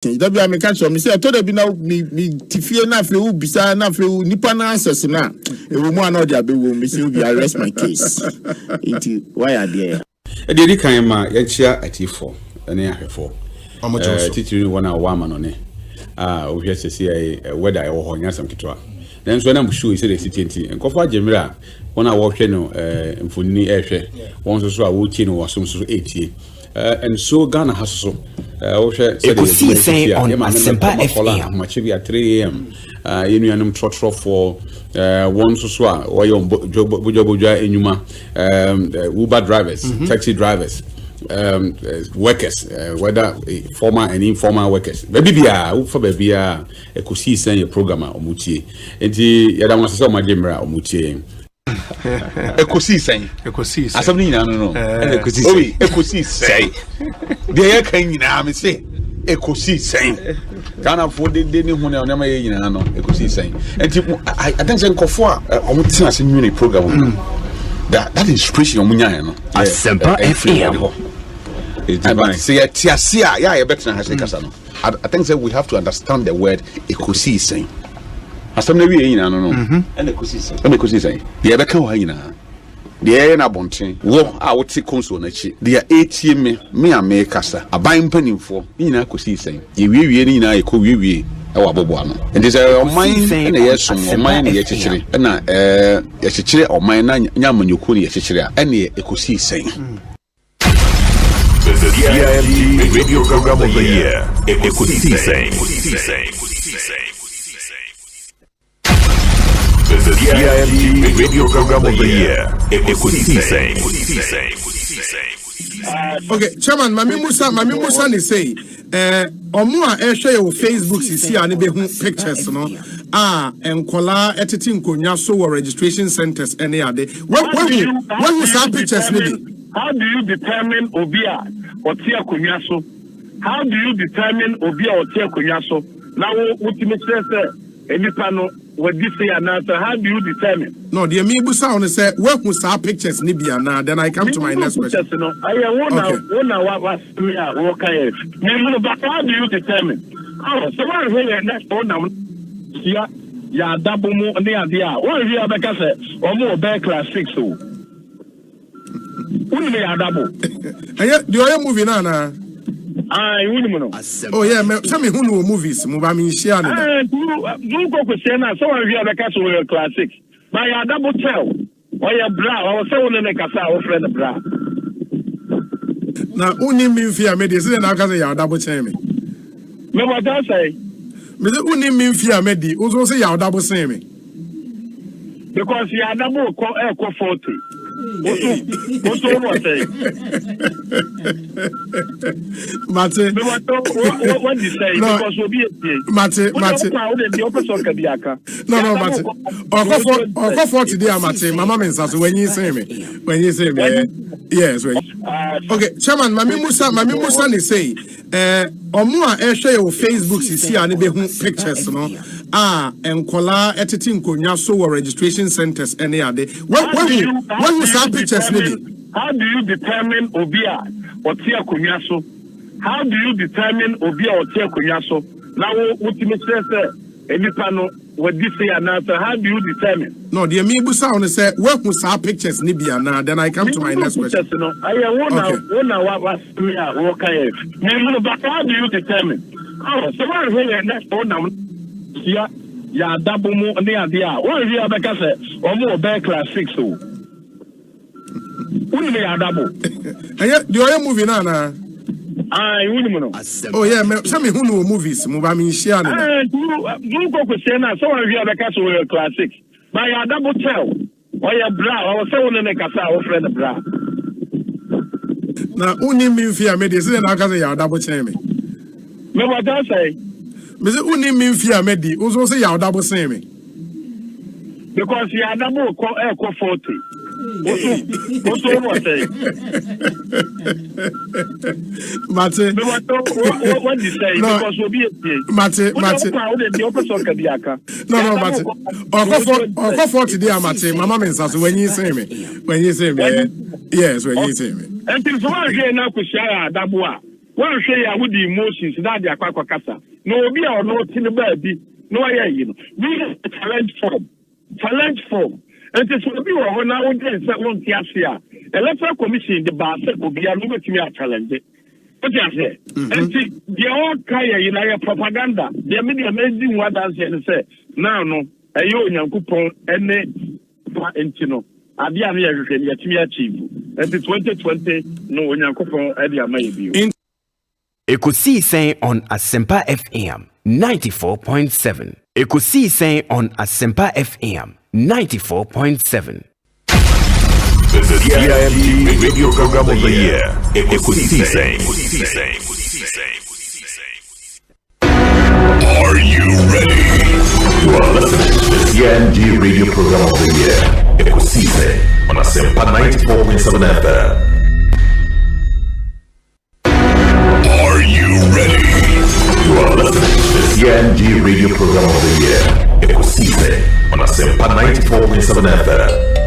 Dabi a me catch me say to da bi na me tifie na afre u bisa na afre u nipa na answers na e wo mu ana dia be wo me say we arrest my case. Why are there? E dey kan ma ya chia atifo ene ahwefo. Titiri wona wa ma no ne. O hwe sese weather e wo ho nya sam kitwa. Then so na mu show say the city nkofo agemira wona wo hwe no mfoni ehwe won so a wo tie no wasom so etie. And so Ghana has so Ekosiisen On Asempa much be at 3 a.m. You trot for one so or your Buja Enuma Uber drivers, taxi drivers, workers, whether formal and informal workers. Baby for baby Ekosiisen your programmer or Mutie. And the Yadama Sama Gemra or Mutie. Ekosiisen. Asabni na no. Ekosiisen. Ekosiisen. Dey kan nyina me say Ekosiisen. Kana for de ni hu na ma ye nyina no Ekosiisen. Enti I think say nkofo a omutina se nwini program that inspiration omunya no. Asempa FM. Say tiasia ya ye better na kasa no. I think say we have to understand the word Ekosiisen. Asam na wi yina no no. Ekosiisen. Dey be kan ho yina. Dey na bonten wo a wote konso na chi dey etie me amekasa aban panimfo yina Ekosiisen ye wiewie ni yina ekọ wiewie e wa bobo ano enti say oman na yesom oman na ye chichire na ye chichire oman na nyamanyoku na ye chichire a na Ekosiisen. The DIMG Radio Program of the Year, Ekosiisen. The DIMG Radio Program of the Year, Ekosiisen. Okay, Chairman, Mami Musa ni say, omo a share your Facebook sisi ani be hu pictures no. Enkola etiti nkonya so registration centers any ade. When you say pictures ni be? How do you determine obia otia konya so? How do you determine obia otia konya so? Now ultimate say enipa no what this say and answer, how do you determine? No, the amiibu sound say work with our pictures ni bia na. Then I come to my next question. No, I want what me okay. But how do you determine? Oh, so what here next one now? Ya double mo ni adia. What here because say omo be class 6 o. Uni ya double. Aye, the other movie na. Uni mo no. Oh yeah, tell me who know movies mo ba mi share na. You go question na so one here because we class 6. But ya double tell. Oh yeah, bra. I was say one na kasa o friend bra. Na uni mi fi amede say na kasa ya double tell me. Me what I say? Me say uni mi fi amede o so say ya double say me. Because ya double ko 40. What's what say? Mate. What you say? No. Because we'll be Mate. No, Mate. Oko 40 there, Mate. Mama mensa so when you say me. Yes, wait. Okay, Chairman, Mami Musa ni say, omo a share your Facebook sisi ani be hu pictures no. Enkola etiti nkonya so registration centers any ade. When you say pictures ni be? How do you determine obia otia konya so? How do you determine obia otia konya so? Now ultimate say enipa no what this say and answer, how do you determine? No, the amiibu sound say work with our pictures ni bia na. Then I come to my next question. No, I what me okay. But how do you determine? Oh, so what here next one now? Ya double mo ni adia. What here because omo be class 6 o. Uni ya double. Aye, the other movie na. Uni mo no. Oh yeah, some who know movies mo ba mi share na. You go question na so one here because we class 6. But ya double tell. Oh yeah, bra. I was say one na kasa o friend bra. Na uni mi fi amede say na kasa ya double tell me. Me what I say? Me say uni mi fi amede o so say ya double say me. Because ya double ko 40. What's what say? Mate. What you say? No. Because we'll be Mate. No, Mate. Oko 40 there, Mate. Mama mensa so when you say me. Yes, when you say me. And this one here now ku share double. One say I would the emotions that they are quite kasa. No be or no tin baby. No you know. We challenge form. And it will be when I would say one here. Electoral Commission the bar will be a little bit challenge. What you say? And the all kaya in our propaganda. They made amazing what I say. Now no, a young coupon and no. Adia me achieve. And 2020 no young coupon adia maybe. Ekosiisen on Asempa FM 94.7. Ekosiisen on Asempa FM 94.7. The CIMG Radio Program of the Year. Ekosiisen. Are you ready? You are listening to the CIMG Radio Program of the Year. Ekosiisen on Asempa 94.7 FM. Are you ready? You are listening to the CIMG Radio Program of the Year. Ekosiisen on Asempa 94.7 FM.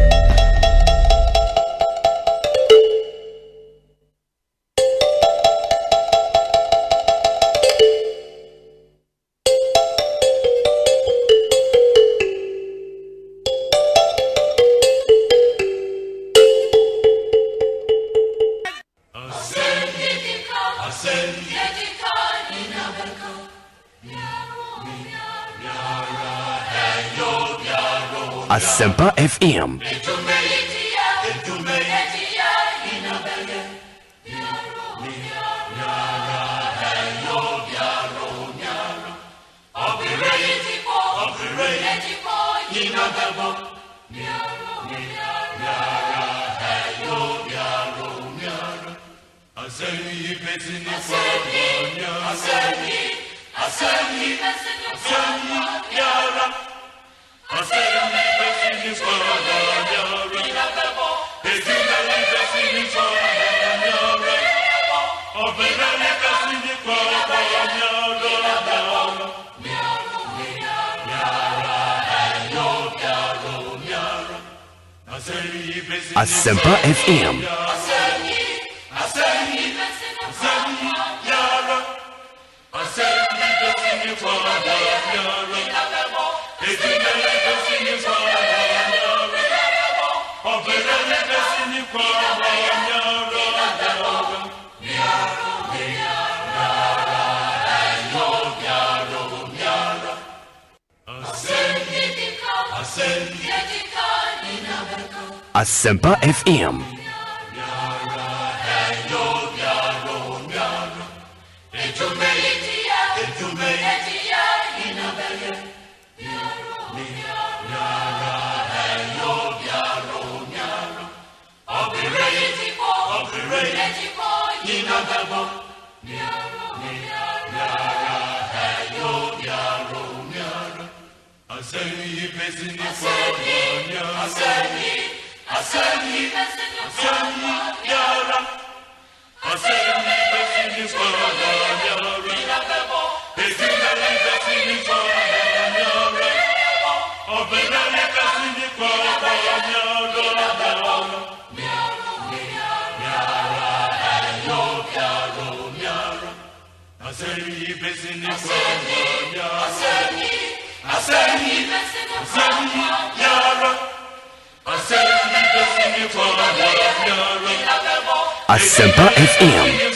Asempa FM. Asempa FM. Asempa FM. Asempa FM.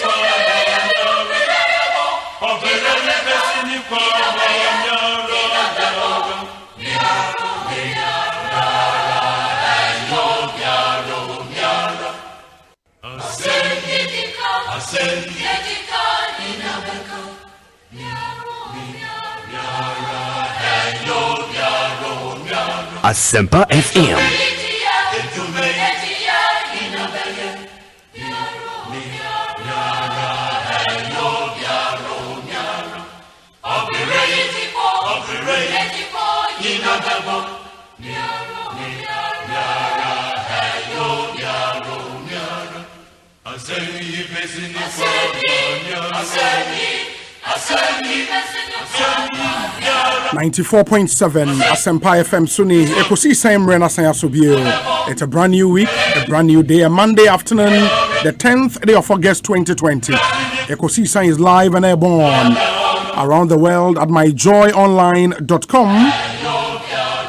Asempa FM. Asempa FM Suni Ekosiisen Renasa Subio. It's a brand new week, a brand new day, a Monday afternoon, the 10th day of August 2020. Ekosiisen is live and airborne around the world at myjoyonline.com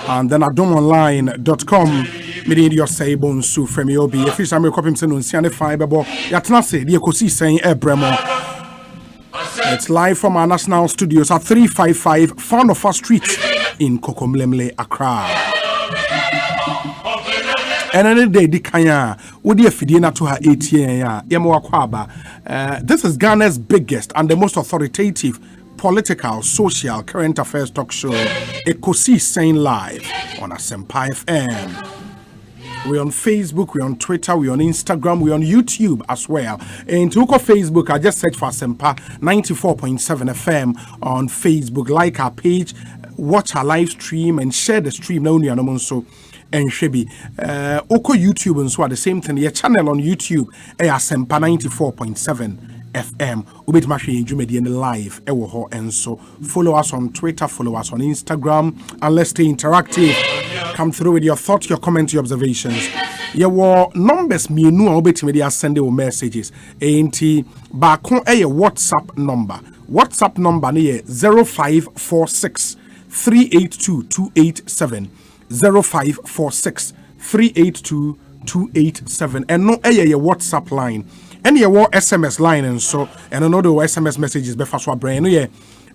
and then at domonline.com. Meaning your say bonsu from your be. If you some copy him on Siane Fiber, Yatnase, the Ekosiisen Ebremo. It's live from our national studios at 355 Fanofa Street in Kokomlemle, Accra. And any day, Dikanya, would you feed to her 8 year? This is Ghana's biggest and the most authoritative political, social, current affairs talk show, Ekosiisen Live on Asempa FM. We're on Facebook, we're on Twitter, we're on Instagram, we're on YouTube as well. And to look at Facebook, I just search for Asempa 94.7 FM on Facebook. Like our page, watch our live stream, and share the stream. Now, so and Shebi. Oko YouTube and so at the same thing. Your channel on YouTube, Asempa 94.7 FM. Ubit Mashi Jumedi and live. And so follow us on Twitter, follow us on Instagram, and let's stay interactive. Come through with your thoughts, your comments, your observations. Your numbers me no Ubit send your messages. Ain't back on a WhatsApp number. WhatsApp number near 0546 382 287 0546 382 287 and no a WhatsApp line. And your SMS line and so and another SMS messages before so brain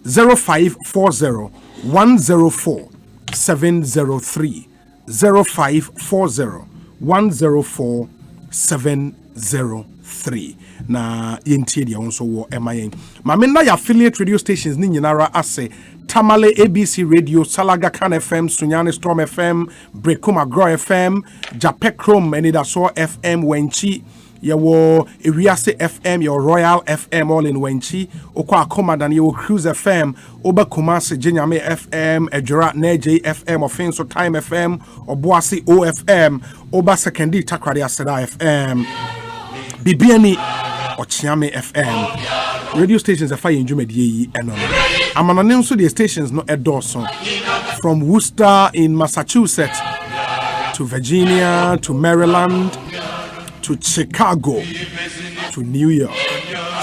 0540 104 703 0540 104 703 na yenti also wo MIN mamena ya affiliate radio stations ni nyinara ase Tamale ABC Radio, Salaga Kan FM, Sunyani Storm FM, Brekuma Gro FM, Japekrom Enidaso FM, Wenchi, Yawo Iriase FM, your Royal FM all in Wenchi, Okwa Komadan, your Cruise FM, Oba Kumasi Jinyame FM, Ejura Neje FM, Offenso Time FM, Obuasi OFM, Oba Sekendi Takradi Aseda FM, Bibiani Ochiame FM. Radio stations are fire in Jumedi and I'm on announcing the stations no at Dawson from Worcester in Massachusetts to Virginia to Maryland to Chicago to New York.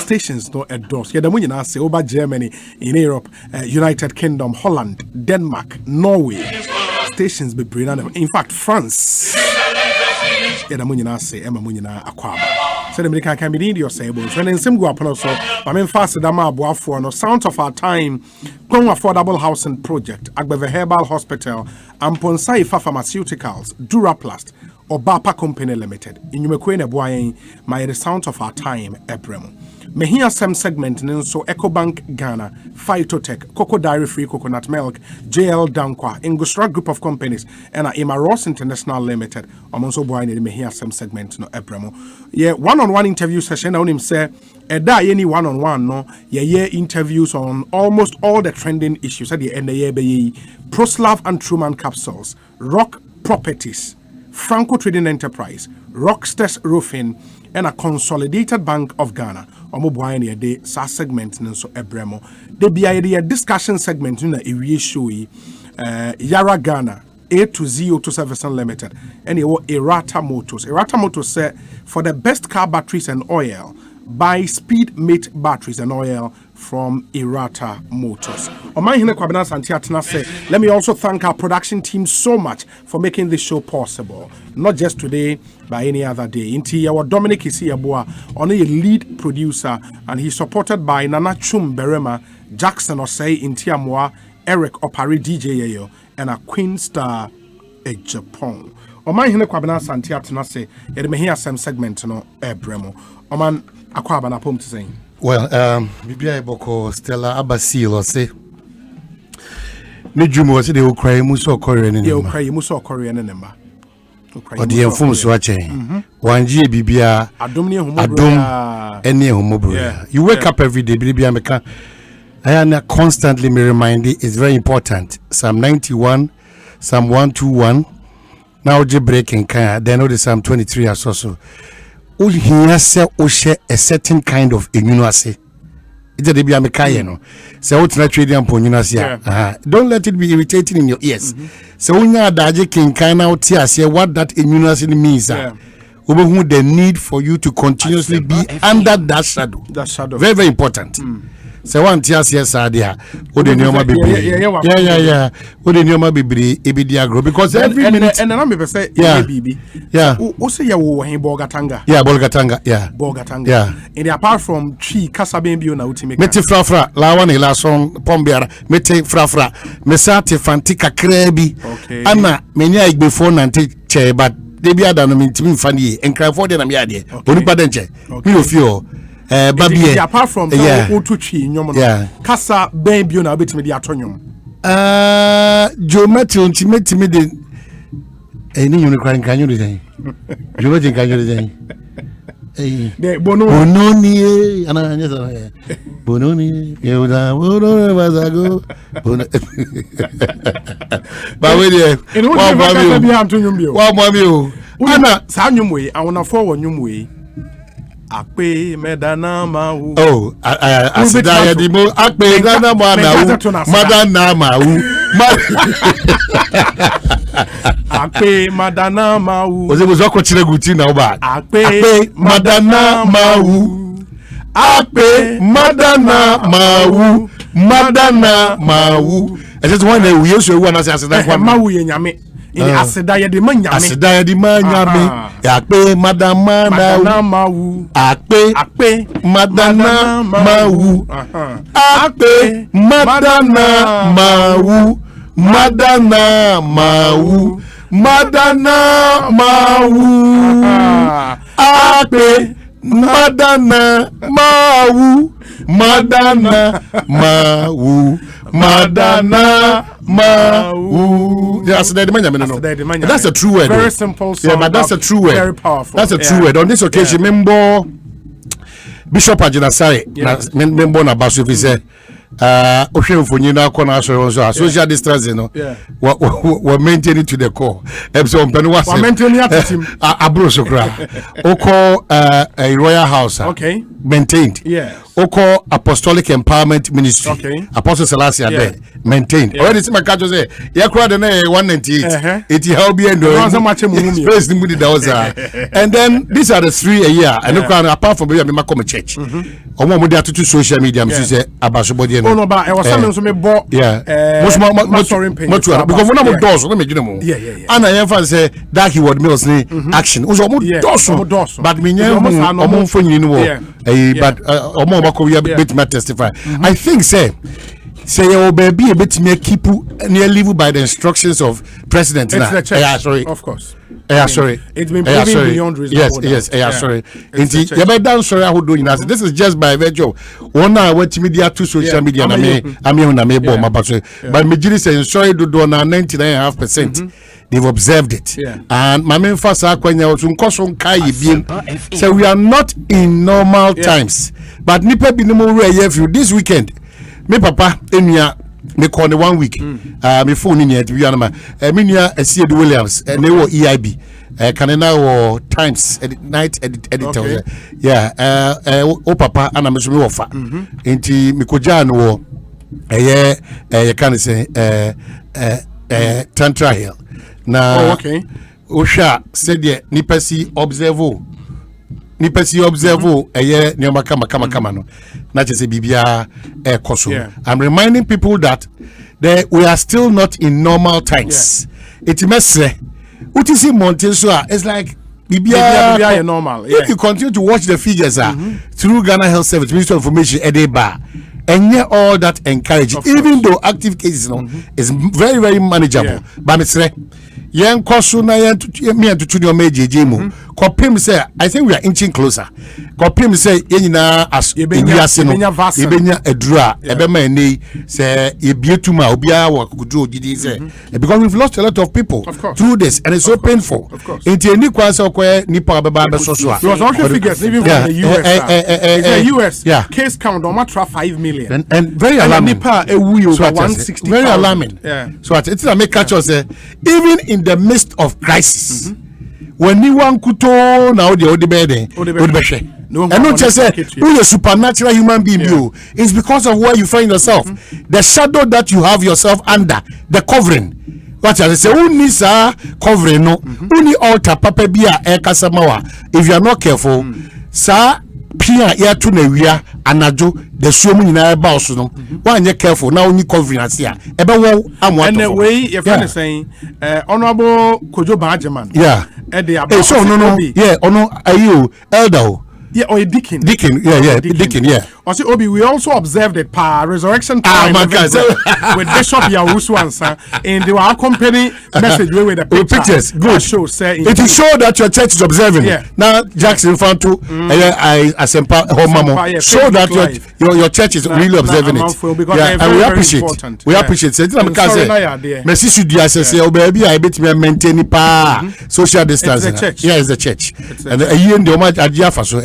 Stations no at Dawson. Yeah, the money now say over Germany, in Europe, United Kingdom, Holland, Denmark, Norway. Stations be brilliant. In fact, France. Yeah, the money now say Emma Munina Aquaba. So the American can be in your sables. When in some go up also, I mean fast Dama Boafo no sound of our time, Kong Affordable Housing Project, Agbeve Herbal Hospital, and Ponsaifa Pharmaceuticals, Duraplast, or Bapa Company Limited. In Yumekwene Boying, my the sound of our time, Ebremo. Me hear some segment so EcoBank Ghana, Phytotech, Cocoa Dairy Free Coconut Milk, M.G.L Dankwa, Ingustra Group of Companies, and Ima Ross International Limited. I'm also going to hear some segment no Ebremo. Yeah, one-on-one interview session on him say, any one-on-one no, yeah interviews on almost all the trending issues at the end of the year, Proslav and Truman capsules, Rock Properties, Franco Trading Enterprise, Rockstars Roofing, and a Consolidated Bank of Ghana. Omobuani de sa segment so Ebremo. The BID discussion segment in the show Yara Ghana A to Z Auto Service Limited and Erata Motors. Erata Motors said for the best car batteries and oil, buy Speedmate batteries and oil from Erata Motors. Let me also thank our production team so much for making this show possible. Not just today, but any other day. Inti our Dominic Isiabua, only a lead producer, and he's supported by Nana Chum Berema, Jackson Osei Intiamwa, Eric Opari DJ Yayo, and a Queen Star in Japan. Oman hine kwabena santia tenase, yede me hear some segment no Ebremo. Oman akwaba na pom tse. Well, Bibia Boko Stella Abasil say Nijumo was the Ukraine Muso Korean in the Ukraine Muso Korean number. Or the infamous watching 1G Bibia Adom any homobria. You wake up every day, Bibia Meka. I am constantly me reminded it's very important. Psalm 91, Psalm 121. Now je breaking can then the Psalm 23 as also. He say a certain kind of immunity. It's a debia mekaye no. So what's not trading upon immunity? Don't let it be irritating in your ears. So when you daje king kind out here say what that immunity means. who the need for you to continuously be under that shadow. Very, very important. So one tears yes idea. What the new baby? Yeah. What the new baby? Ibidia grow because every minute. And I'm say baby. Yeah. Who say you were in Bogatanga? Yeah, Bogatanga. Yeah. Bogatanga. Yeah. And apart from tree, Casabambio na ultimate. Meti frafra. La one la song pombiara. Meti frafra. Mesati fantika krebi. Okay. Anna menya before nanti che but they be ada no mintimi fani and cry for them am yade. Oni padenche. Me ofio. Baby, apart from Otuchi, yeah. Casa Bambio na bit me the atonium. Geometry ultimate me the any unicorn can you design? Geometry can you design? The Bononi, and I Bononi, you was a go. But with you, what you? Anna, Sanyum way, I want to forward your way. Akpe medana mau. Oh, asidaya di mo akpe medana mau madana mau. Akpe madana mau. Oze bozo ko chire guti na oba. Akpe madana mau. Akpe madana mau. Madana mau. I just want to we also want to asidaya kwa mau ye nyame. Ini asidaya di manyame. Asidaya di manyame. Akpe madana mau. Akpe madana mau. Akpe madana mau. Madana mau. Madana mau. Akpe madana mau. Madana mau. Madana mau. That's a true word. Very simple song. Yeah, but that's a true word. Very powerful. That's a true word. On this occasion, remember Bishop Ajinasari, member na basu fi say Ocean Funina Kona social distancing, we're maintaining to the core. Episode we're maintaining at team. Abro Sokra. Oko a royal house. Okay. Maintained. Yeah. Oko Apostolic Empowerment Ministry. Okay. Apostle Selassie there. Maintained. Already see my catch say, yeah, crowd 198. It help be and space the moody that and then these are the 3 a year. And apart from me come church. Omo mo dey to social media me say abashobodi no ba e was some so me bo because when I'm doors let me give them and I ever say that keyword meals ni action uzo mo doors but me nyam omo mfoni ni wo but omo ba ko we bit me testify I think say your baby a bit me keep near live by the instructions of president now. Sorry, of course. Sorry. It's been proven beyond reason. Yes. Sorry. This is just by virtue. One hour media to social media. I mean, but majority say sorry do 99.5%. They've observed it. And my main first so we are not in normal times. But nipa bi no more this weekend. Me papa enya me call the 1 week me phone in here to be anama me nia Asiedu Williams and they were EIB can now Times night editor o papa ana me so me ofa enti me koja no can say Tantra Hill na o sha said the nipasi observe nioma kama no na chese bibia koso. I'm reminding people that we are still not in normal times. It messy utisi mountain so it's like bibia normal. If you continue to watch the figures through Ghana Health Service Ministry of Information edeba and all that encouraging even though active cases is very very manageable but it's yen koso na yen me antutu ne o mejeje mu kopim say I think we are inching closer kopim say yenyina as ebiase no ebenya adura ebema eni say ebietuma obia wa kudu ogidi say because we've lost a lot of people through this and it's so painful enti eni kwa say okoye nipa beba be so so there was also figures even from the US case count on matra 5 million and very alarming nipa ewu over 160 very alarming so it's a make catch us even in the midst of crisis when you want kuto na odi bede and not just say you're a supernatural human being it's because of where you find yourself the shadow that you have yourself under the covering What I say, uni sa covering no, uni altar papa bia e kasamawa. If you are not careful, sa pia ya tu na wia anajo the show mu nyina ba oso no. One you careful now uni covering asia. Ebe wo amwa to. And way your friend is saying, Honorable Kojo Bajaman. Yeah. So no. Yeah, ono ayu elder. Yeah, or a deacon. Deacon, yeah. Also, Obi, we also observed the resurrection time with Bishop Yawusu Ansa, and they were accompanying message with the pictures. Good. Show, it will show that your church is observing. Yeah. Now, Jackson found to Asempa Homamo. Show that your church is really observing it. Yeah, and we appreciate. We appreciate it. Messi should be say, "Oh baby, I bet me maintain social distancing." Yeah, it's the church. And a year in the homage Ajia Faso.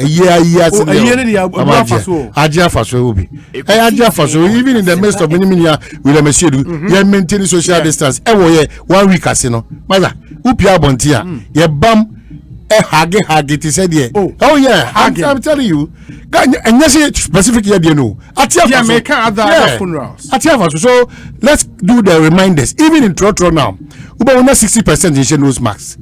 Even in the midst of many with a machine, you maintain social distance. 1 week as you know, mother, upia bontia, ye bum hage it is said here. Oh yeah, I'm telling you, and yes, specific year, you know, Atia funerals. Atia, so let's do the reminders, even in Trotro now, about 60% in nose masks.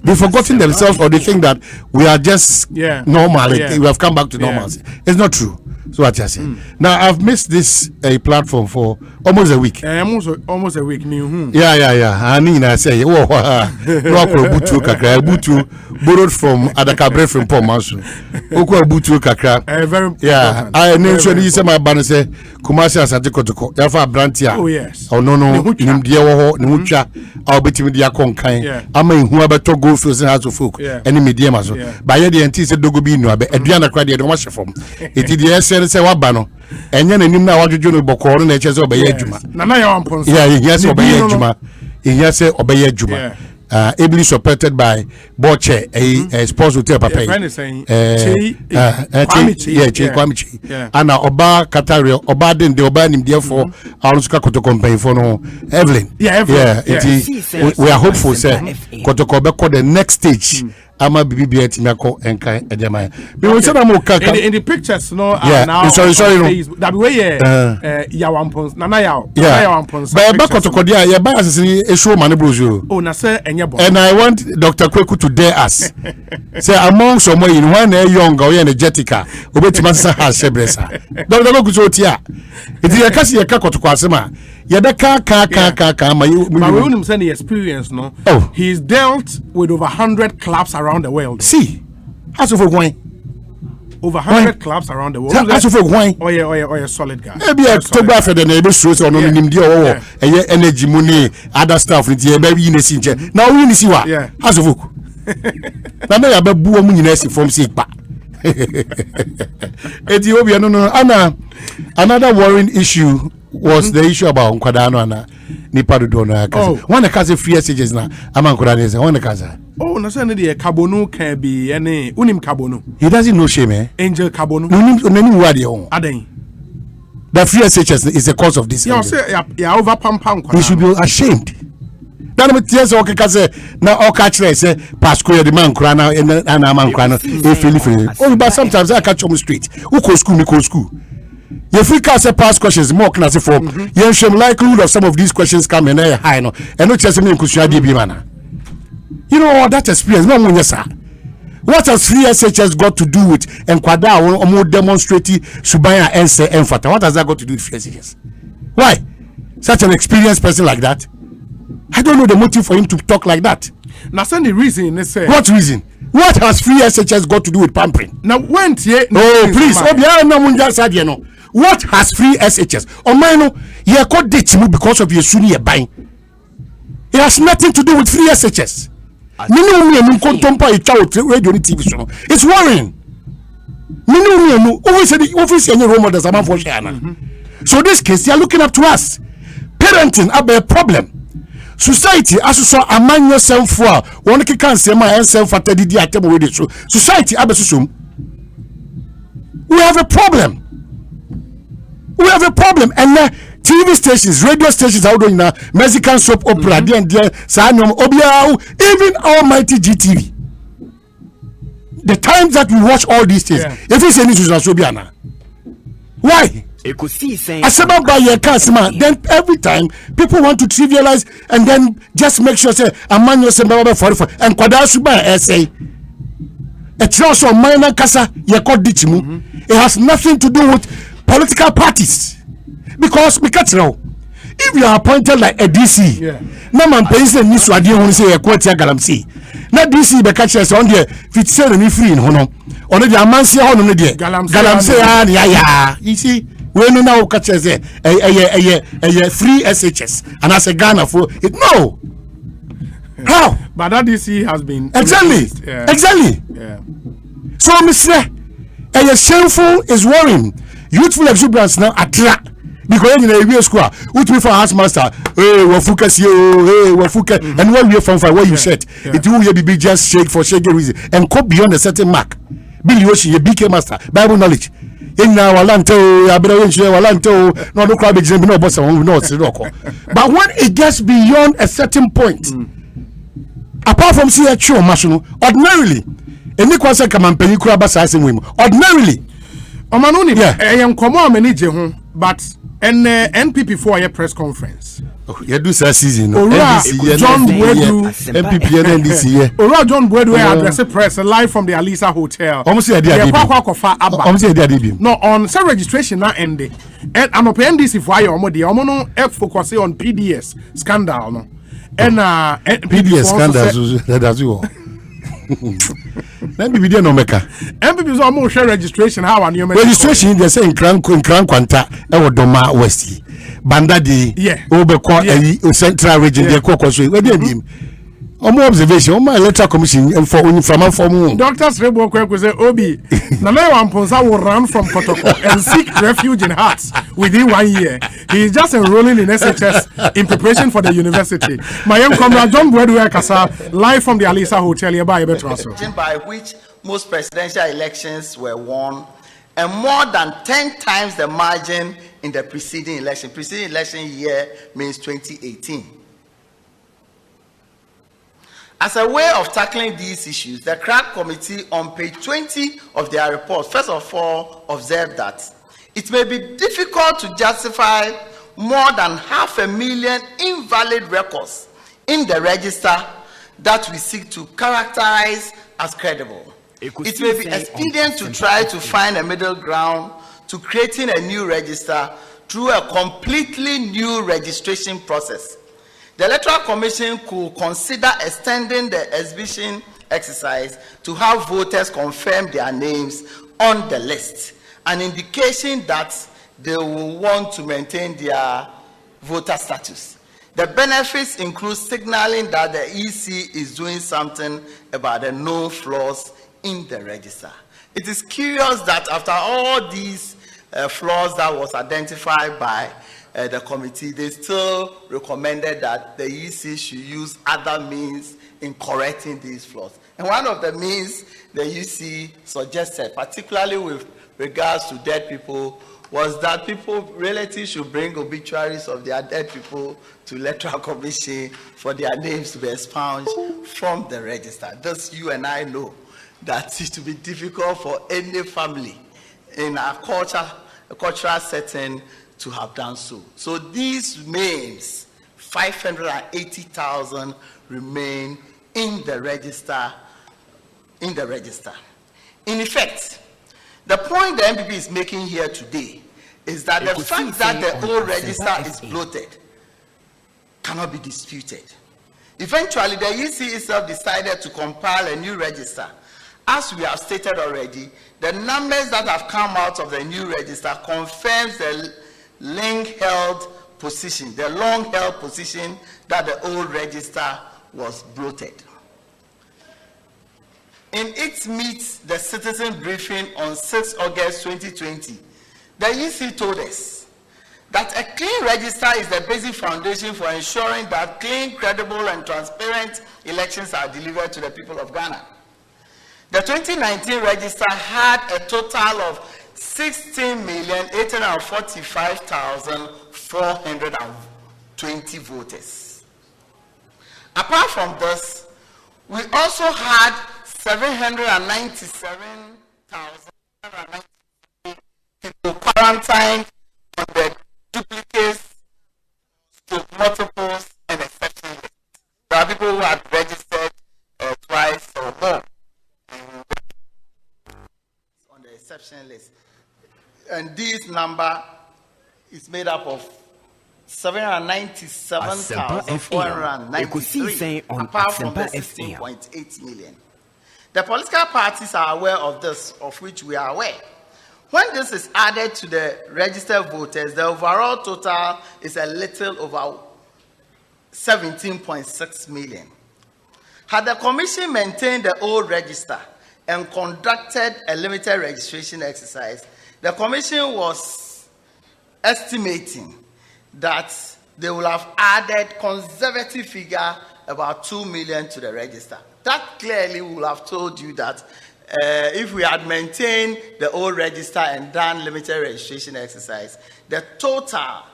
They've forgotten themselves, or they think that we are just normal. We have come back to normalcy. It's not true. So what I say. Now I've missed this platform for almost a week. Almost a week. Yeah. I mean, I say, Butu borrowed from Adakabre from Paul Mansu. Butu kakra. Very. Yeah. I mentioned you say my banner say Kumasi Asatiko. Yafa Brantia. Oh yes. Oh no. Nimdia Nimucha. I'll be to media conkai. I'm in whoever to go through the house of folk. Any media maso. By the anti said Dogobi no. Adriana cried the watch from. It is say what bano. And then him now what you do boko na eche so obeye adwuma. Nana ya wampon. Yeah, yes obeye adwuma. Yes obeye adwuma. Ably supported by Boche, a sports hotel papa. Kwamichi. And Oba Katario, Oba den the Oba nim therefore Aluska Koto campaign for no Evelyn. Yeah. We are hopeful say Kotoko be the next stage. Ama bibi etimako enka edema. We will say in the pictures no now. Sorry no. That way ya wampons nana ya wampons. But back to dia ya ba asisi esho mane brojo. Oh na say enye bo. And I want Dr. Kweku to dare us. Say among some in one young or energetic obetima sa ha shebresa. Dr. Kweku so tia. It is akasi ya kakotoko asema. Yada ka ma you him say the experience no. Oh. He's dealt with over 100 clubs around the world. See. How's over going? Over 100 clubs around the world. How's over going? Oh yeah, solid guy. Maybe a photographer the neighbor shows on him deal energy money other stuff with the baby in the scene. Now we see what. Yeah. How's over? Na me ya be bu omu nyina si from sick pa. Ethiopia no. Another worrying issue was the issue about Nkwadano and Nipa do no akaze. One akaze free messages na ama Nkwadano say one akaze. Oh, na say the Kabonu can be any unim Kabonu. He doesn't know shame eh? Angel Kabonu. Unim wadi on. Aden. The free messages is the cause of this. You say ya over pam. He should be ashamed. Then me tears okay kaze na o catch say Pasco the man kra na man kra no e feel. Oh, but sometimes I catch on street. Who go school. If we can say past questions more can I say for you should likelihood of some of these questions coming high no and not just me be mana. You know that experience no one yes. What has free SHS got to do with Nkwada or more demonstrating Subaya and say Enfata? What has that got to do with free SHS? Why? Such an experienced person like that? I don't know the motive for him to talk like that. Now send the reason they say. What reason? What has free SHS got to do with pampering? Now when please, no. What has free SHS? Or mine, you called date because of your Sunni buying. It has nothing to do with free SHS. It's worrying. So this case, they are looking up to us. Parenting are a problem. Society as so a man yourself for one can say my self at the society abesusum. We have a problem. And TV stations, radio stations out doing now Mexican soap opera even almighty GTV. The times that we watch all these things, if it's any Susan Sobiana. Why? Asempa by your customer. Then every time people want to trivialize and then just make sure say a man Asempa for and Kwadasuba essay. A trust of minor kasa called dichimu. It has nothing to do with political parties because if you are appointed like a DC, no man pays the news to adhere say a quarter galamsey. Not DC be catch us on the fit sell any free in hono. On the amansi hono no de galamsey ya. You see, we no now catch us a free SHS and as a Ghana for it no. How? But that DC has been exactly. Yeah. So Mr. A shameful is worrying. Youthful exuberance now attract because in a school, which we for house master, we focus you, we focus, and when we from where you said it will be just shake for shake reason and go beyond a certain mark. Billy Oshi, a BK master, Bible knowledge. In our Lanto, Lanto, no crowd, no boss, no, but when it gets beyond a certain point, apart from CHO, Mational, ordinarily, any question come and pay crabasizing women, ordinarily. Omanoni, I am common manager, but NPP for a press conference. You do say season. John Bwedu, NPP and NDC. John Bwedu address press live from the Alisa Hotel. Almost on some registration now ended. And I'm a NDC for Omono F focusing on PDS scandal. No, and PDS scandal that's you. MPP dey no meka. MPP is almost share registration. How are you? Registration they say in Kran Kwanta Doma West. Banda di Obeko Central Region dey Kokoso. Where dey him? Omo observation, my electoral commission and for from Doctors Rebo Kweko say Obi Nana Wamponsa will run from Kotoko and seek refuge in Hearts within 1 year. He is just enrolling in SHS in preparation for the university. My young comrade John Bwedu Kasa live from the Alisa Hotel nearby Betraso. By which most presidential elections were won and more than 10 times the margin in the preceding election. Preceding election year means 2018. As a way of tackling these issues, the CRAC committee on page 20 of their report, first of all, observed that it may be difficult to justify more than 500,000 invalid records in the register that we seek to characterize as credible. It may be expedient to try to find a middle ground to creating a new register through a completely new registration process. The Electoral Commission could consider extending the exhibition exercise to have voters confirm their names on the list, an indication that they will want to maintain their voter status. The benefits include signaling that the EC is doing something about the known flaws in the register. It is curious that after all these flaws that was identified by the committee, they still recommended that the EC should use other means in correcting these flaws. And one of the means the EC suggested, particularly with regards to dead people, was that relatives should bring obituaries of their dead people to Electoral Commission for their names to be expunged from the register. Thus, you and I know that it will be difficult for any family in a cultural setting to have done so. So these names, 580,000, remain in the register. In effect, the point the MPP is making here today is that the fact that the old register is bloated cannot be disputed. Eventually, the EC itself decided to compile a new register. As we have stated already, the numbers that have come out of the new register confirms the long-held position that the old register was bloated. In its Meet the Citizen briefing on 6 August 2020, the EC told us that a clean register is the basic foundation for ensuring that clean, credible, and transparent elections are delivered to the people of Ghana. The 2019 register had a total of 16,845,420 voters. Apart from this, we also had 797,000 people quarantined on the duplicates, multiples, and exception lists. There are people who have registered twice or more on the exception list. And this number is made up of 797,493, apart from the 16.8 million. The political parties are aware of this, of which we are aware. When this is added to the registered voters, the overall total is a little over 17.6 million. Had the Commission maintained the old register and conducted a limited registration exercise, the Commission was estimating that they will have added conservative figure about 2 million to the register. That clearly will have told you that if we had maintained the old register and done limited registration exercise, the total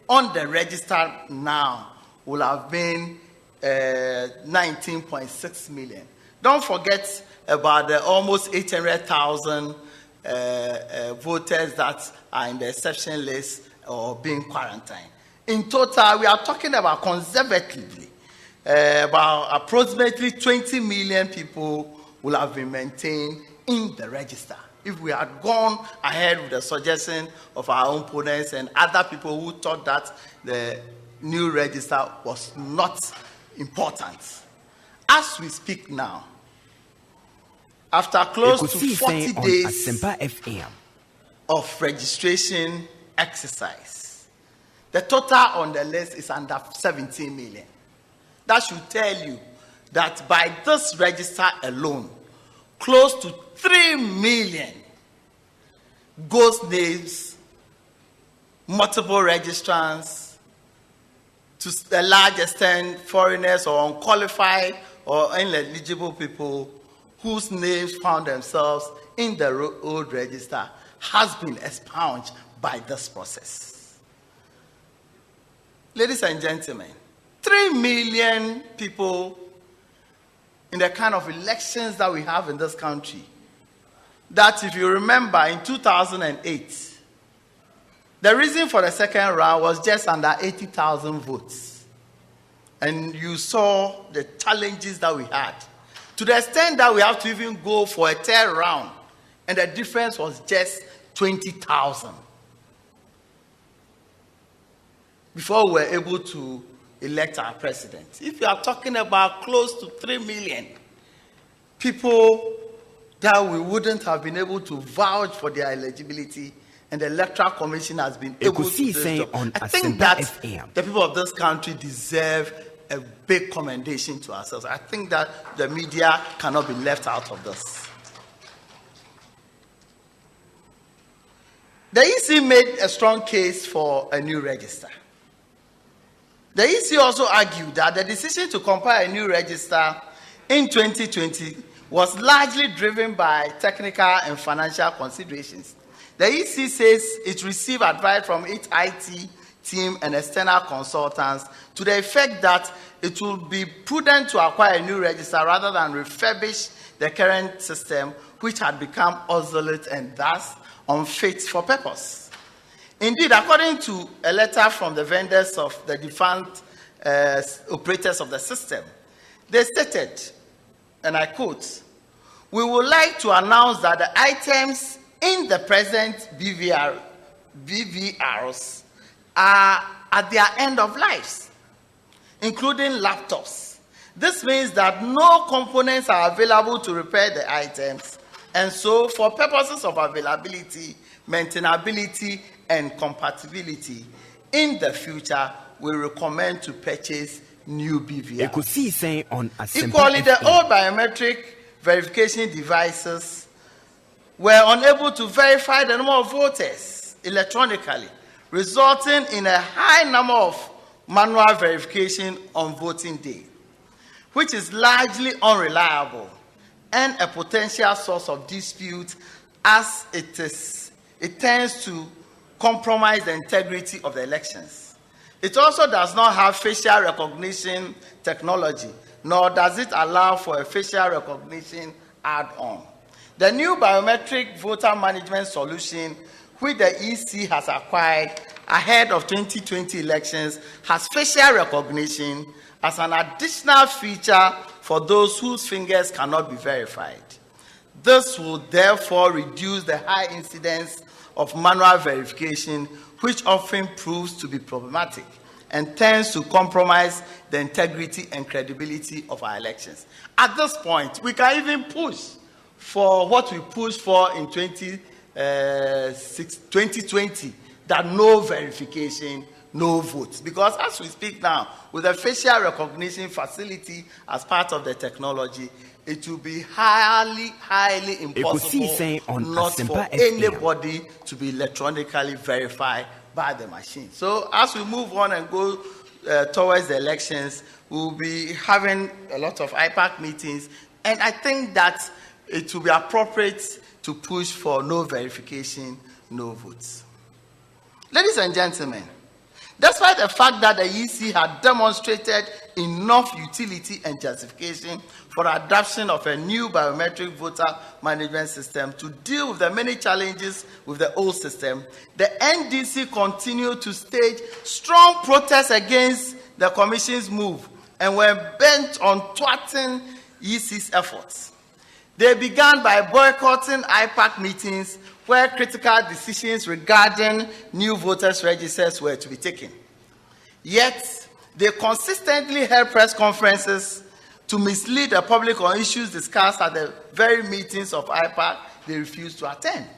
on the register now will have been 19.6 million. Don't forget about the almost 800,000 voters that are in the exception list or being quarantined. In total, we are talking about conservatively, about approximately 20 million people will have been maintained in the register. If we had gone ahead with the suggestion of our opponents and other people who thought that the new register was not important. As we speak now, after close to 40 days of registration exercise, the total on the list is under 17 million. That should tell you that by this register alone, close to 3 million ghost names, multiple registrants, to a large extent foreigners or unqualified or ineligible people whose names found themselves in the old register has been expunged by this process. Ladies and gentlemen, 3 million people in the kind of elections that we have in this country, that if you remember in 2008, the reason for the second round was just under 80,000 votes. And you saw the challenges that we had, to the extent that we have to even go for a third round, and the difference was just 20,000 before we were able to elect our president. If you are talking about close to 3 million people that we wouldn't have been able to vouch for their eligibility, and the Electoral Commission has been able to do this job, I think that the people of this country deserve a big commendation to ourselves. I think that the media cannot be left out of this. The EC made a strong case for a new register. The EC also argued that the decision to compile a new register in 2020 was largely driven by technical and financial considerations. The EC says it received advice from its IT team and external consultants to the effect that it would be prudent to acquire a new register rather than refurbish the current system, which had become obsolete and thus unfit for purpose. Indeed, according to a letter from the vendors of the defunct operators of the system, they stated, and I quote, "We would like to announce that the items in the present BVRs are at their end of lives, including laptops. This means that no components are available to repair the items, and so for purposes of availability, maintainability, and compatibility, in the future, we recommend to purchase new BVR. Ekosiisen On Asempa. Equally, the old biometric verification devices were unable to verify the number of voters electronically, resulting in a high number of manual verification on voting day, which is largely unreliable and a potential source of dispute, as it tends to compromise the integrity of the elections. It also does not have facial recognition technology, nor does it allow for a facial recognition add-on. The new biometric voter management solution, which the EC has acquired, ahead of 2020 elections has facial recognition as an additional feature for those whose fingers cannot be verified. This will therefore reduce the high incidence of manual verification, which often proves to be problematic and tends to compromise the integrity and credibility of our elections. At this point, we can even push for what we pushed for in 2020, that no verification, no votes. Because as we speak now, with a facial recognition facility as part of the technology, it will be highly impossible not for anybody to be electronically verified by the machine. So as we move on and go towards the elections, we'll be having a lot of IPAC meetings, and I think that it will be appropriate to push for no verification, no votes. Ladies and gentlemen, despite the fact that the EC had demonstrated enough utility and justification for adoption of a new biometric voter management system to deal with the many challenges with the old system, the NDC continued to stage strong protests against the Commission's move and were bent on thwarting EC's efforts. They began by boycotting IPAC meetings where critical decisions regarding new voters' registers were to be taken. Yet, they consistently held press conferences to mislead the public on issues discussed at the very meetings of IPAC they refused to attend.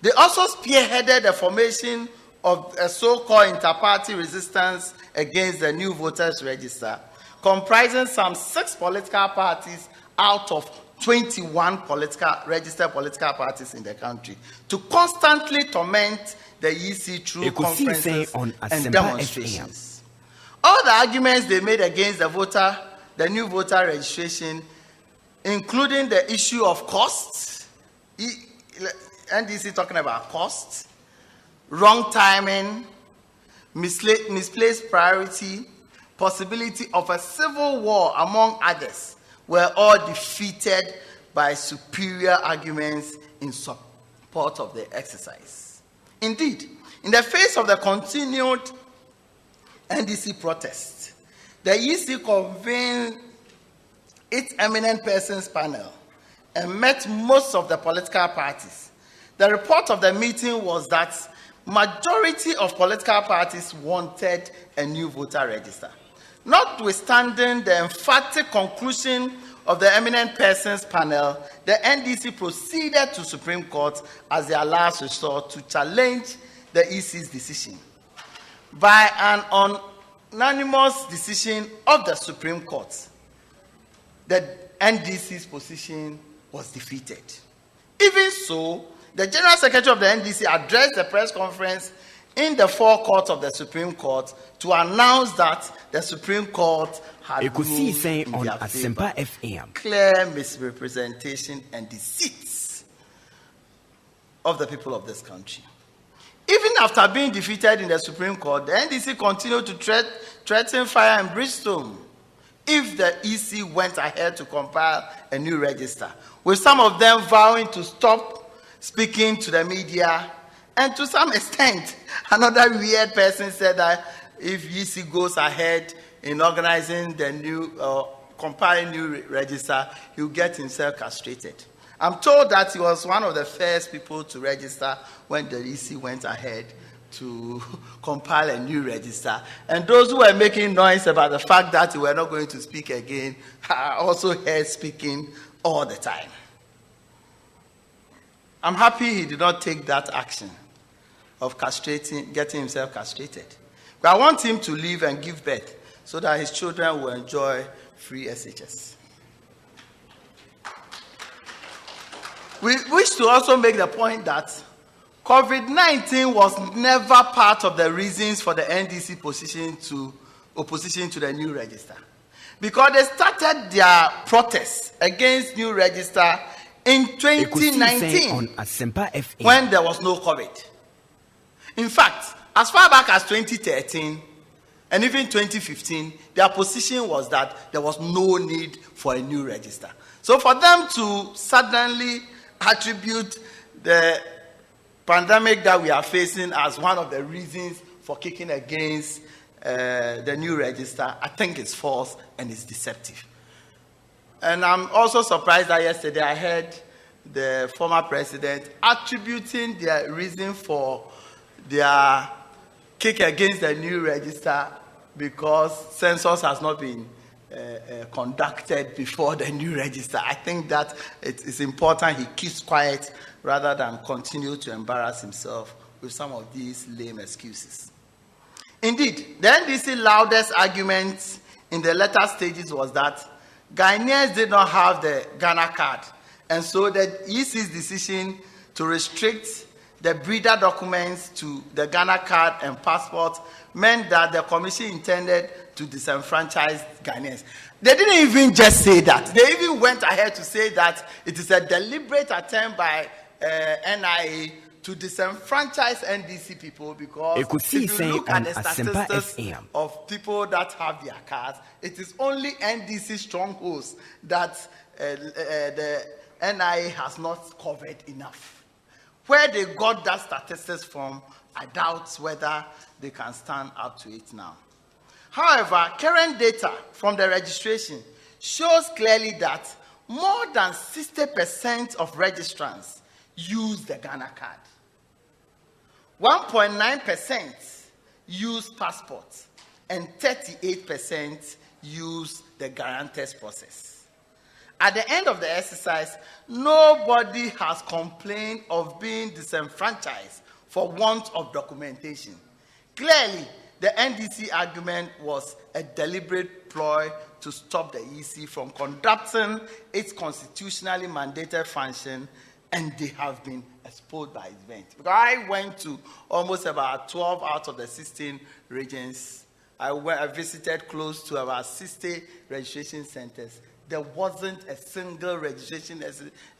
They also spearheaded the formation of a so-called inter-party resistance against the new voters' register, comprising some 6 political parties out of 21 registered political parties in the country, to constantly torment the EC through conferences and demonstrations. All the arguments they made against the new voter registration, including the issue of costs, NDC talking about costs, wrong timing, misplaced priority, possibility of a civil war, among others, were all defeated by superior arguments in support of the exercise. Indeed, in the face of the continued NDC protests, the EC convened its eminent persons panel and met most of the political parties. The report of the meeting was that majority of political parties wanted a new voter register. Notwithstanding the emphatic conclusion of the eminent persons panel, the NDC proceeded to Supreme Court as their last resort to challenge the EC's decision. By an unanimous decision of the Supreme Court, the NDC's position was defeated. Even so, the General Secretary of the NDC addressed the press conference in the forecourt of the Supreme Court to announce that the Supreme Court had Ekosiisen On ruled Asempa FM. clear misrepresentation and deceits of the people of this country. Even after being defeated in the Supreme Court, the NDC continued to threaten fire and brimstone if the EC went ahead to compile a new register, with some of them vowing to stop speaking to the media. And to some extent, another weird person said that if EC goes ahead in organizing the new, compiling new register, he'll get himself castrated. I'm told that he was one of the first people to register when the EC went ahead to compile a new register. And those who were making noise about the fact that we were not going to speak again are also heard speaking all the time. I'm happy he did not take that action of getting himself castrated. But I want him to live and give birth so that his children will enjoy free SHS. We wish to also make the point that COVID-19 was never part of the reasons for the NDC opposition to the new register. Because they started their protests against new register in 2019 on Asempa FM. when there was no COVID. In fact, as far back as 2013 and even 2015, their position was that there was no need for a new register. So for them to suddenly attribute the pandemic that we are facing as one of the reasons for kicking against the new register, I think it's false and it's deceptive. And I'm also surprised that yesterday I heard the former president attributing their reason for their kick against the new register because census has not been conducted before the new register. I think that it is important he keeps quiet rather than continue to embarrass himself with some of these lame excuses. Indeed, the NDC loudest argument in the later stages was that Ghanaians did not have the Ghana card, and so the EC's decision to restrict the breeder documents to the Ghana card and passport meant that the commission intended to disenfranchise Ghanaians. They didn't even just say that. They even went ahead to say that it is a deliberate attempt by NIA to disenfranchise NDC people because if you look at the statistics of people that have their cards, it is only NDC strongholds that the NIA has not covered enough. Where they got that statistics from, I doubt whether they can stand up to it now. However, current data from the registration shows clearly that more than 60% of registrants use the Ghana card. 1.9% use passports, and 38% use the guarantors process. At the end of the exercise, nobody has complained of being disenfranchised for want of documentation. Clearly, the NDC argument was a deliberate ploy to stop the EC from conducting its constitutionally mandated function, and they have been exposed by events. Because I went to almost about 12 out of the 16 regions. I visited close to about 60 registration centers. There wasn't a single registration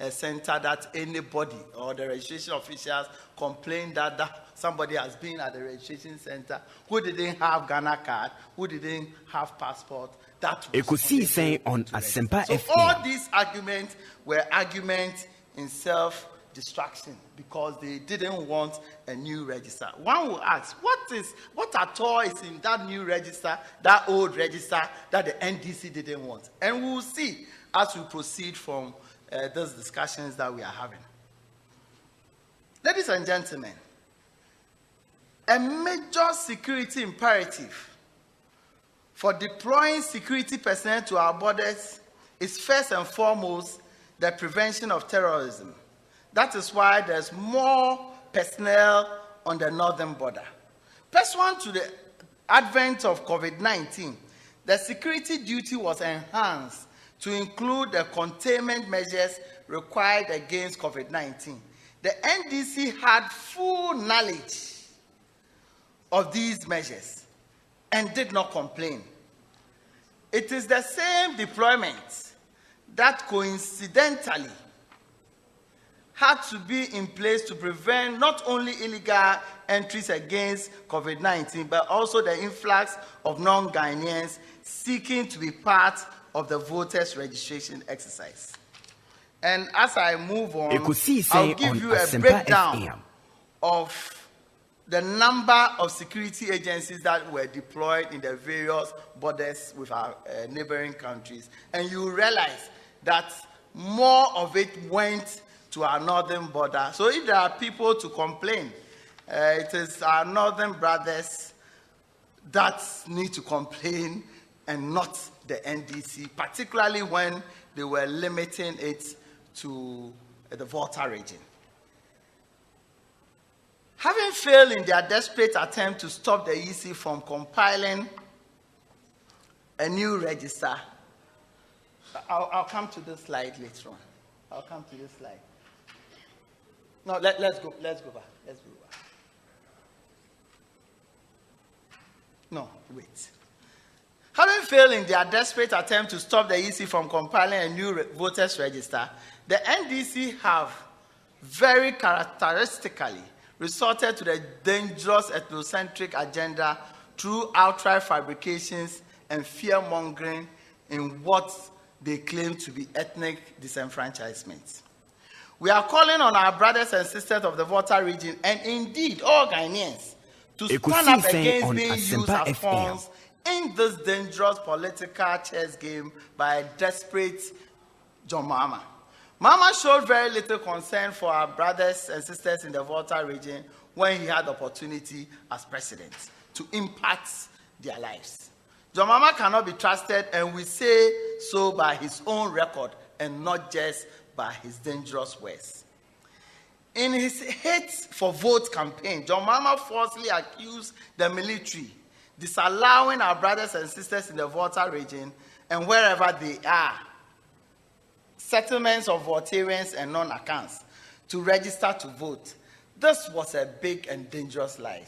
center that anybody or the registration officials complained that somebody has been at the registration center who didn't have Ghana card, who didn't have passport. That was Ekosiisen On Asempa So all these arguments were arguments in self-destruction because they didn't want a new register. One will ask, what at all is in that new register, that old register that the NDC didn't want? And we will see as we proceed from those discussions that we are having. Ladies and gentlemen, a major security imperative for deploying security personnel to our borders is first and foremost the prevention of terrorism. That is why there's more personnel on the northern border. Pursuant to the advent of COVID-19, the security duty was enhanced to include the containment measures required against COVID-19. The NDC had full knowledge of these measures and did not complain. It is the same deployment that coincidentally had to be in place to prevent not only illegal entries against COVID-19, but also the influx of non-Ghanaians seeking to be part of the voters' registration exercise. And as I move on, I'll give you a breakdown of the number of security agencies that were deployed in the various borders with our neighboring countries. And you realize that more of it went to our northern border. So if there are people to complain, it is our northern brothers that need to complain and not the NDC, particularly when they were limiting it to the Volta region. Having failed in their desperate attempt to stop the EC from compiling a new register, I'll come to this slide later on. I'll come to this slide. No, let's go back. Let's go back. No, wait. Having failed in their desperate attempt to stop the EC from compiling a new voters register, the NDC have very characteristically resorted to the dangerous ethnocentric agenda through outright fabrications and fear-mongering in what they claim to be ethnic disenfranchisement. We are calling on our brothers and sisters of the Volta region and indeed all Ghanaians to stand up against being used as pawns in this dangerous political chess game by a desperate John Mahama. Mahama showed very little concern for our brothers and sisters in the Volta region when he had the opportunity as president to impact their lives. John Mahama cannot be trusted, and we say so by his own record and not just by his dangerous words. In his hate for vote campaign, John Mahama falsely accused the military, disallowing our brothers and sisters in the Volta region and wherever they are, settlements of Voltarians and non-accounts, to register to vote. This was a big and dangerous lie.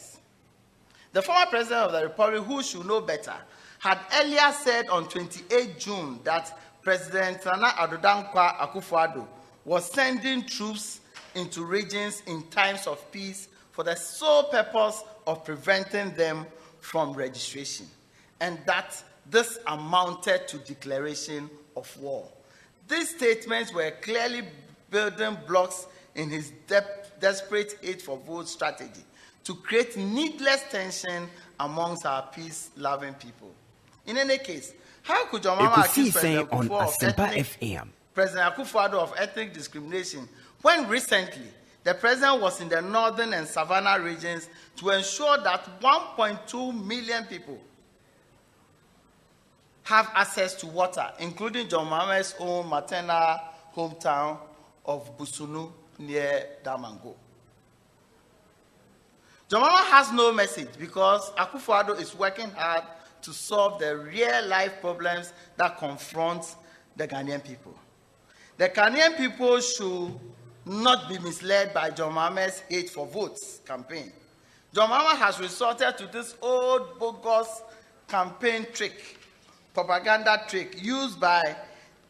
The former president of the Republic, who should know better, had earlier said on 28 June that President Nana Addo Dankwa Akufo-Addo was sending troops into regions in times of peace for the sole purpose of preventing them from registration, and that this amounted to declaration of war. These statements were clearly building blocks in his desperate hate for vote strategy to create needless tension amongst our peace-loving people. In any case, how could John Mahama accuse President Akufo-Addo of ethnic discrimination when recently the president was in the northern and savannah regions to ensure that 1.2 million people have access to water, including John Mahama's own maternal hometown of Busunu near Damango? John Mahama has no message because Akufo-Addo is working hard to solve the real-life problems that confront the Ghanaian people. The Ghanaian people should not be misled by John Mahama's hate for votes campaign. John Mahama has resorted to this old bogus campaign trick, propaganda trick used by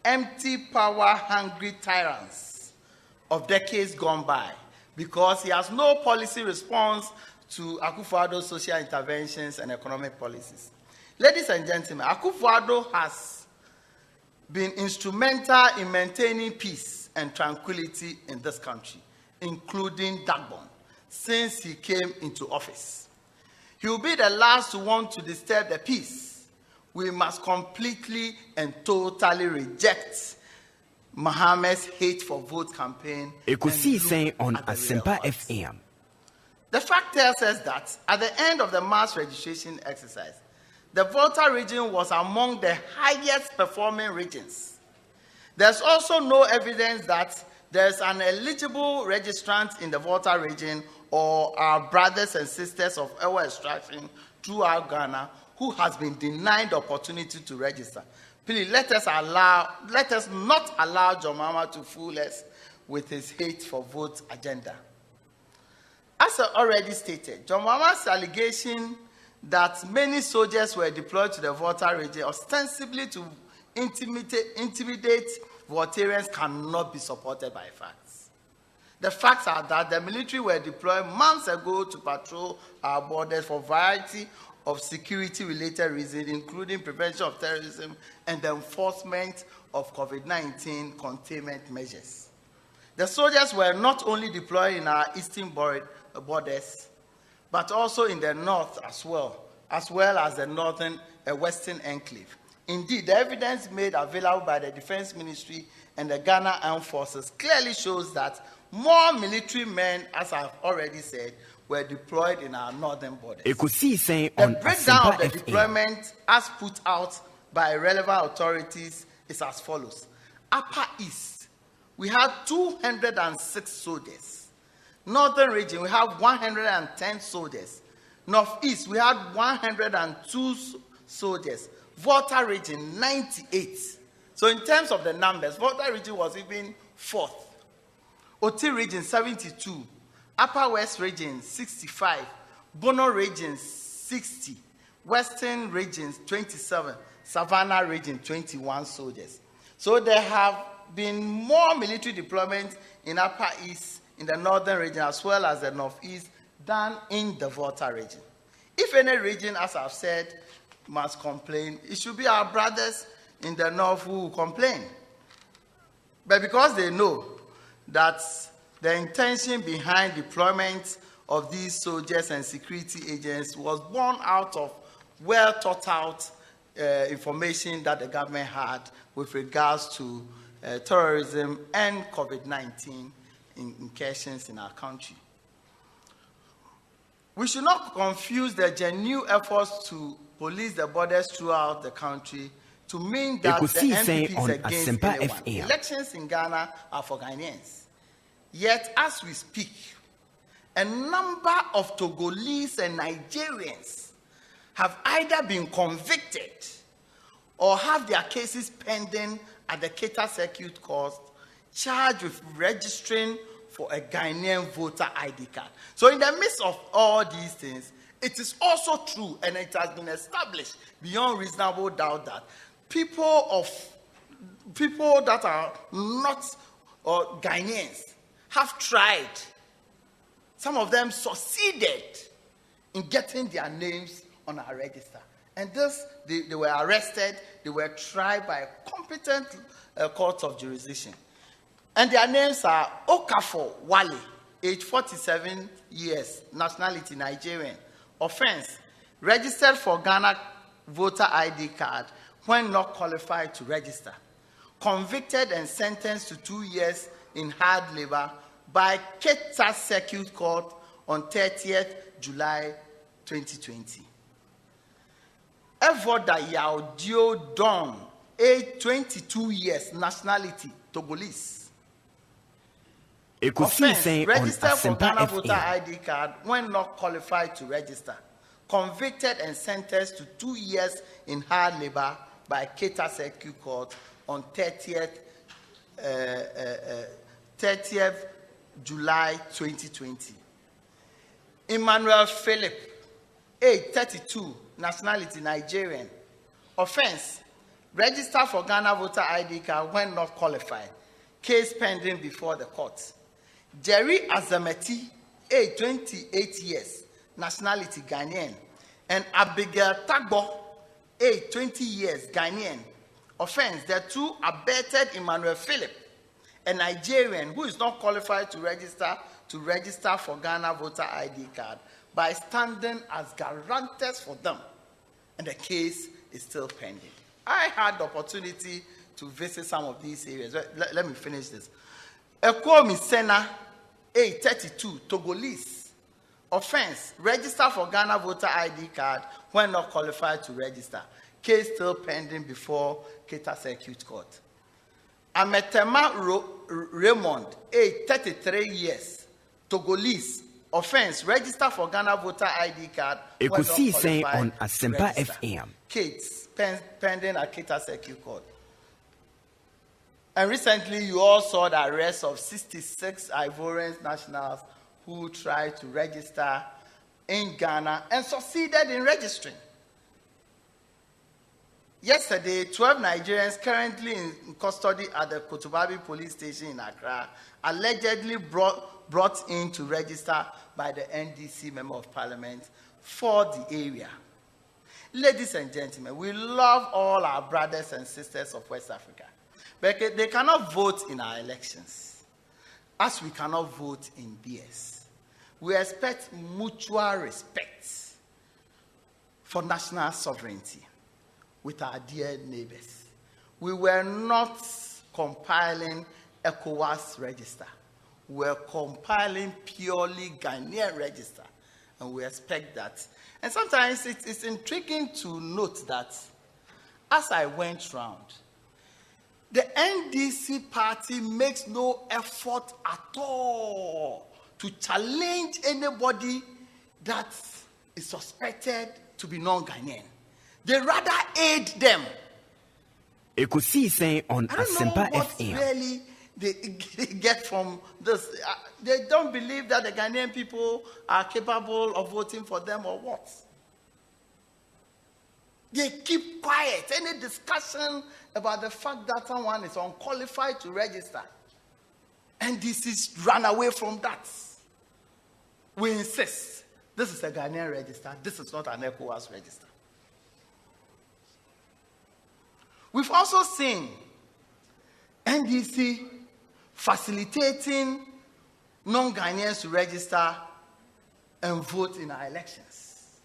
empty power-hungry tyrants of decades gone by because he has no policy response to Akufo-Addo's social interventions and economic policies. Ladies and gentlemen, Akufo-Addo has been instrumental in maintaining peace and tranquility in this country, including Dagbon, since he came into office. He will be the last to want to disturb the peace. We must completely and totally reject Mahama's hate for vote campaign. Ekosiisen On Asempa FM. The fact tells us that at the end of the mass registration exercise, the Volta region was among the highest performing regions. There's also no evidence that there's an eligible registrant in the Volta region or our brothers and sisters of our extraction throughout Ghana who has been denied the opportunity to register. Please let us not allow John Mahama to fool us with his hate for vote agenda. As I already stated, John Mahama's allegation that many soldiers were deployed to the Volta region ostensibly to intimidate Voltarians cannot be supported by facts. The facts are that the military were deployed months ago to patrol our borders for a variety of security-related reasons, including prevention of terrorism and the enforcement of COVID-19 containment measures. The soldiers were not only deployed in our eastern borders, but also in the north as well as the northern and western enclave. Indeed, the evidence made available by the Defense Ministry and the Ghana Armed Forces clearly shows that more military men, as I've already said, were deployed in our northern borders. The breakdown of the deployment, as put out by relevant authorities, is as follows. Upper East, we had 206 soldiers. Northern region, we have 110 soldiers. Northeast, we had 102 soldiers. Volta region, 98. So in terms of the numbers, Volta region was even fourth. Oti region, 72. Upper West region, 65. Bono region, 60. Western regions, 27. Savannah region, 21 soldiers. So there have been more military deployments in Upper East, in the northern region, as well as the northeast, than in the Volta region. If any region, as I've said, must complain, it should be our brothers in the north who complain. But because they know that the intention behind deployment of these soldiers and security agents was born out of well thought out information that the government had with regards to terrorism and COVID-19 incursions in our country. We should not confuse the genuine efforts to police the borders throughout the country to mean that the MPP is against anyone. Elections in Ghana are for Ghanaians. Yet, as we speak, a number of Togolese and Nigerians have either been convicted or have their cases pending at the Keta Circuit Court, charged with registering for a Ghanaian voter ID card. So in the midst of all these things, it is also true, and it has been established beyond reasonable doubt, that people that are not Ghanaians have tried. Some of them succeeded in getting their names on our register. And thus, they were arrested, they were tried by a competent court of jurisdiction. And their names are Okafor Wale, age 47 years, nationality Nigerian. Offense, registered for Ghana voter ID card when not qualified to register. Convicted and sentenced to 2 years in hard labor by Keta Circuit Court on 30th July 2020. Evoda Yaudio Don, age 22 years, nationality Togolese. Offense, registered for Ghana voter ID card when not qualified to register. Convicted and sentenced to 2 years in hard labor by Keta Circuit Court on 30th July 2020. Emmanuel Philip, age 32, nationality Nigerian. Offense, registered for Ghana voter ID card when not qualified. Case pending before the court. Jerry Azameti, age 28 years, nationality Ghanaian. And Abigail Tagbo, age 20 years, Ghanaian. Offense, the two abetted Emmanuel Philip, a Nigerian who is not qualified to register for Ghana voter ID card by standing as guarantors for them. And the case is still pending. I had the opportunity to visit some of these areas. Let me finish this. Ekosiise, age 32, Togolese. Offense, register for Ghana voter ID card when not qualified to register. Case still pending before Keta Circuit Court. Ametema Raymond, age 33 years, Togolese. Offense, register for Ghana voter ID card when not Ekosiise On qualified to Asempa register. FM. Case pending at Keta Circuit Court. And recently, you all saw the arrest of 66 Ivorian nationals who tried to register in Ghana and succeeded in registering. Yesterday, 12 Nigerians currently in custody at the Kotobabi police station in Accra allegedly brought in to register by the NDC Member of Parliament for the area. Ladies and gentlemen, we love all our brothers and sisters of West Africa, but they cannot vote in our elections, as we cannot vote in BS. We expect mutual respect for national sovereignty with our dear neighbors. We were not compiling ECOWAS register. We were compiling purely Ghanaian register, and we expect that. And sometimes it's intriguing to note that as I went round, the NDC party makes no effort at all to challenge anybody that is suspected to be non-Ghanaian. They rather aid them. Ekosiise On Asempa what FM. really they get from this. They don't believe that the Ghanaian people are capable of voting for them or what. They keep quiet. Any discussion about the fact that someone is unqualified to register, and this is run away from that. We insist this is a Ghanaian register. This is not an ECOWAS register. We've also seen NDC facilitating non-Ghanaians to register and vote in our elections.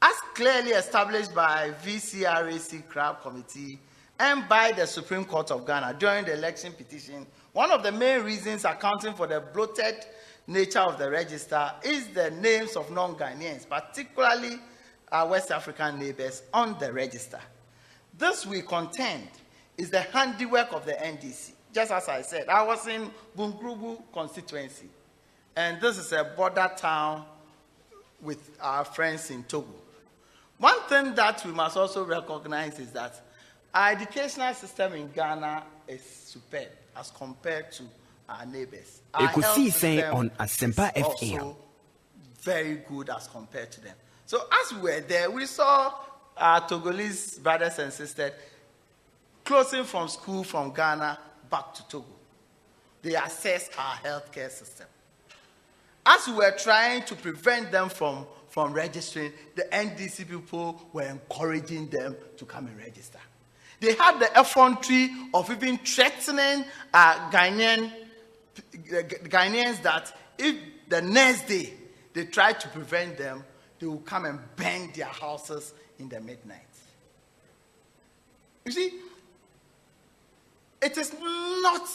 As clearly established by VCRAC CRAB Committee and by the Supreme Court of Ghana during the election petition, one of the main reasons accounting for the bloated nature of the register is the names of non-Ghanaians, particularly our West African neighbors, on the register. This, we contend, is the handiwork of the NDC. Just as I said, I was in Bungrubu constituency, and this is a border town with our friends in Togo. One thing that we must also recognize is that our educational system in Ghana is superb as compared to our neighbors. Our Ekosiisen On Asempa is FM. also very good as compared to them. So as we were there, we saw our Togolese brothers and sisters closing from school from Ghana back to Togo. They access our healthcare system. As we were trying to prevent them from registering, the NDC people were encouraging them to come and register. They had the effrontery of even threatening Ghanaians that if the next day they tried to prevent them, they will come and burn their houses in the midnight. You see, it is not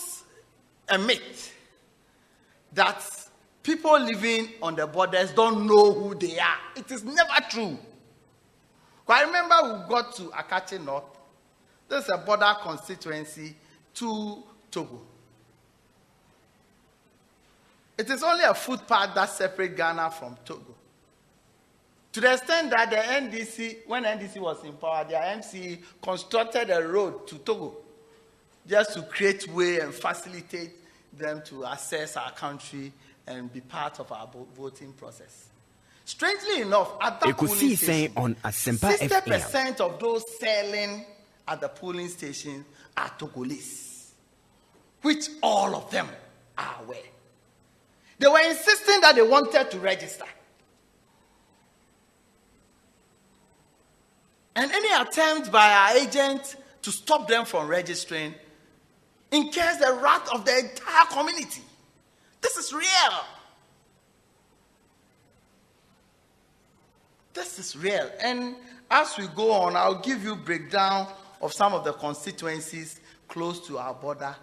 a myth that people living on the borders don't know who they are. It is never true. I remember we got to Akache North. This is a border constituency to Togo. It is only a footpath that separates Ghana from Togo. To the extent that the NDC, when NDC was in power, their MC constructed a road to Togo just to create way and facilitate them to access our country and be part of our voting process. Strangely enough, at that polling station, On Asempa 60% of those selling at the polling station are Togolese, which all of them are aware. They were insisting that they wanted to register. And any attempt by our agent to stop them from registering incurs the wrath of the entire community. This is real. This is real. And as we go on, I'll give you a breakdown of some of the constituencies close to our border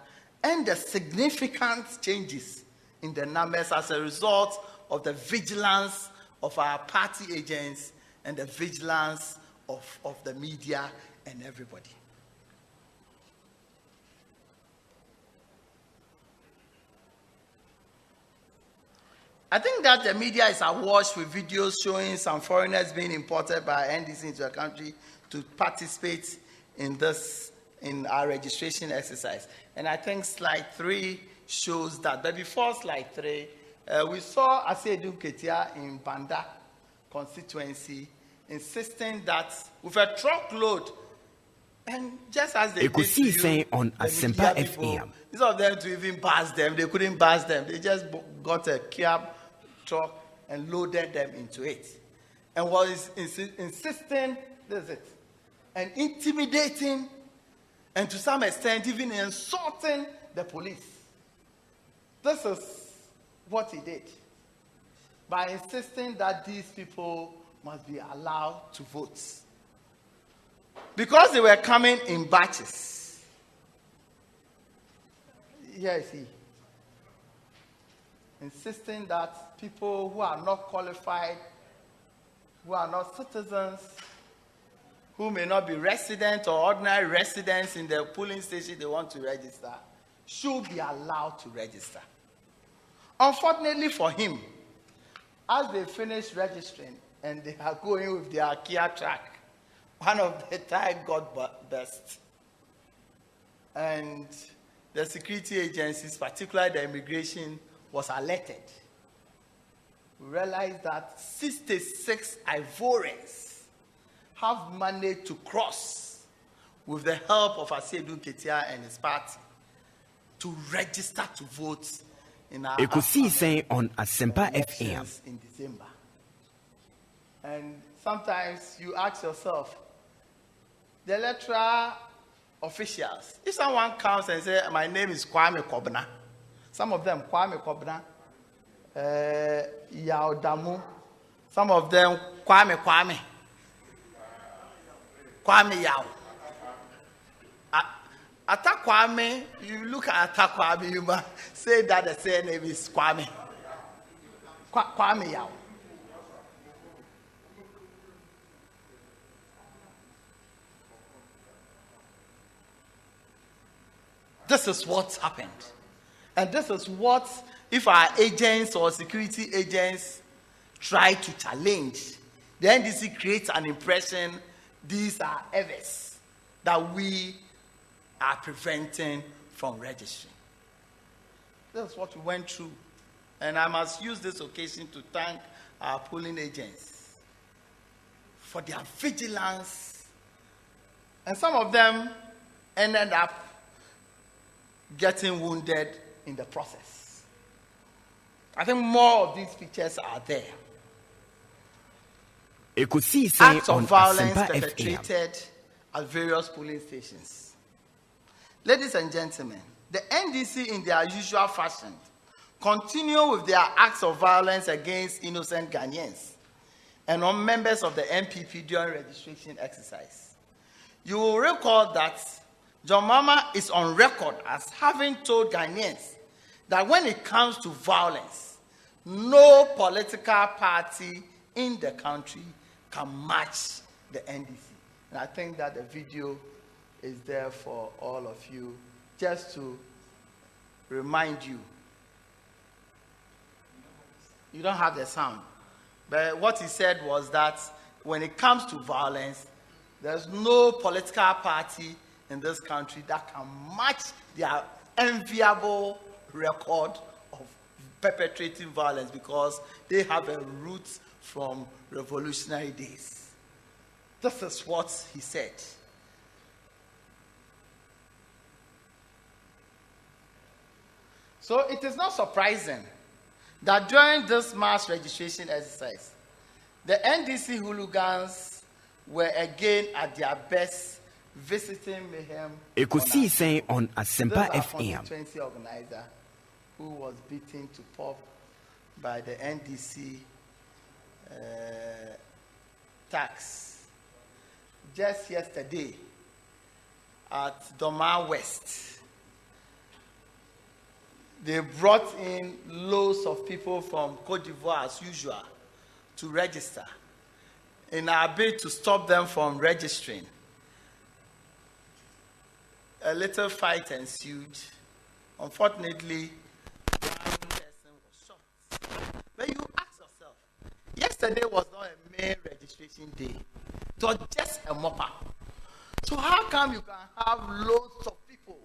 and the significant changes in the numbers as a result of the vigilance of our party agents and the vigilance of the media and everybody. I think that the media is awash with videos showing some foreigners being imported by NDC into a country to participate in our registration exercise. And I think slide 3 shows that. But before slide 3, we saw Asedu Ketia in Banda constituency insisting that with a truckload, and just as they Ekosiisen On Asempa FM. Instead of them to even bus them, they couldn't bus them. They just got a cab truck and loaded them into it. And was insisting, this is it, and intimidating, and to some extent even insulting the police. This is what he did by insisting that these people must be allowed to vote. Because they were coming in batches. Here is he. Insisting that people who are not qualified, who are not citizens, who may not be resident or ordinary residents in the polling station they want to register, should be allowed to register. Unfortunately for him, as they finish registering and they are going with their Kia truck, one of the tires got burst. And the security agencies, particularly the immigration, was alerted. We realized that 66 Ivorians have managed to cross with the help of Asedu Ketia and his party to register to vote in our Ekosiisen On Asempa FM. in December. And sometimes you ask yourself, the electoral officials. If someone comes and says, my name is Kwame Kobna, some of them, Kwame Kobna, Yao Damu, some of them, Kwame Yao. Atakwame, you look at Atakwame, you must say that the same name is Kwame. Kwame Yao. This is what's happened. And this is what, if our agents or security agents try to challenge, the NDC creates an impression these are errors that we are preventing from registering. This is what we went through. And I must use this occasion to thank our polling agents for their vigilance. And some of them ended up getting wounded in the process. I think more of these pictures are there. Acts of violence perpetrated at various polling stations. Ladies and gentlemen, the NDC in their usual fashion continue with their acts of violence against innocent Ghanaians and on members of the MPP during registration exercise. You will recall that John Mama is on record as having told Ghanaians that when it comes to violence, no political party in the country can match the NDC. And I think that the video is there for all of you, just to remind you. You don't have the sound. But what he said was that when it comes to violence, there's no political party in this country that can match their enviable record of perpetrating violence, because they have a root from revolutionary days. This is what he said. So it is not surprising that during this mass registration exercise, the NDC hooligans were again at their best, visiting mayhem. Ekosiisen On Asempa FM. Constituency organizer who was beaten to pulp by the NDC tax just yesterday at Doma West. They brought in loads of people from Cote d'Ivoire as usual to register in our bid to stop them from registering. A little fight ensued. Unfortunately, one person was shot. But you ask yourself, yesterday was not a main registration day. It was just a mop-up. So how come you can have loads of people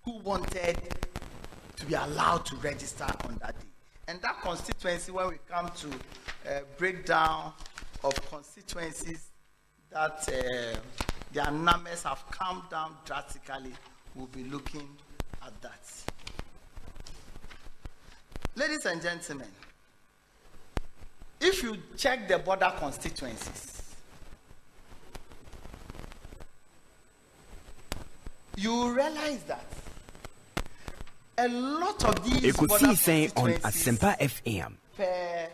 who wanted to be allowed to register on that day? And that constituency, when we come to breakdown of constituencies that their numbers have come down drastically, we'll be looking at that. Ladies and gentlemen, if you check the border constituencies, you realize that a lot of these Ekosiisen On Asempa FM per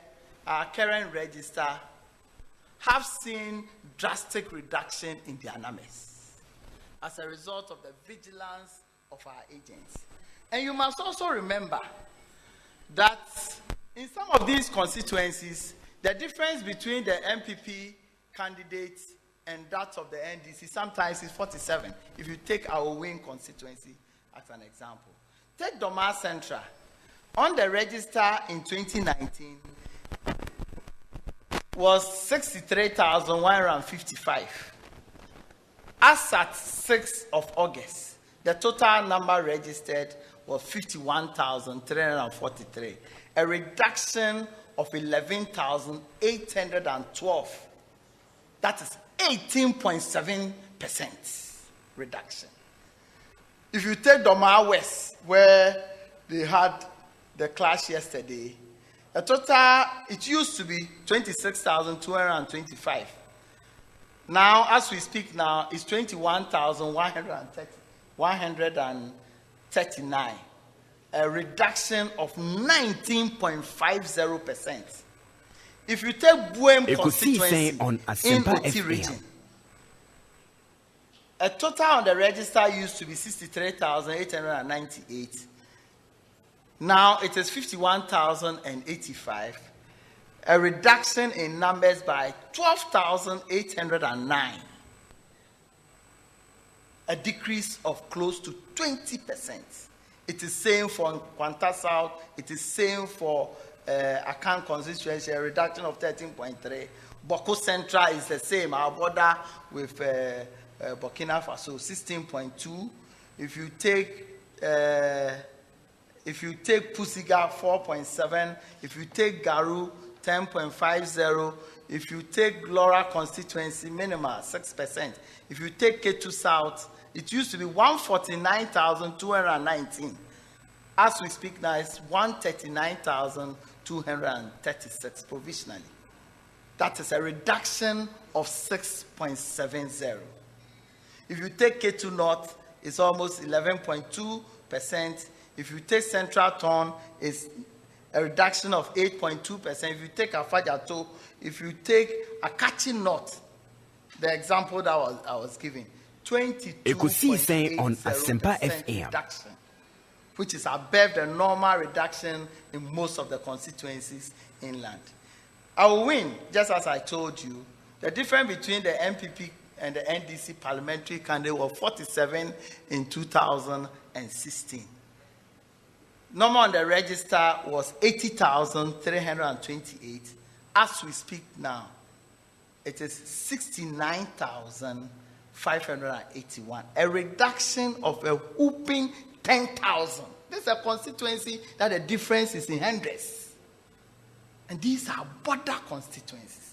our current register have seen drastic reduction in their numbers as a result of the vigilance of our agents. And you must also remember that in some of these constituencies, the difference between the MPP candidates and that of the NDC sometimes is 47. If you take our Wing constituency as an example. Take Doma Central. On the register in 2019 was 63,155. As at 6th of August, the total number registered was 51,343. A reduction of 11,812. That is 18.7% reduction. If you take Doma West, where they had the clash yesterday, the total, it used to be 26,225. Now, as we speak now, it's 21,139, a reduction of 19.50%. If you take Buem constituency on in Asempa Oti FM. region, a total on the register used to be 63,898. Now it is 51,085. A reduction in numbers by 12,809. A decrease of close to 20%. It is same for Kwanta South. It is same for Akan constituency, a reduction of 13.3. Boko Central is the same. Our border with Burkina Faso, 16.2. If you take Pusiga, 4.7. If you take Garu, 10.50. If you take Glora constituency, minimal, 6%. If you take Ketu South, it used to be 149,219. As we speak now, it's 139,236 provisionally. That is a reduction of 6.70. If you take Ketu North, it's almost 11.2%. If you take Central Town, it's a reduction of 8.2%. If you take Afajato, if you take Akachi North, the example that I was giving, 22.80% on Asempa FM. reduction, which is above the normal reduction in most of the constituencies inland. I will win, just as I told you. The difference between the MPP and the NDC parliamentary candidate was 47 in 2016. Number on the register was 80,328. As we speak now, it is 69,581. A reduction of a whooping 10,000. This is a constituency that the difference is in hundreds. And these are border constituencies.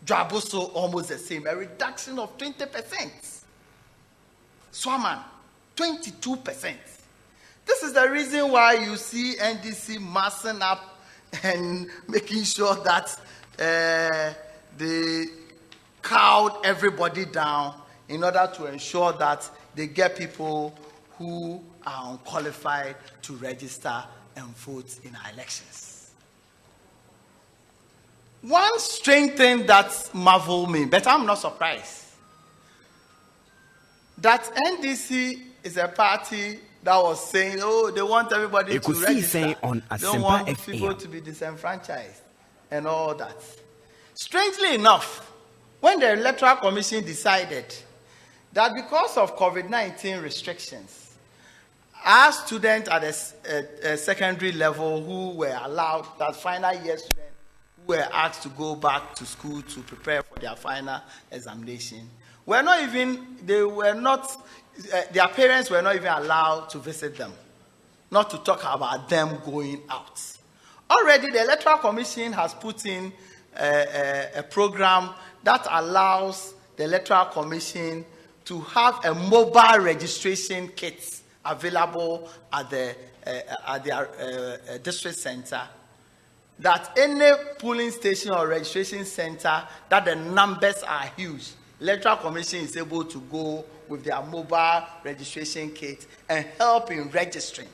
Dwaboso, almost the same. A reduction of 20%. Swaman, 22%. This is the reason why you see NDC massing up and making sure that they cowed everybody down in order to ensure that they get people who are unqualified to register and vote in our elections. One strange thing that marveled me, but I'm not surprised, that NDC is a party that was saying, oh, they want everybody to register. On they don't want people to be disenfranchised and all that. Strangely enough, when the Electoral Commission decided that because of COVID-19 restrictions, our students at a secondary level who were allowed, that final year students who were asked to go back to school to prepare for their final examination, their parents were not even allowed to visit them, not to talk about them going out. Already, the Electoral Commission has put in a program that allows the Electoral Commission to have a mobile registration kit available at their district center, that any polling station or registration center that the numbers are huge, Electoral Commission is able to go with their mobile registration kit and help in registering.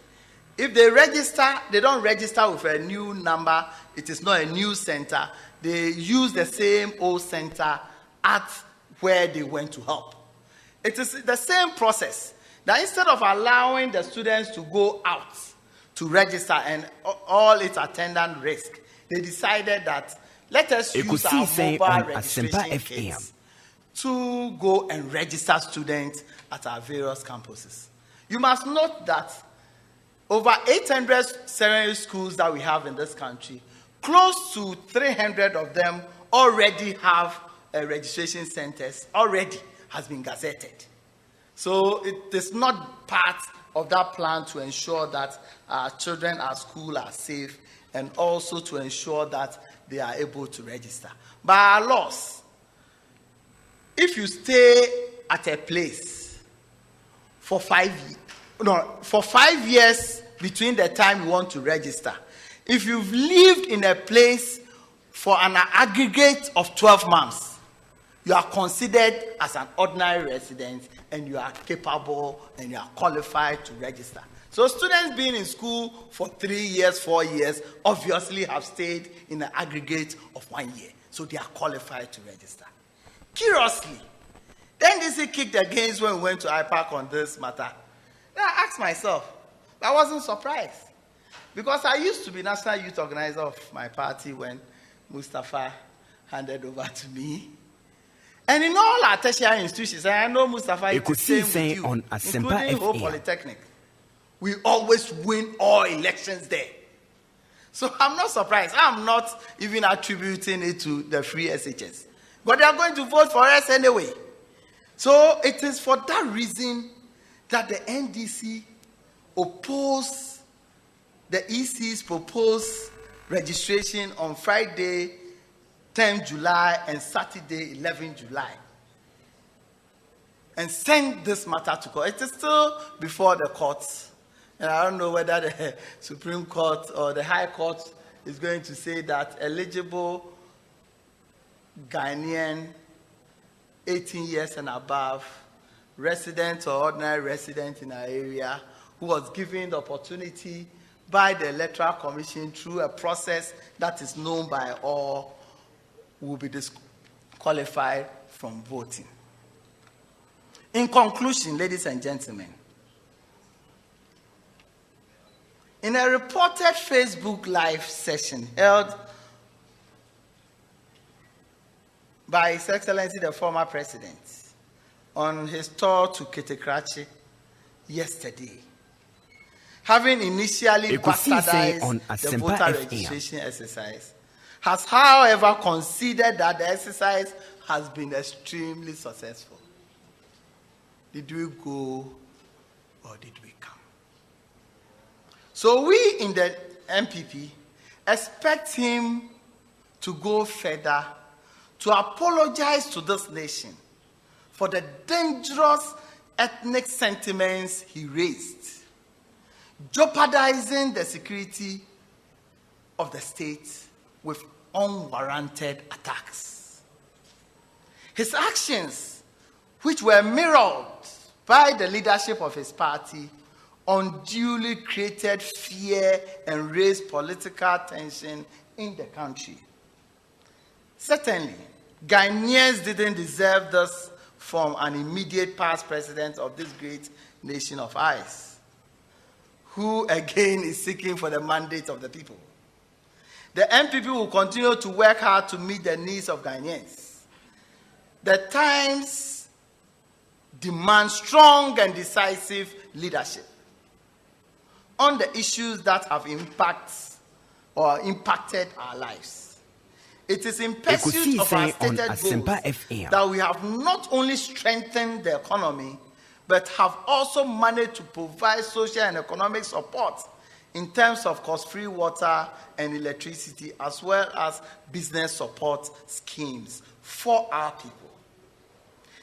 If they register, they don't register with a new number. It is not a new center. They use the same old center at where they went to help. It is the same process. That instead of allowing the students to go out to register and all its attendant risk, they decided that let us use our mobile registration kits to go and register students at our various campuses. You must note that over 800 secondary schools that we have in this country, close to 300 of them already have registration centers, already has been gazetted. So it is not part of that plan to ensure that our children at school are safe and also to ensure that they are able to register. By our laws, if you stay at a place for 5 years between the time you want to register, if you've lived in a place for an aggregate of 12 months, you are considered as an ordinary resident and you are capable and you are qualified to register. So students being in school for 3 years, 4 years, obviously have stayed in the aggregate of 1 year. So they are qualified to register. Curiously, then NDC kicked against when we went to IPAC on this matter. Then I asked myself, I wasn't surprised. Because I used to be national youth organizer of my party when Mustafa handed over to me. And in all our tertiary institutions, I know Mustafa is the same with you, on Asempa including Whole Polytechnic. We always win all elections there. So I'm not surprised. I'm not even attributing it to the free SHS. But they are going to vote for us anyway. So it is for that reason that the NDC opposed the EC's proposed registration on Friday, 10 July and Saturday, 11 July. And send this matter to court. It is still before the courts. And I don't know whether the Supreme Court or the High Court is going to say that eligible Ghanaian 18 years and above, resident or ordinary resident in our area, who was given the opportunity by the Electoral Commission through a process that is known by all, will be disqualified from voting. In conclusion, ladies and gentlemen, in a reported Facebook Live session held by His Excellency the former President on his tour to Ketekrachi yesterday, having initially bastardized the voter registration exercise, has, however, conceded that the exercise has been extremely successful. Did we go or did we come? So we in the MPP expect him to go further, to apologize to this nation for the dangerous ethnic sentiments he raised, jeopardizing the security of the state with unwarranted attacks. His actions, which were mirrored by the leadership of his party, unduly created fear and raised political tension in the country. Certainly, Ghanaians didn't deserve this from an immediate past president of this great nation of ours, who again is seeking for the mandate of the people. The MPP will continue to work hard to meet the needs of Ghanaians. The times demand strong and decisive leadership on the issues that have impacted our lives. It is in pursuit of our stated goals that we have not only strengthened the economy, but have also managed to provide social and economic support in terms of cost-free water and electricity, as well as business support schemes for our people.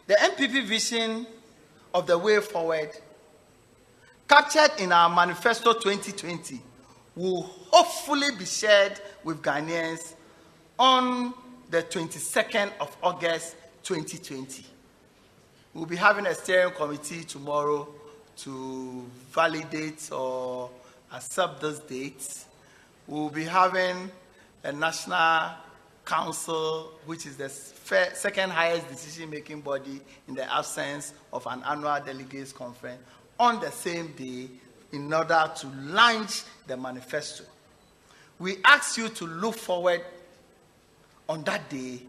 The MPP vision of the way forward, captured in our Manifesto 2020, will hopefully be shared with Ghanaians on the 22nd of August 2020. We'll be having a steering committee tomorrow to validate or accept those dates. We'll be having a national council, which is the second highest decision-making body in the absence of an annual delegates conference, on the same day in order to launch the manifesto. We ask you to look forward on that day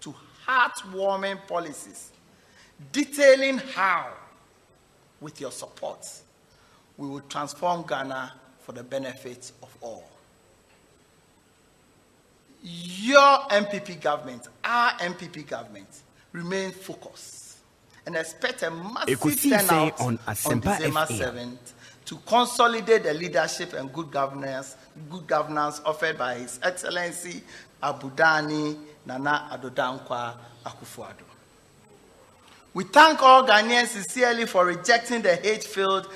to heartwarming policies detailing how, with your support, we will transform Ghana for the benefit of all. Your MPP government, our MPP government, remain focused and expect a massive turnout on December 7th to consolidate the leadership and good governance offered by His Excellency Abudani Nana Adodankwa Akufo-Addo. We thank all Ghanaians sincerely for rejecting the hate-filled,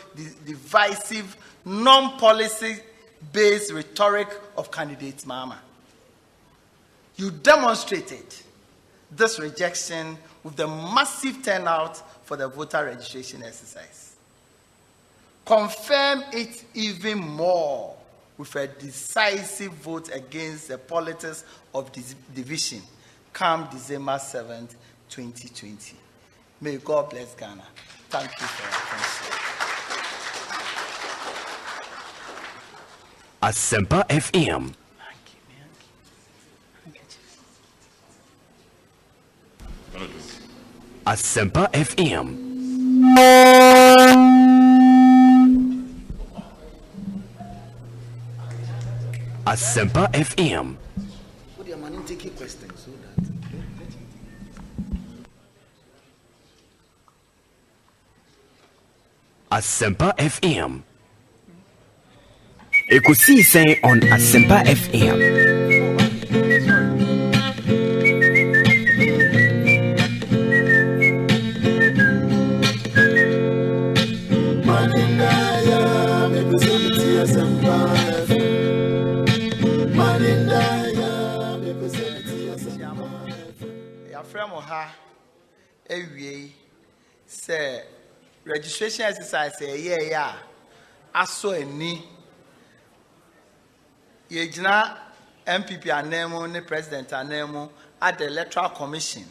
divisive, non-policy-based rhetoric of candidate Mahama. You demonstrated this rejection with the massive turnout for the voter registration exercise. Confirm it even more with a decisive vote against the politics of division come December 7th, 2020. May God bless Ghana. Thank you for your attention. Asempa FM. Asempa FM. Asempa FM. Asempa FM. Ekosiisen on Asempa FM. Say registration exercise aso ani yejina MPP anemo ne president anemo at the electoral commission,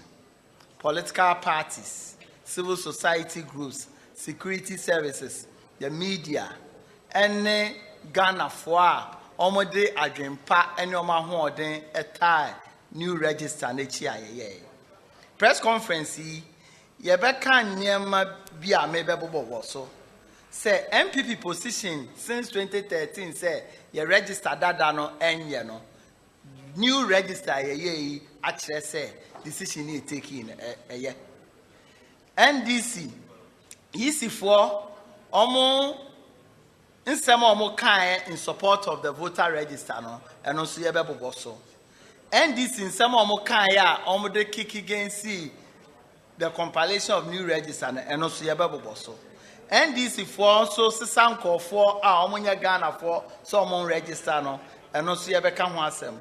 political parties, civil society groups, security services, the media, and Ghana for omode adwempa ene oma hoden etai new register na chi ayeye press conference yebeka nyema bia mebebobo so say MPP position since 2013 say ye register dada no enye no new register ye actually say decision is taking eye NDC easy for omo nsema omo kan in support of the voter register no eno so ye bebobo so NDC nsema omo kan ya omo de kick against the compilation of new register and also yababo so NDC for so sisanko for omunya Ghana for so omon register no and also yabeka ho asem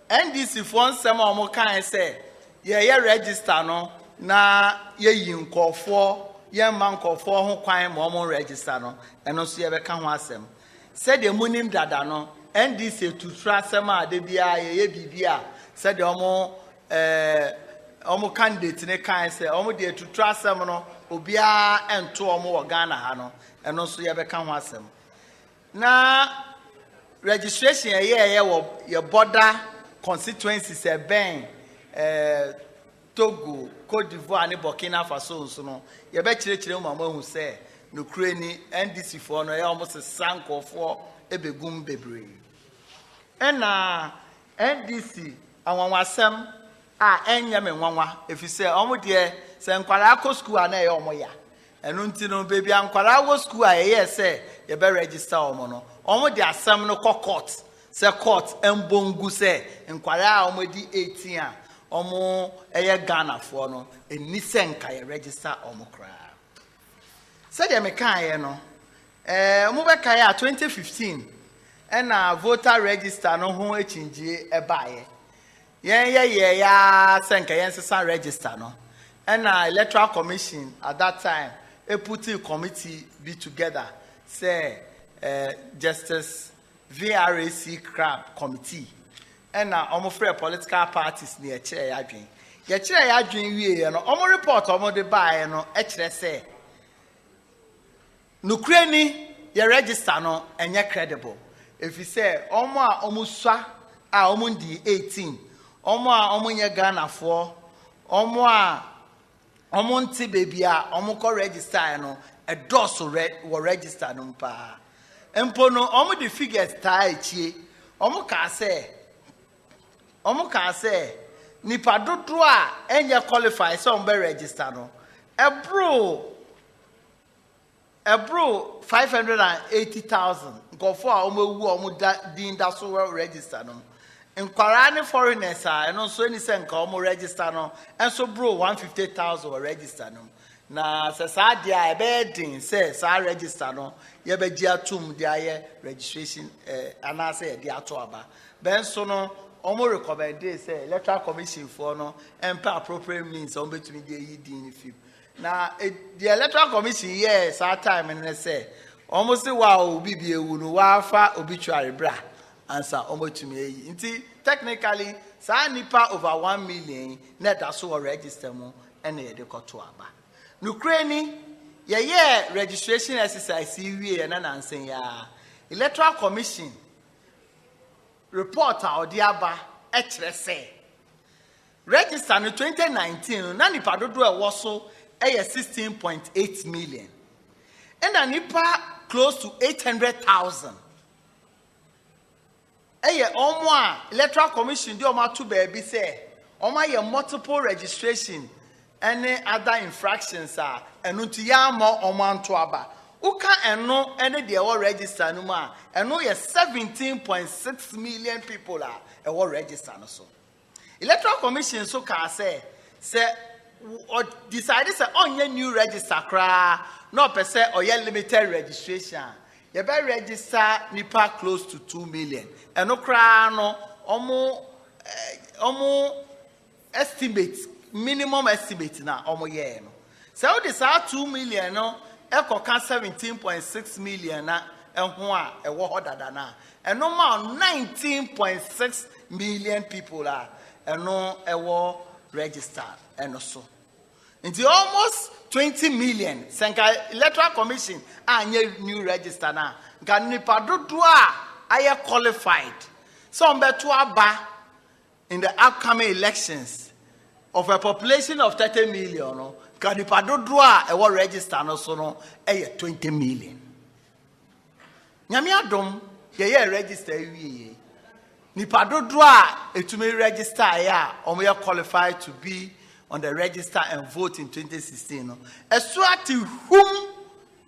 NDC for nsem omo kan say ye register no na ye yinko for ye manko for ho kwan mo omon register no and also yabeka ho asem said the munim dada no NDC to trust sama de bia ye bibia said the omo omo candidate ne kan say omo de to trust am no obia ento omo wo Ghana ha no eno so ye beka ho asem na registration ye wo ye border constituencies e ben Togo, Cote d'Ivoire ne Burkina Faso so no ye be kire mo amahu say no kure ni NDC for no ye omo se sanko for ebegum bebre ena NDC anwanwasem enya me nwanwa efise omo de se nkwara akọ school ana ye omo ya enu nti no baby ankwara wo school ye se ye be register omo no omo de asem no court se court embongu se nkwara omo di 18 a omo eye Ghana for no eni se nka ye register omo kra se de me kan ye no omo be kan ya 2015 ena voter register no ho echinjie ebaye yeah, send Kayensa register no. And electoral commission at that time, a putting committee be together, say Justice VRAC Crab Committee. And almost free political parties near chair yadrin. Your chair yadrin we no almost report almost the buy no actually say no crany your register no and you're credible. If you say almost di 18. Omo Ghana for omo nti baby a omo ko register no e doso register no pa empo no omo the figures ta echie omo ka say nipa dodo a enye qualify so omo be register no ebro 580,000 go for omo wu omo din da so register no Inquirani foreigners and so any sense come register no and so bro 150,000 register no na say dia bedding say register no ye be dia tum dia registration and I say dia to aba ben so no almost recommend this electoral commission for no and appropriate means on between the ED film. Now the electoral commission yes our time and they say almost wow be wafa obituary bra answer almost to me. Technically, sa nipa over 1 million net aso register mo and they got to aba. Ukraine yeah registration exercise we and answer ya electoral commission report out the aba say register in 2019 na nipa dodo e wo so 16.8 million and a nipa close to 800,000 omo electoral commission di omo to baby say omo ye multiple registration any other infractions are enunti ya mo omo anto aba uka eno ene de wo register no ma eno ye 17.6 million people are e wo register no so electoral commission so ka say decide say onye new register kra no per se or ye limited registration you be register nipa close to 2 million eno kra no omo estimate minimum estimate na omo ye no say o this 2 million no ekoka 17.6 million na ehun a ewo hodada na eno ma 19.6 million people are eno ewo register eno so into almost 20 million senka electoral commission anye new register na ga nipa dodo a aye qualified some beto aba in the upcoming elections of a population of 30 million no ga nipa dodo a e wo register no so no 20 million nyame adom ye register wie nipa dodo a etumi register ya omo ye qualified to be on the register and vote in 2016 no esuati whom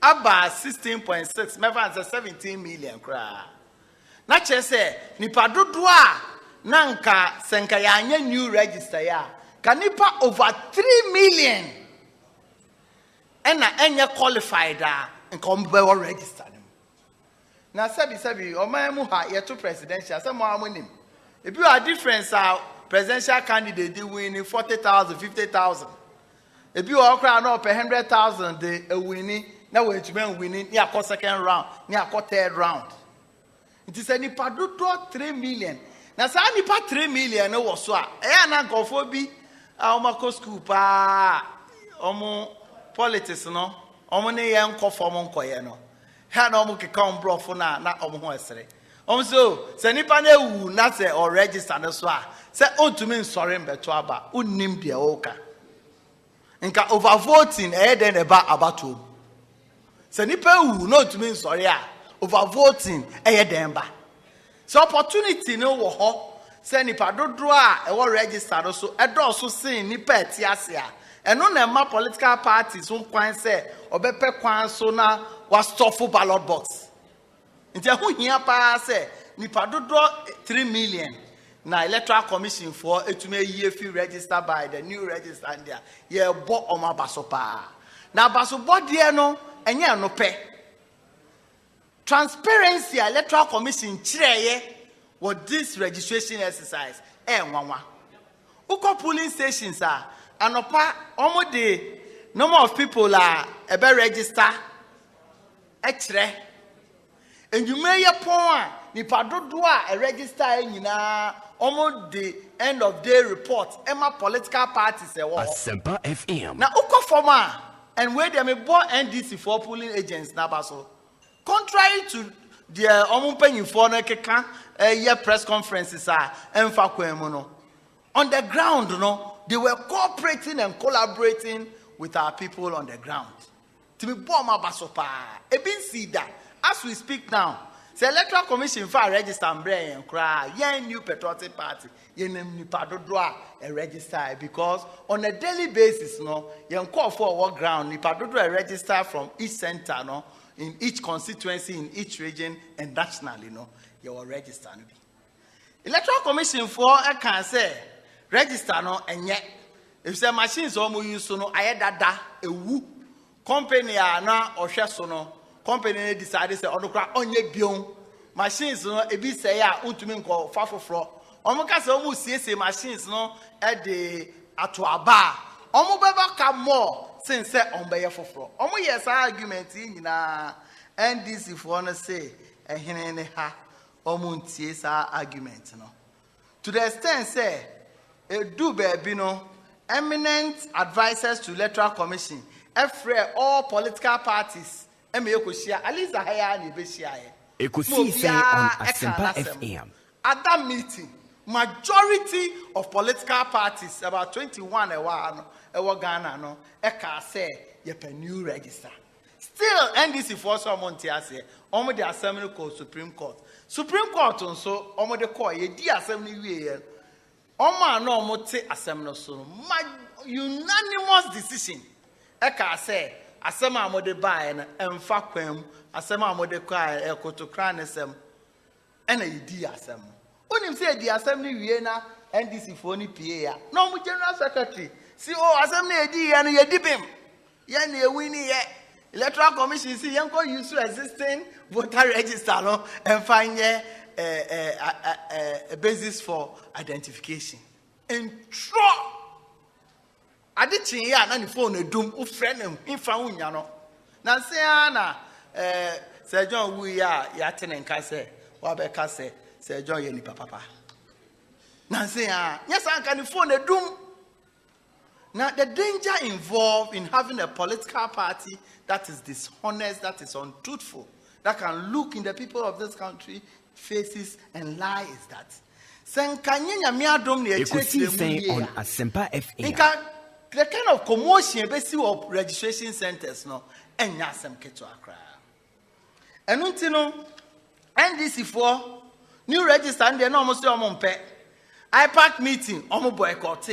about 16.6 mefa 17 million kra na che say nipa dodo a nanka senka ya anya new register ya ka nipa over 3 million ena enye qualified a nka ombe register na sabi omamu ha yeto presidential say mo amonim e bi a difference a presidential candidate dey win 40,000 50,000 e bi o kra na per 100,000 dey win na we to men winning ni akọ second round ni akọ third round it is any padodo 3 million na sa nipa 3 million no wo so a e na nkofo bi a o mako school pa omo politics no omo ne ye nkofo mo nkoye no ha na omo keka ombrofo na omo ho esere omo so se nipa na ewu na se o register no so a se ontumi nsore mbeto aba unnim de oka nka overvoting den eba abato se nipa ewu no ontumi nsore a overvoting den ba so opportunity no wo ho se nipa dodo a e wo register no so edo so sin nipa etiase a eno na ma political parties so kwan se obepe kwan so na was stuffed ballot box. Nti hu hia pa se nipa dodo 3 million na electoral commission for etume yie fi register by the new register and there ye bo oma baso pa na baso bodie no enye no pe transparency electoral commission kireye what this registration exercise nwanwa uko polling stations are anopa omo de number of people are ebe register ekire enjume ye pon a nipa dodo a register nyina omo the end of day report ema political parties e wo Asempa FM na uko forma and where they may bo NDC for polling agents na baso contrary to the omo panyin for na keka year press conferences are emfa kwemu no on the ground no they were cooperating and collaborating with our people on the ground to be bo ma baso pa e bin see that as we speak now the electoral commission for register and cry yen new patriotic party yen nipa dodo a register because on a daily basis no yen call for work ground nipa dodo register from each center no in each constituency in each region and nationally no you will register no be electoral commission for can say register no enye if say machines o mo use so no ayedada ewu company na ohwe so no company decide say onokra onye bion machines no ebi say ya untumi nko fafofro Omuka se omu CSA machines no at the atuaba. Omu beba ka more since ombeye fofro. Omu yes argument in and this if one say ehene ha omu ntie sa argument no. To the extent say do baby no eminent advisors to electoral commission all political parties at least a higher Ekosiisen on Asempa FM. At that meeting, majority of political parties, about 21 Ghana, no, say a new register. Still, NDC for someone to say, the assembly called Supreme Court. Supreme Court also, the court, the assembly, no mote assembly so unanimous decision. Say, asema amode buy na emfa kwam asema amode kwa ekotokra nesem ena yidi asem onim say di asem ni wie na NDC fo ni pie ya no mu general secretary si asem na yidi ya no yedi bim ya na ewi ni ye electoral commission si yanko use existing voter register no emfa nye a basis for identification and true. Adichin ya na ni phone edum u friend him infa unya no na se na Sir John wu ya tene nka se wa be ka se Sir John ye ni papa na se yes anka ni phone edum. Now the danger involved in having a political party that is dishonest, that is untruthful, that can look in the people of this country faces and lie is that Ekosiisen on Asempa FM. The kind of commotion basically of registration centers no enya asem keto akra. Enu nti no NDC for new register and no almost omompe. IPAC meeting omo boycott.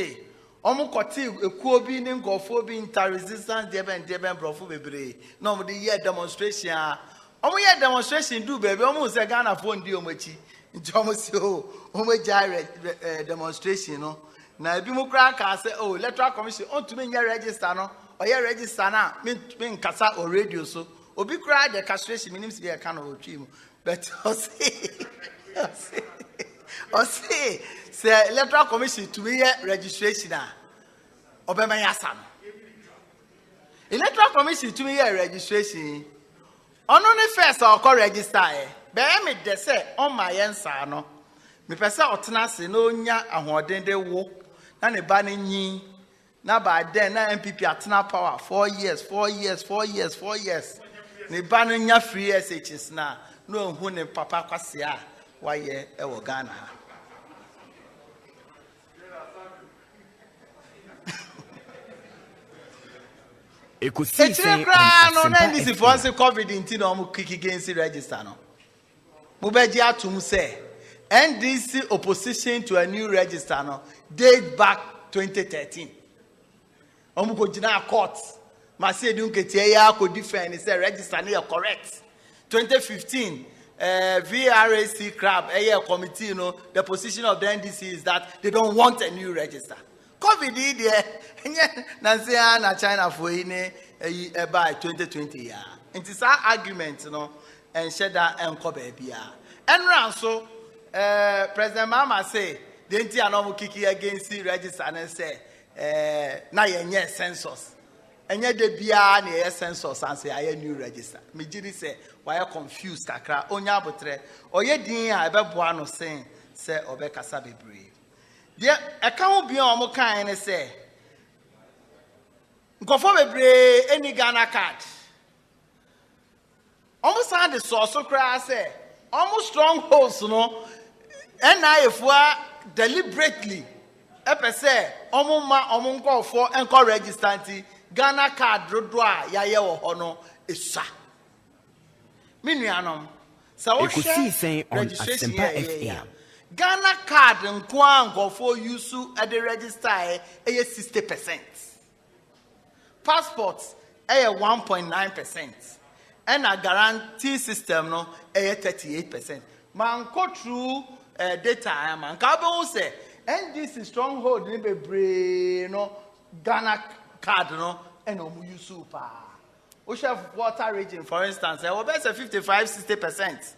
Omo kote ekuo bi ne ngofo bi inter resistance deben brofo bebre. No mo the year demonstration. Omo year demonstration do baby omo say Ghana for ndi omachi. Nti omo say omo jai demonstration no. Na ebi mu kra ka say electoral commission on to me register no or ye register na me nkasa or radio so obi kra the castration minim se be kan o twim but o say electoral commission to me registration na obema yasa no electoral commission to me registration ono ne first o ko register be me de say on my yensa no me pese otena se no nya ahoden de wo na ne ba ne nyi na ba den na MPP atena power 4 years ne ba no nya free SHs na no hu ne papa kwase a waye e wo Ghana Ekosiisen on Asempa for say COVID into no mu kick against register no mu be ji atum say NDC opposition to a new register no date back 2013. Omuko jina court. Ma say dun ketie ya ko defend say register na correct. 2015 VRAC crab committee the position of the NDC is that they don't want a new register. COVID there na say na China for by 2020 ya. It is our argument and share that enko baby ya. And so President Mama say the entire normal kiki against the register and say na yenye census. Enye de bia na ye census and say aye new register. Me jiri say why confused kakra onya abotre. Oye din a ebeboa no say obekasa bebre. De account bia omo kan ne say nkofo bebre any Ghana card. Omo san the source kra say almost strongholds NIFwa deliberately say omo nkofo enko registanti Ghana card rodo a yaye wo hono esa minuanom sa wo Ekosiisen on Asempa FM. Ghana card nkofo use at the register 60%. Passports 1.9%. And a guarantee system 38%. Man go through data man. Kabo say NDC stronghold ni bebre Ghana card and use super. Usha water region for instance, we be 55-60%.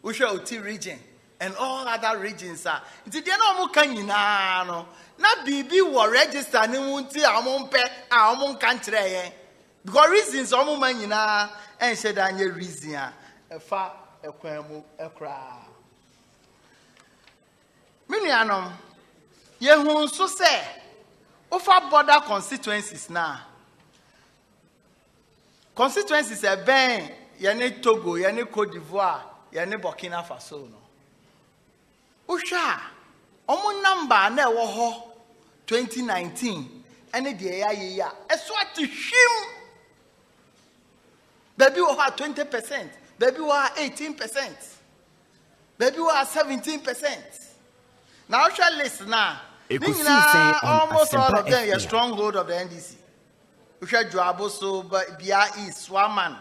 Usha OT region and all other regions are. Nti de na omo kan nyina no na bibi wo register ne munti amompe a omo kan kire yen because reasons omo man nyina en hye da anye reason a efa ekwan mu ekra minianom ye hu so se ofa border constituencies na constituencies e ben ye ne Togo ye ne Cote d'Ivoire ye ne Burkina Faso no Usha, omo number na ewo ho 2019 ene de ya eso ati hwim baby wo ha 20%, baby wo ha 18%, baby wo ha 17%. Now shall listen now. Almost all of them a stronghold of the NDC. Usha Joabo so Bia East Swaman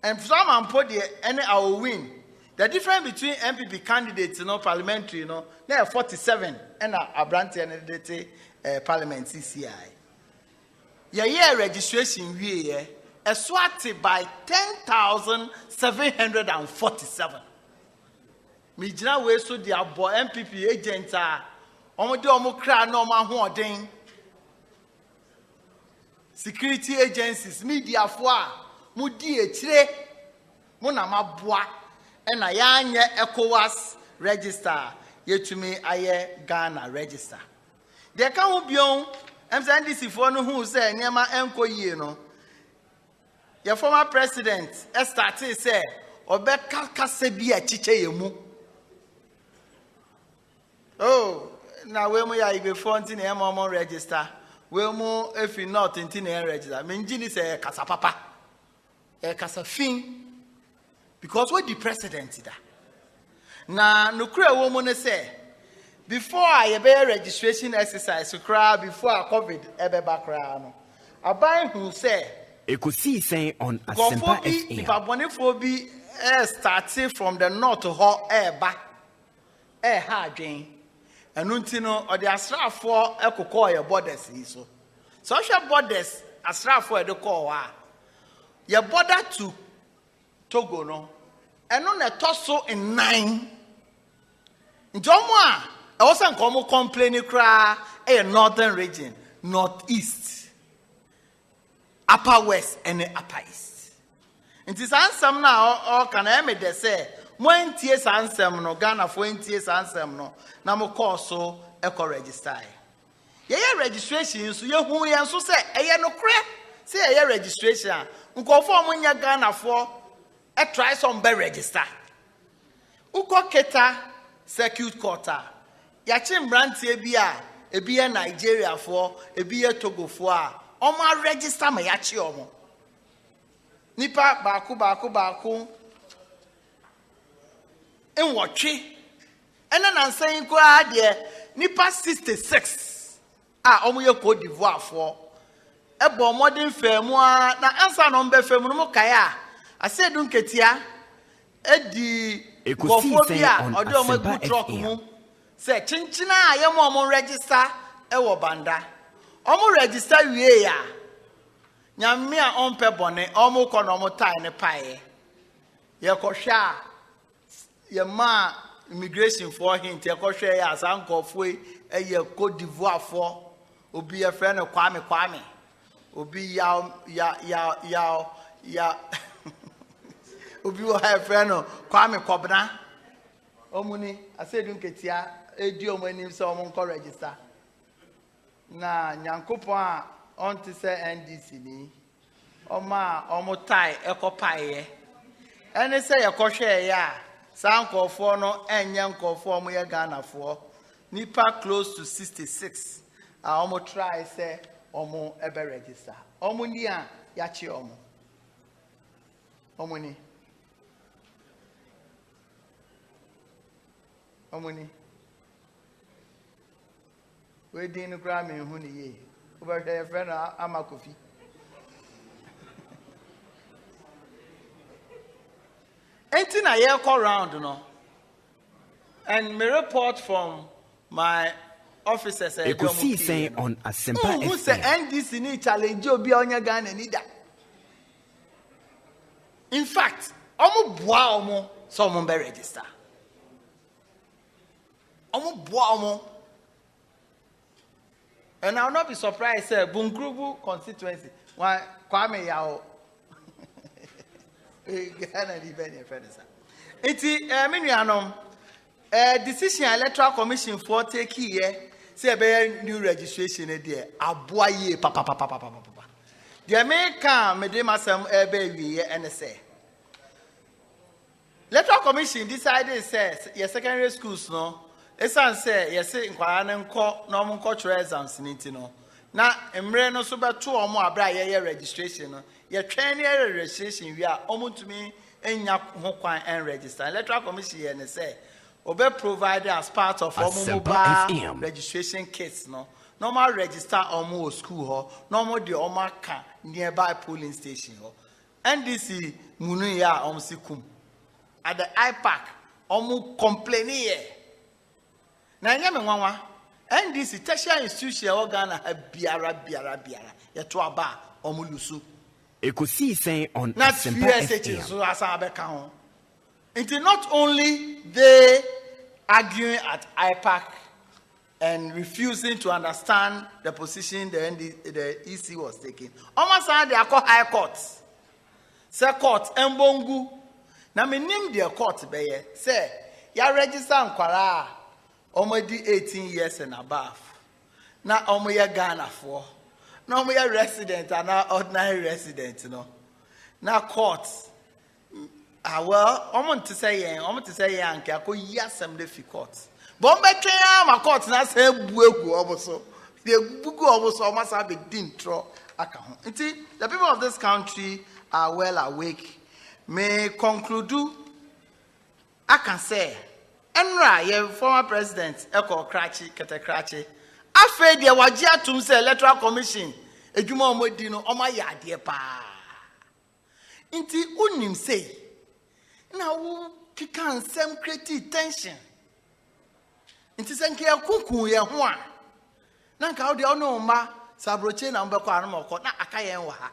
and Swaman put the any our win. The difference between MPP candidates, parliamentary, they are 47 and a branch candidate parliament CCI. Your registration we a swatted by 10,747. Mijina we so the abo MPP agents are omo kra no ma hoden. Security agencies, media for mudi etire mo na maboa. And I am ECOWAS register, yet to me I Ghana register. There can't be on MSNDC for no who say, Nema Enko Yeno. Your former president, Estati say, Obeka Kasebia Chiche Yemu. Oh, now when we are before in the register, we more if you not in the register. Minjini say Kasapapa, a Kasafin. Because what the president did. Now, no clear woman say, before I be registration exercise, before COVID ever background, I buy who say, Ekosiisen On Asempa FM. If I want to be starting from the north to hot air back, air hard and Untino or the Asra for Eko your borders. So, social borders, Asra for the call, your border to Togo no and on a torso in 9 Njomwa I was nkomo complaining cry a northern region northeast upper west and upper east it is ansem now or can I make they say when ties ansem no Ghana for ties ansem no na mo call so eco register ye registration so ye hu ye so say eye no kre say eye registration nko for mo nya Ghana for try some be register. Uko keta circuit quarter. Yachim brantie ebia Nigeria for ebia Togo for oma register ma yachi omo. Nipa baku. Enwotwe. Ena nan saying ko ade nipa 66. Omo ye Cote d'Ivoire for. Ebo modern femu na ansa no mbe femu no mo kaya. I said, don't get here. Eddie Ekosiisen On Asempa FM. Say, Chinchina, I am on register. Ewo banda. Omo register we ya. Nyamia on pebone. Omo konomo tie ne paye. Ye kosha. Ye ma immigration for him. Ye kosha ya sanko fwe. Ye Cote d'Ivoire for. Obi a friend of Kwame. Obi ya. Obi will have friend Kwame Kobna. Omuni, I said, don't get here. Edio many so on register. Na Nyankopa on to say NDC. Oma, Omotai, Eco Pie. And they say a kosher ya. Sanko for no and Yanko for me Ghana for. Nipa close to 66. I almost try say Omo ebe register. Omunia Yachi Omo. Omuni. We didn't grab me who ye. Over there, friend, I'm a coffee. Anything I hear call round, and me report from my officers. Ekosiisen On Asempa FM. Who say NDC need challenge you be on your gun and need that. In fact, omo boa omo so omo be register. Omo boa omo. And I will not be surprised, sir. Bunkrubu constituency. Why Kwame Yao? It's decision electoral commission for take here. Say a new registration there. Aboye papa. The American medema some baby and say. Electoral commission decided says your secondary schools no. Esan say yes inkwara ne nko no mo cultural exams niti no na emre no so beto omo abra ye registration no ye twen ye registration wi a omo tumi enya ho kwan en register. Electoral commission ye ne say obe provided as part of omo mobile registration kits no normal register omo school ho normal de omo ka nearby polling station ho NDC munu ya omo sikum at the IPAC omo complaining here. Na nyame nwanwa NDC tertiary institution organ ha biara yeto aba omulusu Ekosiisen On Asempa FM. So asa abeka ho. It not only they arguing at IPAC and refusing to understand the position the EC was taking. Almost they are called high courts. Say court embongu. Na me nim the court be say ya register nkwara already 18 years and above. Now, omoya Ghana for. Now, omoya resident and now ordinary resident, you know. Now, courts. Well, I want to say, Yankee, I could yes, I'm the courts. Bombe train, my courts, now say, Bugu also. The Bugu also almost have a dintro account. The people of this country are well awake. May conclude, I can say, Enra, your former president, Eko Krachi, Kete Krachi. Afraid there was yet to say electoral commission. A Juma Modino, oh my dear pa. Inti unim say. Now, kikan sem create tension. Inti senke ya kuku ya huan. Nanka how de ono ma sabroche na mbeko anamoko na akaye nwa ha.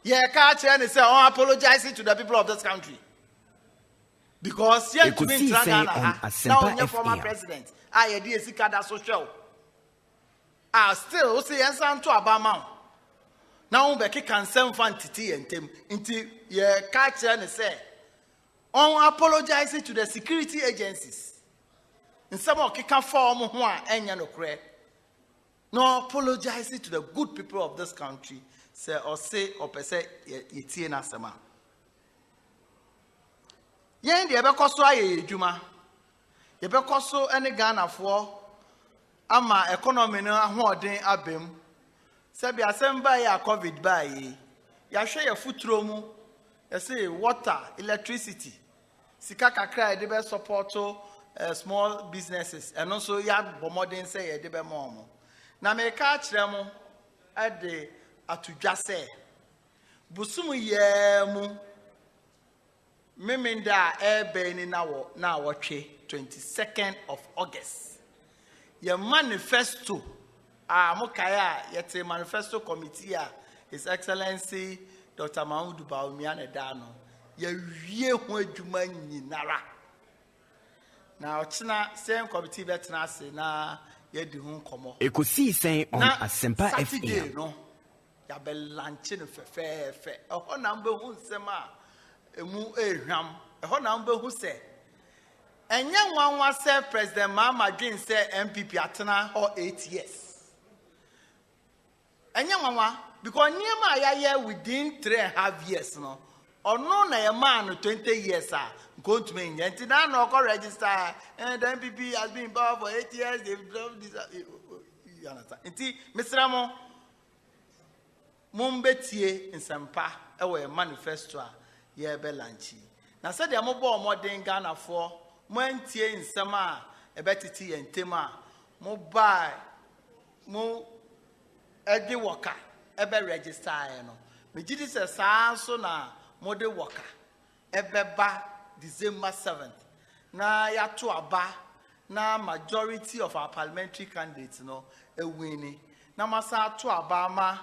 Ye ka che and say, oh, apologizing to the people of this country. Because yet to be now your former president, I did see kada social. I still see answer to Obama. Now Becky can send fan titi and tem into your catcher and say, on apologizing to the security agencies. In some of Kika form one and no credit. No apologizing to the good people of this country. Say or per se ye sama. Yen de ebekoso aye edwuma yebekoso ene Ghana fo ama economy no ahoden abem se bi Asempa ya covid ba yi ya hwe ya futuro mu ya say water electricity sika kakra de be support small businesses and also ya bomodin say ye de be mo na me ka kire mu ade atudwa se busumu ye mu Meminda Airbnb now watch 22nd of August. Your manifesto, Mokaya, yet a manifesto committee, His Excellency Dr. Mahmoud Baumian Dano. Ye Nara. Now, China, same committee veteran say na ye do home como. Ekosiisen On Asempa FM. No, ya be lunching fair. A number one sema. Emu ehwam eho na mbe hu se enya nwanwa se president Mama Dwin se MPP atena ho 8 years enya nwanwa because niema ayaye within 3.5 years no ono na ye man no 20 years go to me enti na no ko register and the MPP has been in power for 8 years they've done this you understand enti misramo mombetie nsempa ewe manifesto ye be lanchi na said ya mobo modern Ghana for mo antie nsem a ebetiti ye ntem a mo buy mo edi worker ebe register no me gidi se saa so na mo de worker ebe ba December 7th na ya to aba na majority of our parliamentary candidates no ewini na masa to aba ma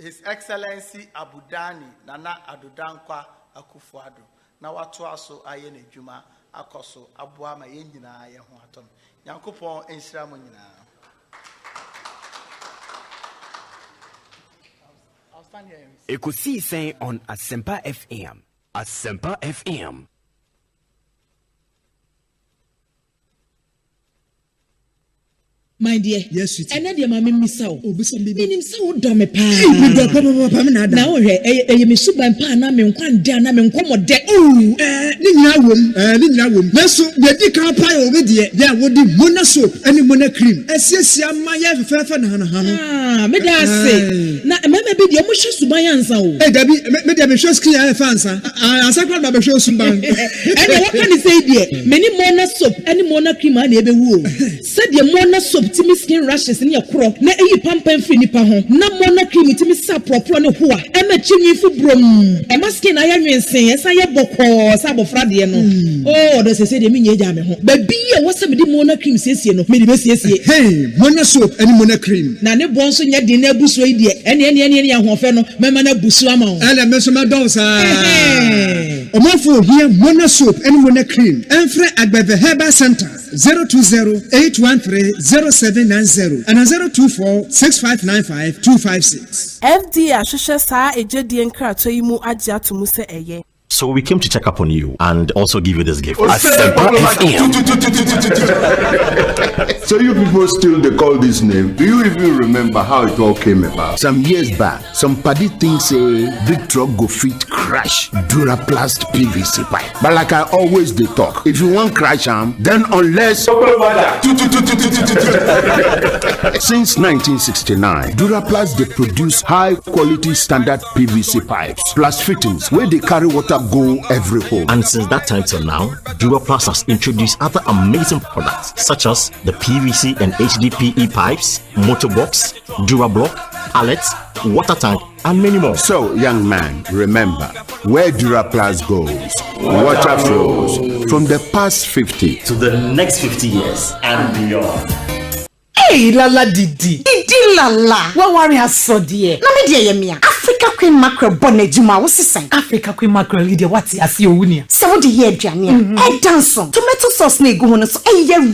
His Excellency Abudani Nana Adudankwa Akufuado. Na watu aso aye ne juma akoso aboa ma yen nyina ye ho atom Yankopon enhyira mo nyina. I'll stand here. Ekosiisen on Asempa FM. Asempa FM. My dear, yes, sweetie. And then mammy miss out. Oh, some baby. In him so dumb a pan. Now, you may soup and pan, I mean, one down, I mean, come on, deck. Oh, Nina, that's so the dick pie over there. There would be mona soap and mona cream. As yes, my fair Ah, may I say, now, maybe the emotions to my answer. Hey, Debbie, maybe I'm sure ski I fancy. I sacred my show some bang. And what can you say, dear? Many mona soap, any mona cream, I never wool. Said your mona soap. Timi skin rashes in your crop. Na eyi pampan fi nipa ho. Na mona cream timi sa propro ne ho a. E ma chimi fu brom. E ma skin aya nwensen, esa ye bokọ sa bofra de no. Oh, do se de me nyeja me ho. Ba bi e wo se me de mona cream siesie no. Me de be siesie. Hey, mona soap and mona cream. Na ne bon so nya de na buso yi de. Ene ahofe no. Me ma na busu ama ho. Ele me so ma don sa. Omafo here mona soap and mona cream. Enfre Agbeve Herbal Center 020-813-0790 and 024-6595-256. FD Ashusha Sa Ejedi Enkrato Imu Adia to Muse Eye. So we came to check up on you and also give you this gift. So you people still they call this name. Do you even remember how it all came about? Some years back, some paddy things say big truck go fit crash Duraplast PVC pipe. But like I always they talk, if you want crash then unless since 1969, Duraplast they produce high quality standard PVC pipes plus fittings where they carry water go every home. And since that time till now, Duraplast has introduced other amazing products such as the PVC and HDPE pipes, motorbox, Durablock, pallets, water tank, and many more. So, young man, remember, where Duraplast goes, water flows. From the past 50 to the next 50 years and beyond. Hey, Lala Didi Lala. What worry has so dear? No me dear yemia. Africa Queen Mackerel bonnet juma what's the Africa Queen Mackerel leader what's as you unia. So the year Jania. A danson. Tomato sauce ne go on so a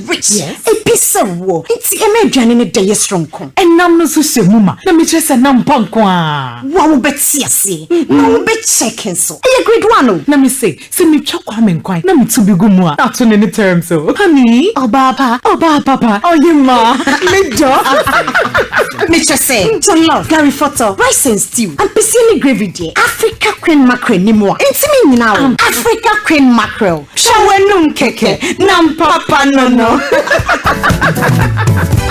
rich. Yes. A piece of war. It's a major in a day strong con. And nam no so muma. Let me just a nam pankwa. Wow bet see. No bet checking so. A grade one. Let me say me chokwa men kwai. Let me to be gumwa. Not on any term so. Honey. Oh papa. Oh you ma. Mr. Say, love, Gary Photo, rice and stew, and piscine gravy dear. Africa Queen Mackerel ni more. Intimate now. Africa Queen Mackerel. Shawenum keke, nam papa no.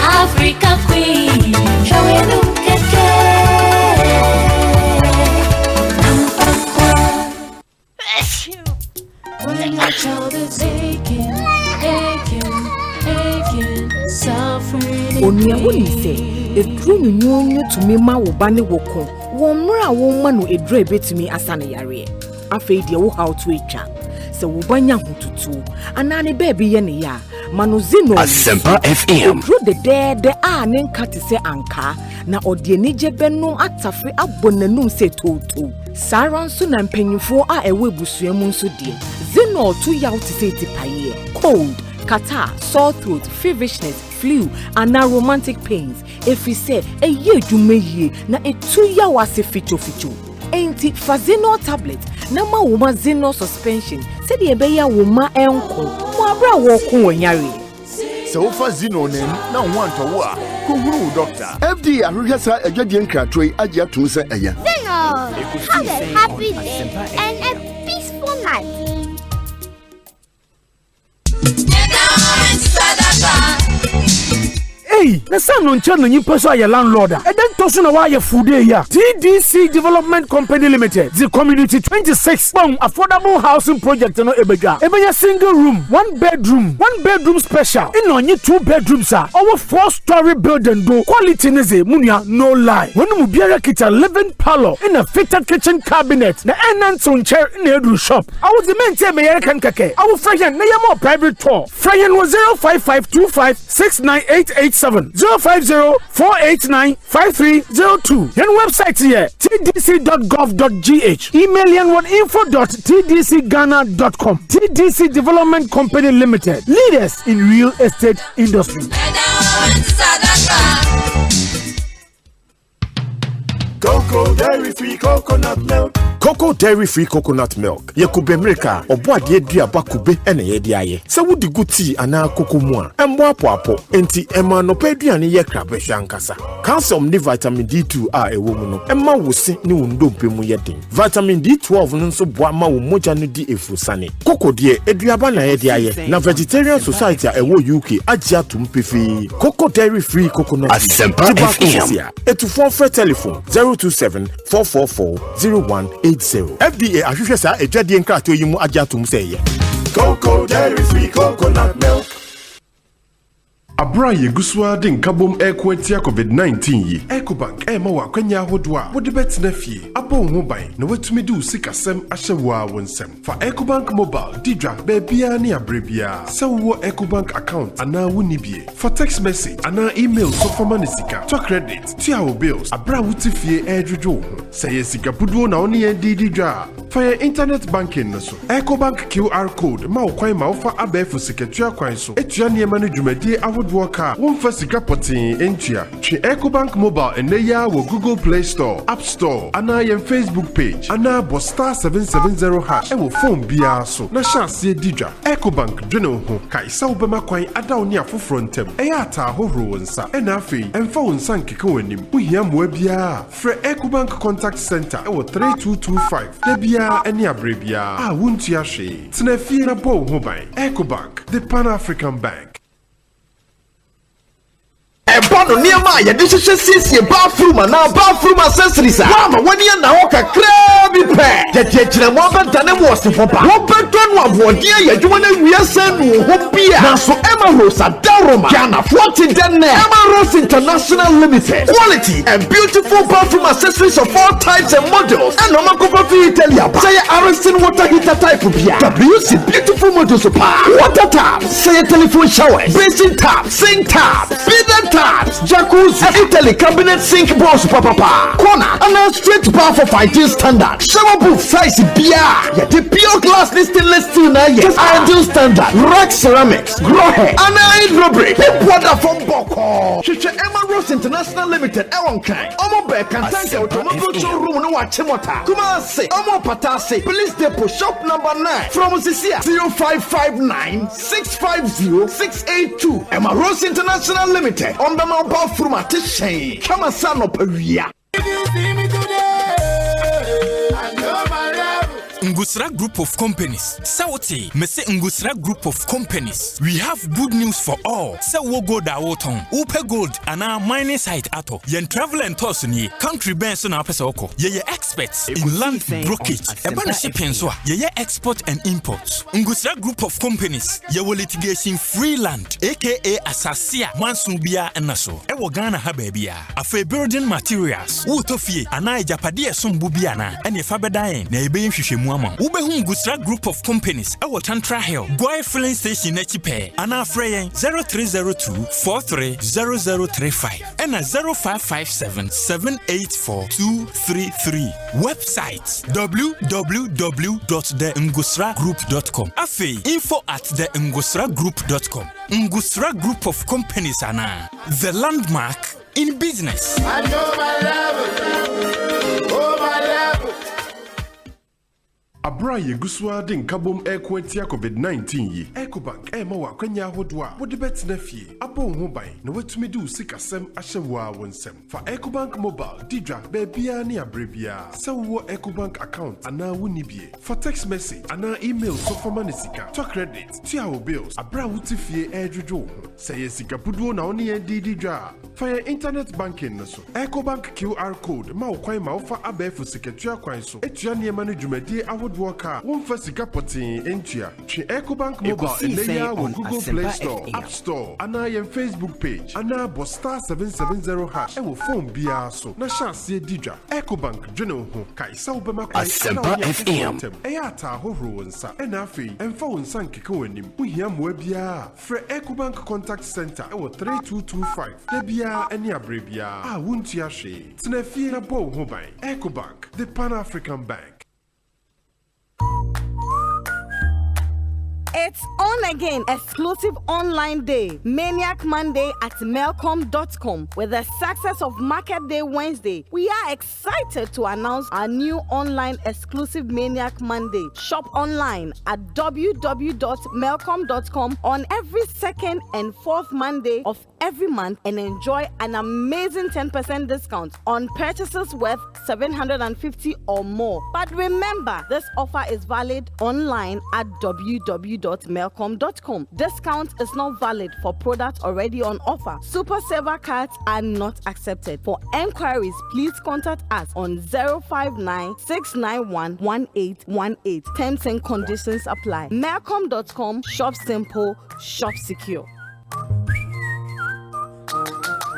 Africa Queen, shawenum keke, nam papa. When your child is aching, suffering. Onia woni se edru nyonyo tumi ma wo ba ne woko wo mra wo ma no edru ebetumi asane yare afei de wo how to etwa se wo banya hututu anane baby ye ne ya manozino Asempa FM edru de a ne nkate se anka na ode anije benum atafe abonanum se toto saranso na mpanyimfo a ewe busuamu nso de zino to yaw te se tipaye cold catarrh, sore throat, feverishness, flu, and now romantic pains. If we say a year you may ye na a 2 year was a ficho. Ain't it Fazino tablet? Nama woman zino suspension. Said the beya woman enko. Mwabra woko nyari. So Fazino name now want to work. Who doctor? FD Arugasa a Jadian Cratray Adia Tunsa Aya. Zeno, have a happy day and a peaceful night. Hey, the son on channel you person your landlord. And then toss on why your food here. TDC Development Company Limited. The community 26 affordable housing project no ebega. Ebenya single room, 1 bedroom special. In only 2 bedrooms are our 4-story building do quality neze munya no lie. When you be kitchen living parlor in a fitted kitchen cabinet. The entrance on chair in the shop. I was the main time American kake. I will friend na more private tour. Friend was 055256988 050-489-5302. Yan website here, tdc.gov.gh. Email yan on info.tdcghana.com. TDC Development Company Limited. Leaders in real estate industry. Cocoa Dairy Free Coconut Milk. Cocoa Dairy Free Coconut Milk. Yakube America, obo adie dua bakube ene ye di aye. Se wudi guti ana koko mu a, embo apo enti ema no pa aduane ye krabe hwankasa. Calcium ni vitamin D2 a ewo mu no. Emma wosi ni wondompe mu ye den. Vitamin D12 no nso boa ma wo moja no di efusane. Cocoa die eduaba na ye di aye. Na Vegetarian Society a ewo UK agya tum pefi. Cocoa Dairy Free Coconut Milk. Asempa FM. Etufon for telephone 027-444-0180. FDA ahwehwe sa edwade nkrato yi mu agya tum sey Cocoa Dairy Free Coconut Milk. Abra yeguswa de nkabom ekwatia COVID-19 yi. Ecobank ema wa kwanya hodo a wode betena fie. Abo ho ban na watumi de usikasem ahyewa wonsem. Fa Ecobank mobile didra bebia ne abrebia. Se wo Ecobank account ana woni bie. For text message ana email so forma ne sika. To credit, to our bills. Abra wuti fie edwodwo ho. Se ye sika puduo na oni ye didra. For your internet banking no so. Ecobank QR code ma okwan ma ofa abefu sikatua kwan so. Etua ne ma no dwumadi Worker, one for Sika Potin, Entia, Chi Ecobank Mobile, and Neya will Google Play Store, App Store, and I am Facebook page, and I was star 770 hash, and will phone BR so. Nasha see Dija, Ecobank, General Ho, Kai Saubama Quine, Adaunia for frontem, Eata Horo and Sa, and Afi, and phone San Kiko and him, we yam webia, Fre Ecobank Contact Center, or 3225, Debia, and Yabribia, Wuntiashi, Tnefina Bo Hobine, Ecobank, the Pan African Bank. Ebono niema ya dishishe sisi bathroom na bathroom accessories. Mama wani ya naoka krabi pe. Jejejina mwaba dane mwose fopa. Wabetonu wabuodia ya juwane wiyasenu hopia. Naso Emma Rose Adaroma. Kiana 40 dene. Emma Rose International Limited. Quality and beautiful bathroom accessories of all types and models. And Oma Kopafi Italia. Say Ariston water heater type pia. WC beautiful models of water taps. Say telephone showers. Basin taps. Sink taps. Bidden taps, jacuzzi, Italy cabinet sink bowls, papa, corner, and a straight bar for fighting standard. Shower booth size beer, yet the pure glass stainless steel na yet ideal standard. Rack ceramics, grow hair, and hydrobrick. Water from Boko. Chicha Emma Rose International Limited. Ewon kind. Omo be can tank automobile showroom no Wachimota. Kumase, Omo Patase, Police Depot, shop number 9. From Sisia 0559 650 682. Emma Rose International Limited. On the mobile from a t-shirt. Come on, son of Peria. If you see me today, I know my love. Ngusra Group of Companies. Sauti, Mese Ngusra Group of Companies. We have good news for all. Say wo go da woton. Upe gold ana mining site ato. Yen travel and toss ni country benso na apesa oko. Ye experts in land brokerage. Eba na shipping so. Ye export and import. Ngusra Group of Companies. Ye wo litigation free land. AKA Asasia. Mansun biya enaso. Ewo Ghana ha bebia. Afe building materials. Utofie ana ejapade esombu biya na. Ene fa bedaen na ebe nhwehwemu ama. Ubehu Ngusra Group of Companies. Ewo Tantra Hill. Goy filling station na chipe. Ana freyen 0302 430035. Ena 0557 784 233. Website www.thengusragroup.com. Afe info@thengusragroup.com. Ngusra Group of Companies ana the landmark in business. I know my love. Oh my love. Abra yeguswa de nkabom ekwatia COVID-19 yi. Ecobank ema wa kwanya hodo a wode betena fie. Abo ho ban na watumi de usikasem ahyewa wonsem. Fa Ecobank mobile didra bebia ne abrebia. Se wo Ecobank account ana woni bie. For text message ana email so forma ne sika. To credit, to our bills. Abra wuti fie edwodwo ho. Se ye sika puduo na oni ye didra. For your internet banking no so. Ecobank QR code ma okwan ma ofa abefu sikatua kwan so. Etua ne ma no dwumadi aho boaka wonfa sika potin entua twe Ecobank mobile eneya wo Google Play Store App Store ana yen Facebook page ana bosta 770 hash e wo phone bia so na chance didwa Ecobank dwene ho kai sa obema kwai Asempa FM eya ta hohoro nsa ena afei emfa wo nsa nkeka wanim wohia moa bia frɛ Ecobank contact center e wo 3225 da bia ene abrebia a wontua hwe tenafie na bo ho ban Ecobank, the Pan-African Bank. It's on again, exclusive online day, Maniac Monday at melcom.com. With the success of Market Day Wednesday, we are excited to announce our new online exclusive Maniac Monday. Shop online at www.melcom.com on every second and fourth Monday of every month and enjoy an amazing 10% discount on purchases worth $750 or more. But remember, this offer is valid online at www.melcom.com. Discount is not valid for products already on offer. Super Saver cards are not accepted. For enquiries, please contact us on 059-691-1818. Terms and conditions apply. Melcom.com. Shop simple, shop secure.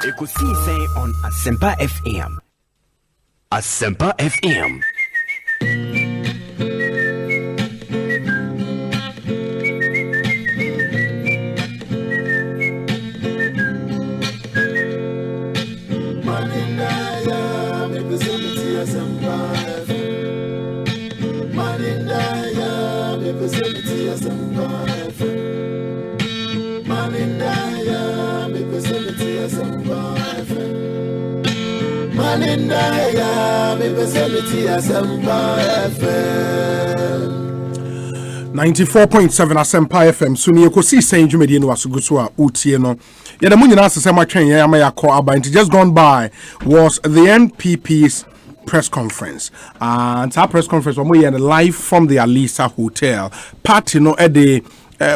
Ekosiisen on Asempa FM. Asempa FM. Asempa FM 94.7 Asempa FM so ne Ekosiisen dwumedi no asuguso a utie no ye da munyina asese matwen ye ama yakọ about just gone by was the NPP's press conference and that press conference we were live from the Alisa Hotel party no at the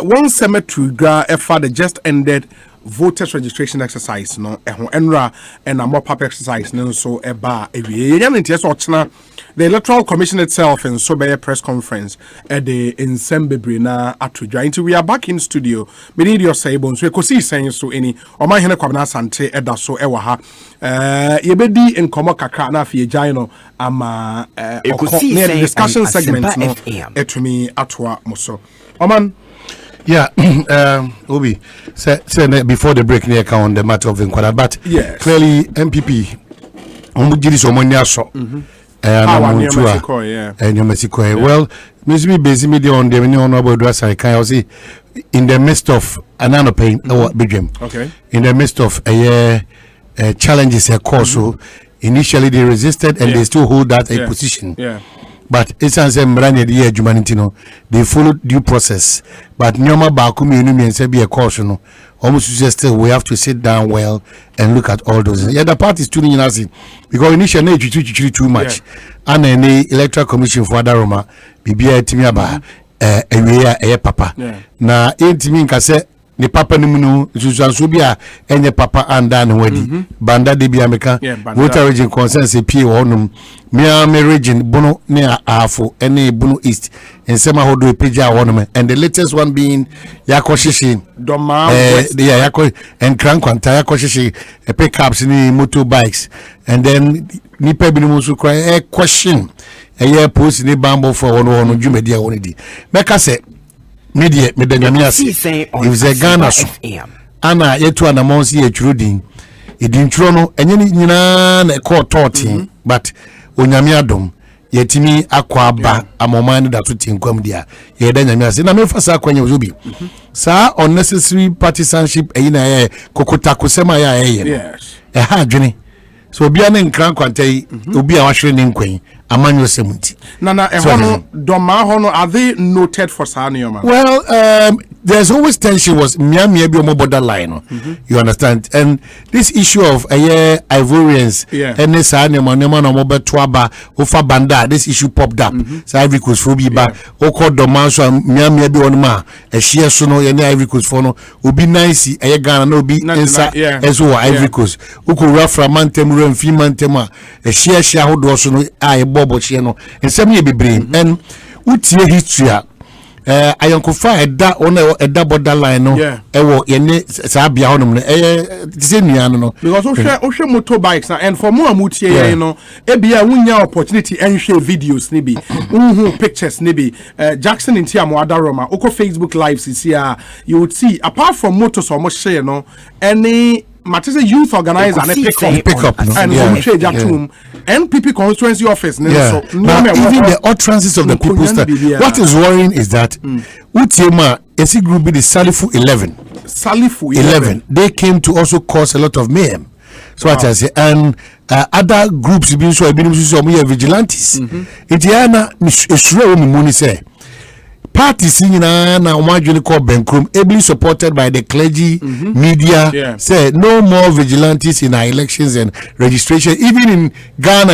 one cemetery gra for the just ended voters registration exercise no enra and a more pap exercise no so eba ewie the electoral commission itself and so by a press conference at the Nsembebri na atudwa until we are back in studio me need your say bon so Ekosiisen so any o ma hene kwabna sante eda so ewa ha yebedi nkomo kakra na afie gyan no ama Ekosiisen discussion segment no etumi atwa moso oman. Yeah, Obi, say before the break near on the matter of Nkwada, but yes. Clearly MPP, Omujiri Somonia so, and your Mexico. Well, Miss busy media on the honorable dress. I can see in the midst of an pain or big game. Okay, in the midst of a year challenges, a course. Initially they resisted and they still hold that a position. Yeah. But it's an year humanity no they followed due process but nyoma baakumi enumi and say be a caution almost suggested we have to sit down well and look at all those the party is tuning in us because initially too much and any electoral commission for Adaroma bibia timi aba ewe papa na entimi nka say ni papa ni munu susanso bia enye papa anda ne wadi banda de bia meka voter region consensus pie wonum me region bono ne afo ene bono east ensema hodo epeja wonum and the latest one being yakoshishi doma yako and krankwanta yakoshishi pickups ni motorbikes and then ni pebi no so cry question post ni bambo for one dwumedi a wonidi meka say media medanyamiasi if the Ghana so ana yetu anamonsi yechurudin edintro no enye nyina na call 13 but onyame adom yetimi akwaba amomani datu tinkwam dia yedanyamiasi na mefasa kwanya ozobi sa unnecessary partisanship eyina kokota kusema yes adwene so obi ane nkran kwantai obi a wahwere ne nkwan amanyo semunti na ehono doma hono are they noted for sanioma? Well, there's always tension was miami bi omo borderline you understand and this issue of Ivorians and this sanioma no mo beto aba ofa banda this issue popped up so Ivory Coast for bi ba oko doma so miami bi onma share so no ye na Ivory Coast for no obi nice Ghana no obi inside eso Ivory Coast oko rafra mantem remfi mantem a share hodo so no bobo che no ensem ye bebre and utie history ayonkofa eda ona eda borderline no ewo yene sabia honom no tise nuano no because ohwe motorbikes na and for more amutie you know ebia wunya opportunity enhwe videos ni bi pictures ni bi Jackson intia mo adaroma oko Facebook lives here you would see apart from motors or share no any Matisse youth organizer and pick up and NPP constituency office. So now, even the utterances of the people. What is worrying is that Utiema AC group be the Salifu 11. Salifu 11. They came to also cause a lot of mayhem. So what I say, and other groups being so vigilantes. Itiana is money say. Parties in na called Benkrum, ably supported by the clergy, media, say no more vigilantes in our elections and registration. Even in Ghana,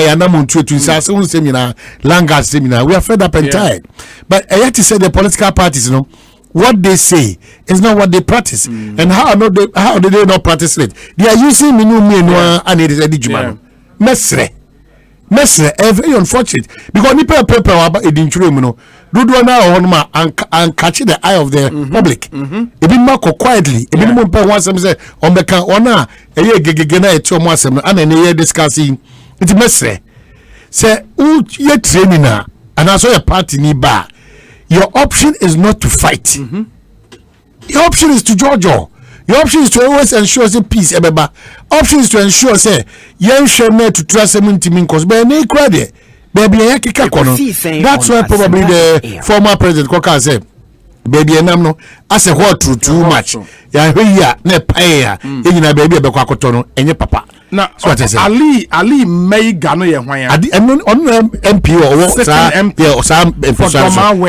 seminar, Langas seminar, we are fed up and tired. But I have to say the political parties, what they say is not what they practice. And how do they not practice it? They are using Minumino and it is a Dijumano. Mesre, very unfortunate because nipa paper about edinchuro do na honma and catch the eye of the public. Ebi mako quietly, ebi mo pe wan say on beka ona eye gegege na eto mo asem na na ye discussing. It mesre. Say u ye training na and also your party ni ba. Your option is not to fight. Your option is to jojo. Your option is to always ensure say peace ebeba. Option is to ensure say yen share to trust them cause be na credit. Baby kika kono. That's why probably the former president Koka said baby enam no as a what too much. Ya hia na pae ya nyina baby ebekwa akoto no enye papa. Na Ali May Gano ye hwan ya. On MP or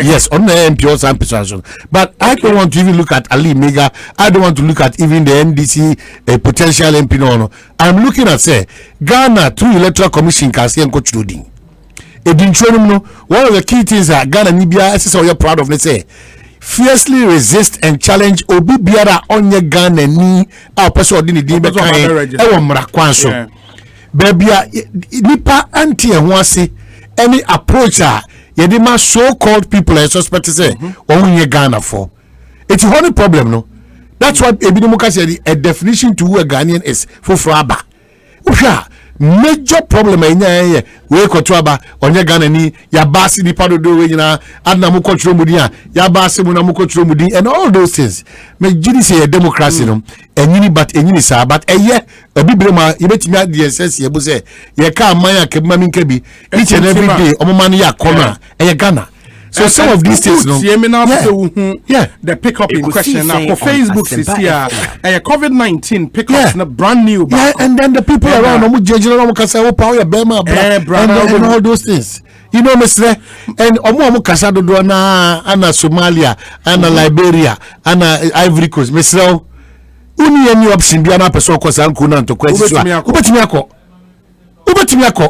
yes, on the MP or some persuasion. But I don't want to even look at Ali Mega. I don't want to look at even the NDC potential MP no. I'm looking at say Ghana through Electoral Commission can say coach Ruding. One of the key things that Ghana Nibia SSO you're proud of, let's say, fiercely resist and challenge Obi Biara on your Ghana ni our person didn't be kind. Baby, nipa anti and wasi any approach yedima so-called people are suspect say on your Ghana for. It's a whole problem, no. That's what Ebidomuka said. A definition to who a Ghanaian is for fraba. Major problem enya we kotwaba onye Ghana ni ya basi ni pado do we nyina adna mu kochro mudi ya basi mu na mu kochro mudi and all those things me jidi say a democracy no enyini but enyini sa but eye obibrema yebetimi adss ye bo say ye ka amanya kebma min kebi each and every day omoma no ya kona eye Ghana. So some of these things, the pickup in question now for Facebook is here. COVID-19 pickups brand new. And then the people around and all those things. You know, Mr. And Omo Kasado Dona, Anna Somalia, Anna Liberia, Anna Ivory Coast, Mr. Uni any option be an person cause Ankuna to question.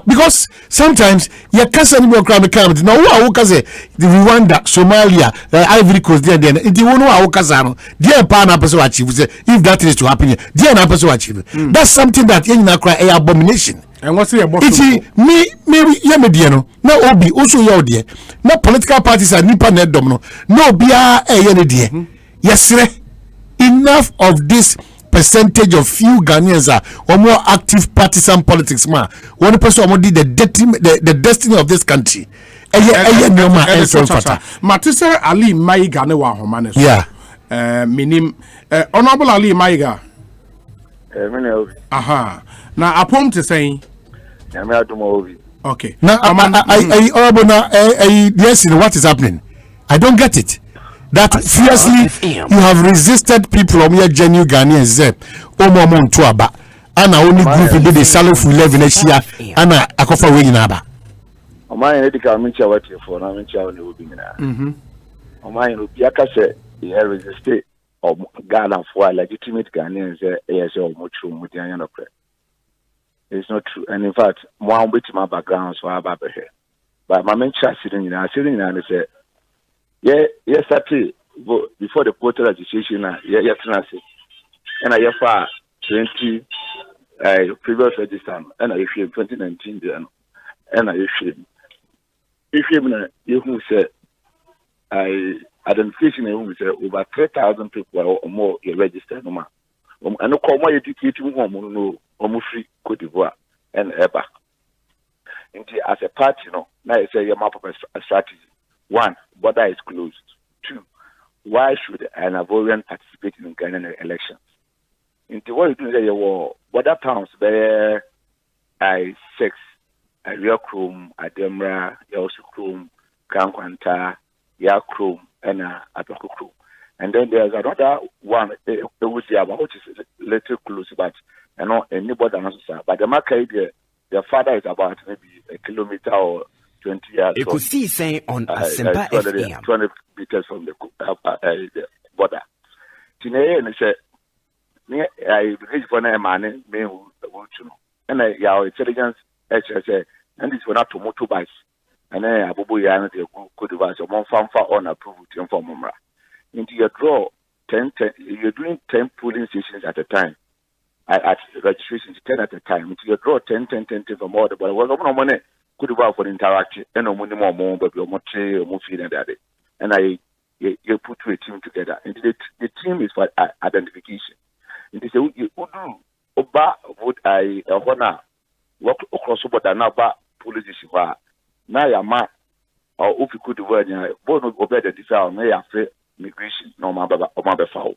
Because sometimes you can't say anymore crime count. Now who the Rwanda, Somalia, Ivory Coast there then it won't know how Kazano. Dear Pana person achieve if that is to happen. Dear person achieve. That's something that in cry a abomination. And what's the about it? Me Yamediano, no Obi, also your dear. No political parties are nipa net domino. No bia dear. Yes, sir. Enough of this percentage of few Ghanaians are more active partisan politics man. One person who did the destiny of this country. Matisse Ali Maiga ne wa homane. Yeah. Minim Honorable Ali Maiga. Aha. Now upon to say okay. Now Honorable now yes, what is happening? I don't get it. That fiercely you have resisted people from your genuine Ghanaians. Omomon Tuaba, and only group will be the Salifu 11 next year, and I offer winning Abba. My medical mentor, what you for? I'm in my Rupiaka said he had resisted or Ghana for legitimate Ghanaians, as or much room with the Ayano prayer. It's not true, and in fact, one bit my background so about here. But my mentor sitting and said, yes, actually, before the voter registration, yes, and I have 20 previous register, and I issued 2019, and I issued. If you who said identification over 3,000 people or more registered. And no more educating home no almost free Cote d'Ivoire and Eba. As a party, now I say your map of a strategy. 1, border is closed. 2, why should an Ivorian participate in Ghanaian elections? Into what you do say your border towns there I 6, Area Chrome, Ademra, Yaosu Chrome, Kankwanta, Ya Chrome, and Apako Chrome. And then there's another one, which is a little close, but anybody knows. But the market, the father is about maybe a kilometer or 20 yards. Ekosiisen On Asempa FM. 200 meters from the border. Today, and I said, I reach for a man, me who and your intelligence, and this were not to motorbikes. And then Abubu Yana, the good advice of one farm for on approved to inform Mumra. Into your draw 10, you're doing 10 polling stations at a time. At registration 10 at a time. Into your draw 10 from all the but was no money could have for interaction and no money more but your motre or movie and that. And you put a team together. And the team is for identification. And they say you do Oba would I honor work across border now police issue. Now your man or if you could word bono obey the desire may afraid migration no maba foul.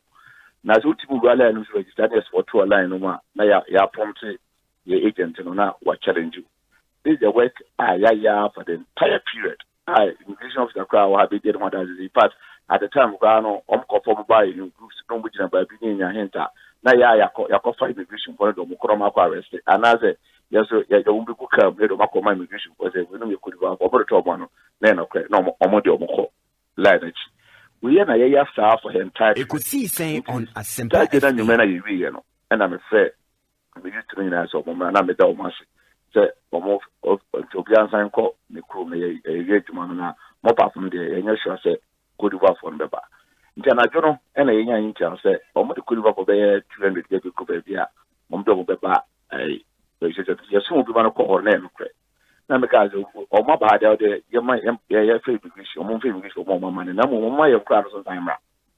Now so to go alone registered for 2 line no ma na ya prompt your agent no na what challenge you. This is the work for the entire period. Immigration officer crowd have been what as the part at the time no conform by in groups no which by being your hinter. Na ya fight immigration for the Mukroma arrest and as a yes ya won't be cook up the Makoma immigration was a winner you could have over the top one no omodi lineage. We are a staff for him type. Ekosiisen On Asempa FM. And I'm afraid we used to mean as a woman and I'm a dog say almost to be answering call the crew may a great man more apart from the initial say could have from the bar. International and a young intel say almost could have obeyed 200 get to cover here. Double the bar. I assume we want to call her name. Now, because of my bad out there, you might have favorite or more favorite for more money. No more my crowd on time.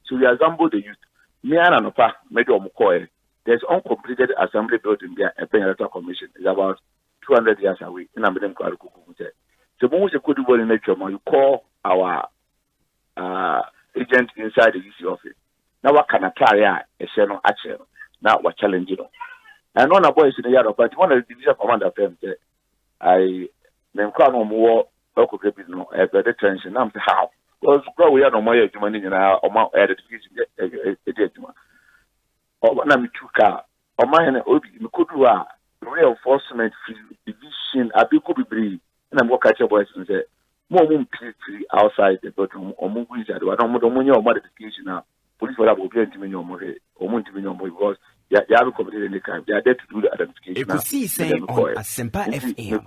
So we assemble the youth. Me and Anapa, Medo Mukoy. There's uncompleted assembly building there. A Penalty Commission is about 200 years away. And I'm in Kwaku. So most of the good in nature, you call our agent inside the EC office. Now, what can I carry a channel action? Now, what challenge you know? And one of the boys in the yard, but one of the division commander of them said, I crown on more local no better tension. I'm how? Because we are no more money in our amount added fees. Or one of the 2 car, or mine, could do a reinforcement division, a big could be breed, and I'm walk at your voice and say, more moon free outside the bedroom or move inside. I don't know money or modification now. Police will have to be or more because they have completed any crime. They are there to do the identification. Ekosiisen On Asempa FM.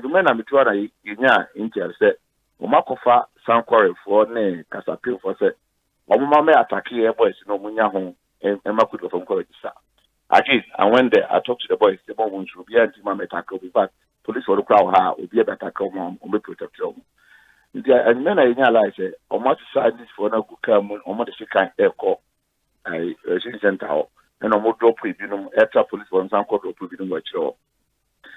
The men I'm trying to intel said, Omakofa Sankwari for ne Casapil for said, Omama attack here boys no munya home and Makudo from college. Again, I went there, I talked to the boys, the bomb should be anti mamma tackle, but police for the crowd will be a better come on, be protect you. And men I realize it, or much side this for no good come on what she can't echo. I center. And I'm drop preview extra police for some court of preview what you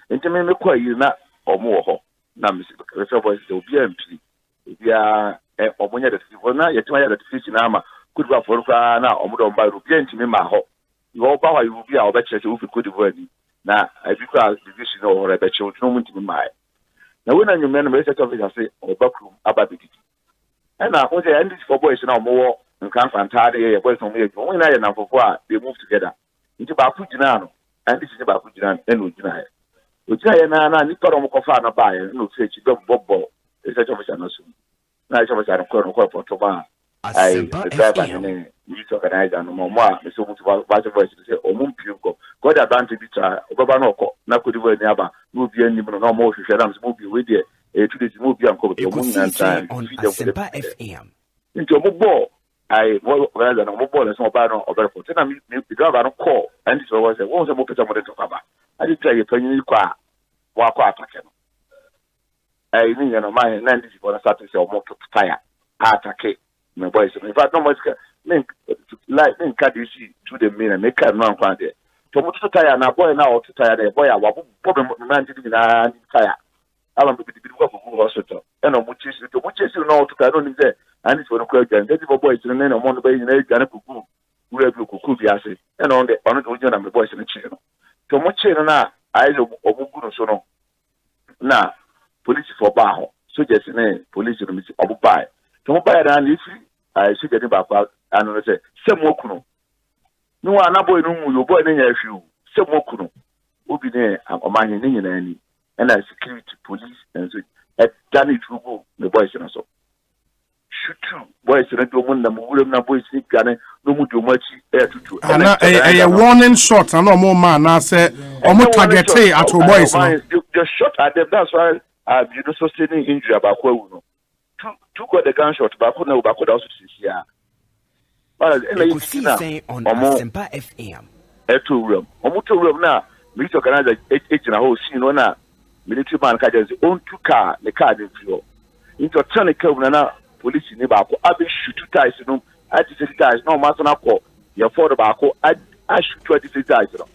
intimate quite you not or more. Now, Mr. Voice will be empty. If you are or when you're not yet to fish in armor, could go for now or more by Rupian to me, my hope. You all power you will be our better if you could word. Now, I because division or a better no to my. Now, when you men message officer say, or backroom, about it. And now, when they end this for boys now more. And can't find tired boys from here. When I am for they move together. Into Bakujinan, and this is about Kujinan and Ujina. Ujina, Nicola Mokofana by no say she don't bobo. It's such of a no soon. Now, it's always a corner for Toba. I drive and you organize and Mama, so much about vice versa to say, O Mumpuko. God advantage Obanoko, Nakudu Naba, move your no more to Shadams movie with you. To this movie and call Ekosiisen On Asempa FM. Into a ball. I more rather than a mobile and small battle or better for 10 minutes. The driver don't call, and this was a more than to cover. I did tell you, Penny Qua, walk out. I mean, my 90 for a Saturday or more to tire. attack my boys. In fact, no much like this to the main and make a non found there. To tire and a boy now to tire the boy, problem man in tire. I don't be the hospital. And on which is you know to don't need there. And it's for the question. That if boys in the name of one bay in a Ghana cuckoo, who have you cuckoo biase, and on the original and the boys in the channel. To much now, I of good so now, police for Baho, so just in a police of buy. To buy it and if I should get about and I say, some more kuno. No one boy no you boy in your shoe, some more kuno. Will be there, I'm minding any. And I security police and so at Danny Trubo, the boys and so. Shoot two boys and do one the boys sleep Ghana, no more too much air to. And a warning shot, and no more man, I said, or more target at your boys. Just shot at them, that's why I'm sustaining injury about who two got the gunshot, but could know about also see here. Ekosiisen On Asempa FM. Two room, almost 2 room now. We organize a whole scene on a military man carries own 2 car, the car in floor. Into a turn a police in the back. I be shoot 2 ties, you know. I just ties, no matter now. You're for the back. I shoot 23 ties, you know.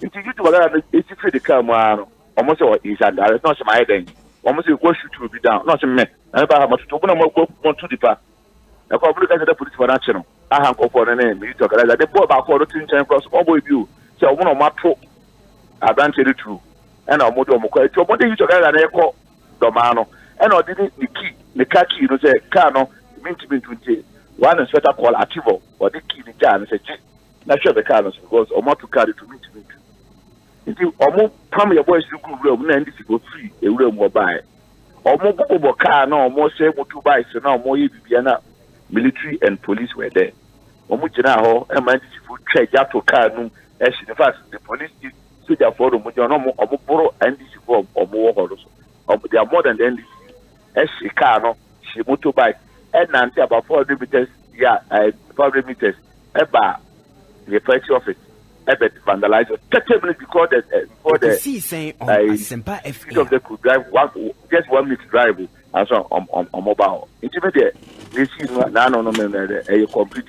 Into you to it's free the car, man. Almost all is and there is not my thing. Almost you go shoot to be down, not a man. I never have much to open more to the path. I probably got the police for that channel. I have go for the name. You talk like the boy back for the 10 cross over with you. So one of my pro. I don't tell you true. And I'm more to what you together and echo Domano. And I didn't the key, the car key, you say, Cano, mean to be 20. One inspector called Ativo, or the key the car and say, not sure the car because or more to carry to meet me. Until almost come your boys to go room and this go free, a room will buy. Or more car, no more say what to buy, so now more military and police were there. Almost now, and my check out to car room as in fact the police did. For them, and this form or more horrors. They are more than NDC. As she car, she motorbike, and Nancy about 400 meters, 400 meters, about the first office, about vandalized 30 minutes because the speed of the could drive just 1 minute drive and so on mobile. Intimate, they see no a complete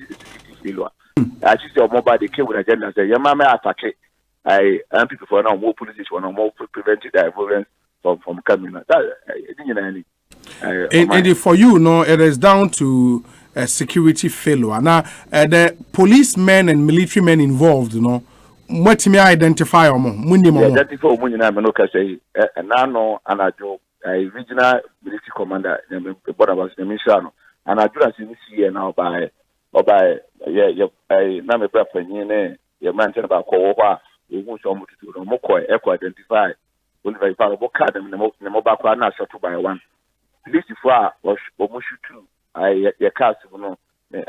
failure. I just say mobile, they came with agenda and say, your mama attack it. I am people for now more police one or more prevented violence from coming. And for you, no, it is down to a security failure. Now, the policemen and military men involved, you know, what me identify or more? Identify say, and now and I do a regional military commander, the border was the mission, and I do as you see now by name a your man about Kowa. We want to more identify when they follow card in the mobile car now shot by one. This is why was almost two. I cast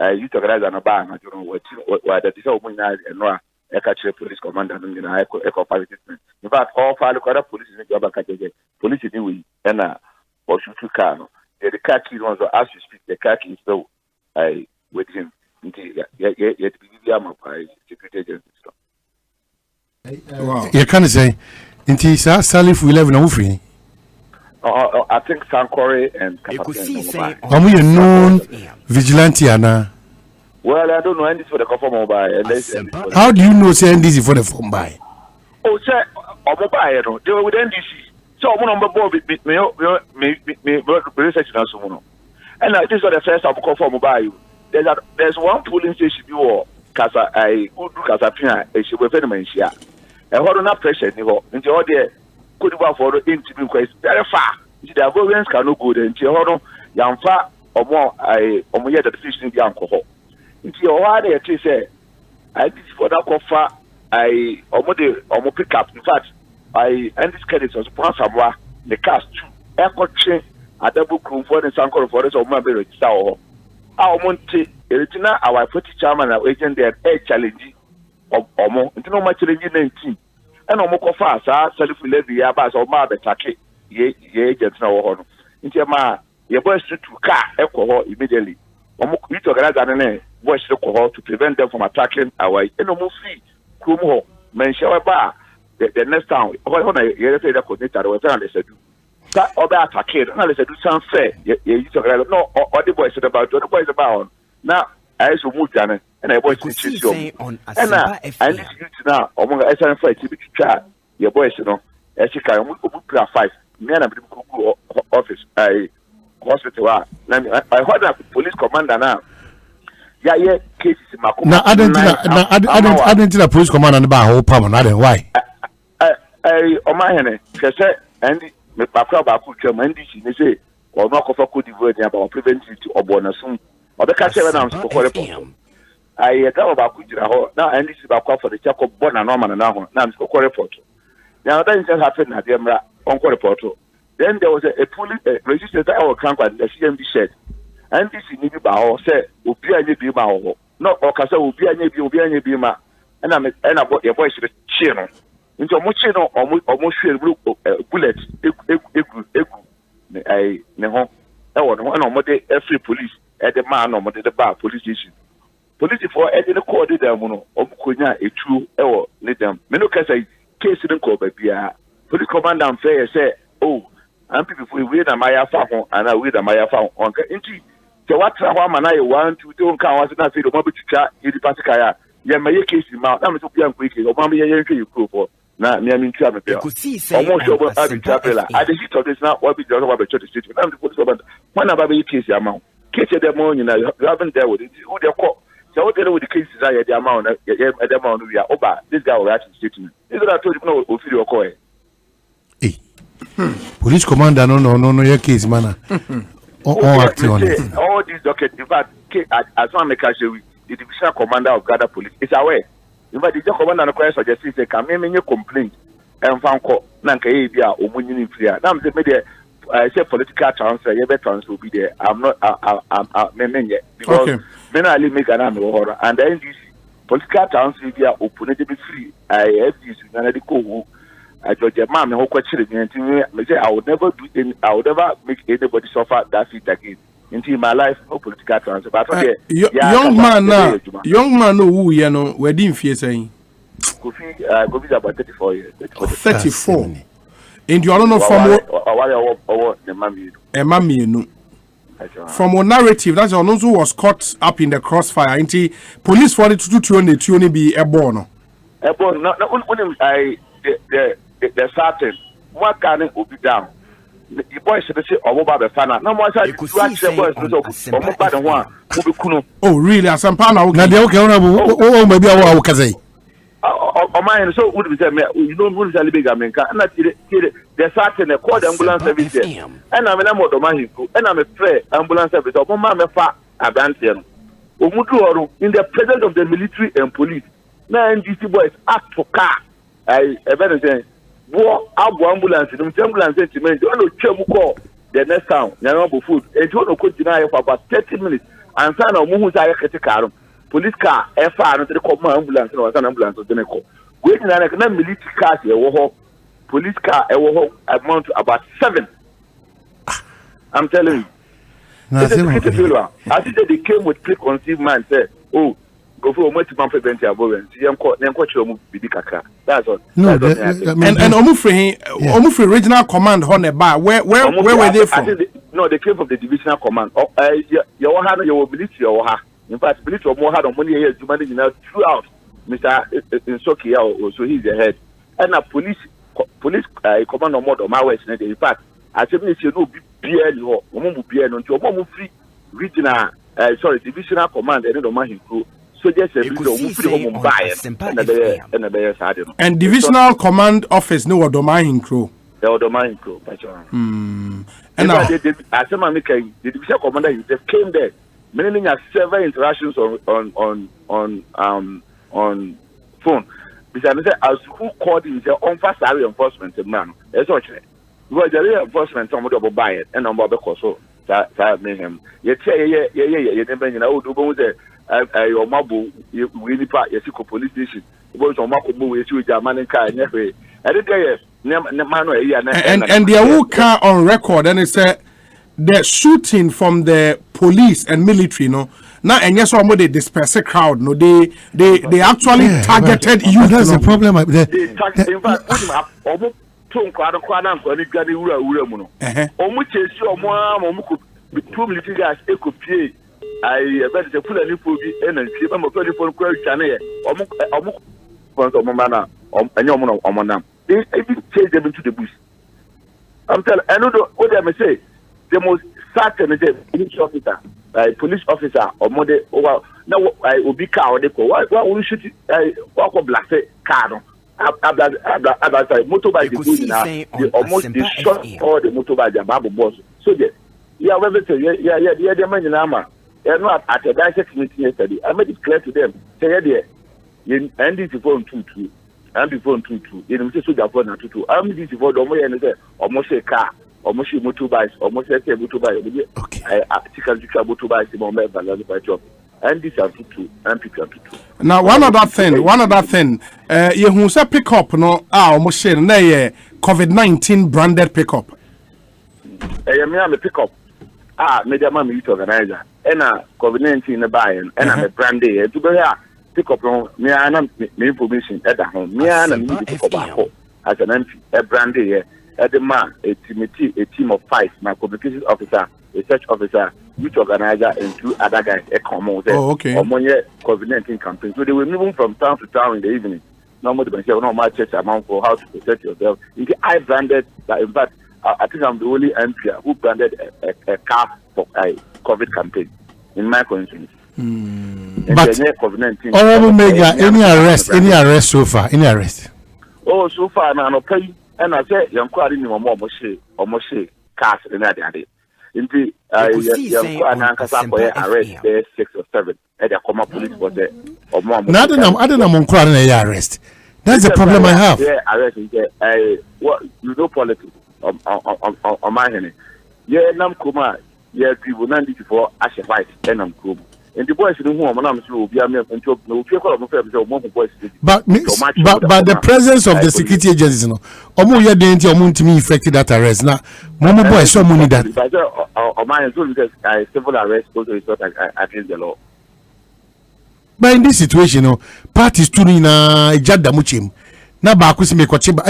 I used to organize an bar. I don't know what that is. When I know I catch a police commander and I echo participant. In fact, all five other police in the job police in we and or shoot two car. The car key ones as you speak, the car key so I with him until yet be security agency. Wow. You can't say until Salif will have no free. I think Sankore and Ekosiisen On we known vigilante Anna. Well, I don't know any for the conform mobile. How do you know say NDC for the phone by? Oh, sir, or mobile, they were with NDC. So one on board with me research and so on. And this is the first time I conform mobile. There's one polling station you are Casa I would look as a pina, and she will phenomenon here. And what on that pressure, into all the could go for the interview quest very far. The avoidance cannot go there until Hono, young far or more. I yet the decision in the alcohol. Until why they say, I did for that offer. I almost pick up. In fact, I end this credit was upon somewhere the cast two airport chain at double crew for the Sanko for this of my very sour. Our Monte, Eritina, our pretty chairman, our agent there, a challenge or more. Until no much challenge 19. And no more fast, self levy, abas or mother take ye agents now. Into my your boys to car alcohol immediately. You to organize an voice alcohol to prevent them from attacking our enemy free. Kumo, mention bar. The next time, when I say that coordinator was on the that other attack. Now let's do some fair. You talk no, all the boys about now. I should move down and I was on Asempa FM. And this youth now among SN5 to try your boys, you know, as you can put 5 men of the office. I hospital. I heard a police commander now. Yeah, cases in my I didn't a police commander and about whole permanent. Why? On my hand, and my background could come and they say, or not of a good word about preventive to Obona soon. Or the catcher announced for report. I got about Kujira now, and this is about for the Chaco Bona Norman and now I'm for report. Now, that just happened at the Emra on report. Then there was a police registered our camp at the CMB shed. And this is Nibiba said, Ubia Nibima, not Okasa, Ubia Nibima, and I bought your voice to the channel. Into a mochino almost bullet, I know. One of my every police. At the man or the bar police station. Police for any code them or Kunya a true or let them. Menokasa case in call baby. Police commander fair say, oh, I'm people we a Maya farm and I with a Maya farm on into the what man I want to don't count as not the mobile chat in the Pascaya. Yeah, my case in Mount. I'm to be quickly or Mammy you go for. Now, near me, almost over every chapel. I did of this now. What we don't know about church station. I'm the police commander. One about your case amount. Catch the morning, you haven't dealt with it. Who they call? So, what with the cases I had the amount at the amount we are over. This guy will actually statement. This is what I told you, no, if you call it. Police commander, no, your case, man. All acting on it. All these documents, in fact, as one make the divisional commander of Ghana Police is aware. In fact, the commander of the suggests they can make a complaint and found call Nanka or Munini Prayer. Now, they made I say political transfer, you better will be there. I'm not, I'm yet because then I make an army and then this political transfer via open to be free. I have this who I told your mom who question me say I would never do any, I would never make anybody suffer that fit again. Into my life, no political transfer. But young man now, who you know, we're doing fear saying. Kofi about 34 years. 34. And you don't know from a narrative that's also was caught up in the crossfire. Inti police for the to only be airborne. Airborne, no, the certain what can it be down? The boys should say, oh, Baba Fana. No more side, oh, really? Asempa now, okay, maybe I will say. Mine so would be you don't want to big America and not the certain a called ambulance service and I'm an Amodomahiku and I'm a prayer ambulance service of Mama Fa Abantian. Umudu in the presence of the military and police. Now NDC boys ask for car. I ever say war ambulance sentiment you know call the next town, Nanobo food, and you know could deny for about 30 minutes and sign of Muhusa police car, FR, the command ambulance, or an ambulance of the Neko. Waiting on a military car, police car, amount to about 7. I'm telling you. I think they came with preconceived mind, said, oh, go for a multi-month prevent your bones. That's all. No, and almost regional command on a bar. Where were they from? No, they came from the divisional command. Your military, in fact, military more had money here to manage throughout Mr. Nsokia, so he's the head. And a police command on model, my West, in fact, I said, you know, BN or Momu free regional, divisional command, and no man who. So just a little bias and divisional command office no domain crew. The domain crew, and now the divisional commander just came there. Meaning has several interactions on phone. Because I said, as who called him, the unfast area enforcement man. That's what you because the area enforcement somebody will buy it and I'm about to so that made him. You never know, do your mabu, we need part, your police station. Because on Mako, we shoot your man in car and every. I didn't tell you, and the whole car on record, and it said, the shooting from the police and military, no. Now and yes, somebody disperse a crowd, no. They actually targeted you. That's the problem. In fact, ton kwado kwada nkwani gani wura mu no omu chesi omu ko 2 military guys ekopie ai ebe de kula ni fo bi enantie ba mo pe ni fo kwa twane ye omu sponsor mo mana enye omu no omonam they even chase them into the bush. I'm telling I know what they say the most certain is the police officer or mode over now I will be car or they go why we shoot walk up black car no about motorbike the almost they shot all the motorbike the babu boss so yeah everything yeah the man in armor they're not at a dissect meeting yesterday I made it clear to them say yeah and this is phone 2 and before 2 you know say soldier for na 2 I'm this for the more and say almost a car almost motorbikes almost a motorbike okay I typically motorbikes more balance by job and this are 2 and pick up 2 now one other thing you who say pick up no almost share na COVID-19 branded pickup me am pick up media man youth organizer and COVID-19 na buy and I'm a branded to be here pick up on me and me information at the home. Me and me pick up as an MP, a brandy here at the man, a team of 5, my communications officer, research officer, youth organizer, and 2 other guys. Okay. On 1 year COVID-19 campaign. So they were moving from town to town in the evening. No more than no my church amount for how to protect yourself. I branded that. In fact, I think I'm the only MP who branded a car for a COVID campaign in my constituency. But Honorable Mega, any arrest so far? Any arrest? Oh, so far now, no pay. And I say, young quality no more moshe cast in that day. Indeed, young quality arrest there 6 or 7. And the common police was there. Or more. I don't know arrest. That's the problem I have. Yeah, arrest is there. What you know politics on my hand. Yeah, Nam Kuma. Yeah, people 94 Asha fight and I'm cool. And the boys in whom I'm sure will be a man and job no boys. But the presence of the security agencies, no, Omo didn't your me affected that arrest. Now, Momo boy, so money that. But my because civil arrest also is not against the law. But in this situation, no, parties to in a jadamuchim. Now, Bakus make what chamber.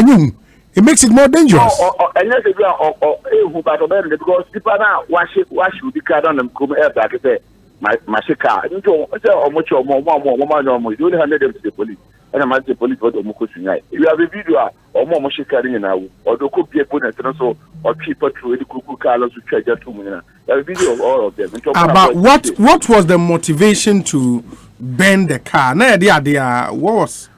It makes it more dangerous. And yes, who because people now wash would be cut on them come air back and say. My shika, you know, much or more, you only handed them to the police. And I'm at the police for the Mukusunai. If you have a video or more shika now, or the could be a good and so or people through the Kuku Carlos to treasure 2 million. There a video of all of them. About what was the motivation to bend the car? No idea. What was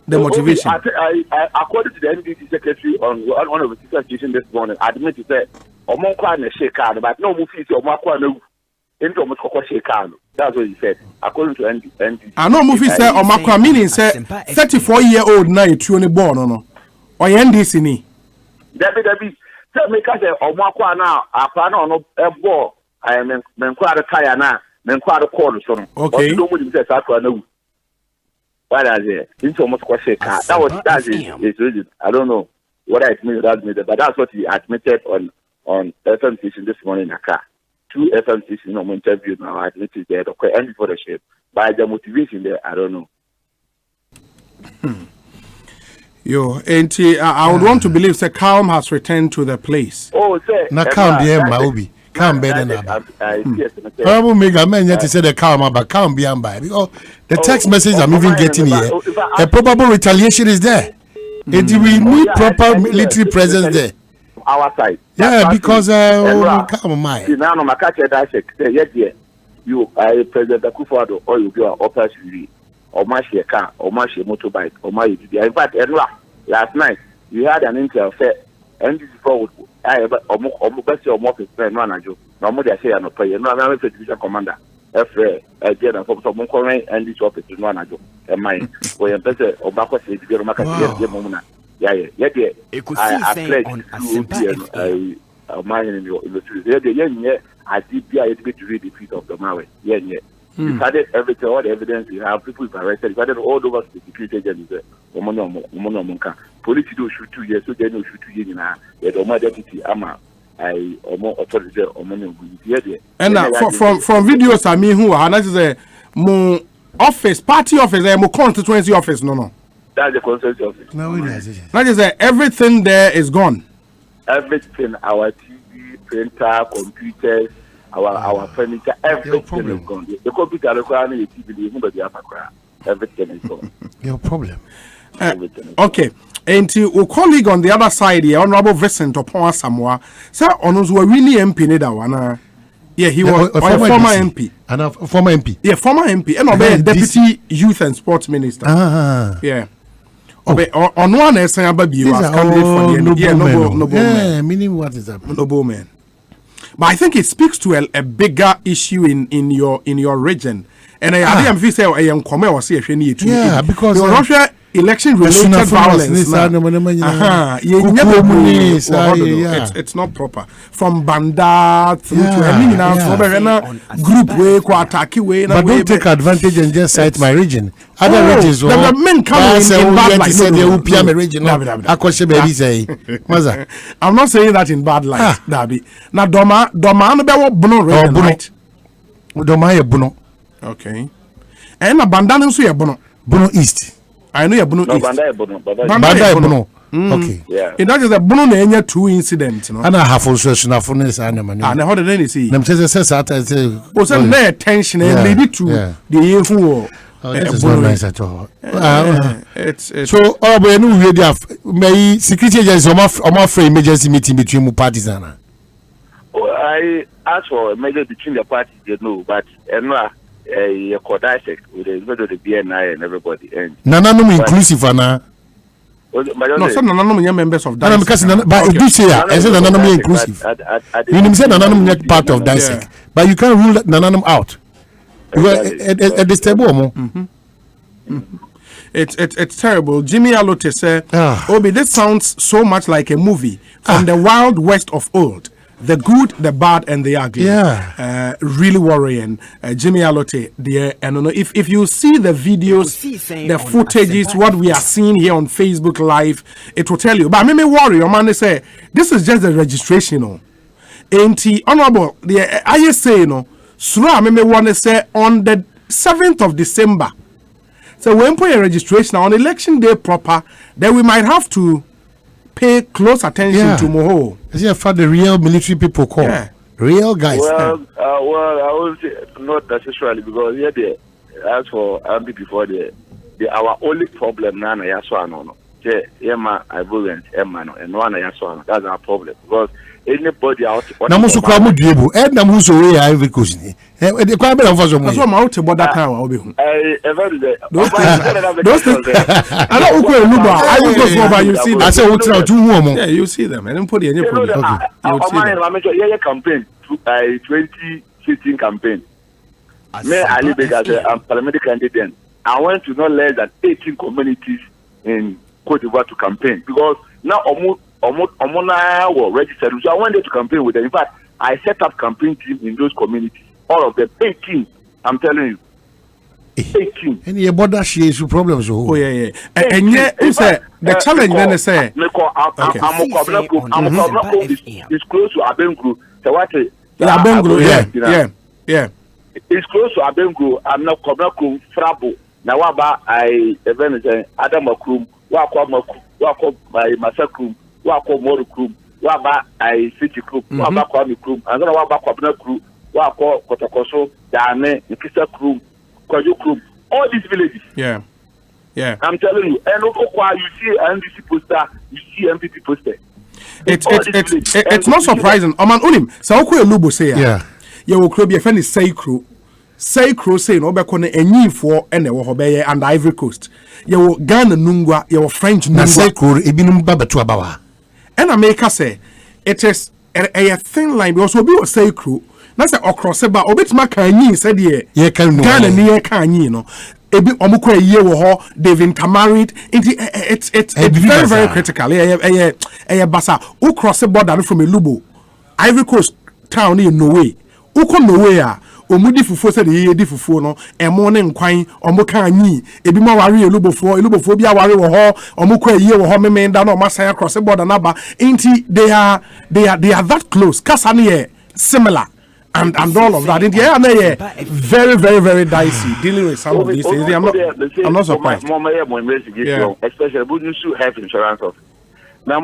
the motivation? According to the NDC secretary on one of the sister station this morning, admit to say, or more car and shake but no movie or more into almost that's what he said. According to NDC. I know movie said or Makwa meaning say 34-year-old now you only born or or NDC ni. Debbie. Tell me say or Makwa now apana no ebo I men kwa tire na men kwa call so. Okay. Don't want say that no. What is it? Into almost shake car. That's it. I don't know what it means but that's what he admitted on FM station this morning in Accra. 2 FMCs in no interview now admitted there okay and for the shape by the motivation there I don't know. I would want to believe that calm has returned to the place. Oh, say na calm there Maubi calm better now. Honorable Mega man yet to say the calm but calm be by because the text message I'm even getting here a probable retaliation is there. And we need proper military presence there. Our side. Yeah, because come on, my. Now, no, my catch that say, you President Akufo-Addo, or you do an operation, or my share car, or my share motorbike, or my. In fact, last night you had an intel and this is forward. I almost your office manager. No more they say no pay. No, I'm a division commander. Again, for some current and this office is manager. And mine, for your better or back to get a market. Yeah. I pledge on Asempa mine in the street. I did be able to read the feet of the Maui. Yeah. You started everything, all the evidence you have, people arrested, you started all over the security agencies. Police do shoot 2 years, so they don't shoot 2 years now. They don't my deputy, Ama. I more authority or money. And from videos, I mean, who are not more office, party office, more constituency office, no. That's the concept of it. That is everything there is gone. Everything, our TV, printer, computers, our furniture, everything is gone. The computer requiring a TV, everything is gone. Your problem. Okay. And to a colleague on the other side, the Honorable Vincent upon Samoa, sir, on us were really MP Nedawana. Yeah, he was a former MP. And a former MP. Yeah, former MP. And a deputy youth and sports minister. Yeah. On one essay, Baby was candidate for the no yeah, meaning what is that? No man. But I think it speaks to a bigger issue in your region. And I am say I am come or see yeah, because Russia election related violence. It's not proper. From Banda through to group way, Kwataki way. But don't take advantage and just cite my region. Other regions, the men come in bad light. I'm not saying that in bad light. Dabi. Now Doma no be Bono region, right? Doma Bono. Okay. And a Bandana so Bono. Bono East. I know you're Bono East. Banda Bono. Okay. Yeah. And that is a Bono na two incidents, no. And I have also snafunes and and how did they see? Them says that I say was no attention and lead to the info. It's not nice at all. It's so we know we have may security agencies on offer emergency meeting between parties and I asked for a measure between the parties, you know, but a co-dissect with the BNI and everybody. And Nananum inclusive, Anna. No, some Nananum members of Dissect. But you say, I said Nananum inclusive. You said Nananum not part of Dissect, but you can't rule Nananum out. At this table, it's terrible. Jimmy Alote said, Obi, this sounds so much like a movie from the Wild West of old. The good, the bad, and the ugly. Yeah. Really worrying. Jimmy Alote, dear, and if you see the videos, the footages, what we are seeing here on Facebook Live, it will tell you. But I me worry, your man say, this is just the registration, no. Ain't honorable, the I say, no, so I me want to say on the 7th of December. So when put a registration on election day proper, then we might have to pay close attention to Moho. Is it for the real military people call? Yeah. Real guys. Well, I would say not necessarily because as for MP before our only problem now is no. I vote and one that's our problem because anybody out. Namusu kramu diebo. Namusu we Ivory Coast ni. The kwame na faso mo. That's what my out about that time will be. Those I don't go Luba. I will go for you see. I say what now two more. Yeah, you see them. I don't put any problem. Okay. Campaign 2015 campaign. Me Ali Begaze, I'm parliamentary candidate. I went to no less than 18 communities in Cote d'Ivoire to campaign because now Omona were registered. So I went there to campaign with them. In fact, I set up campaign team in those communities. All of them, 18. I'm telling you. 18. And your border shares problems. Oh, yeah. And yet, you say the challenge then is say, it's close to Abengru. So what? Yeah. It's close to Abengru. I'm not Kobrakrum, Frabo. Now, what I even say Adam Akrum, Wako by Masakrum, Wako Morukrum, Waba I City Group, Waba Kwami Group, and then Waba Kwabna Group, Wako Kotokoso, Dane, Nikisa Group, Kwajo Group, all these villages. Yeah. I'm telling you, and you see NDC poster, you see MPP poster. It's not surprising. Oman Unim, Saoko Lubo say, you will be a friend is Seikro say no bekone enyi for ene wo hobeye and Ivory Coast. You will Ghana Nungwa, you French Nungwa. Na Seikro ebinum babatu abawa. And I make say it is a thin line because obi was Seikro. Na say okroseba obitima kanyi said ye Ghana ni kanyi no. Ebi omukọ eye wo ho they've intermarried. It's very very critical. Basa who cross the border from Elubo Ivory Coast town in Norway. Uko Norway omudi fufuo se de di fufuo no emo ne nkwan omuka anyi ebi ma ware elubofo bia ware wo ho omukọ eye wo ho memenda na omasan across the border naba inti they are that close kasa ne similar and all of that. In the area, very, very, very dicey dealing with some of these things. I'm not surprised. Especially when you sue health insurance office. Now,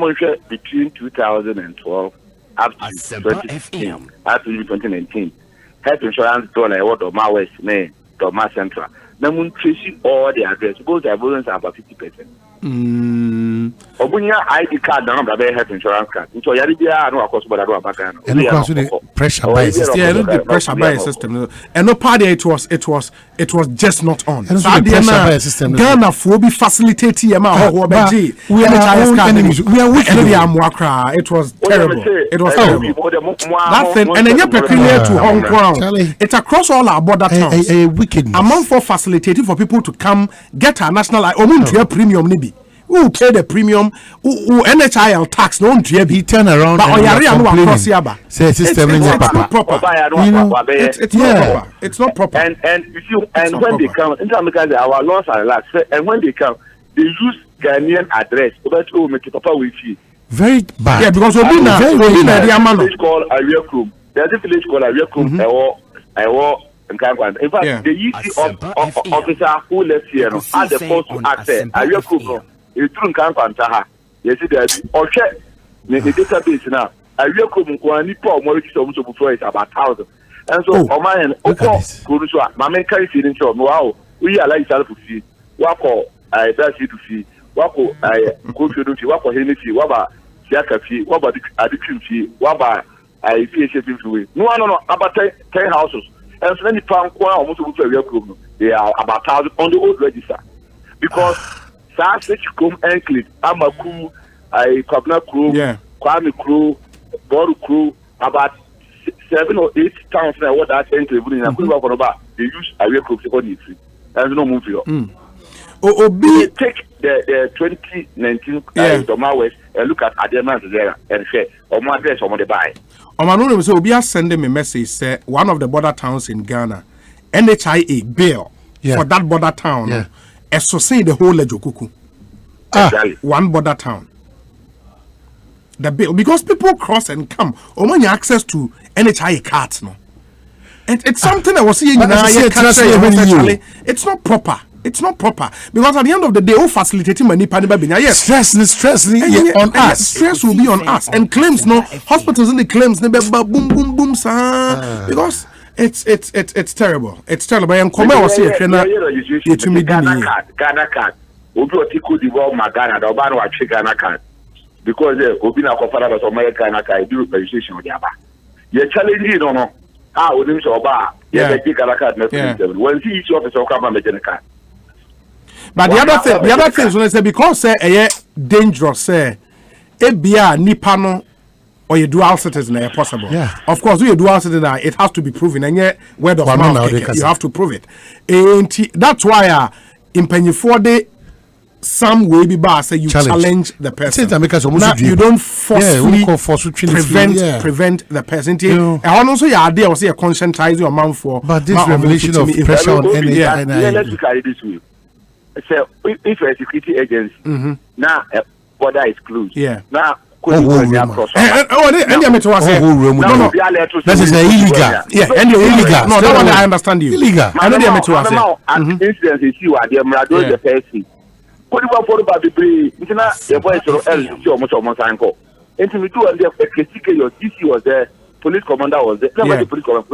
between 2012 up to 2015, up to 2019, health insurance done a word of my West Main, Doma Central. Now, when trace all the address, both the volumes are about 50%. Obunya ID card na number health insurance card. So yari bia no akoso boda do abaka no. And the pressure by system. Yeah, the pressure by system. And no party it was just not on. And the pressure by system. Ghana for be facilitating yama ho beji. We are our own enemies. We are weak. It was terrible. It was terrible. That thing and then you peculiar to Hong Kong. It's across all our border towns. A wickedness. Among for facilitating for people to come get our national premium nibi. Who pay the premium? Who NHIL tax? No one to he turn around and say system it's not proper. It's not proper. It's not proper. And when they come, because our laws are relaxed. And when they come, they use Ghanaian address. But make it proper with you. Very bad. Yeah, because there's a village called Ariakum. There's a village called Ariakum. In fact, the EC officer who left here had the force to access Ariakum. You don't count on Taha. Yes, it is. Or check the database now. I will come one nipo more before it's about 1,000. And so, on my end, my main carry feeling from wow, we are like self to see. Wako, I does you to see. Wako, I go to do Wako Hennessy, Waba, Siaka fee, Waba addiction fee, Waba, I see a shipping fee. No, about 10 houses. And so many pound almost a real group. They are about 1,000 on the old register. Because Sausage Chrome Enclave, Amaku, Kwabna Crew, Kwame Crew, Boru Crew, about 7 or 8 towns now. What that enclave in Akuba, they use a real group to go. There's no move here. Take the 2019 Doma West and look at Adema there and say, or my address on the buy. Omanunu so Obi sending me message say one of the border towns in Ghana, NHIA bill for that border town. So say the whole Lejokuku. One border town. The bill because people cross and come. Or when you access to NHIA cards, no. And it's something I was seeing it's not proper. It's not proper because at the end of the day, all facilitating money stress on us. Stress will be on us and claims no hospitals in the claims boom because it's terrible. It's terrible. And come out say Ghana card. Obi otiko di wo magana da oba no wa che Ghana card because obi na kofara ba so Ghana card do registration odi aba. Ye challenge no. Odim so oba ye be Ghana card na 27. When see each officer come and make card. But the other thing is when I say because say dangerous say ebia nipa no or you dual citizen possible. Yeah. Of course, you dual citizen it has to be proven and yet word of mouth you have to prove it. And that's why in penny 4 day some way be bar say you challenge the person. Now, you don't forcefully prevent the person. And also your idea was a conscientize your mouth for. But this revelation of pressure on any let's look at it this way. So if a security agency now border is closed. Now that is illegal. Yeah, and you're illegal. No, that one I understand you. Illegal. I know the incidents you see what the Mrado the person. Could you afford about the pre the voice of almost uncle. And to me too and the your DC was there, police commander was there. The police commander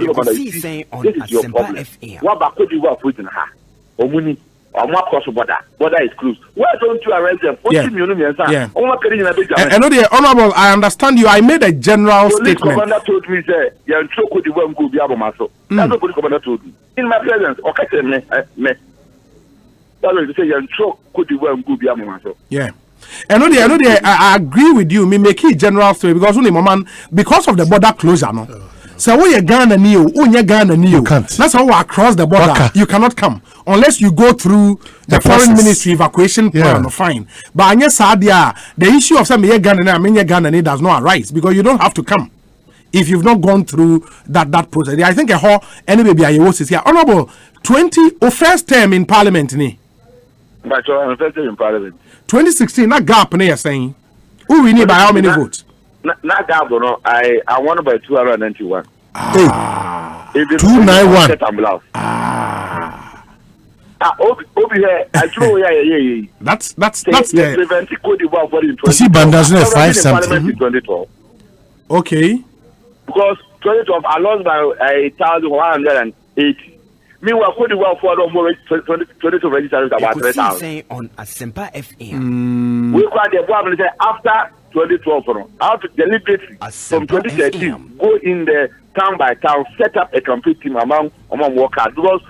this is your problem. What about could you have put in her? Omuni. Border is closed. Why don't you arrest them? And the honorable, I understand you. I made a general statement. Police commander told me, say, that's what police commander told me. In my presence, yeah. I agree with you. Me make it general story because only because of the border closure, no. So when you Ghana you can't. That's how across the border you cannot come unless you go through the foreign ministry evacuation plan. Fine, but the issue of some Ghana does not arise because you don't have to come if you've not gone through that process. I think anybody is here. Honorable first term in Parliament ni. But first term in Parliament. 2016 that gap you're saying. Who we need by how many votes? Not that, I won by 291. 291. That's You see, Bandas no 5 something. Okay. Because 2012 I lost by 1,180. Meanwhile, Cote d'Ivoire for more 22 registered about 3,000. On Asempa FM. We got the problem after 2012, after deliberately from 2013, go in the town by town, set up a complete team among workers because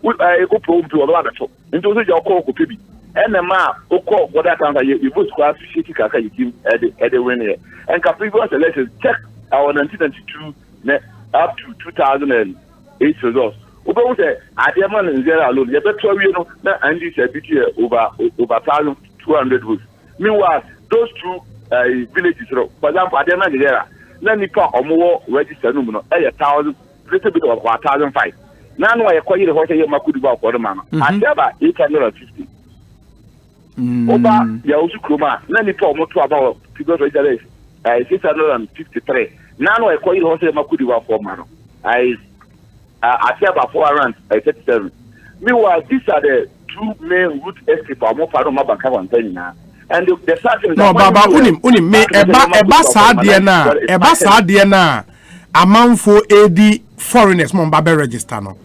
we go problem to a lot of into your call baby. And the man who call what that time you vote squad shitty kaka you team at the winner. And previous elections check our 1992 up to 2008 results. Ugo say Adiaman and Zera alone, you better you know that Andy said over 1,200 votes. Meanwhile, those two villages, for example, Adiaman and Zera, then you put more registered number, 1,000, little bit of 1,005. Now I acquire the hotel Makudu for the man. I never 850. Over Yasu Kruma, then you put more to about because registered 653. Now I acquire the hotel Makudu for man. I say about 4 around 37. Meanwhile, these are the two main route escape. I'm more far on my back and the certain no, Baba unim me eba sa de na amount for AD foreigners mon Baba register no.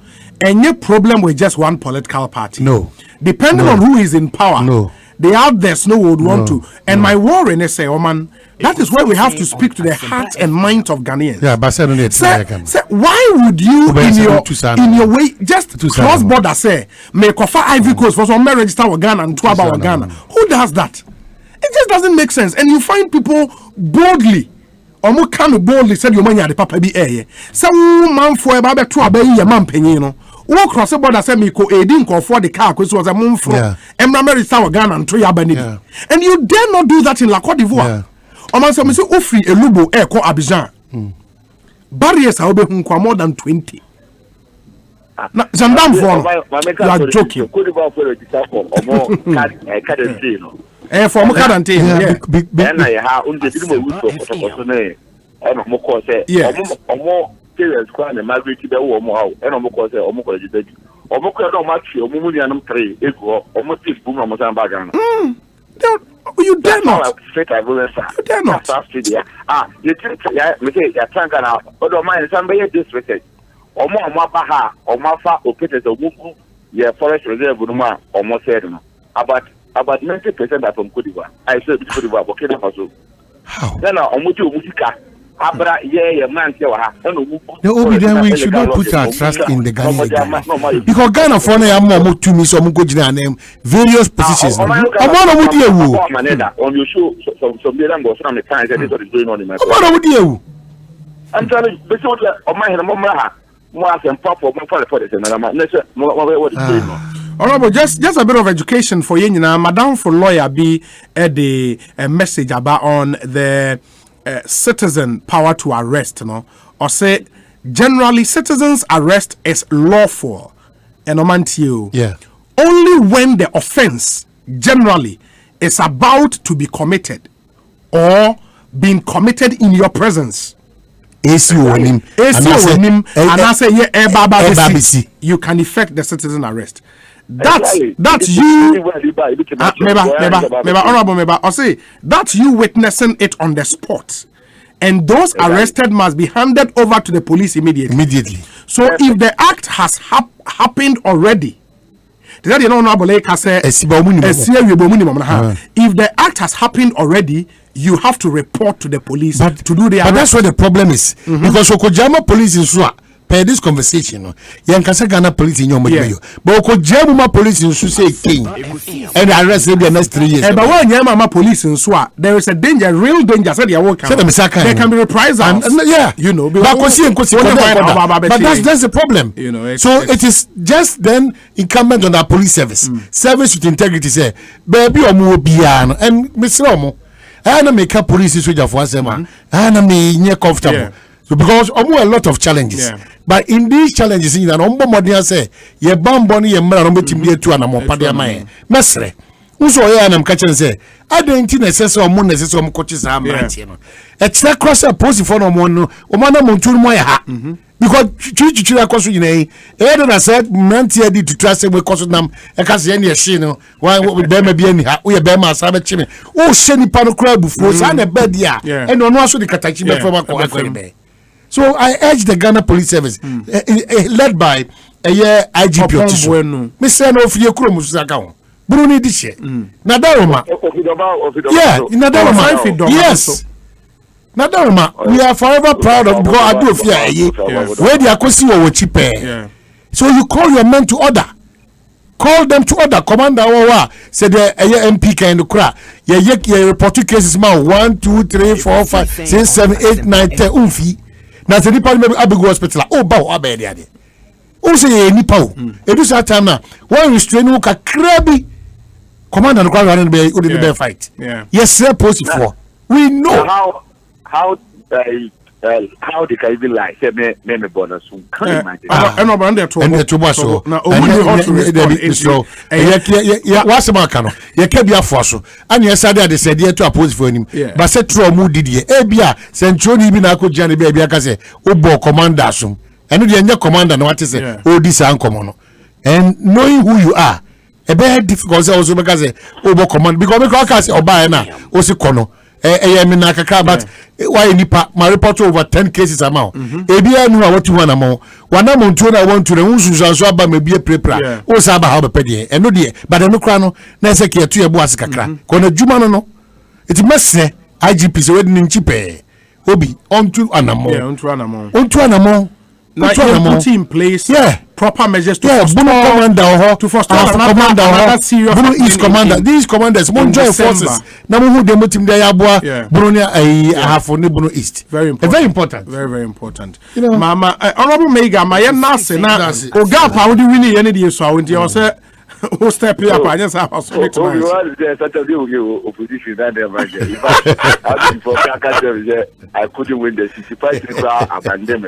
Any problem with just one political party. No. Depending on who is in power. No. The others no would want to. And my worry is say, oh man, that is where we have to speak to the heart and mind of Ghanaians. Yeah, but say why would you in your way just cross border say make offer Ivory Coast for some register with Ghana and 2 about Ghana? Who does that? It just doesn't make sense. And you find people boldly or more kind of boldly said your money at the papa be air. Some man for about 2 about your man penny, you know. Walk across the border say me ko edin ko for the car which was a moon from Emra Tower Ghana and 3 Abani. And you dare not do that in La Cote d'Ivoire. Oman say me say ofri elubo e ko Abidjan. Barriers are more than 20. Now, Zandam for you are joking. For Mukadante, you dare not. You dare not. You think you're trying now. Although mine somebody disrespect. Baha, Mafa, or Peters, or Muku, yeah, forest reserve, almost said about 90% from Cote d'Ivoire. I said Cote d'Ivoire, Burkina Faso. How? Then Omutu Musika. Abra, yeah, man, we should not put our trust in the Ghanaian. Because Ghana for now, I'm to me some good name, various positions. I'm on your show, some days ago, some times that is what is going on in my I'm telling you, on my hand, more than pop for the Honorable, just a bit of education for you now. Madam for lawyer be a message about on the citizen power to arrest, you know, or say generally citizens arrest is lawful and only when the offense generally is about to be committed or being committed in your presence. You can effect the citizen arrest. That's you. Honorable, or say that's you witnessing it on the spot, and those arrested must be handed over to the police immediately. So if the act has happened already, if the act has happened already, you have to report to the police to do the arrest. But that's where the problem is. Because Okojama police in Sua, per this conversation, Yankasa Ghana police in your Mayo. But Okojama police in Susay King and arrest them the next 3 years. But when Yamama police in Sua, there is a danger, real danger. Said they can be reprisals. You know, but that's the problem. You know, so it is just then incumbent on our police service. Service with integrity say, baby Omo and Mr. Omo. I make up police soldier for us, and I'm near comfortable. So because a lot of challenges. But in these challenges, in an umbo modern say, ye bamboni ye mera rombe timbe tu ana mopadia mae. Mesre. Uso ya na mkache say I don't necessary or more necessary coaches am right no. It's not cross a post for no one no. O man na montu mo ya ha. Because chichi akoso yina e na said nanti adi to trust we koso nam e ka se ne hye no wa be ma bi ani ha wo ye be ma asa be chime wo hye ni pa no kra bufuo sa na bed ya e no aso di katachi be from akọ. So I urge the Ghana Police Service led by IGP Otiso. Me say no fie kuro musaka ho. Bruni di hye. Na daroma. Yeah, na daroma. Yes. Nadarama, we are forever proud of because I do fear where the akosi wo chipe. So you call your men to order. Call them to order. Commander Wawa said the MP kind kra. Ye report cases ma 1 2 3 4 5 6 7 8 9 10 umfi. Na se nipa me abigo hospital. Oh ba o abedi ade. O say nipa o. Edu sa time na one restrain wo kakra bi. Commander no kwa run be fight. Yes sir post for. We know how they can even lie? Say me bonus. Can't imagine. I know, but they're too much. So now, what's the matter? You can't be a force. And yesterday they said you to oppose for him. But said Tromu did ye. Ebia Centroni bin ako Johnny baby. I can say Obo commander sum. And the commander no what is it? Oh, this is uncommon. And knowing who you are, a bit difficult also because Obo command because I can say Oba na Osi kono. But why nipa my report over 10 cases amount. Ebia nu what you want amount. Wana montu na want to the unsu so aba me be prepare. O sa aba ha be pede. Eno de but eno kra no na se ke atu ebo ase kakra. Kono djuma no. It messy IGP so we ni nchipe. Obi onto anamo. Yeah, onto anamo. Onto anamo. Now you put in place proper measures to foster another serious East commander. These commanders won't join forces. Now who they motim there yabwa Brunia half on Bruno East. Very important. Very important. Very, very important. You know, Mama Honorable Mega, my nase na Ogapa how do we need any day so I want say who step up and just have us opposition that I couldn't win the 65 abandon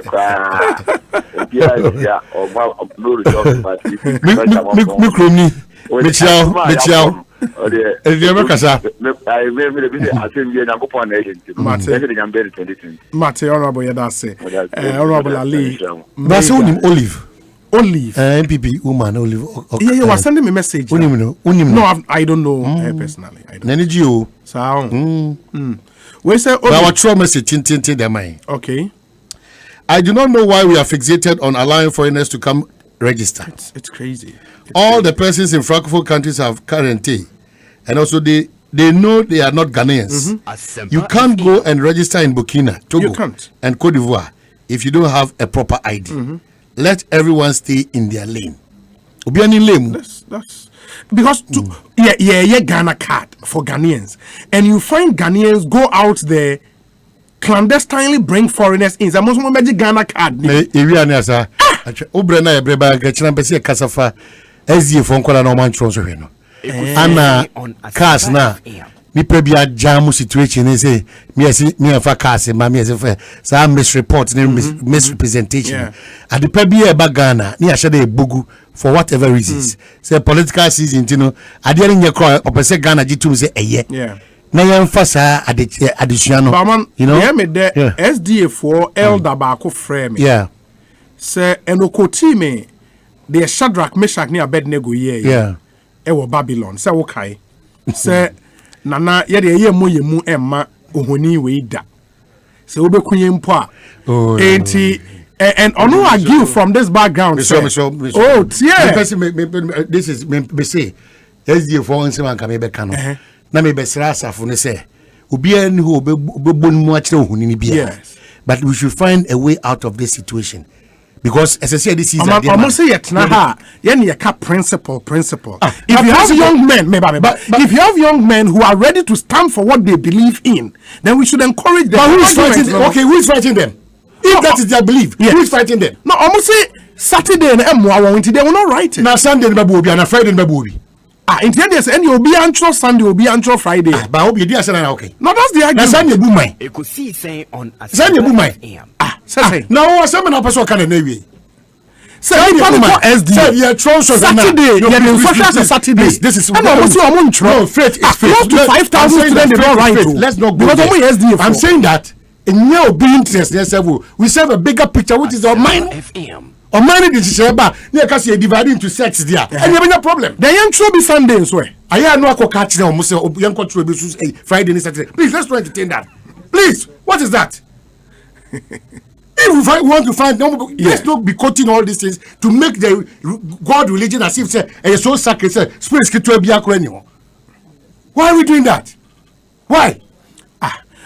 Olive. MPP woman Olive. Yeah, you were sending me a message. No, I don't know her personally. I don't. NGO. So, we say our trauma message tintin the mind. Okay. I do not know why we are fixated on allowing foreigners to come register. It's crazy. All the persons in Francophone countries have quarantine, and also they know they are not Ghanaians. You can't go and register in Burkina, Togo, and Cote d'Ivoire if you don't have a proper ID. Let everyone stay in their lane. That's because Ghana card for Ghanaians, and you find Ghanaians go out there clandestinely bring foreigners in. Most magic Ghana card. Cars na. Me pebia jamu situation is say me for case ma me say some misreport misrepresentation at the pebia bagana ni ahye dey bugu for whatever reasons say political season you know ade nye call opese Ghana gitum say eye na yemfasa additional you know me the SDA for elder ba ko frame say enokoti me the Shadrach Meshach ni Abednego here e wo Babylon say wo kai say nana ye mu emma ohoni we da se obekunye mpo a enti and ono argue from this background this is me say SDA for nsem anka me be ka no na me be sra asafo ne say obi an hu obebon mu a kire ohoni ni bia but we should find a way out of this situation. Because as I said, this is almost say principle. If you have young men, if you have young men who are ready to stand for what they believe in, then we should encourage them. But who is fighting them? Okay, who is fighting them? If that is their belief, who is fighting them? No, almost say Saturday and they will not write it. Now Sunday and Friday in the end, and you'll be antro Sunday, will be antro Friday. But I hope you do okay. No, that's the argument. Now Sunday boom my. Ekosiisen On Asempa. Sunday boom my. Say. Now Asempa na person can anyway. Say you Saturday, you social Saturday. This is no, faith is faith. Close to 5,000 students they don't write. Let's not go there. I'm saying that in your being interested, we serve a bigger picture, which is our mind. Or money this is about near cause you divide into sex there. And you have no problem. The young show be Sunday so. I hear no catch them must young control be Friday and Saturday. Please let's try to entertain that. Please, what is that? If we want to find let's not be quoting all these things to make the God religion as if say a so sacred say spirit scripture be anymore. Why are we doing that? Why?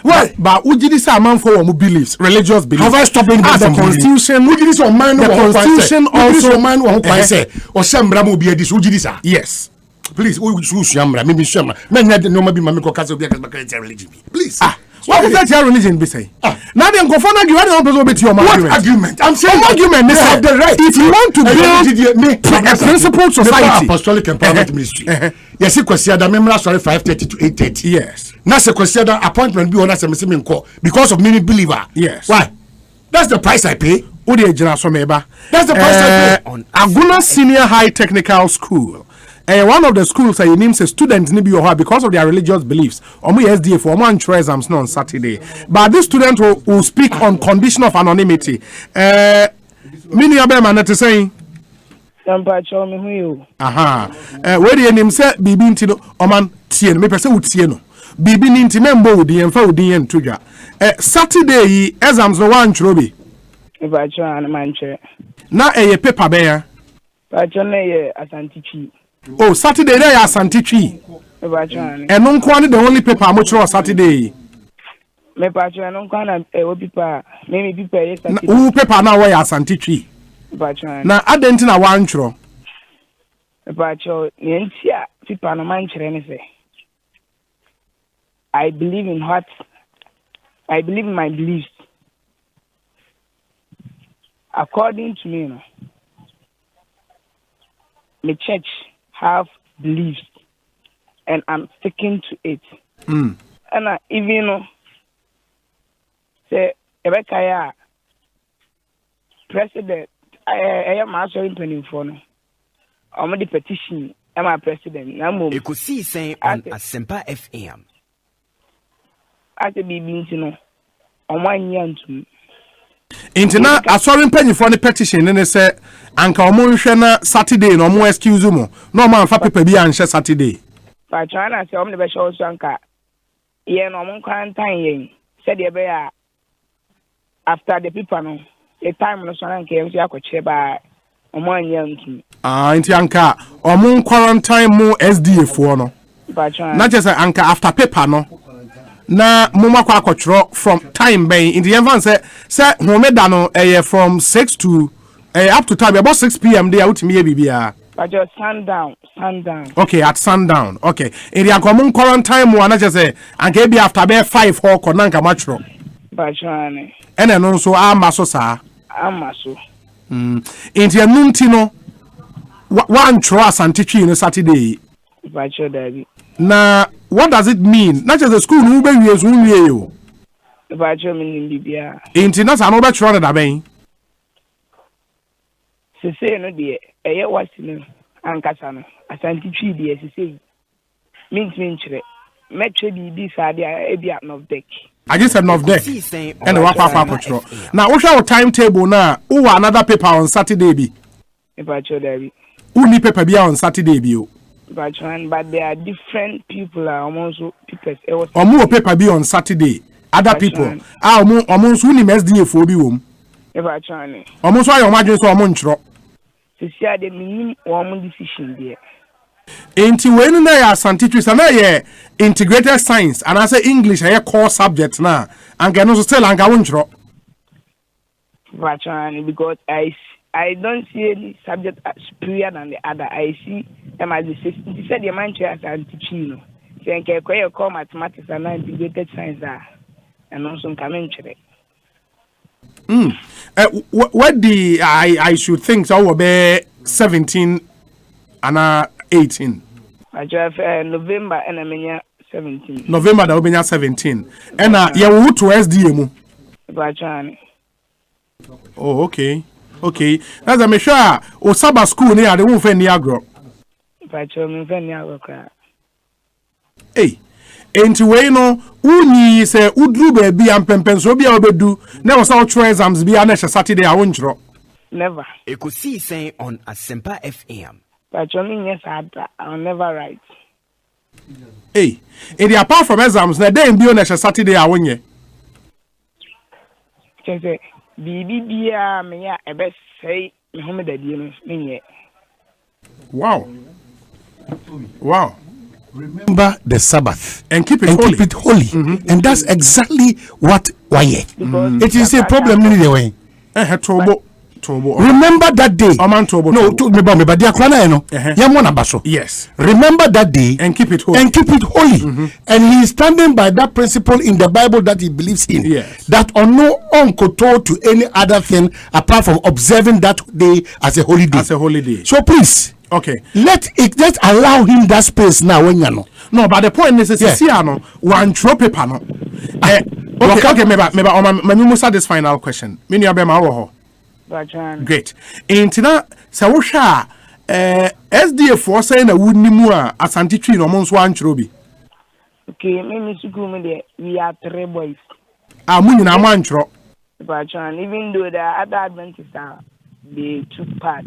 Why? But who did this amount for beliefs, religious beliefs? Have I stopped in the constitution? Who did this on man? The constitution also man who say or Shambra will be a dish. Who did this? Yes. Please, who choose Shambra? Maybe Shambra. Men had no maybe Mamiko Castle be a religion. Please. What is that your religion be say? Now then go for an argument. What argument? I'm saying argument. They have the right. If you want to build a principled society, apostolic empowerment ministry. Yes, you question that member sorry 5:30 to 8:30. Yes. Now say question that appointment be on us in court because of many believer. Yes. Why? That's the price I pay. That's the price I pay. On Aguna Senior High Technical School. One of the schools I names a student because of their religious beliefs. SDA for one exams on Saturday. But this student will speak on condition of anonymity. Many Abema to saying. Where the name said Bibi Intino Oman Tien, me person would Tieno. Bibi Nintimembo would the info the end to Saturday exams no one trobe. Na a paper bear. Oh, Saturday there are Santichi. And non quantity the only paper much on Saturday. Me patch and non can paper. Maybe paper. Who paper now where are Santichi? Now I didn't know one tro. I believe in what I believe in my beliefs. According to me, the church have beliefs, and I'm sticking to it. And even say Rebecca, president, I am answering 24. I'm the petition. I'm a president. Ekosiisen On Asempa FM. I be being on 1 year to. Intina asọrin mpanyinfo ne petition ne say anka omo nhwe na Saturday no omo excuse mo no man fa paper bi anhwe Saturday pa chana say omo ne be show so anka ye no omo quarantine yen said ye be ya after the people no the time no so anka ye so akọchire ba omo anya ntu nti anka omo quarantine mo SDA fo no pa chana na just anka after paper no na mama kwa akọchiro from time ben in the advance say homeda no from 6 to up to time about 6 p.m. there out me bibia but just sundown okay at sundown okay in the common quarantine mo na just say anka be after be 5 or konanka machro but chane ene no so amaso sa amaso in the nunti no one tro asantichi no Saturday but sure daddy na what does it mean? Not just the school who be we so we you. But you mean bibia. Intina no be tro da ben. Se say no de eye wasi no ankasa no asanti twi de se say. Mint kire. Metwe bibi sa de e bia no deck. I just said no deck. And wa papa tro. Now what your timetable na who another paper on Saturday bi. But you there. Who ni paper bi on Saturday bi o. But there are different people almost people. Omo paper be on Saturday. Other people. Omo so ni SDA for bi wom. Eba chane. Omo so ayo madwen so omo ntro. Sisia de minim omo decision there. Enti we no na ya scientific na ye integrated science and I say English a core subject na. Anga no so still anga won ntro. Eba chane because I don't see any subject superior than the other. I see them as the system. He said the man as anti-chino. So I can call mathematics and integrated science and also coming to what I should think so be 17 and 18. I just November and I 17. November that will be 17. And you will to SDA mu. Bachani. Oh, okay. Okay, that's a measure. O Saba school near the wolf and Niagara. Hey, ain't we no uni say udru baby and pempenso be obedu. Never saw exams be an Saturday. I won't drop. Never. Ekosiisen on Asempa FM. But yes, I'll never write. Hey, and apart from exams, na day be on Saturday. I won't ye. Say, BBBA me a best say Muhammad Dino. Wow. Wow. Remember the Sabbath and keep it holy. And that's exactly what why it is a problem in the way. Remember that day. No, to me about me, but yes. Remember that day and keep it holy. And he is standing by that principle in the Bible that he believes in. Yes. That on no uncle to any other thing apart from observing that day as a holiday. So please. Okay. Let's allow him that space now when you know. No, but the point is one drop paper no. Okay, maybe this final question. Great. Intina Sawusha SDF for saying a wooden mua as anti-tree no months one trobi. Okay, we are 3 boys. Munina mantro. But even though the other Adventists are they took part.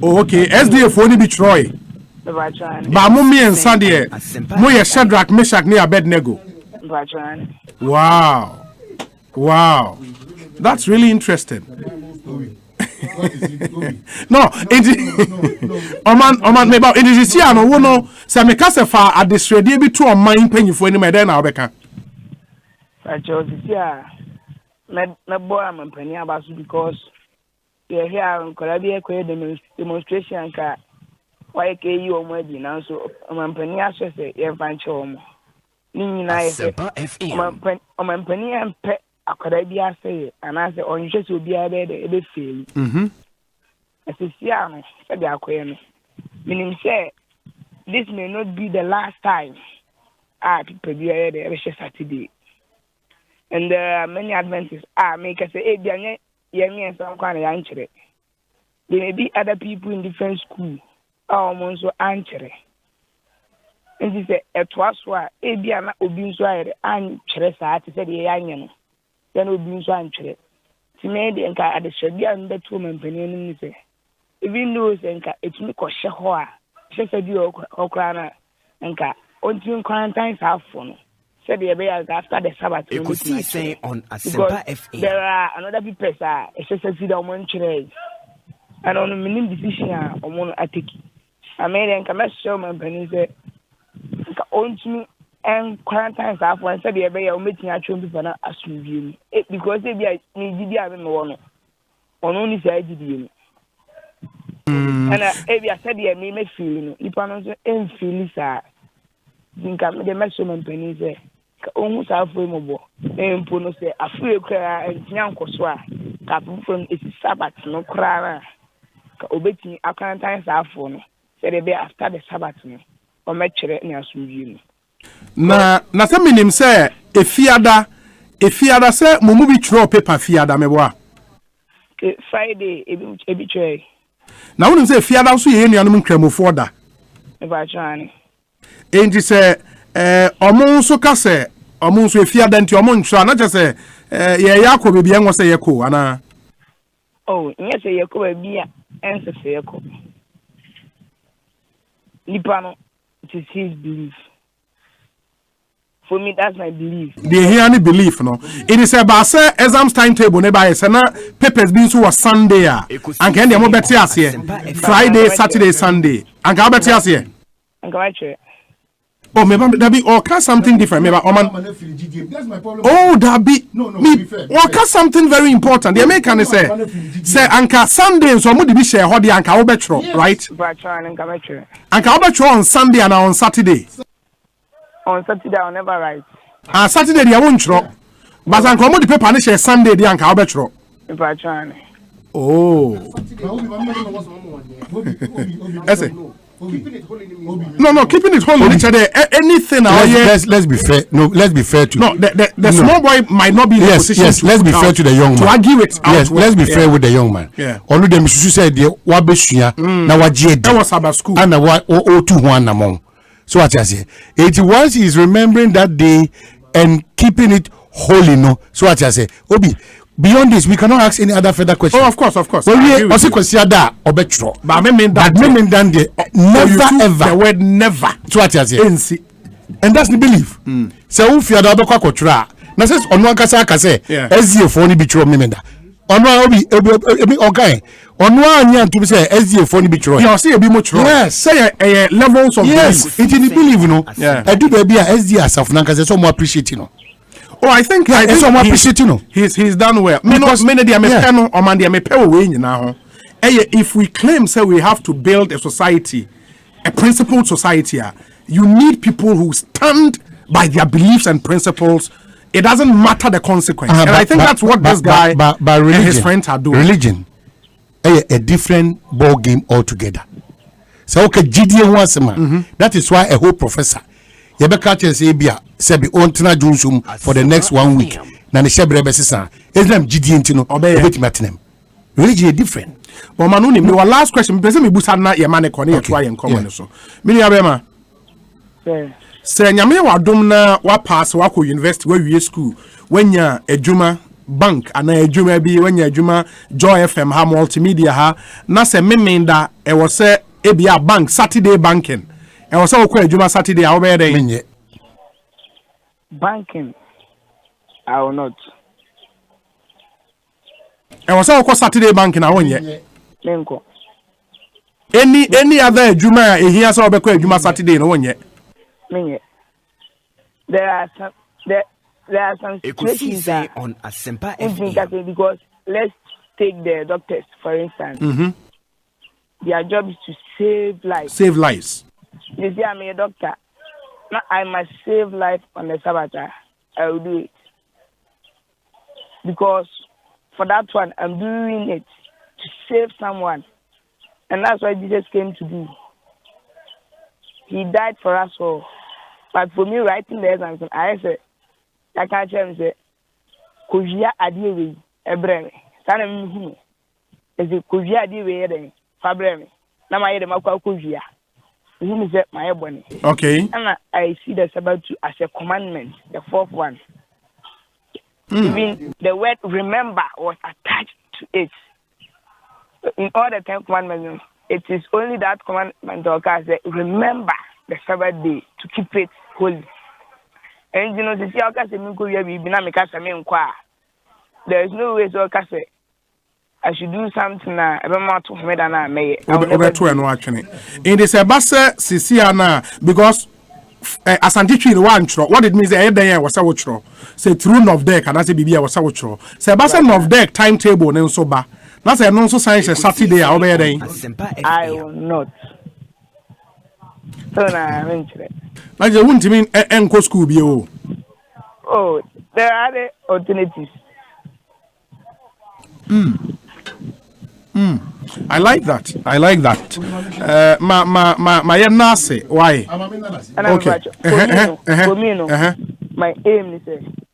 Oh, okay. SDF for be Troy. But Mummy and Sunday, Moya Shadrach, Meshach near Abednego. Wow. That's really interesting. No, Oman, maybe it is here. No, no. So me kase fa adesrede bi to oman panyifo ni me den na obeka. Me boy am pany abasu because they here nkola bi ekwe demonstration ka why ke yi omo adi na so am pany aso se ye fanche omo. Ni nyina ye se oman pany ampe akoda bi ase anase onhwe so bi abe de ebe fail. Asisia no se de akoye no. Meaning say this may not be the last time people be here every Saturday. And many Adventists make us say, hey, and some kind of answer. There may be other people in different schools almost so answer. And they say, it was why, hey, be an obese and Teresa to say the young, then obese answer. To me, the anchor at the Shabian that woman penny say, even though it's me Koshahoa, she said you Okrana anchor, until quarantines have fun. Said the after the Sabbath. Ekosiisen on Asempa FM. There are another people it's just a feed on one trade. And on the minimum decision on one attic. I made a commercial man penny say, own to me and quarantines have one said the bay of meeting at Trump for not assuming it because they be needy one on only side you. And I said, yeah, me make feeling. You pronounce and feel sir. Think I'm the maximum penny say. Almost halfway mobile. And Puno say, a free cry and Yanko Swa. Captain from it's Sabbath, no cry. Obeying a quarantines half phone. Said they be after the Sabbath or match it near Suju. Na some minim say, if fiada say, Mumubi throw paper fiada mewa. Friday, a betray. Now, when you say fiada, so you ain't cremo for that. If I try. Ain't you say, Omonso Case, Omonso fiada into Omontra, not just say, Yako baby, and was a Yako, Anna. Oh, yes, a Yako be answer Yako. Lipano, it is his belief. For me, that's my belief. They hear any belief, no? It is about say exams timetable, nearby, papers being so was Sunday, and can they more better as here? Friday, Saturday, Sunday, and can better as here? And go right. Oh, maybe that be or cast something different. Maybe oh, that be me or cast something very important. The American say Anka Sunday, so would be share how the Anka Obetro, right? Anka Obetro on Sunday and on Saturday. On Saturday, I'll never write. Saturday, they won't drop. But Anka Modi paper and share Sunday, the Anka Obetro. Oh, No, keeping it whole in each other. Anything. Let's be fair. No, let's be fair to. No, the small boy might not be in a position. Yes, let's be fair to the young man. To argue it out. Yes, let's be fair with the young man. Yeah. Only them said the wabesua na wajie. That was about school. And o 2-1 among. So what I say? 81 he is remembering that day and keeping it holy. No. So what I say? Obi. Beyond this, we cannot ask any other further question. Oh, of course. But we also consider that obetro. But I mean that never ever. The word never. So what I say? And that's the belief. So if you are the obekwa kotra, na says on one kasa SDA for ni bitro memenda. On one obi okay. On one anya to say SDA for ni bitro. You see a bit much. Yes. Say levels of belief. It in believe, you know. I do baby SDA asaf na kasa so more appreciate, you know. Oh, I think he's done well. If we claim say we have to build a society, a principled society, you need people who stand by their beliefs and principles. It doesn't matter the consequence. And I think that's what this guy and his friends are doing. Religion, a different ball game altogether. So okay, GDA wants man. That is why a whole professor. Yebeka say bia say be ontena junsum for the next 1 week. Na ne shebre be sesa. Islam GDA ntino obeti matinem. Religion is different. But manu ni my last question be say me busa na ye mane kone ye to ayen common so. Me ni abema. Say nyame wa dom na wa pass wa ko university wa wie school. Wanya adwuma bank ana adwuma bi wanya adwuma Joy FM ha multimedia ha na se memenda e wo se ebia bank Saturday banking. And was so quick, Juma Saturday, how bad they banking? I will not. And was so Saturday banking, I won't yet. Any other Juma, he has all the quick Juma Saturday, no one yet. There are some situations on Asempa FM. Because let's take the doctors, for instance. Their job is to save lives. Save lives. You see, I'm a doctor. Now I must save life on the Sabbath. I will do it. Because for that one, I'm doing it to save someone. And that's what Jesus came to do. He died for us all. But for me, writing the exams, I said, I can't tell him, say, Kujia Adiwe, Ebreme. Sana Mihu. Is it Kujia Adiwe, Fabreme? Now I hear the Makwa Kujia. Okay. And I see the Sabbath as a commandment, the fourth one. Even the word remember was attached to it. So in all the 10 commandments, it is only that commandment that remember the Sabbath day to keep it holy. And you know, the there is no way to say I should do something now. I don't want to make that now. In this Abasa Sisiana, because as Antichi one tro, what it means the day was our tro. Say through of deck and as a BB was our tro. Say Abasa of deck timetable and so ba. That's a non so science Saturday or day. I will not. So now I'm interested. Like you wouldn't mean Enco school be oh. Oh, there are the alternatives. I like that. My nase. Why? Okay. For me, my aim is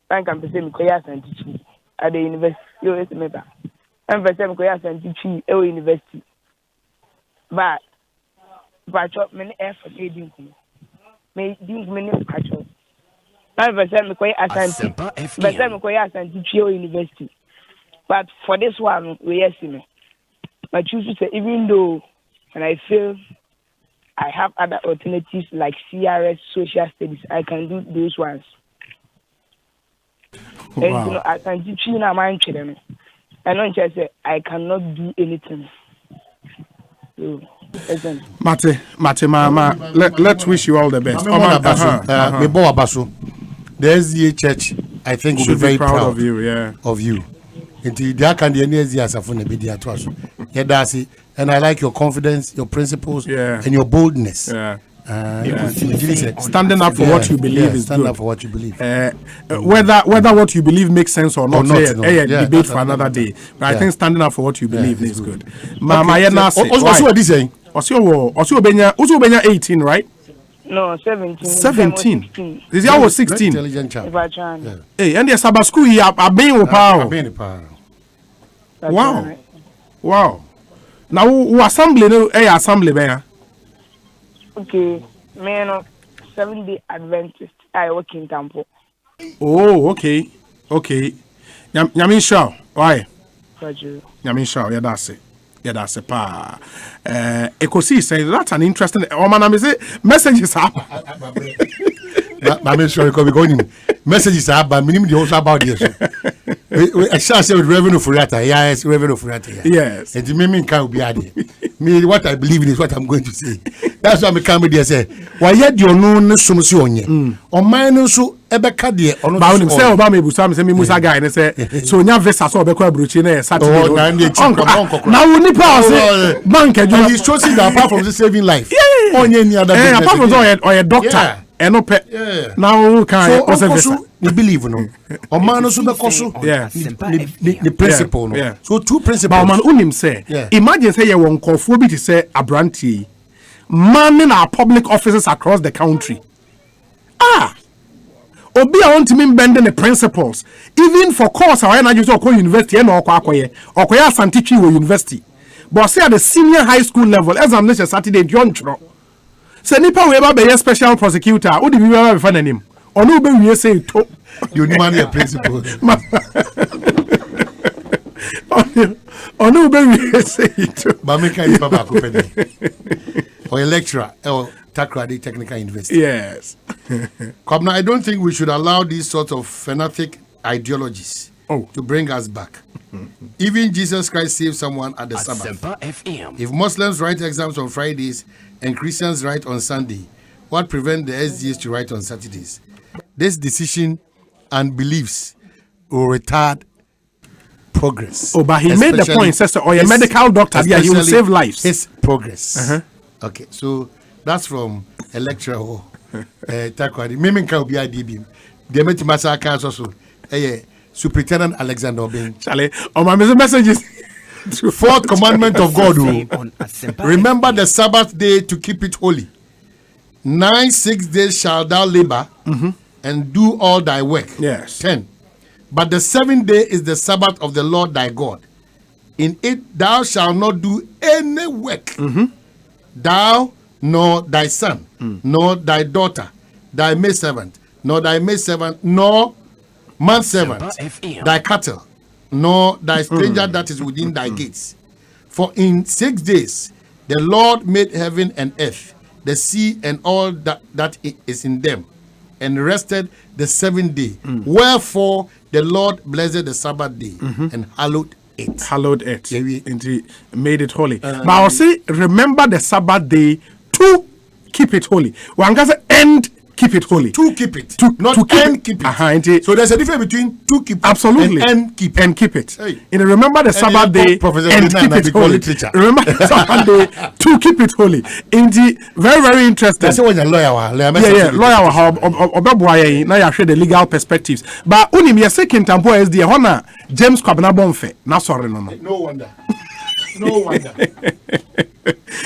I can present me koyas and teaching at the university. You estimate. I'm present koyas and teaching at university. But many effort aiding me. May these many patch. I'm present koyas and teaching at university. But for this one, we estimate. I choose to say, even though, and I feel I have other alternatives like CRS, social studies, I can do those ones. Wow. And you know, I can teach you now, my children. I don't just say I cannot do anything. So, Mate, let's wish you all the best. The SDA Church, I think, will be very proud of you. Yeah, of you. And I like your confidence, your principles, and your boldness. Standing up for what you believe is stand good. Up for what you believe. Whether what you believe makes sense or not, debate for another day. But I think standing up for what you believe is good. Also, what is saying? Osio benya 18, right? No, 17. 17. This year was 16. Intelligent child. Hey, and the Sabbath school here, I've been power. Wow. Wow. Now, who assembly no assembly there? Okay. Man, 7-day Adventist. I work in Tampo. Oh, okay. Okay. Yamin Shaw. Why? Yamin Shaw, yeah, that's it. Yeah, that's a pa. Ekosiisen, that's an interesting. Oh man, I say messages up. I'm sure because going messages up, but minimum also about this. I shall say with revenue for that. Yes, revenue for that. Yes. And the meaning can't be added. Me, what I believe in is what I'm going to say. That's why I'm coming there. Say, why yet you know so much on you? On mine so Ebeka dear. On about himself, about me, Busam, say me Musa guy, and say, so now Vesta saw Beko Bruchine Saturday. Now we need pause. Bank and he's choosing that apart from the saving life. Yeah. On any other. Apart from or a doctor. And no pet. Now can so we believe no. O man also be koso. Yeah. The principle no. Yeah. So two principles. But man unim say. Imagine say you won confo bi to say abranti manning our public offices across the country. Obi a want me bending the principles even for course I na just go university and okoye Asante Twi university. But say at the senior high school level examination Saturday John Chro. Say nipa we ba be special prosecutor, who di be ever find him? Onu be we say to you need man principle. Onu be we say to. Ba me kan baba ko pedi. Or a lecturer or Takrady Technical University. Yes. Come now, I don't think we should allow these sort of fanatic ideologies to bring us back. Even Jesus Christ saved someone at the Sabbath. If Muslims write exams on Fridays and Christians write on Sunday, what prevents the SGs to write on Saturdays? This decision and beliefs will retard progress. Oh, but he made the point, sister, or a medical doctor, yeah, he will save lives. His progress. Okay, so that's from a lecturer. Takwadi. Mimi can be IDB. The Metimasa Council also. Superintendent Alexander Obin. Charlie, my messages. Fourth commandment of God. Remember the Sabbath day to keep it holy. 6 days shall thou labor and do all thy work. Yes. 10. But the 7th day is the Sabbath of the Lord thy God. In it thou shalt not do any work. Thou, nor thy son, nor thy daughter, thy maidservant, nor thy maidservant, nor manservant, thy cattle, nor thy stranger that is within thy gates. For in 6 days the Lord made heaven and earth, the sea and all that is in them, and rested the 7th day. Wherefore the Lord blessed the Sabbath day and hallowed it. Hallowed it. Indeed, made it holy. But I'll say, remember the Sabbath day to keep it holy. One can say, and keep it holy. To keep it. Not to keep it. So there's a difference between to keep absolutely and keep and keep it. Hey. And remember the Sabbath day and keep it holy. Remember the Sabbath day to keep it holy. Indeed, very, very interesting. That's when you're lawyer. Lawyer, now you share the legal perspectives. But only me a second tempo is the honor James Kwabena Bonfe. Now sorry, no. No wonder. No wonder.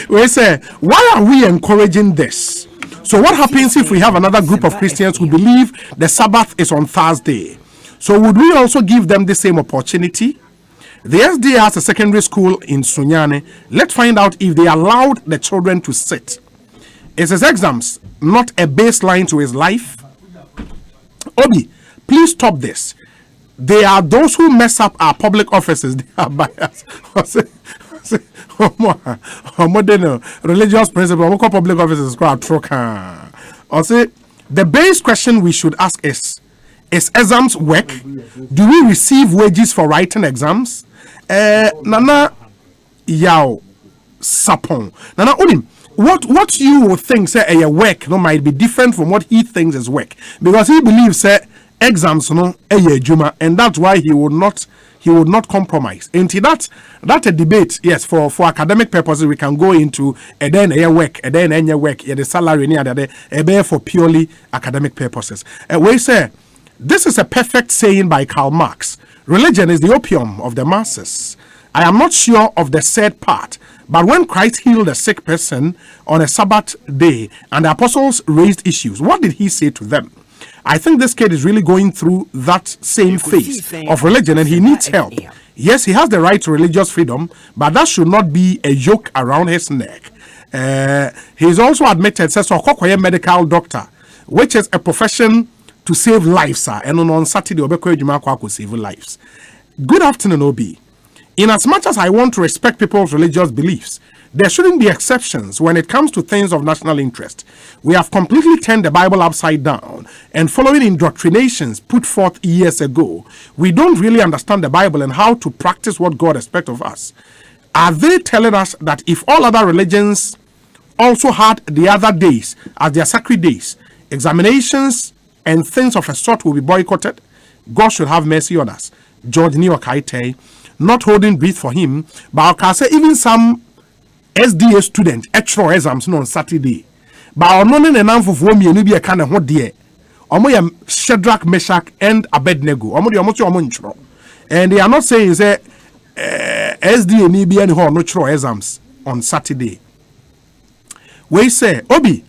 We say, why are we encouraging this? So what happens if we have another group of Christians who believe the Sabbath is on Thursday? So would we also give them the same opportunity? The SDA has a secondary school in Sunyane. Let's find out if they allowed the children to sit. Is his exams not a baseline to his life? Obi, please stop this. They are those who mess up our public offices. They are biased. Modern religious principle. Public offices or say the base question we should ask is exams work? Do we receive wages for writing exams? Nana Yao Sapon. Nana Unim. What you would think say a work might be different from what he thinks is work, because he believes exams a juma, and that's why he would not compromise. And that's a debate. Yes, for academic purposes we can go into and then a work and then any work the salary near the for purely academic purposes. We say this is a perfect saying by Karl Marx. Religion is the opium of the masses. I am not sure of the said part, But when Christ healed a sick person on a Sabbath day and the apostles raised issues, what did he say to them? I think this kid is really going through that same phase of religion and he needs help. Yes, he has the right to religious freedom, but that should not be a yoke around his neck. He's also admitted, says, a medical doctor, which is a profession to save lives, and on Saturday, Obeko save lives. Good afternoon, Obi. In as much as I want to respect people's religious beliefs, there shouldn't be exceptions when it comes to things of national interest. We have completely turned the Bible upside down, and following indoctrinations put forth years ago, we don't really understand the Bible and how to practice what God expects of us. Are they telling us that if all other religions also had the other days as their sacred days, examinations and things of a sort will be boycotted? God should have mercy on us. George Niokaite, not holding breath for him, but I can say even some SDA student extra exams on Saturday. But I'm not in a number of women, you be a kind of what dear. Omo Shadrach, Meshach, and Abednego. And they are not saying that SDA need be any natural exams on Saturday. We say, Obi,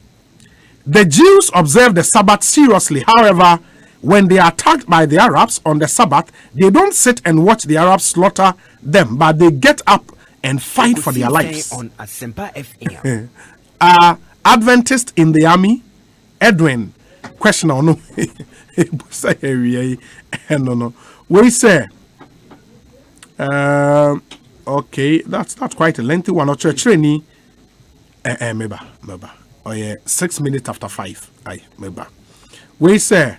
the Jews observe the Sabbath seriously. However, when they are attacked by the Arabs on the Sabbath, they don't sit and watch the Arabs slaughter them, but they get up and fight for their lives. On Asempa FM. Adventist in the army, Edwin. Question or no? No. We say, okay, that's quite a lengthy one. Or church training. Maybe. Oh yeah, 6 minutes after 5. Aye, maybe. We say,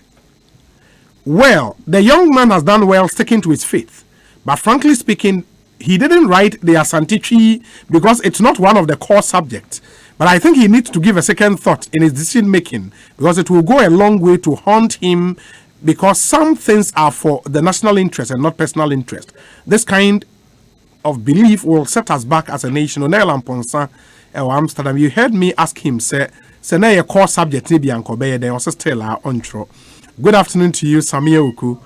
well, the young man has done well sticking to his faith, but frankly speaking, he didn't write the Asante Tree because it's not one of the core subjects. But I think he needs to give a second thought in his decision making because it will go a long way to haunt him because some things are for the national interest and not personal interest. This kind of belief will set us back as a nation. Onel Amponsa, Amsterdam, you heard me ask him, say na your core subject maybe Ankobe, then also still on tro. Good afternoon to you, Samia Uku,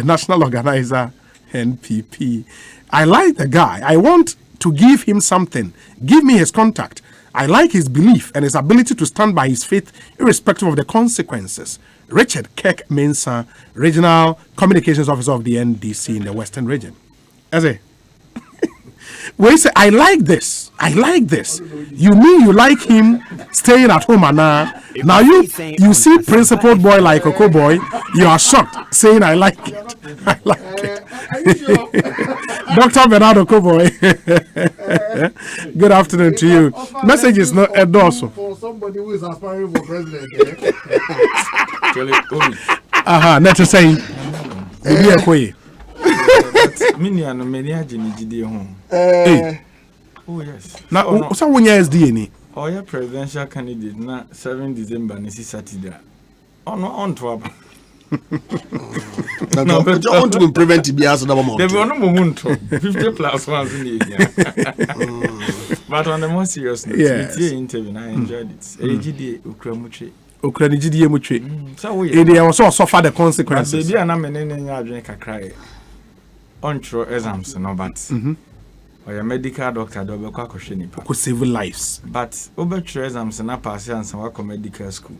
national organizer, NPP. I like the guy. I want to give him something. Give me his contact. I like his belief and his ability to stand by his faith irrespective of the consequences. Richard Kek Mensah, Regional Communications Officer of the NDC in the Western Region. As a we say, I like this. You mean you like him staying at home and now you see principled boy like Coco boy, you are shocked saying I like it. I like it. Dr. Bernardo Koboy. Good afternoon to you. Message is not endorsed. For somebody who is aspiring for president. Let us say oh yes. Now, so when you SDA oh yeah, presidential candidate na 7 December ni Saturday. Oh no, on to up. No, but you want to prevent it. Bias na mo. There be no moment 50 plus ones in the. But on the more serious note, it's the interview. I enjoyed it. AGD Ukramuche. Ukranijidi muche. So we. They also suffer the consequences. Baby, na menene nya adwen kakra. On tro exams no but. Or a medical doctor, double quackoshini, could save lives. But over exams and pass and some work medical school.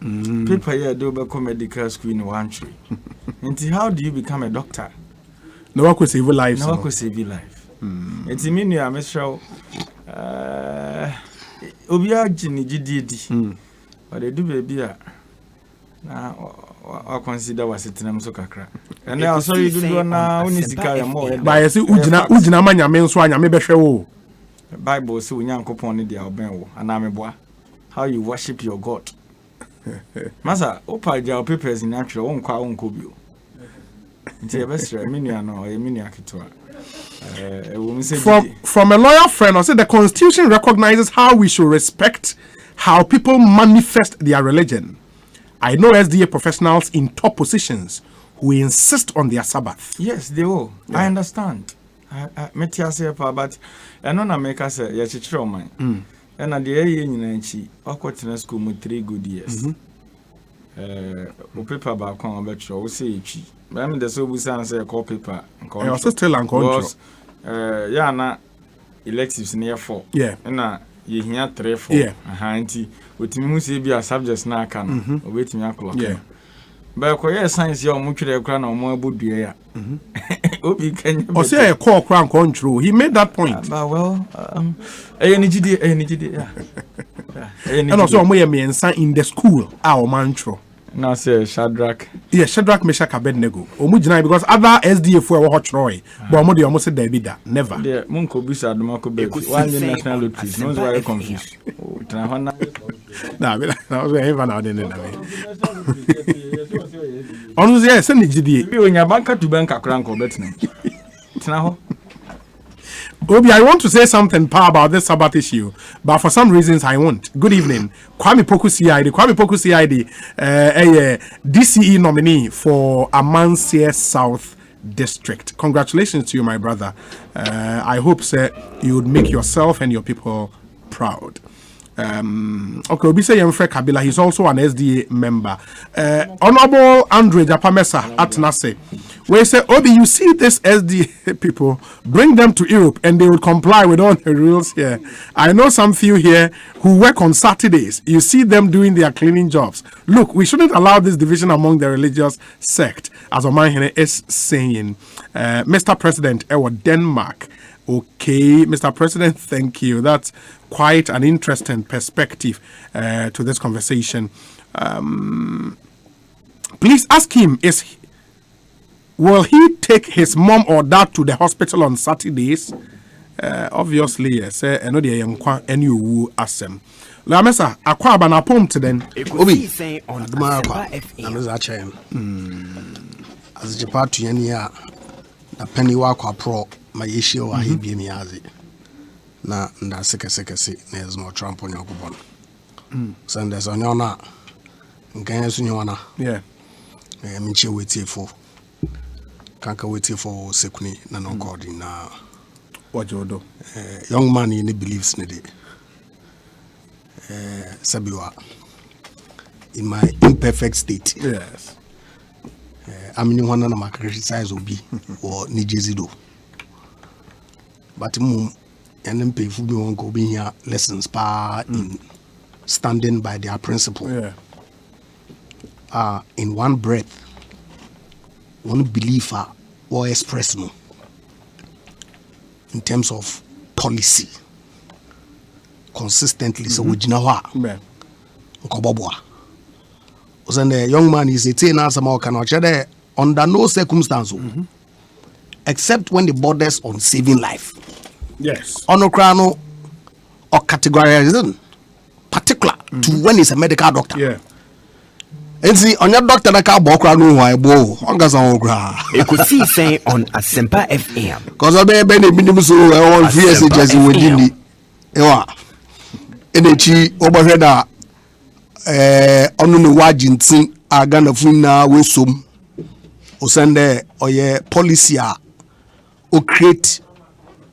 People here do medical school in one tree. And how do you become a doctor? No one could save lives. No one could save life. It's a mini, I'm sure. Obia Jini GDD. But they do baby. Now, I consider was it in Amsokakra. And now, so you do now, Unisika more. By a Ujina Mania Menswana, maybe show. Bible, so young coupon the Albano, and I'm a boy. How you worship your God. Massa, Opa, your papers in actual own car on Kubio. It's a best minion or a miniakitua. From a lawyer friend, I said the Constitution recognizes how we should respect how people manifest their religion. I know SDA professionals in top positions who insist on their Sabbath. Yes, they will. Yeah. I understand. I met you say, but I know make us a yachichro mine. And at the age of in school with 3 good years. Paper back on bet you say, I mean, the so we say call paper. I also still on control. Yeah, electives near 4. Yeah. And you hear 3 4. Yeah. Auntie, with me say be a subject na can. Wait me o'clock. Yeah. But kwa science your much the crown or more would be Obi can or say a core crown control. He made that point. Well, energy. And also me in the school our mantra. Now say Shadrach. Yeah, Shadrach Meshach Abednego. Omujina because other SDF were hot Roy, but Modi almost said David. Never. Yeah, Munko Bisa Dumako Bed. One national lottery. No very confused. Nah, that was even out in the Honestly, yes, send it GD. When your banker to bank a crank or better. Obi, I want to say something about this Sabbath issue, but for some reasons I won't. Good evening. Kwame Poku CID, DCE nominee for Amansia South District. Congratulations to you, my brother. I hope, sir, you would make yourself and your people proud. Okay, Obi say Yemfre Kabila, he's also an SDA member. Honorable Andre Japamesa at Nase, where say, Obi, you see this SDA people, bring them to Europe and they will comply with all the rules here. I know some few here who work on Saturdays. You see them doing their cleaning jobs. Look, we shouldn't allow this division among the religious sect, as Oman is saying. Mr. President, Denmark. Okay, Mr. President, thank you. That's quite an interesting perspective to this conversation. Please ask him, will he take his mom or dad to the hospital on Saturdays? Obviously, yes. I know the young and you Asem. La mesa akwa bana pom teden. Obi, aduma akwa. Na mesa chem. As Japan to yenia na penny wa kwa pro ma yeshi wa hibi mi azi. Na nda sekese na ezno Trump onye okubon. So there's onyona nkan so nyona. Yeah. Minche waiting for kanka waiting for sekuni na no god na what you do. Young man in believes in it. Sabiwa in my imperfect state. Yes. I'm in one of my criticize obi or nijezido. But and then pay for me won't go be here lessons in standing by their principle. Yeah. In one breath, one believer or express no in terms of policy consistently. So we know what the young man is a teen under no circumstance except when the borders on saving life. Yes. On Okrano or categorization particular to when he's a medical doctor. Yeah. And see on your doctor that can walk around why bo on Ekosiisen On Asempa FM. Because I be minimum so I want fear just within the ewa energy overhead onu no wajintin aga na funa wesom o send oye policy o create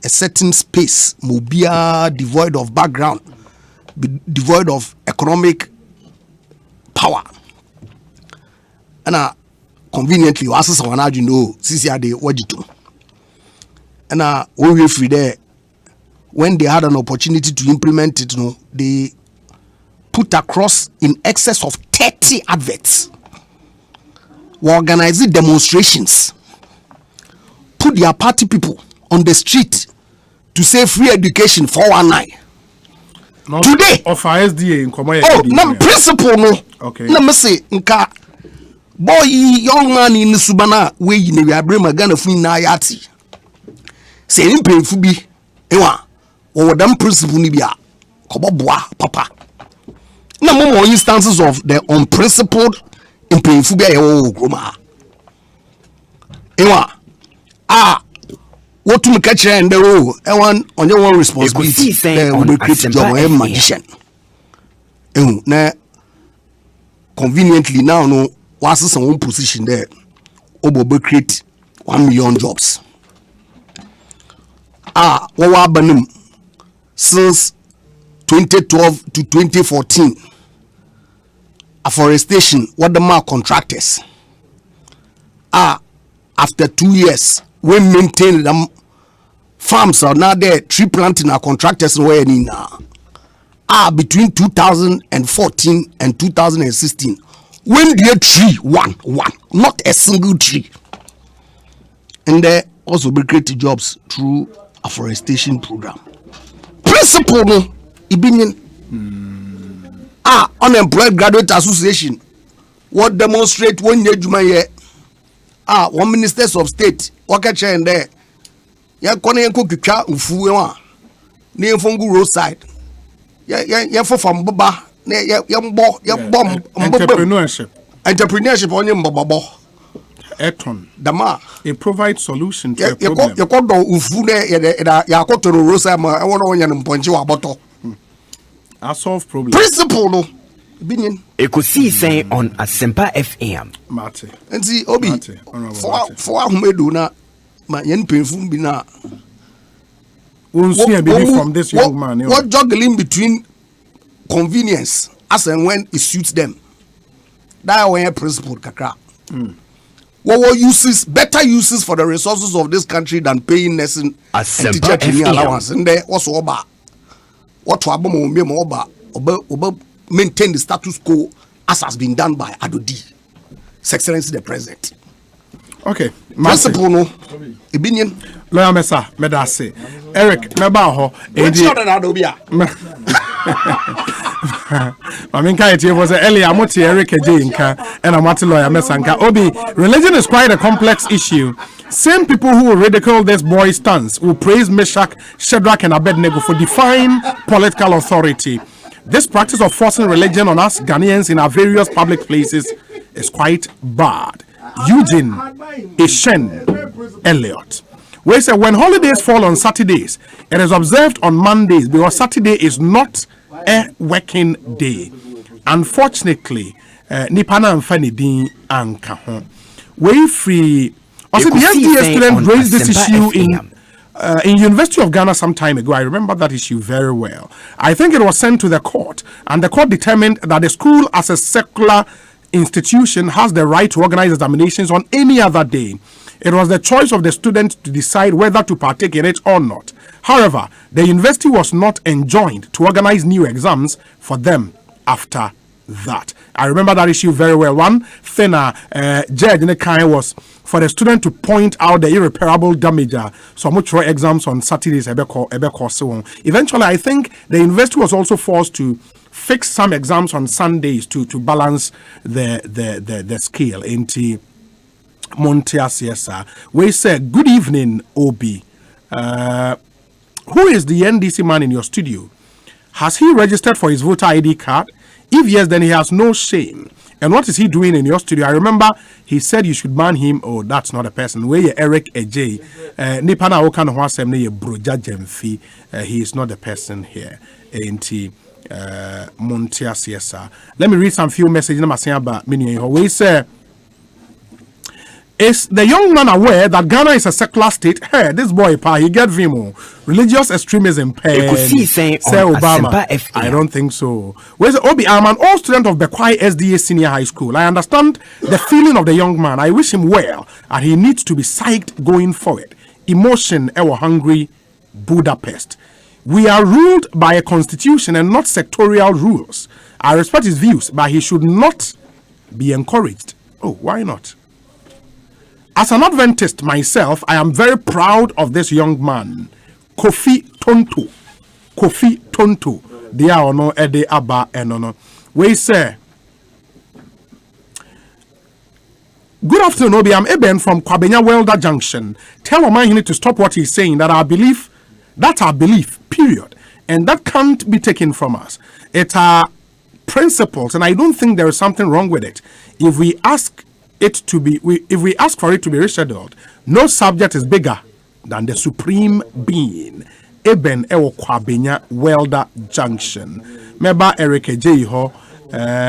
a certain space mobia devoid of background devoid of economic power. And conveniently, was someone you know, CCR they wajitu. And when we free there, when they had an opportunity to implement it, they put across in excess of 30 adverts. We organize demonstrations, put their party people on the street to say free education 419. Not today of SDA in command. Oh, no principle no. Okay. Let me say nka boy young man in Subana we in we abre magana fun na yati. Say impemfu bi ewa o dam principle ni bia koboboa papa. Na more instances of the unprincipled impemfu bia ye wo groma. Ewa what to catch and the role one on your one responsibility will create job magician. Na conveniently now no was some one position there obo create 1 million jobs. What happened since 2012 to 2014 afforestation what the mark contractors after 2 years we maintain them farms are now there, tree planting are contractors where now. Between 2014 and 2016, when the tree one, not a single tree. And they also be created jobs through afforestation program. Principle no, unemployed graduate association. What demonstrate one year juma ye? One ministers of state. What catch in there? Ya kone yanko kika ufuwe wa. Ni mfungu roadside. Ya for from baba. Ya bomb entrepreneurship onye mbabo. Eton. Dama. It provides solution to a problem. You call ufu ne ya ko to roadside ma wona onya mponche wa boto. I solve problems. Principle no. Ekosiisen on Asempa FM. Mate. And see, Obi, for Ahmedu na ma yen painful be na. From this young man. What juggling between convenience as and when it suits them. That way principle kakra. What uses better uses for the resources of this country than paying nursing and teacher training allowance. And there also oba. What to oba maintain the status quo as has been done by Adodi, His Excellency the President. Okay, principle no opinion. Lawyer Mesa, medase. Eric, mebaho. I mean, it was earlier. Moti Eric Ejinka and Amati Lawyer Mesanka. Obi, religion is quite a complex issue. Same people who will ridicule this boy's stance will praise Meshach, Shadrach, and Abednego for defying political authority. This practice of forcing religion on us Ghanaians in our various public places is quite bad. Eugene Ishen Elliott. We say when holidays fall on Saturdays, it is observed on Mondays because Saturday is not a working day. Unfortunately, Nipana and Fanny Dean and Kahon. We free. Also, the SDA student raised this issue in University of Ghana some time ago. I remember that issue very well. I think it was sent to the court, and the court determined that the school, as a secular institution, has the right to organize examinations on any other day. It was the choice of the student to decide whether to partake in it or not. However, the university was not enjoined to organize new exams for them after that. I remember that issue very well. One thing judge in the kind was for the student to point out the irreparable damage. So much for exams on Saturdays. Eventually, I think the university was also forced to fix some exams on Sundays to balance the scale into Montias. Yes, we say good evening, Obi. Who is the NDC man in your studio? Has he registered for his voter ID card? If yes, then he has no shame. And what is he doing in your studio? I remember he said you should ban him. Oh, that's not a person. Where you Eric AJ? Nipana Okan Hwasem ne Broja Jemfi. He is not the person here. Ain't Montias, yes, sir. Let me read some few messages. We say, is the young man aware that Ghana is a secular state? Hey, this boy, he get Vimo. Religious extremism. Say Obama. I don't think so. Where's Obi? I'm an old student of Bekwai SDA Senior High School. I understand the feeling of the young man. I wish him well, and he needs to be psyched going forward. Emotion, our hungry Budapest. We are ruled by a constitution and not sectorial rules. I respect his views, but he should not be encouraged. Oh, why not? As an Adventist myself, I am very proud of this young man, Kofi Tonto. Kofi Tonto. They are no Ede Abba and no. We say, good afternoon, Obi. I'm Eben from Kwabenya Welder Junction. Tell Oman to stop what he's saying. That's our belief, period. And that can't be taken from us. It's our principles, and I don't think there is something wrong with it. If we ask if we ask for it to be rescheduled, no subject is bigger than the supreme being. Eben Ewo Kwabenya Welder Junction. Meba Eric J.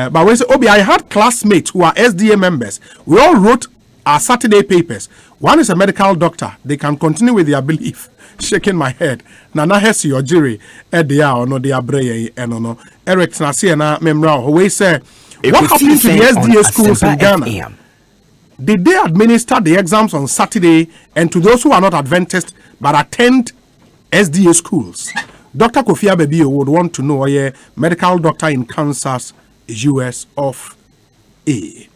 But we say, Obi, I had classmates who are SDA members. We all wrote our Saturday papers. One is a medical doctor. They can continue with their belief. Shaking my head. Nana Hesi or Jerry, Edia or no, they are brave and no. Eric Nasiana Memra, we say, what happened to the SDA schools in Ghana? Did they administer the exams on Saturday? And to those who are not Adventist but attend SDA schools. Dr. Kofi Abebio would want to know a medical doctor in Kansas, US of A.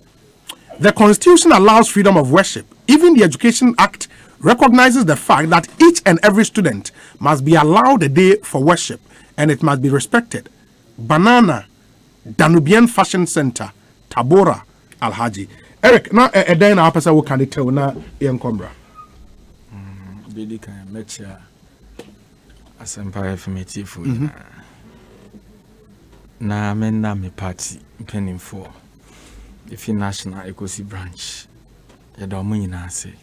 The Constitution allows freedom of worship. Even the Education Act recognizes the fact that each and every student must be allowed a day for worship and it must be respected. Banana, Danubian Fashion Center, Tabora, Alhaji. Eric, now a day now, person who can tell now, young Combra. Bidi can make sure Asempa affirmative food. Na men na me party penning for. If you national Ekosiisen branch, you don't mean I say.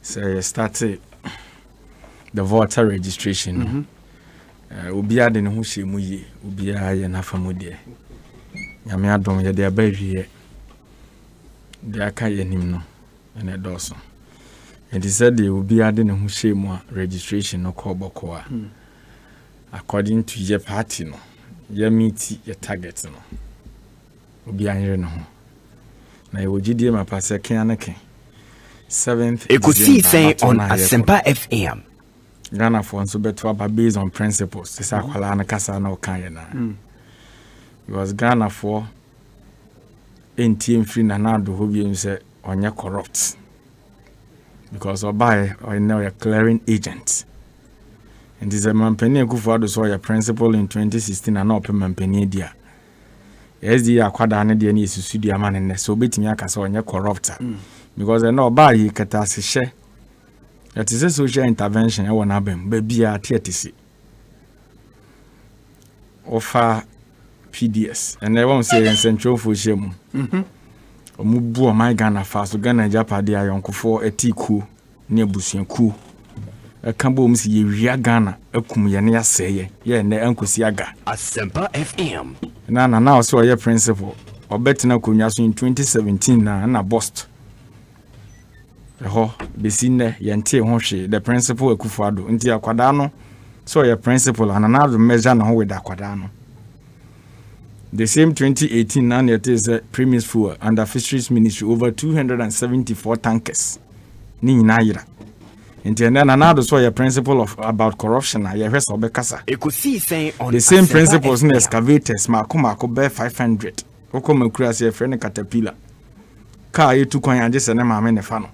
So you started the voter registration. Ubi ade ne ho hyemu ye, ubi a ye na famu de. Nyame adom ye de abawie. De aka ye nim no, ene doso. And he said they will be adding a hushema registration no kobokoa. According to your party, no, your meet your target, no. Will be iron no. Now you will GD my pass a canake. 7th Ekosiisen On Asempa FM. Ghana for so better based on principles. This is Akwala Kasa no Kayana. Because Ghana for NTM free Nanado who be say on your corrupt. Because Obai or now a clearing agent. And this is a Mampeni Kufuado saw your principal in 2016 and open Mampeni dia. SDA Quadane dia is studio man and so beating Yakas on your corrupter. Because I know by he catasi share. That is a social intervention I want abem, baby a TTC. Offer PDS. And I won't say in Central for shame. Omubu my Ghana fast Ghana Japadi ayonko etiku ne busuanku akambo msi ye wia Ghana akum ye ne aseye ye ne ankosi aga Asempa FM na so ye principal obetina konwa so in 2017 na bust eho besine ye ntie ho hwe the principal akufuado nti akwada no so ye principal na measure na ho with akwada no. The same 2018 now it is a premise for under fisheries ministry over 274 tankers. Ni naira. Inti na na so your principle of about corruption na ye hwesa obekasa. Ekosiisen On the same principles in excavators mako be 500. Oko makura se friend caterpillar. Car ye tu kwan age se na maame ne fa no.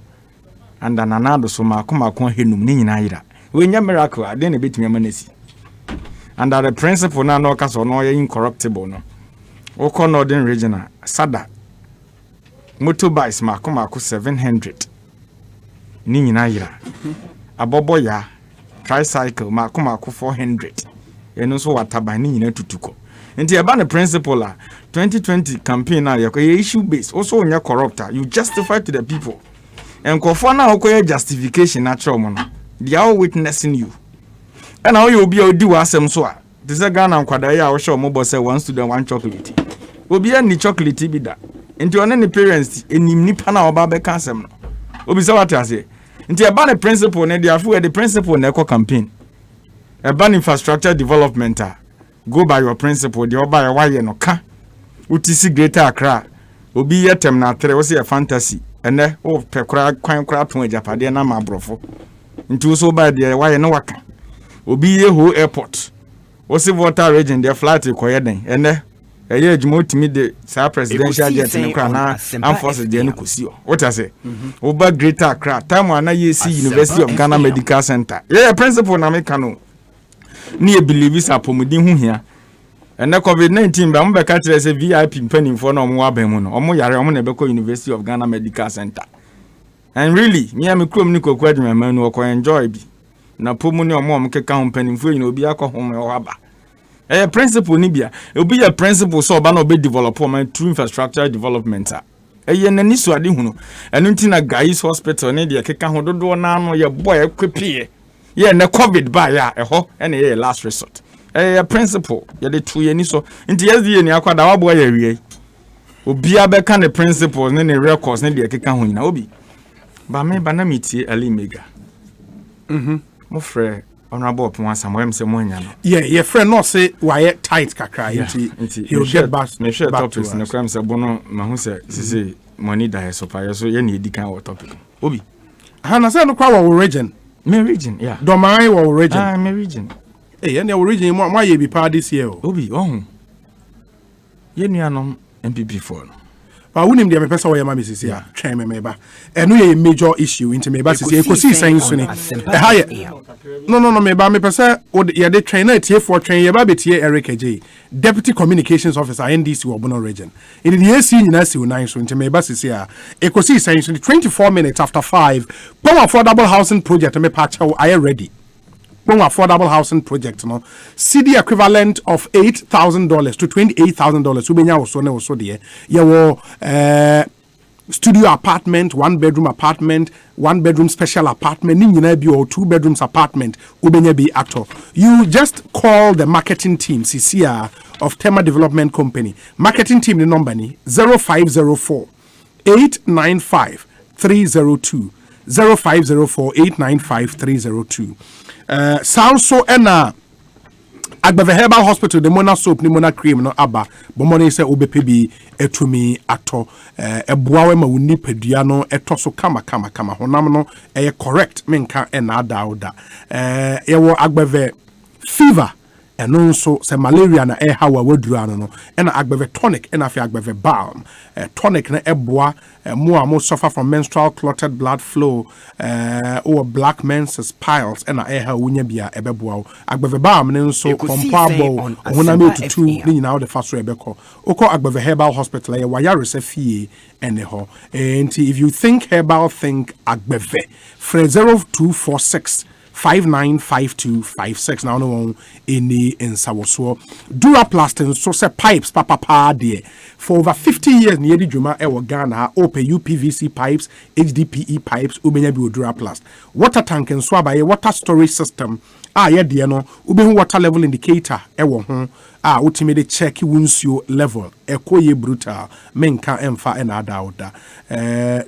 And na so mako henum ni naira. We nya miracle ade na betumi amanesi. Under the principle na no kaso no ye incorruptible no. Oko Northern Regional Sada motorbikes mako 700 ni nyina yira abobo ya tricycle mako 400 eno so wataban ni nyina tutuko nti eba ne principle a 2020 campaign na ye issue based also onya corrupter you justify to the people enkofo na okoye justification natural mo no they are witnessing you and how you be odi wasem so a this is Ghana nkwada ya wo show mo boss say one student one chocolate. Obi an ni chocolate bi da. Nti one ne parents enim nipa na oba be ka asem no. Obi say what I say. Nti e ba ne principle ne dia fu the principle na eco campaign. E ba infrastructure development go by your principle the oba e waye no ka. Utisi Greater Accra. Obi yetem na 3 wo say a fantasy. Ene o pe kra kwan kra ton ajapade na ma brofo. Nti wo so ba de waye no waka. Obi ye ho airport. What's the water region? Their flight is quite then, and a year Jimmy the presidential jet in the crown and forces the Enukusio. What I say? Over Greater Accra, time when I see University of Ghana Medical Center. Yeah, principal Namekano near believers are Pomudin here. And the COVID-19, Bamba as a VIP penning for no more Bemono, or Moya University of Ghana Medical Center. And really, me and Mikrom Nico Quadman man will quite enjoy. Na pomuni omo mke ka company fu yin obi akọ home o aba principle ni bia obi principle so ba na obi develop man through infrastructure development nani so ade hunu enu nti na guys hospital ne de keka ho dodo na no ye boy ekwepie ye na covid ba ya eho ene ye last resort principle ye de tu ye ni so nti yes ye ni akwada wa boy ye wie obi abeka ne principles ne ne records ne de keka ho nyina obi ba me ba na metie ali mega mo frɛ honorable Pon Samuel se mo nya no your friend no say why tight kakra nti he will get back to us ne kram se bono ma hu se money die so pa so ye na edikan o topic obi ha na say no kwa wo region Me region, yeah. Domai or region? Ah, me region. Hey, and your region, why you be part this year? Obi, oh. You know, MPP for. But when him the person where my missus here, try me meba. And we a major issue into me, but see, Ekosiisen On Asempa. No, meba. Me person, or the other trainer here for train. Yeba be here Eric J, Deputy Communications Officer NDC Obono Region. In the AC, you know, see nine so into meba see here. Ekosiisen 24 minutes after 5. Come affordable housing project. Me patch how I ready. Affordable housing project, no. CD equivalent of $8,000 to $28,000. Ubenya also there. Yawo studio apartment, 1-bedroom apartment, 1-bedroom special apartment, or 2 bedrooms apartment. Ubenya be actor. You just call the marketing team, CCR of Tema Development Company. Marketing team the number ni 0504 895 302 0504 895 302. Sounds so ena Agbave Herbal Hospital the Mona soap ni Mona cream no aba bo money say obepebi etumi ato eboawe ma woni padua no eto so kama honam no correct menka ena ada ye wo Agbave fever eno nso se malaria na hawa wadura no ena Agbave tonic ena fi Agbave balm tonic na eboa mo suffer from menstrual clotted blood flow or black menses piles ena ha wunya bia ebeboa Agbave balm ne nso compatible hona me tutu ni nyina de faso ebeko oko Agbave Herbal Hospital ye waya resefie ene ho enti if you think herbal think Agbave 0246 595256 now no any in Sawoso Duraplast so say pipes papa there for over 50 years near the Juma ewo Ghana open UPVC pipes HDPE pipes ubenya bi Duraplast water tank and swaba water storage system ye de no ubehu water level indicator ewo ho ultimately check wunsuo level ekoye brutal menka emfa and ada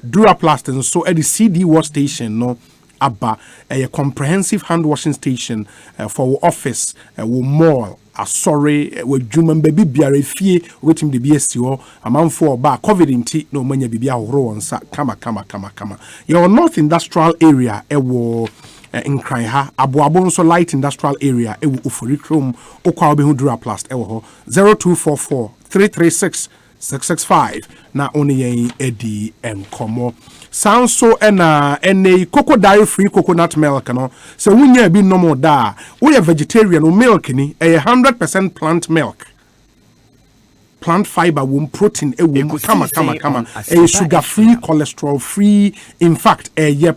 Duraplast so at the CD wash station no Abba a comprehensive hand washing station for office mall sorry we human baby biara fie wetim de biasi ho amanfo ba covid nti no manya bibia horo onsa kama your north industrial area ewo in Kranha aboabo so light industrial area ewo Oforikrom okwa obehu Duraplast ewo ho 0244 336 665 na only yen edi enkomo sound so ena cocoa dairy free coconut milk no so wunya bi normal da we vegetarian no milk ni 100% plant milk plant fiber wom protein kama sugar free cholesterol free in fact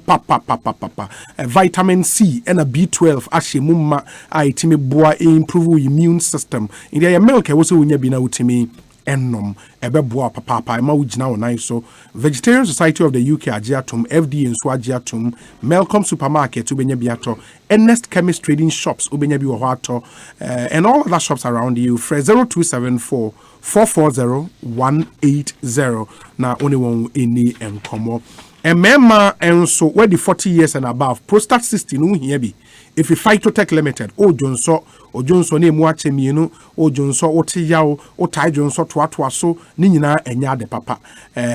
papa vitamin C and a B12 ashimuma itime boa improve immune system in the milk wo so wunya bi na utimi enom ebeboa papa ma wugina wonai so Vegetarian Society of the UK agiatum FD and Swagiatum Melcom Supermarket ubenya biato Ernest Chemist Trading Shops ubenya bi wo ato and all other shops around you 0274 440 180 na only one any enkomo emema enso where the 40 years and above prostate cyst no hia bi if you Phytotech Limited ojonso na emu ache mienu ojonso otiyawo otai jonso toatoa so ni nyina enya de papa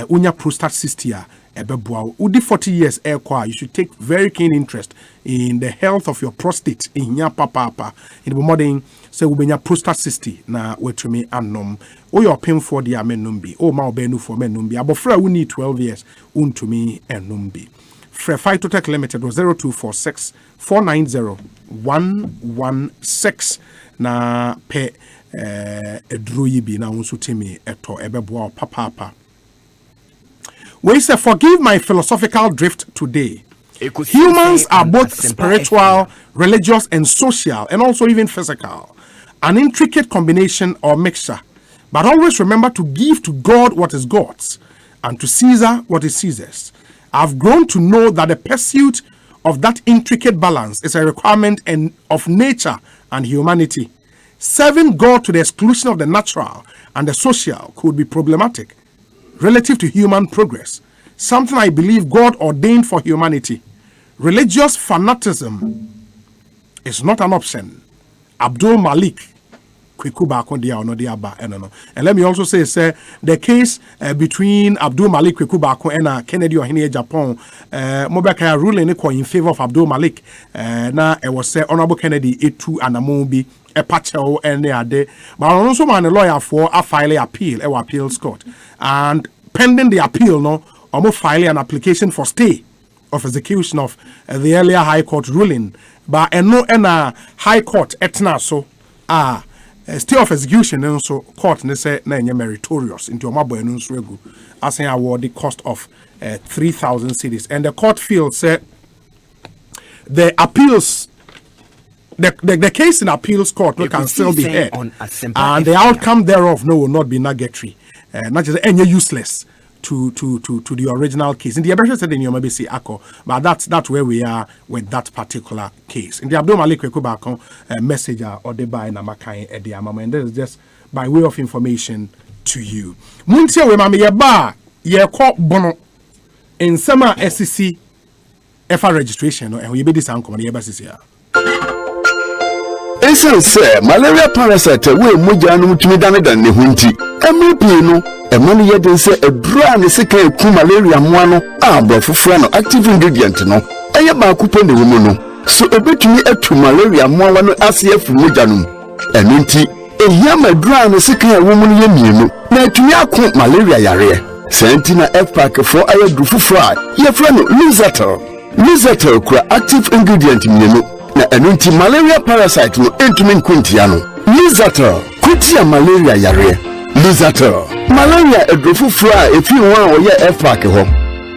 unya prostate cyst ya ebeboa udi 40 years ekwa you should take very keen interest in the health of your prostate in nya papa in the modern say ubenya prostate cyst na wetumi anom your painful dia menumbi o ma obenu for menumbi abofra we need 12 years untumi enumbi Phytotech Limited was 0246 490 116 na pe edro yibi na unso timi eto ebeboa papa we say forgive my philosophical drift today. Humans are both spiritual, religious and social and also even physical, an intricate combination or mixture, but always remember to give to God what is God's and to Caesar what is Caesar's. I've grown to know that the pursuit of that intricate balance is a requirement of nature and humanity. Serving God to the exclusion of the natural and the social could be problematic relative to human progress, something I believe God ordained for humanity. Religious fanaticism is not an option. Abdul Malik Kweku Baako dia or no dia ba no. And let me also say the case between Abdul Malik Kweku Baako and Kennedy Ohene Japan Mobeka ruling in favor of Abdul Malik na it was say Honorable Kennedy etu anamobi a patcho and ade but also man a lawyer for a file appeal appeals court and pending the appeal no almost file an application for stay of execution of the earlier High Court ruling but no High Court etna so stay of execution and so court ne say na meritorious into omabo enu nso egu asking award the cost of 3,000 cedis and the court feels the appeals the case in appeals court can still be heard and the outcome thereof will not be nugatory not just any useless to the original case. In the Abesha said in your maybe say Ako, but that's where we are with that particular case. In the Abdul Malik Kweku Baako messenger or the by Namakai Ediamama, and this is just by way of information to you. Muntia we mami yeba ye ko bono in summer SCC FR registration and we be this uncle yeba sisia. Esan say malaria parasite we moja no mutumi dane dan ne hunti. MVP no emani ye den say edura ne sika eku malaria moa no abrofofo no active ingredient no eye ba ku pende wo no so ebetumi atu malaria moa no ase afu moja no eno nti ehia madura ne sika wo mu no ye mienu na atumi akon malaria yare sentina FPAC for aye drufofo a ye fra no Lizatel kura active ingredient mienu na enunti malaria parasite no entumi nkuntia no Lizatel kutia malaria yare Lizatel malaria edrofufro a efi won a wo ye FPAC ho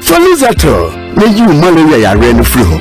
for Lizatel na yi malaria yare no free ho.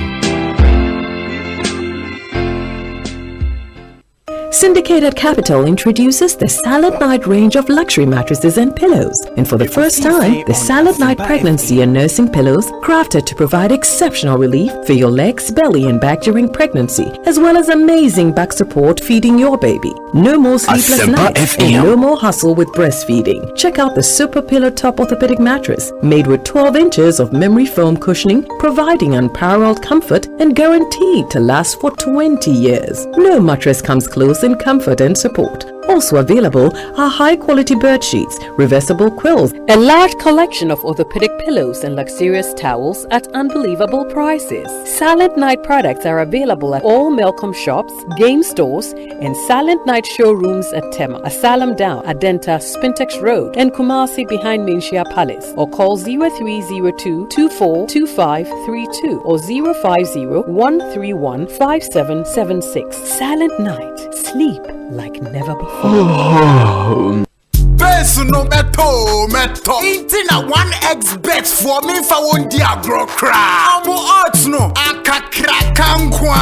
Syndicated Capital introduces the Silent Night range of luxury mattresses and pillows. And for the first time, the Silent Night pregnancy and nursing pillows, crafted to provide exceptional relief for your legs, belly and back during pregnancy, as well as amazing back support feeding your baby. No more sleepless Asempa nights and no more hustle with breastfeeding. Check out the Super Pillow Top Orthopedic Mattress, made with 12 inches of memory foam cushioning, providing unparalleled comfort and guaranteed to last for 20 years. No mattress comes close in comfort and support. Also available are high-quality bed sheets, reversible quills, a large collection of orthopedic pillows and luxurious towels at unbelievable prices. Silent Night products are available at all Melcom shops, game stores, and Silent Night showrooms at Tema, Asylum Down, Adenta, Spintex Road, and Kumasi behind Minshia Palace. Or call 0302-242532 or 050-131-5776. Silent Night. Sleep like never before. Besu no meto. Intina 1xbet for me fa won di agro cra. Amu odds no akakra kankwa.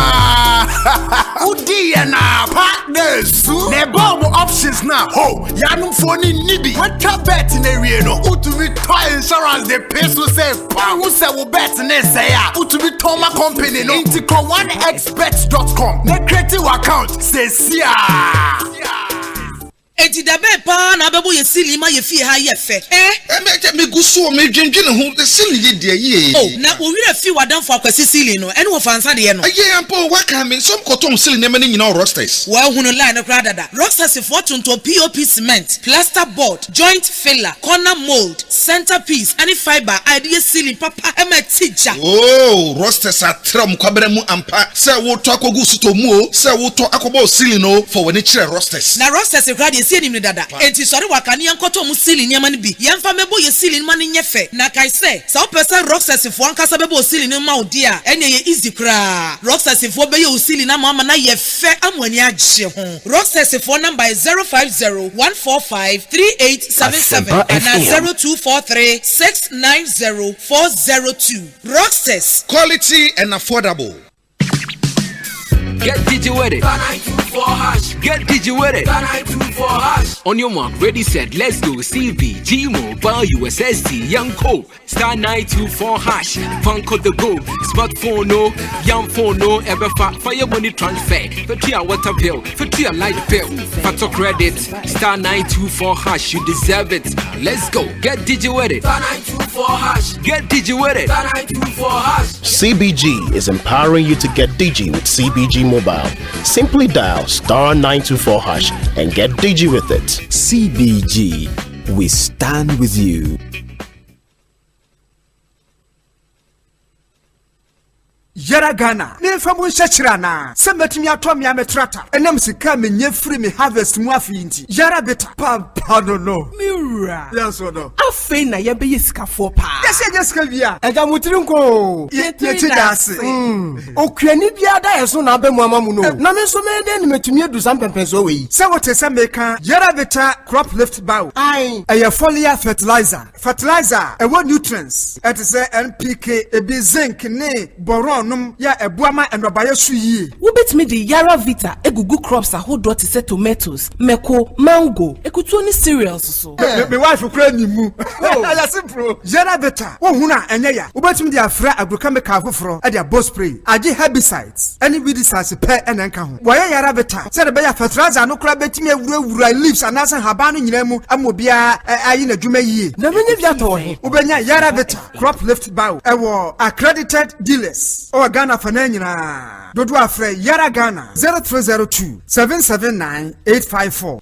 Udi na partners. Ne bomb options na ho. Yanum for ni nibi. What bet in area no. Utumi toy insurance the peso say pa who say wo bet ne say ya. Utumi toma company no. Intiko 1xbet.com. Ne create account say sia. Eti da be pa na bebo ye sili ma ye fie ha ye fe me guso me dwendwene ho the sili ye de ye oh na wo wira fi wadanfo akwasi sili no ene wo fansa de ye no ye ampo waka me some cotton sili ne mane nyina rockstars wa hunu line no kra dada rockstars for tonto POP cement plaster board joint filler corner mold centerpiece any fiber idea sili papa e ma tija oh rockstars atram kwabere mu ampa se wo to akogu suto mu o se wo to akobo sili no for when kire rockstars na rockstars kra de sie nim dada enti sori waka ne yankoto mu sili nyama ne bi yemfa mebo ye sili ma ne nyefe na kai se sa opesa rockstars fo ankasa bebo sili ne ma odi a ene ye easy kra rockstars fo be ye sili na ma na ye fe amwani agye ho rockstars fo number is 050-145-3877 and 0243-690-402 rockstars quality and affordable. Get DJ with it. Get DJ with it. On your mark, ready, set, let's go. CV, Gmo, Bar USSD, Young Co, Star 924 hash, Funk the Go, Smartphone no, Young Phone no, ever fire money transfer, 50 water bill, 50 light bill, Factor credit, Star 924 hash, you deserve it. Let's go, get DJ with it. #924#. Get digi with it. *924#. CBG is empowering you to get digi with CBG Mobile. Simply dial *924# and get digi with it. CBG, we stand with you. Yara Ghana, nefa mu shachirana. Semetimi atomi ametrata. Enam sika menye free me harvest mu afinti. Yara beta papa no. Miura. Yes or no. Afe na ye be yesika for pa. Yes bia. Ega mutiri nko. Ye chidase. Okuani bia da yeso na be mu amamu no. Na me so me de ni metumi edu sam pempenso we. Se wote se meka Yara beta crop lift bow. Ai. Eye foliar fertilizer. Fertilizer e what nutrients. It is NPK, e be zinc ne boron. Ya ebuama enrobaye su yi. Wobetimi di Yara Vita egugu crops ahodo te say tomatoes, meko, mango, ekutu oni cereals so. Me wife kura ni mu. Ya simple. Yara Vita wo huna enye ya. Wobetimi di afra agrochemical foforo e dia boss spray. Agi herbicides. Any weedicides pe enenka ho. Woye Yara Vita. Se de be ya fertilizer no kura betimi awura leaves anase haba no nyina mu amobia ayi na dwuma yi. Na menye bia to he. Wobenya Yara Vita crop lift bow. Ewo accredited dealers. Ghana Fananyina. Dodo afre Yara Ghana 0302 779 854.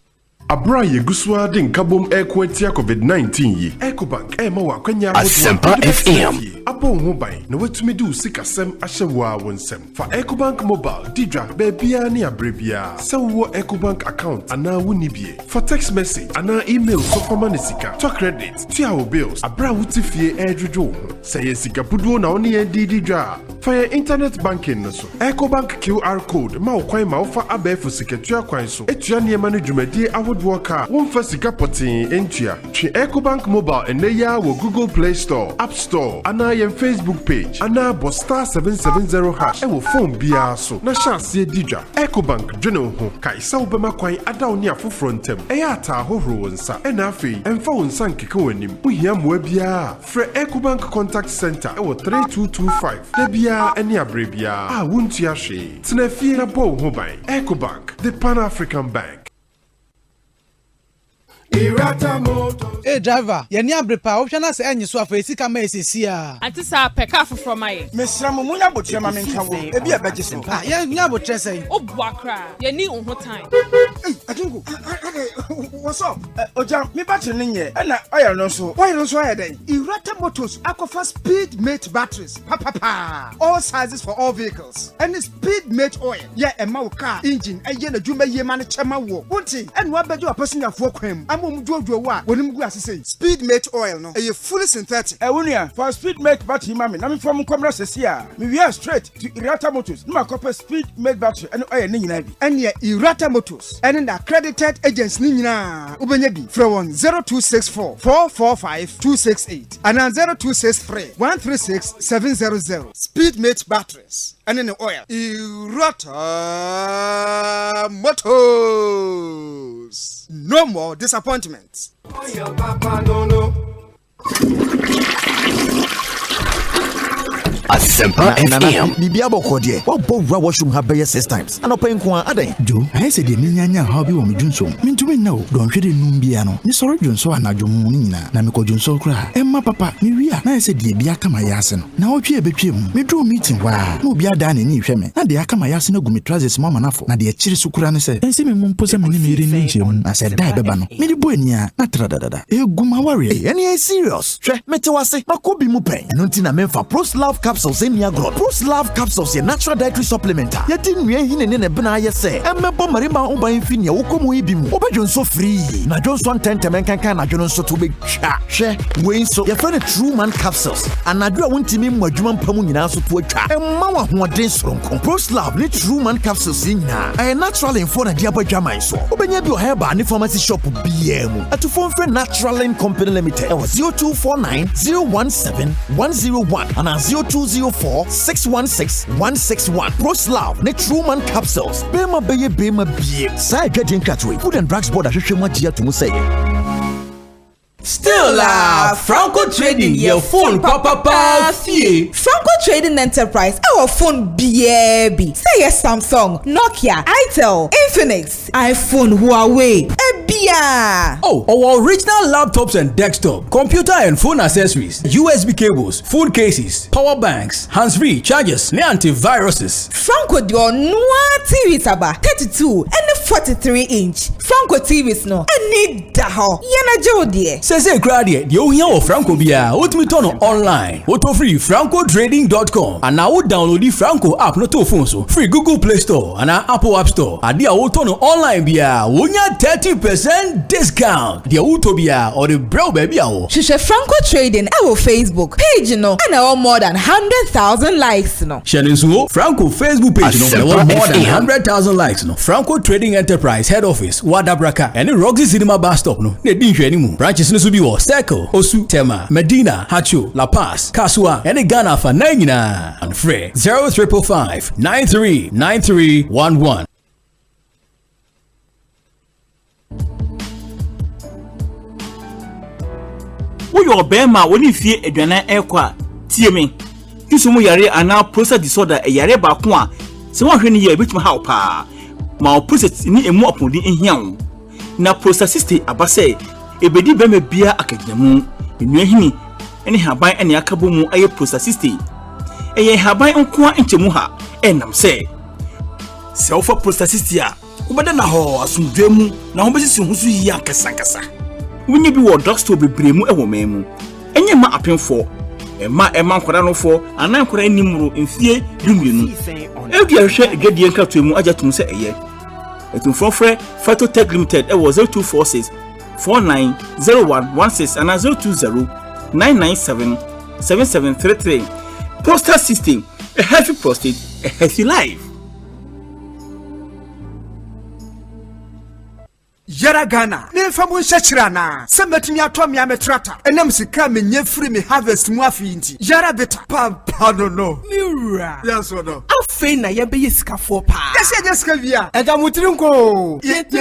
Abra Yeguswa din kabom ekwetia COVID-19 yi. Ecobank ema wa kwanya Asempa FM. Apo mobile na wetumi du sikasem ahyewa wonsem. Fa Ecobank mobile didra bebia ni abrebia. Se wo Ecobank account ana wunibie. For text message ana email so fama ne sika. To credit, tia wo bills. Abra wutifie edwodwo. Se ye sika puduo na oni en didra. For your internet banking no so. Ecobank QR code ma wo kwan ma wo fa abefu siketua kwan so. Etua niema no dwumadie Waka won fa sika potin entua twe Ecobank mobile eneya wo Google Play Store, App Store, ana yen Facebook page, ana bo *770# e wo phone bia so na chance didwa. Ecobank dwene ho kai sa wo bema kwan ada oni afoforo ntem e ya ata ahohoro wonsa e na afei emfa wonsa nkeka wanim ohia moa bia frɛ Ecobank contact center e wo 3225 da bia ene abre bia wontua hwe tena fie na bo ho ban. Ecobank, the Pan-African Bank. Hey driver, yeni abrepa option say enyi so afa esika ma esesia. Ati sa peka foforo maye. Mesra mo munya botre ma menka wo. Ebi abeje so. Ye nya botre say. Obua kra. Yeni unho time. Atungu. What's up? Oja, me battery nye. Na oil no so. Why no so aye den? Irata Motors Aquafa Speed Mate batteries. Pa. All sizes for all vehicles. And the Speed Mate oil. Yeah, e ma car engine eye na dwuma ye ma ne chema wo. Wonti, enu abeje opesin afo kwam. Speed Mate oil no a fully synthetic. For Speed Mate battery mami na me from kwamra sesia. Me we are straight to Irata Motors. No copper Speed Mate battery and oil ni nyina bi. And yeah, Irata Motors and the accredited agents ni nyina ubenya bi from 0264 445 268 and 0263 136 700. Speed Mate batteries and in the oil. Irata Motors. No more disappointments. Asempa FM. Bibia bokode. Wa bowra washroom ha beye 6 times. Anopa nko adan. Jo, I say de nyanya ha bi wo medwunso. Mintumi na o. Don hwede num bia no. Ni soro dwunso anadwomu ni nyina. Na me kodwunso kra. Emma papa, mi wia. Na say de bia kama yase no. Na otwe ebetwe mu. Me do meeting wa. Na obi ada na ni hwe me. Na de akama yase na gu me trousers mama nafo. Na de akiri sukura ne se. Ense me mumpo se me ni meri ni nchemu. Na se dai beba no. Me di bo ania na tradadada. Egu ma worry. Any serious. Hwe mete wase. Makobi mu pen. Eno nti na memfa Pros Love capsules M.G.L. Pros Love capsules ye natural dietary supplement. Ye di nwe hine ne bena ye se. Emmebo marima uba infini ya ukomu ibi mu. Obejo nso free. Na Johnson 10 temen kankan na Johnson so to be cha. Hwe we so ye friend True Man capsules. Anadua wontimi mu adwuma mpamu nyina so to atwa. Emma wa hoɔden soronko. Pros Love ne True Man capsules nyina. Ay natural info na dia badwaman so. Obenya bi oheba ne pharmacy shop biye mu. Atufo mfre Natural Company Limited. 0249 017 101 and 0204-616-161. Pros Love, ne True Man capsules. Bema beye bema bie. Sa getting catway. Food and Drugs Board ahwehwe magia to mu say. Still Franco Trading your phone papa fie. Franco Trading Enterprise our phone BAB. Say yes Samsung, Nokia, Itel, Infinix, iPhone, Huawei. bia. Oh, our original laptops and desktop, computer and phone accessories, USB cables, phone cases, power banks, hands-free chargers, ne antiviruses. Franco dio noa TVs aba 32 and 43 inch. Franco TVs no any da ho. Yana jodie. Sese krade the ohia of Franco bia otumi turn online. Auto free francotrading.com and now download the Franco app no to phone so. Free Google Play Store and Apple App Store. Adi a turn online bia wonya 30% discount. The auto bia or the bro baby awo. Shisha Franco Trading our Facebook page no and our more than 100,000 likes no. Sheninsuo Franco Facebook page no more than 100,000 likes no. Franco Trading Enterprise Head Office Wadabraka and Roxy Cinema Bus Stop no. Ne dinhwe animu. Branches no so bi wo Circle, Osu, Tema, Medina, Hacho, La Paz, Kasua and Ghana for 99 and free 0555 939311. Wo yo bema woni fie aduana ekwa tie me kisumu yare ana process disorder yare ba ko a se won hwe ne ye betima ha pa ma o process ni emu opodi ehia na processiste abase ebedi bema bia akaginamu enuahini ene haban ene akabomu aye processiste eye haban nko a nchemu ha enam se ofa processiste a ubada na ho asundwemu na ho besisi ho so yi akasankasa wunye bi wo drugstore bebremu ewo memu enye ma apemfo ema nkwara no fo anan nkwara nimro mfie dumrenu edi ahwe edwadie nkatwemu ajatum se eye etumfrofre Phytotech Limited ewo 0246 490116 and 020 997 7733 Prostate System, a healthy prostate, a healthy life. Yara Ghana, Nefamon Shachirana, Sametimi Atomi Ametrata, and Namsika me free me harvest muafinti. Yara beta, pardon no. Mira, yes or no. I'll feign a yabiska for pa. Yes, Kavia, and I'm Mutrunko. Yet,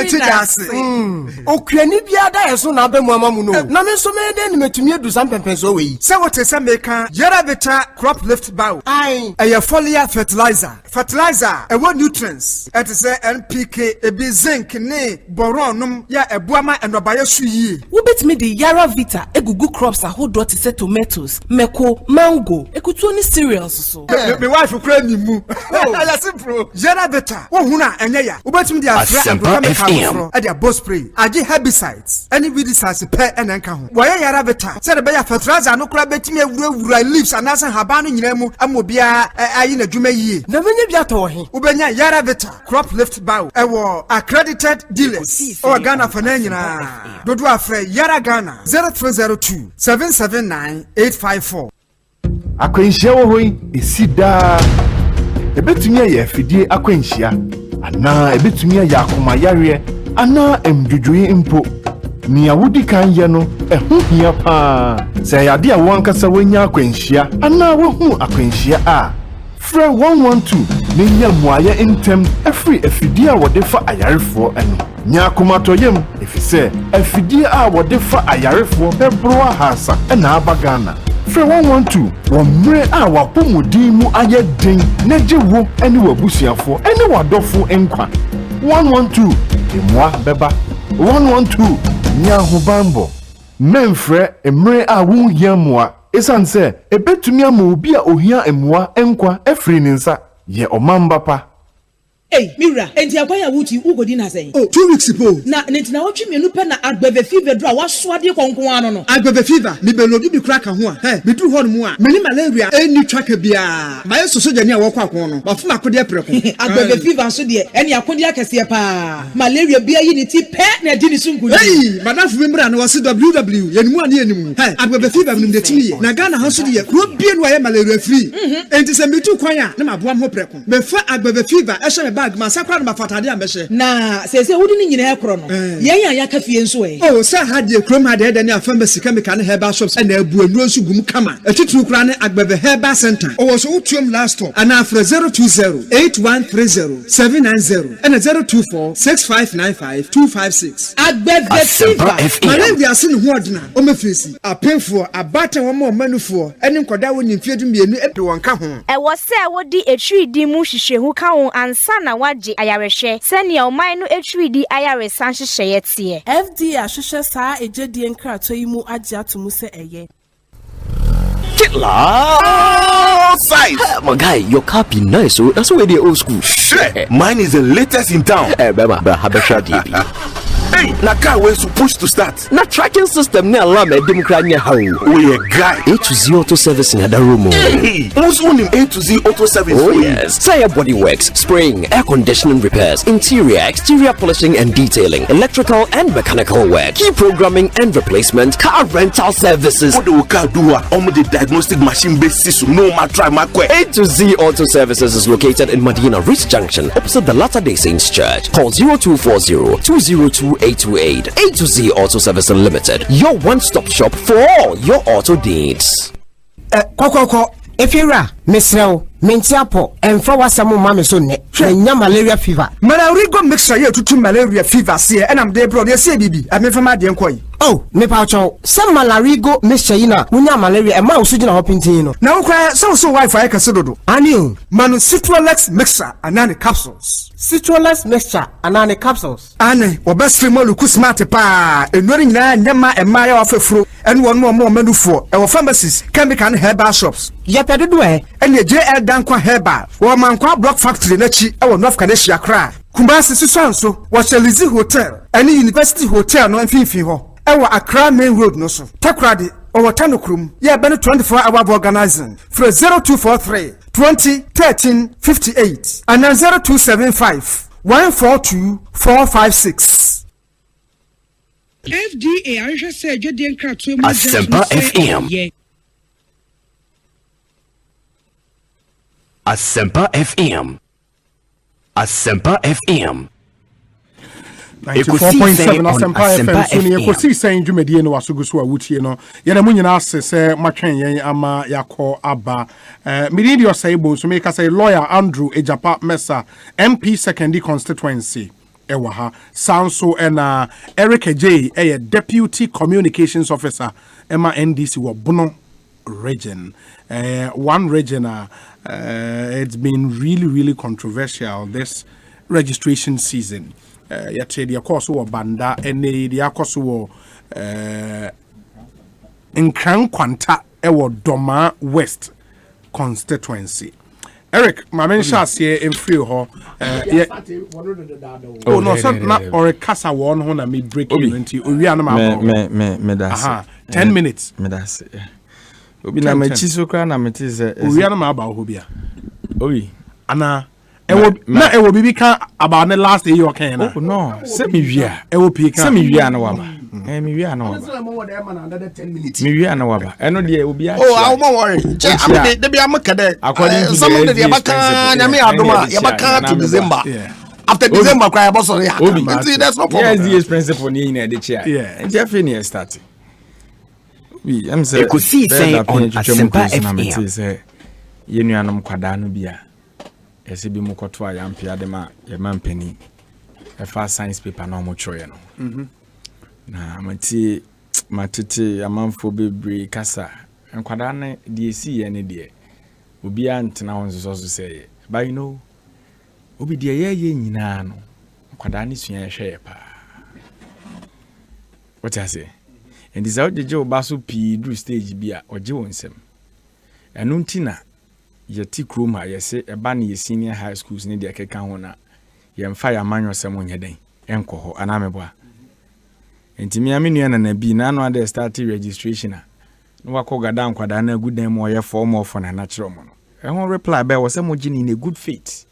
Okranibia, that is on Abemamuno. Namen so many men to me do something away. So what is a maker? Yara beta crop lift bow. Aye, a foliar fertilizer. Fertilizer, a what nutrients? It is a NPK, a bit zinc, ne, boron. Ya ebuama enobaya suyi. Wobet me the Yara Vita egugu crops ahodo te say tomatoes, meko, mango, ekutuoni cereals so. Me wife kura ni mu. Ya simple. Yara Vita wo huna enye ya. Wobet me the afra agro e the boss spray. Agi herbicides. Any weedicides pe enenka ho. Wo Yara Vita. Say the be fertilizer no kura betimi awura leaves anasa haba no nyina mu amobia ayi na dwuma yi. Na menye bia to he. Wobenya Yara Vita crop lift bow e wo accredited dealers. Ghana for Nanyina. Dodo Afre Yara Ghana 0302 779 854. Akwenshia wo hoi esida. Ebetumi aye afidie akwenshia. Ana ebetumi aye akoma yare. Ana emdwodwoe impo. Ni awudi kan ye no ehu hia pa. Se yade a wankasa wanya akwenshia. Ana wo hu akwenshia a. Fra 112 nenya muaye intem every afidie a wode fa ayarefo eno. Nya komatoyem efise afidie a wode fa ayarefo bebro ahasa na abagana. Fra 112 womre a wapomodin mu aye den nejewo ene wabusuafo ene wadofo enkwa. 112 emwa beba 112 nya hobambo memfre emre a wunhia moa esanse ebetumi ama obi a ohia emwa enkwa efri ninsa ye omamba pa. Hey, Mira, enti akwaya wuti ugodi na say. Oh, 2 weeks ago. Na nenti na watwi menu pe na agbeve fever do a waswade konkon ano no. Agbeve fever, mi belobi bi kraka ho a. He, mi duru ho no mu a. Meni malaria eni twaka bia. Ma yeso soja ni a wokwa kon no. Ba fuma akode preko. Agbeve fever so de eni akode akese pa. Malaria bia yi ni ti pe na di ni sunku. Hey, madam fu membra na wase WW. Yenimu ani yenimu. He, agbeve fever mi de timi ye. Na Ghana ha so de ye. Kro bie no aye malaria free. Enti se mi tu kwan a na maboam ho preko. Me fa agbeve fever e hye me bag ma sakra na mafatade ambehye. Na sese wodi ni nyina ekro no. Yen ya yakafie nso e. Oh, sa ha de krom ha de ne afamba sika meka ne herbal shops na abu anu nso gum kama. Etitru kra ne agbeve herbal center. Oh, so utuom last stop. Ana afre 020 8130 790 and 024 6595 256. Agbeve fever. Malaria se ne ho odina. O mefisi. Apemfo abata wo ma manufo. Ene nkoda wo nimfie du mienu e de won ka ho. E wo se wo di etri di mu hihyehu ka ho ansa na na waje ayarehwe senia oman no etwidi ayare san hyehyeye tie FDA ahyehyɛ saa ejedi nkrato yi mu agye atomu se eye Size. My guy, your car be nice, so that's why they're old school. Shit. Mine is the latest in town. Hey, na car we're supposed to start. Na tracking system na alarm e dem kra nya hawo. We a guy. A to Z auto service in other room. Hey, who's on him A to Z auto service? Oh yes. Say body works, spraying, air conditioning repairs, interior, exterior polishing and detailing, electrical and mechanical work, key programming and replacement, car rental services. What do we car do? The diagnostic machine basis. No ma try my quick. A to Z auto services is located in Medina Ridge Junction, opposite the Latter-day Saints Church. Call 0240-202-828. A to Z Auto Service Unlimited, your one-stop shop for all your auto needs. If you're Miss Mentiapo and for what some mammy so ne malaria fever. Malarigo mixture here to malaria fever see and I'm there bro they say baby I mean from my dear koi. Oh, me paucho some malarigo mixture ina munya malaria and mouse in a hopping tino. Now cry so Wi-Fi casodo. Anil Manu Citrolex mixture and nane capsules. Citrolex mixture and nane capsules. Ane or best free molu kusmate pa and running na nyama and maya off a fruit and one more menu for our pharmacies chemical and herbal shops. Yapedwe and the M.G.L Dankwa Herbal, or Mankwa Block Factory Nechi, our North Canada cry. Kumasi Susanso, was a Lizzie Hotel, any University Hotel, no Fifiho, our Accra Main Road, no so. Takradi, our Tanukrum, yeah, better 24-hour organizing for 0243 20 13 58 and 0275 142 456. FDA, I just said, you didn't crack to Asempa FM. Asempa FM. Asempa FM. 94.7 Asempa FM. So ni Ekosiisen dwumadie no wasoguso a wutie no. Ye na munyina ase se matwen yen ama yakọ aba. Midi osaibo so make say lawyer Andrew Ejapa Mesa MP secondary constituency. Ewa ha Sanso ena Eric J deputy communications officer Emma NDC wo Bono region. One region it's been really controversial this registration season. Yet the course was Banda and the course was in Crown Quanta Ewo Doma West constituency. Eric, my man shall say in free ho. Oh no, so not or a casa one who me break you into me that's 10 minutes. Me that's obi na machi so kra na meti se owi na ma ba ho bia owi ana ewo bibi kan about the last day you can oh no se mi wia ewo pi kan se mi wia na waba mi wia na waba mi wia na waba eno de obi a oh I won't worry they be amaka there some of the yabaka na me adoma yabaka to December after December cry about so see that's no problem yes the principle ni na de chia yeah Jeff ni start we am say Ekosiisen On Asempa FM say yenuanom kwada no bia ese bi mu koto ayampia de ma ye mampani e fa science paper na mo choye no na matete amanfo bebre kasa nkwada na de esi ye ne de obi antena ho nso so say but you know obi de ye nyina no nkwada ne sua hwe pa what I say. And this out the Joe Basso P. Drew stage beer or Jonesem. And Untina, ye tea cruma, ye say a bunny senior high schools near the Kakahona. Ye fire manual someone your day, Enco, and Ameba. And to me, I mean, and a be none other started registration. No, I call down Quadana good name or your form of a natural one. And one reply by was some in a good faith.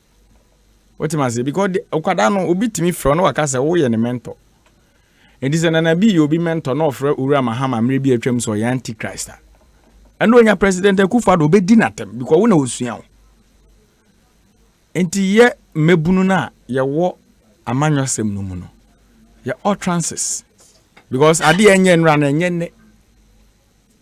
What am I say? Because Okadano will beat me from no Acasa, oh, and a mentor. And this is an anabi you be mentor no for Ura Mahama maybe a term so antichrist. And when your president Akufo-Addo be dinatem because we know suan. Enti ye mebununa ye wo amanyosem no mu no. Ye all trances. Because ade enye nra na enye ne.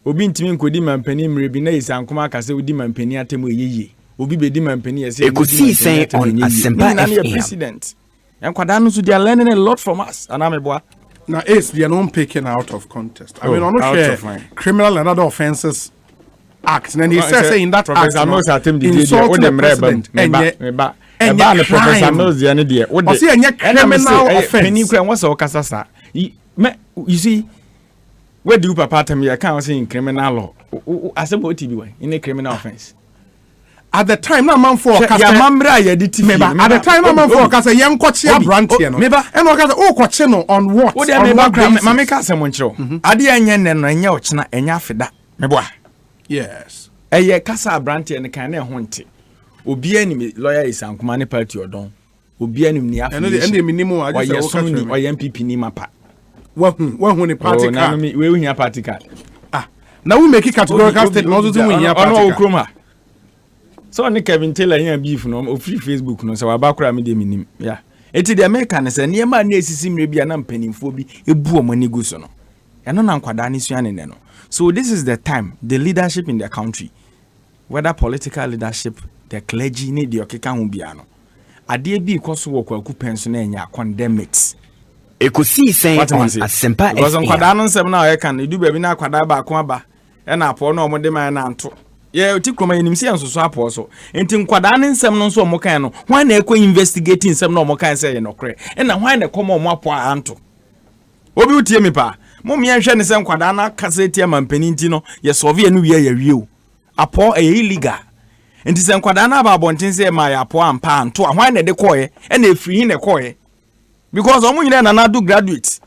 Obi ntimi nkodi mampani mrebi na isankoma akase odi mampani atemu eyeye. Obi be di mampani ese Ekosiisen On Asempa FM president. And kwadanu so they are learning a lot from us. Anameboa. Now, they are not picking out of context. I mean, on the Criminal and Other Offences Act, and he says in that act, insult the president. and ban the professor knows the idea. What they say, criminal offense. You can what's all Casasa. You see, where do you papa tell me? I can't say in criminal law. Asempa TV in a criminal offense. At the time, no man for At the time, no man for Casa young Cochia Brantiano. And what oh Cochino on what? What they Mamma someone show. Adian and Yochna and Yafida. Meboa. Yes. A year Casa Branti and the Cane Honti. Ubi enemy lawyer is Uncle Mani Party or Don. Ubi enemy and the minimum or MPP Nimapa. What when a party card? We win a party card. Now we make it categorical statement. Chroma. So on Kevin Taylor here beef no free Facebook no so abakura me de minim. Yeah. Eti the American say near ma na esisi mrebi na mpanimfo bi ebu omani gu so no. Eno na nkwada ni suane ne no. So this is the time the leadership in the country, whether political leadership, the clergy need the okeka hu bia no. Ade bi ikoso wo kwaku penso na enya condemn it. Ekosiisen On Asempa. Because nkwada no nsem na o kan edu ba bi na kwada ba ko aba. E na apo na omode man na anto. Yeah, ti kroma yenim se anso so apo so. Enti nkwada ne nsem no so omo kan no. Hwan na ekọ investigating nsem no omo kan se ye nokre. E na hwan na komo omo apo anto. Obi utie mi pa. Mo me hwe ne se nkwada na kase tie mampani nti no ye solve anu wie ya wie o. Apo e illegal. Enti se nkwada na ba abonten se ma ya apo ampa anto. Hwan na de koye e na efiri ne koye. Because omo nyina na do graduate.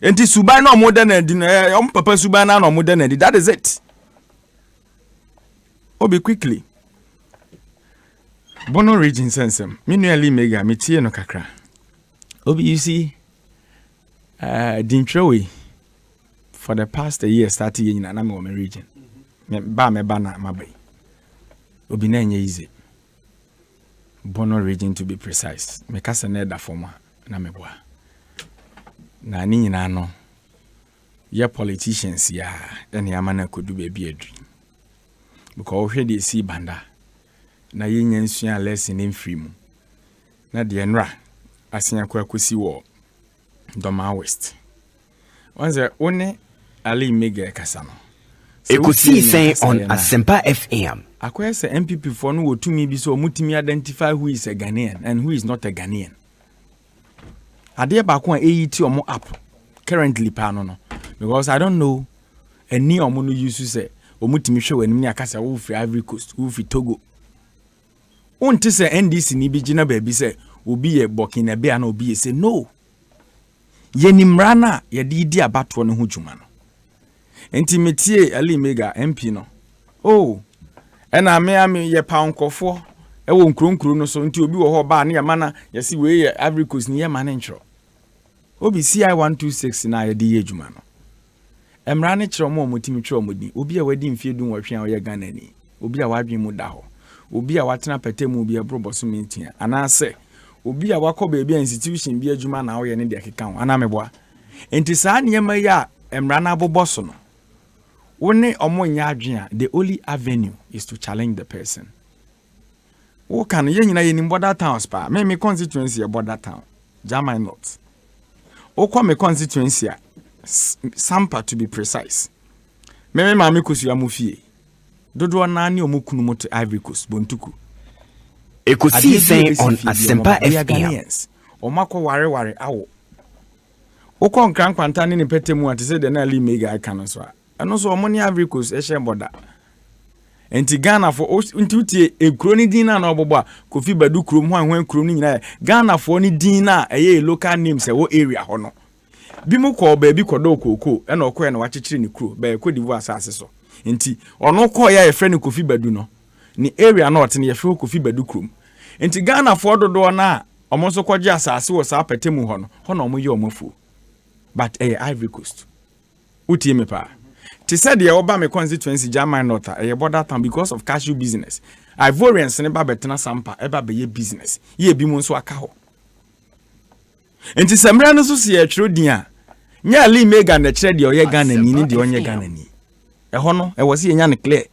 Enti suban na omo de na di na omo papa suban na omo de na di. That is it. Obi quickly. Bono region sensem. Minually mega metie no kakra. Obi you see Dintrowe for the past a year started in an my region. Me ba na mabai. Obi na nye easy. Bono region to be precise. Me kasa na da forma na meboa. Na ni nyina no. Ye politicians ya ene amana kodu be bi adri. Because we dey see banda na yenya nsua lesson in free mu na de nra asia kwa kosi wo Doma West wanze one Ali Mega Kasano Ekosiisen On Asempa FM akwese MPP for no wotumi bi so mutumi identify who is a Ghanaian and who is not a Ghanaian ade ba ko AET omo app currently pa no because I don't know any omo no use say omutimi hwe wanim ni akasa wo fi Ivory Coast wo fi Togo onti se NDC ni bi gina ba bi se obi ye Burkina Faso na obi ye se no yenimra na ye di abato no ho dwuma no enti metie Ali Mega MP no oh ena me ye pa nkofo e wo nkronkro no so nti obi wo ho ba na ye mana ye si we ye Ivory Coast ni ye mana ntro obi CI 126 na ye di ye dwuma no emra ne kire mo motimi kire mo di obi a wadi mfie dun wahwe a oye Ghana ni obi a wadwen mu da ho obi a watena petemu obi a broboso mintia ana se obi a wakọ ba bia institution bi adwuma na oye ne de keka ho ana meboa enti saa nyema ya emra na aboboso no woni omo nya adwen a the only avenue is to challenge the person wo kan ye nyina ye ni border towns pa me constituency e border town German North o kwa me constituency a Sampa to be precise. Me maame kosu amufie. Dodo na ani omukunu moto Ivory Coast bontuku. Ekosiisen On Asempa FM. Omako ware awo. Okon krankwanta ne petemu ante se de na Ali Mega aka no so a. Eno so omoni Ivory Coast e hye boda. Enti Ghana for ntutie ekuro ni din na obobo a Kofi Badu krom ho anhwan krom ni nyina Ghana for ni din na eye local names e wo area ho no. Bi mu ko ba bi kodo koko e na okoye na wachechire ni kuro ba Cote d'Ivoire asase so enti ono ko ya efre ni Kofi Badu no ni area north ni efre Kofi Badu krom enti Ghana for dodo na omo so kwaje asase wo sa petemu ho no omo ye omofu but Ivory Coast utie me pa ti said ye oba me constituency German North e border town because of cashew business Ivorians ne ba betena Sampa e ba be ye business ye bi mu nso aka ho enti semra no so se atwero din a nya Ali Mega na kire de oye Ghana ni de onye Ghana ni e ho no e wo se nya ne clear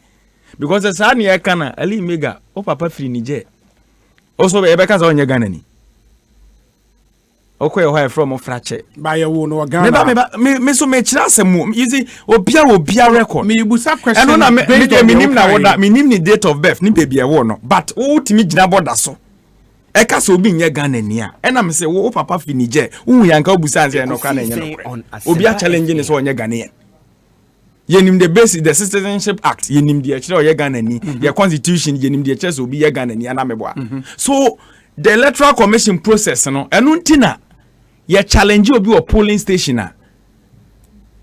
because sa na ye kana Ali Mega o papa free Niger o so be ka sa onye Ghana ni okoye ho from frache ba ye wo no Ghana me so me kire asem easy obia record me busa question eno na me nim na woda me nim ni date of birth ni baby e wo no but o timi gina border so eka so obi nye Ghana ni a ena me say wo papa fi Niger wu yanka obusa nse no kwa na nye no obi a challenge ni so onye Ghanaian yenim the basic the Citizenship Act yenim the kire oye Ghana ni the constitution yenim the kire so obi ye Ghana ni ana meboa so the electoral commission process no enu ntina ye challenge obi o polling station a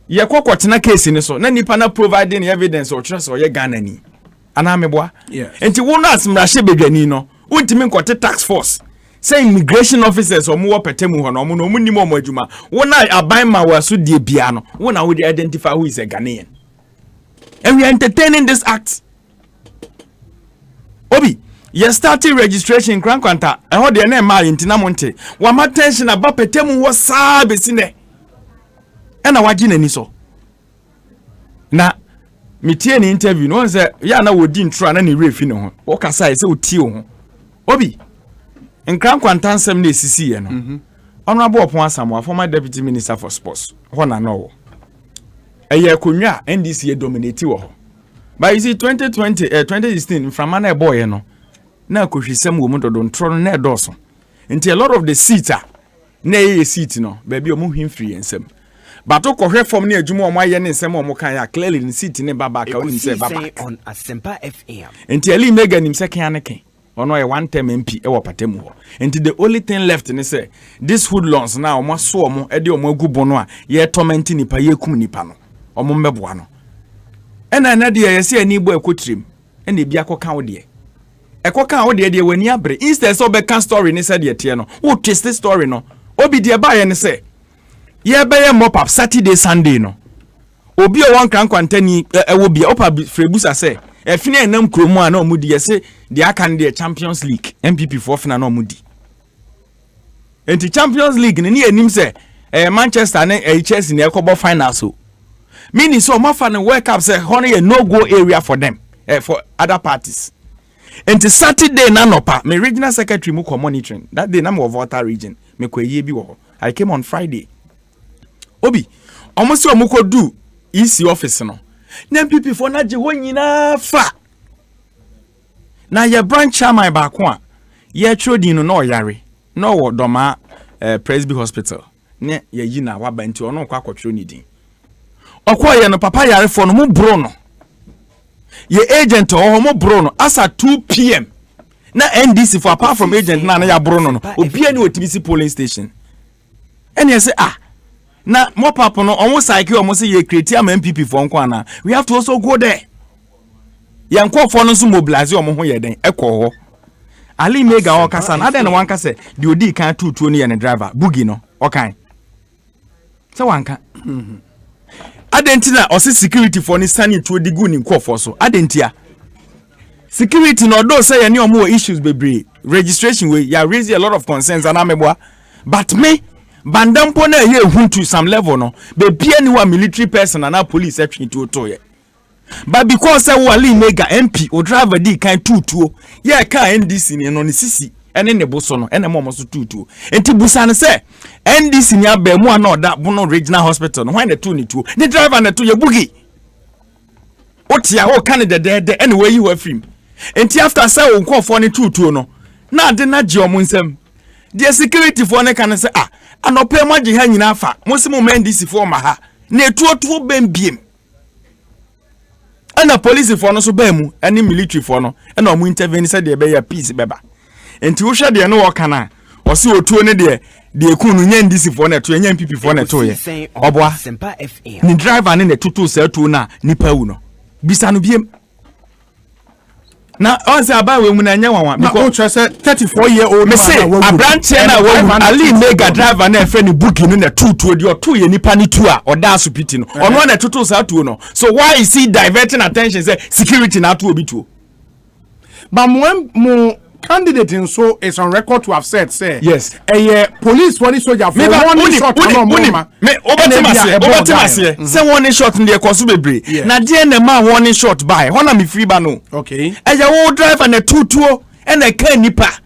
ye kwakotena case ni so na nipa na providing evidence o kire so oye Ghana ni ana meboa enti wo na asmrahye bedwani no untimi nkote tax force say immigration officers or more petemu ho no mo no munnim o adwuma wo na aban ma waso die bia no wo na wo dey identify who is a Ghanaian and we are entertaining this act obi you started registration krankwanta e ho de na ma yintina monte wa ma tension aba petemu wo saa besi ne e na waji nani so na metie ni interview no say ya na wodi ntro na ne refi ne ho wo kasa say otie ho obi nkrankwanta nsem na esisi ye no honorable Opon Asamoah former deputy minister for sports ho na no eye konwa NDC ye dominate wo but you see 2016 from an boy no na kohwisem wo mu dodo ntro na edoso nti a lot of the seats na ye seat no baby omu hwimfiri ensem but to kohwe form na adwuma omo aye ne nsem omo kan ya clearly the seat ne baba ka woni se baba on Asempa FM nti ali mega nim se kan ne kan ono e one term MP e wo patemu ho and the only thing left ni say this hoodlums now omo so omo e de omo agubo no a ye torment nipa ye kum nipa no omo mbeboa no ena na de ye se ani bo ekotrim ena bia koka wo de ekoka wo de wani abre instead so be can story ni say de tie no wo twist story no obi de ba ye ni say ye be ye mop up Saturday Sunday no obi o wan krankwantani wo bia opa frebusa say efine enam kromu a na omudi yese the akan the Champions League MPP for fina na omudi enti Champions League ni enim se Manchester na Chelsea na ekobo final so meaning so ma fa na work up say hono ye no go area for them for other parties enti Saturday na nopa me regional secretary mu monitoring that day na me Volta region me kwaye bi wo I came on Friday obi almost so muko do EC office no na MPP for na je ho nyina fa na ye branch chairman ba ko a ye trodin no no yare no wo doma Presby hospital ne ye yi na wa ba nti ono kwa kwotro ni din okwa ye no papa yare for no mu bro no ye agent o mo bro no asa 2 p.m. na NDC for apart from agent na ya bro no obi ani otibisi polling station ene ye say na mo papa no omo cycle omo say ye create am MPP for nko ana we have to also go there yanko for no so mobilize omo ho ye den ekọ ho ali mega o kasa na den wanka say the odi kan tutuo no ye ne driver bugi no okan say wanka adentina o say security for ni stand to odi gu ni nko for so adentia security no do say any omo issues bebre registration we ya raise a lot of concerns and ameboa but me bandampo na ye hu to some level no be bia ni wa military person and police atwi to ye but because say wali mega MP o driver di kan tutuo ye ka NDC ni no ni sisi ene ne boso no ene mo so tutuo enti busa ne say NDC ni aba mu ana oda bono regional hospital no when the two ni tuo the driver na to ye bugi otia o kan de ene we yi wa film enti after say o nkofo ni tutuo no na ade na je omo nsam the security for ne kan say anope maji ha nyina afa mosimu NDC for ma ha na etuotuo bembiem ana police for no so bemu ani military for no na omu intervene say de be ya peace beba enti wo hwe de no wo kana o se otuo ne de ekunu nya NDC for na to nya MPP for na to ye oboa ni driver ne tutu se atu na nipa wu no bisa no biem na on say aba we mu na nya wanwa because 34-year-old man say abranche na we ali mega driver na efe ni booking no na tutu de otu ye nipa ni tu a oda asupiti no ono na tutu sa tu no so why is he diverting attention say security na tu obi tu but mo candidate in so is on record to have said say yes police one soldier for one shot no more me obatimase say one shot ndie koso bebre na de na ma one shot by hona me free ba no okay wo driver na tutuo na ka nipa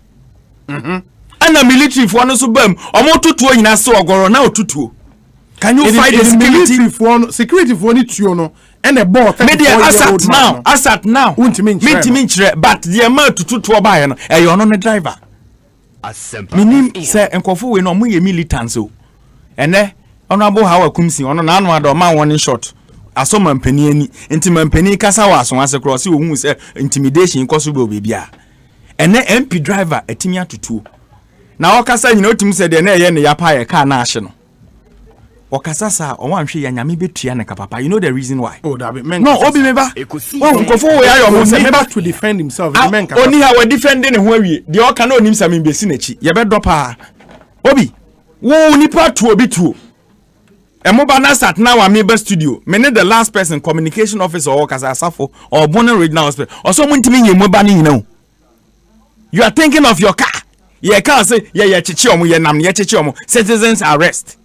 ana military for no so bam omo tutuo nyina se ogoro na otutuo can you fight the security for ni tuo no and a ball media asat now untimi nchire but the amount to buy no e yo no driver Minim say enkofo we no mo ye militants o. Ene honorable Hawa Kumsi ono na anu ado ma one shot. Aso mampani ani enti mampani kasa wa aso ase cross ohun say intimidation koso be obia. Ene MP driver atimi atutuo. Na okasa nyina otum se de na ye ne yapa ye car na ahye no. Okasa sa o wan hwe ya nyame betua ne kapapa. You know the reason why? Oh, that be no, obi meba. Oh, nkofo we ayo mo se meba to defend himself. The men kapapa. Oni ha we defending ho awie. De oka na onim sa me besi na chi. Ye be dopa. Obi, wo nipa tu obi tu. Emoba na sat na wa meba studio. Me ne the last person communication officer or okasa asafo or Bonner Regional Hospital. Oso mo ntimi ye moba ni nyina. You are thinking of your car. Ye can say ye chichi omo ye nam ye chichi omo. Citizens arrest.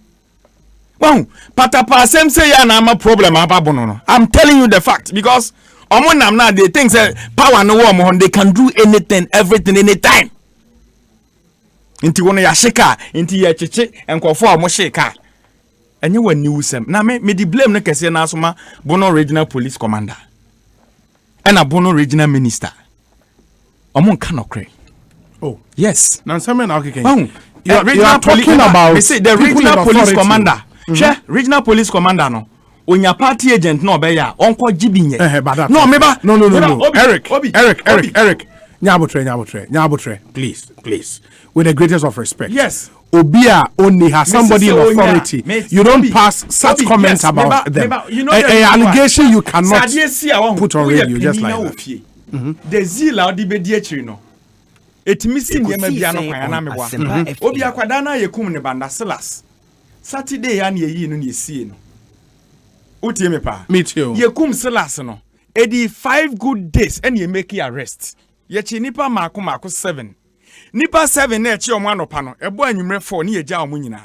Well, patapa same say ya na ma problem ababono no. I'm telling you the fact because omo nam na they think say power no wo they can do anything everything anytime. Inti wono ya shika inti ye chichi enkofo omo shika. Enye wa niwusem. Na me di blame no kese na asoma Bono Regional Police Commander. Ena Bono Regional Minister. Omo nka no kre. Oh, yes. Now some men are okay. You are talking about the regional police commander. Regional police commander no. Onya party agent no be ya onko gibinye. No meba. No. Eric. Nyabotre. Please. With the greatest of respect. Yes. Obia only has somebody in authority. You don't pass such comments about them. An allegation you cannot put on radio just like that. The zeal out the bediachri no. It missing ye mebia no kwan na meboa. Obi akwada na yekum ne banda Silas. Saturday ya na yi no ne sie no. Utie me pa. Me too. Yekum Silas no. Edi 5 good days and ye make arrest. Ye chi nipa mako 7. Nipa 7 na echi omo anopa no. Ebo anwumre 4 ne ye gya omo nyina.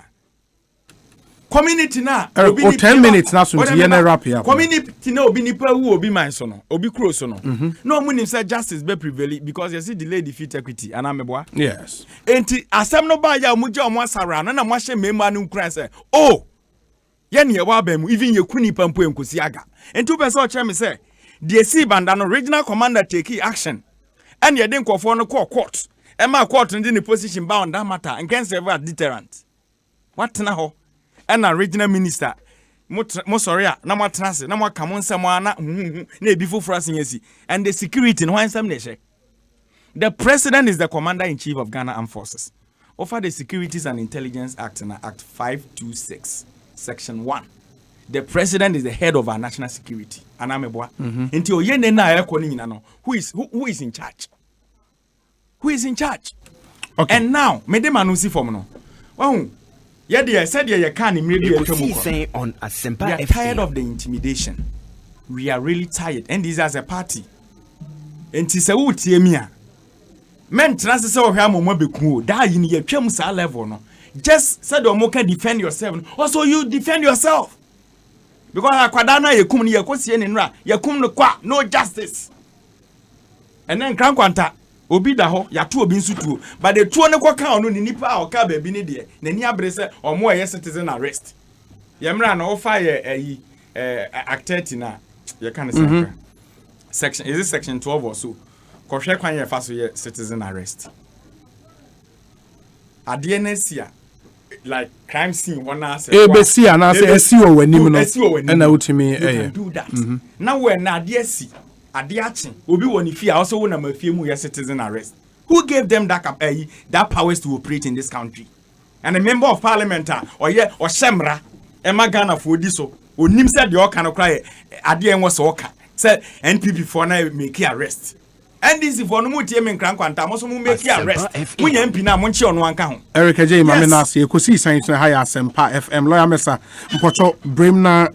Community na obi 10 minutes na so nti ye na wrap here. Community na obi nipa wu obi man so no. Obi kro so no. No mu nim say justice be prevail because you see delay defeat equity ana meboa. Yes. Enti asem no ba ya mu gya omo asara na mo hye mema no nkran say oh ye ne ye wa ba mu even ye kuni pampo enkosi aga. Enti wo pese o kire me say the AC banda no regional commander take action. And ye den kofo no court. E ma court ndi ne position bound that matter and can serve as deterrent. What na ho? And a regional minister mo sorry na mo trance na mo ka mo nsem ana na ebi foforo asenyesi and the security no nsem na she. The president is the commander in chief of Ghana Armed Forces. Over the Securities and Intelligence Act and Act 526 section 1. The president is the head of our national security. Anameboa. Until yende na eko ni nyina no. Who is in charge? Who is in charge? Okay. And now, me de manusi form no. Well, yeah, said you can't immediately on Asempa. We are tired of the intimidation. We are really tired. And this as a party. And tis a wood mia. Men trans so have mo beku. Die in your chemusa level no. Just said Omoka defend yourself. Also you defend yourself. Because akwadana yekum ni yekosie ni nra. Yekum no kwa no justice. And then krankwanta obi da ho ya to obi nsutuo but the tuo ne kwaka ono ni nipa a oka ba bi ne de na ni abrese omo ye citizen arrest yemra na ofa ye act 30 na ye kan say section is it section 12 or so kohwe kwan ye fa so ye citizen arrest ade na sia like crime scene wana say ebesia na say esi o wanim no na utimi do that na we na ade asi Adiachi, obi woni fi also wona mafie mu your citizen arrest. Who gave them that powers to operate in this country? And a member of parliament or shemra Emma Ghana for this so onim said the oka no cry ade en was oka. Said NPP for na make arrest. And this for no mutie men kran kwanta mo so mu make arrest. Munya MP na mo nche ono anka ho. Eric J mame na se Ekosiisen na high Asempa FM lawyer mesa mpocho brimna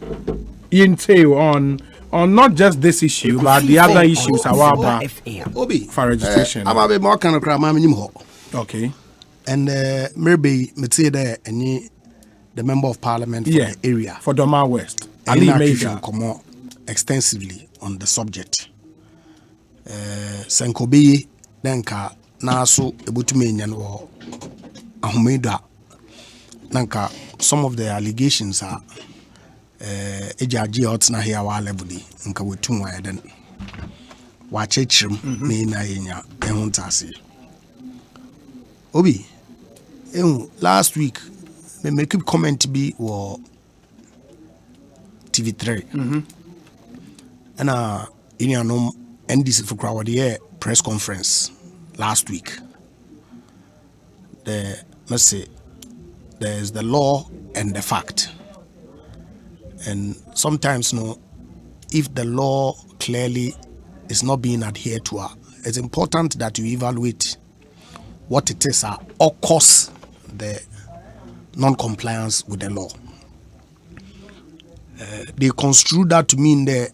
yinte on not just this issue, but the other issues are about for registration. I'm a more kind of crime. Okay. And maybe there any the member of parliament for the area for Doma West. Ali Major come on extensively on the subject. Senkobi denka naso ebutumi nyanwo ahumeda nanka some of the allegations are ejaji out na here wa level di nka wetu wa eden wa chechim me na yenya ehunta ase Obi, last week, me make a comment be or TV3. And in your NDC for crowd press conference last week. Let's say there's the law and the fact. And sometimes if the law clearly is not being adhered to, it's important that you evaluate what it is or cause the non-compliance with the law. They construe that to mean the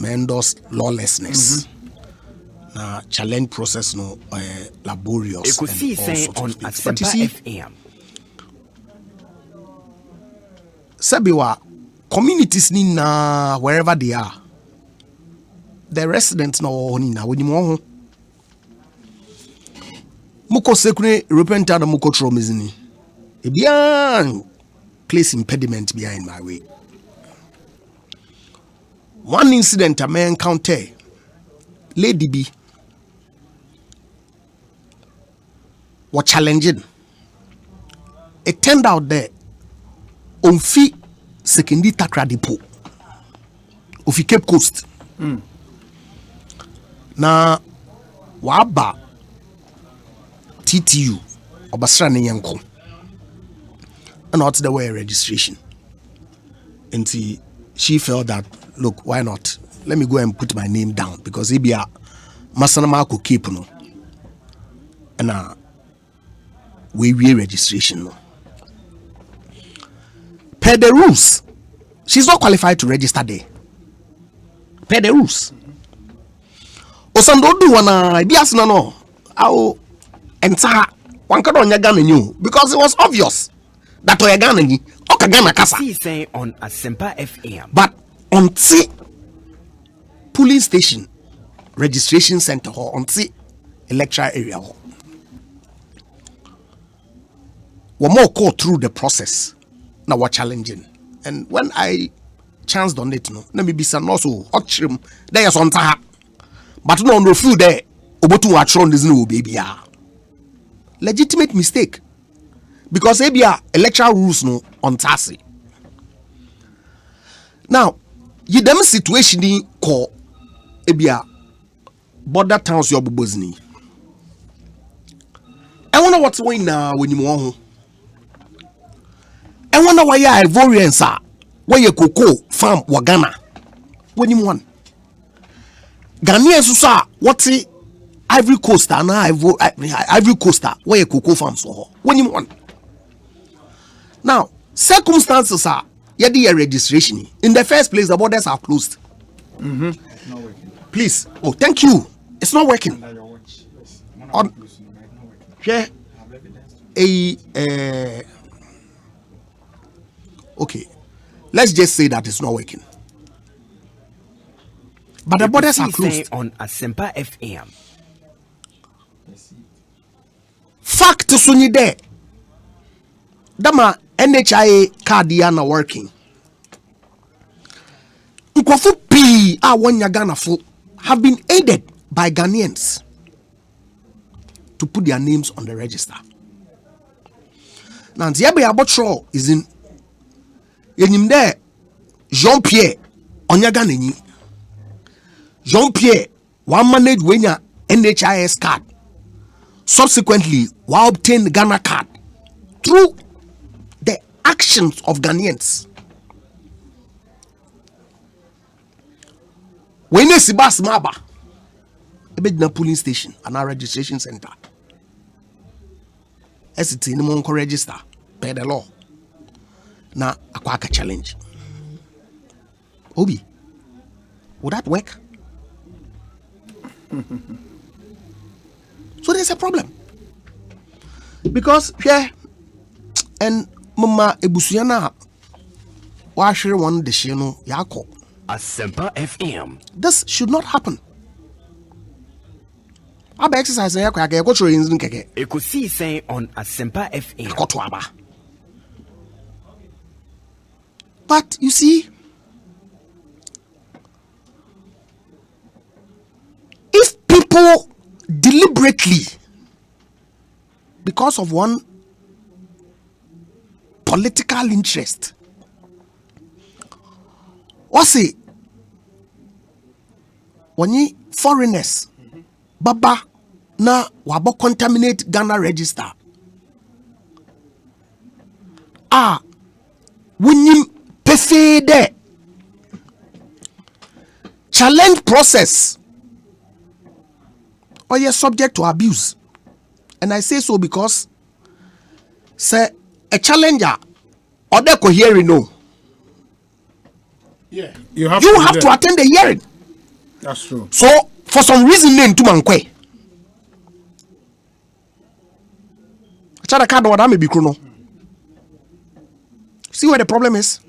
endorse lawlessness. Challenge process laborious. Ekosiisen On Asempa FM. Sabiwa communities ni na wherever they are. The residents no ni na woni mo ho. Muko sekune repenta na muko tromizini. Ebian place impediment behind my way. One incident I may encounter, Lady B was challenging. It turned out there on fee secondary takra depot of Cape Coast. Na waba TTU obasra ne yanko. And not the way registration. And she felt that, look, why not? Let me go and put my name down because he be a Masanama could keep no. And we registration no. Per the rules, she's not qualified to register there. Per the rules. Osando do wana bias no. I'll enter one card on your gun you because it was obvious that Oyagana ni Okagana Kasa. Ekosiisen On Asempa FM. But until polling station, registration center or until electoral area, we're more called through the process. Now we're challenging. And when I chanced on it, let me be some also hot there's on top. But no food there. Obotu watron this new baby. Legitimate mistake. Because ebia electoral rules no on tasi. Now, you dem situation ni call ebia border towns your bubozni. I wonder what's going now when you want. I wonder why your Ivorians are where your cocoa farm wagana when you want. Ghanaians are what's it Ivory Coast and Ivory Coast where your cocoa farms are when you want. Now, circumstances are your registration. In the first place, the borders are closed. Please. Oh, thank you. It's not working. Okay. Let's just say that it's not working. But the borders are closed. On Asempa FM. Fact suni there. Dama NHIA card yana working. Nkwafu P wanya Ghana for have been aided by Ghanaians to put their names on the register. Now the Abotro is in there. Jean-Pierre Onyagana. Jean-Pierre one manage wenya NHIS card. Subsequently, we obtain Ghana card through the actions of Ghanaians. When you see bus maba, a polling station and our registration center. As it's in the register per the law. Now, a quack challenge. Obi, would that work? So there's a problem. Because yeah, and Mama Ebusiana Washer one the Shino Yako. Asempa FM. This should not happen. Aba exercise ya kwa go through in keke. Ekosiisen On Asempa FM. But you see, if people deliberately because of one political interest. What's it? When you foreigners, baba na wabo contaminate Ghana register. When you pay there, challenge process, or you're subject to abuse. And I say so because, say, a challenger, or they could hear you know. Yeah, you have to attend the hearing. That's true. So, for some reason, name to Mankwe. See where the problem is?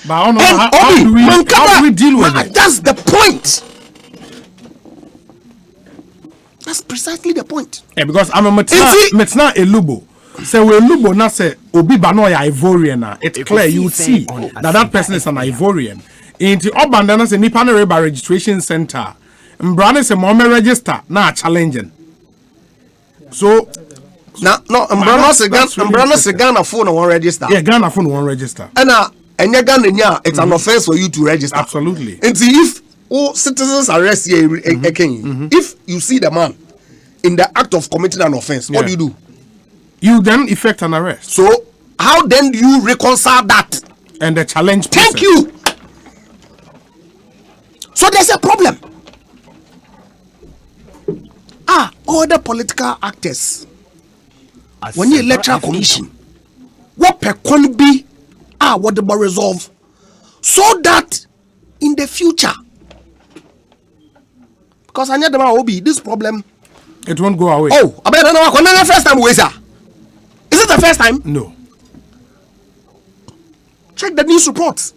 But how do we deal with it? That's the point. That's precisely the point. Yeah, because I'm a metna elubo. So we elubo na say obi ba no ya Ivorian. It's clear you see that person is an Ivorian. In the urban na say nipa na registration center. Mbrane say mo me register na challenging. So no, Mbrane say Ghana phone won't register. Yeah, Ghana phone won't register. And Ghana it's an offense for you to register. Absolutely. And see if citizens arrest you, if you see the man in the act of committing an offense, what do? You then effect an arrest. So how then do you reconcile that? And the challenge. Thank you. So there's a problem. All the political actors, when you electoral commission, what per can be, what the resolve, so that in the future, because I need them will be this problem, it won't go away. Oh, I better know the first time, is it the first time? No. Check the news reports.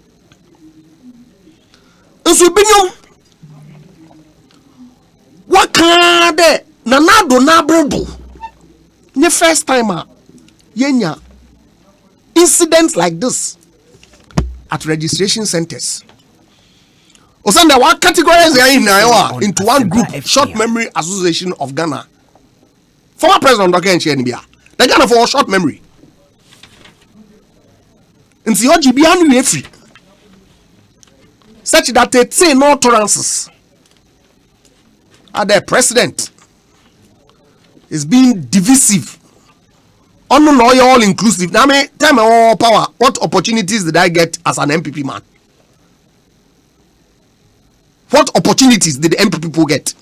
What can they? Nanado na bredo. The first time, yenya incidents like this at registration centers. Osanda what categories are into one group? Short Memory Association of Ghana. Former President Dr. Nchia the Ghana for short memory. And see what you free. Such that they say no tolerances. The president is being divisive, all inclusive. Now, tell me all power. What opportunities did I get as an MPP man? What opportunities did the MPP people get?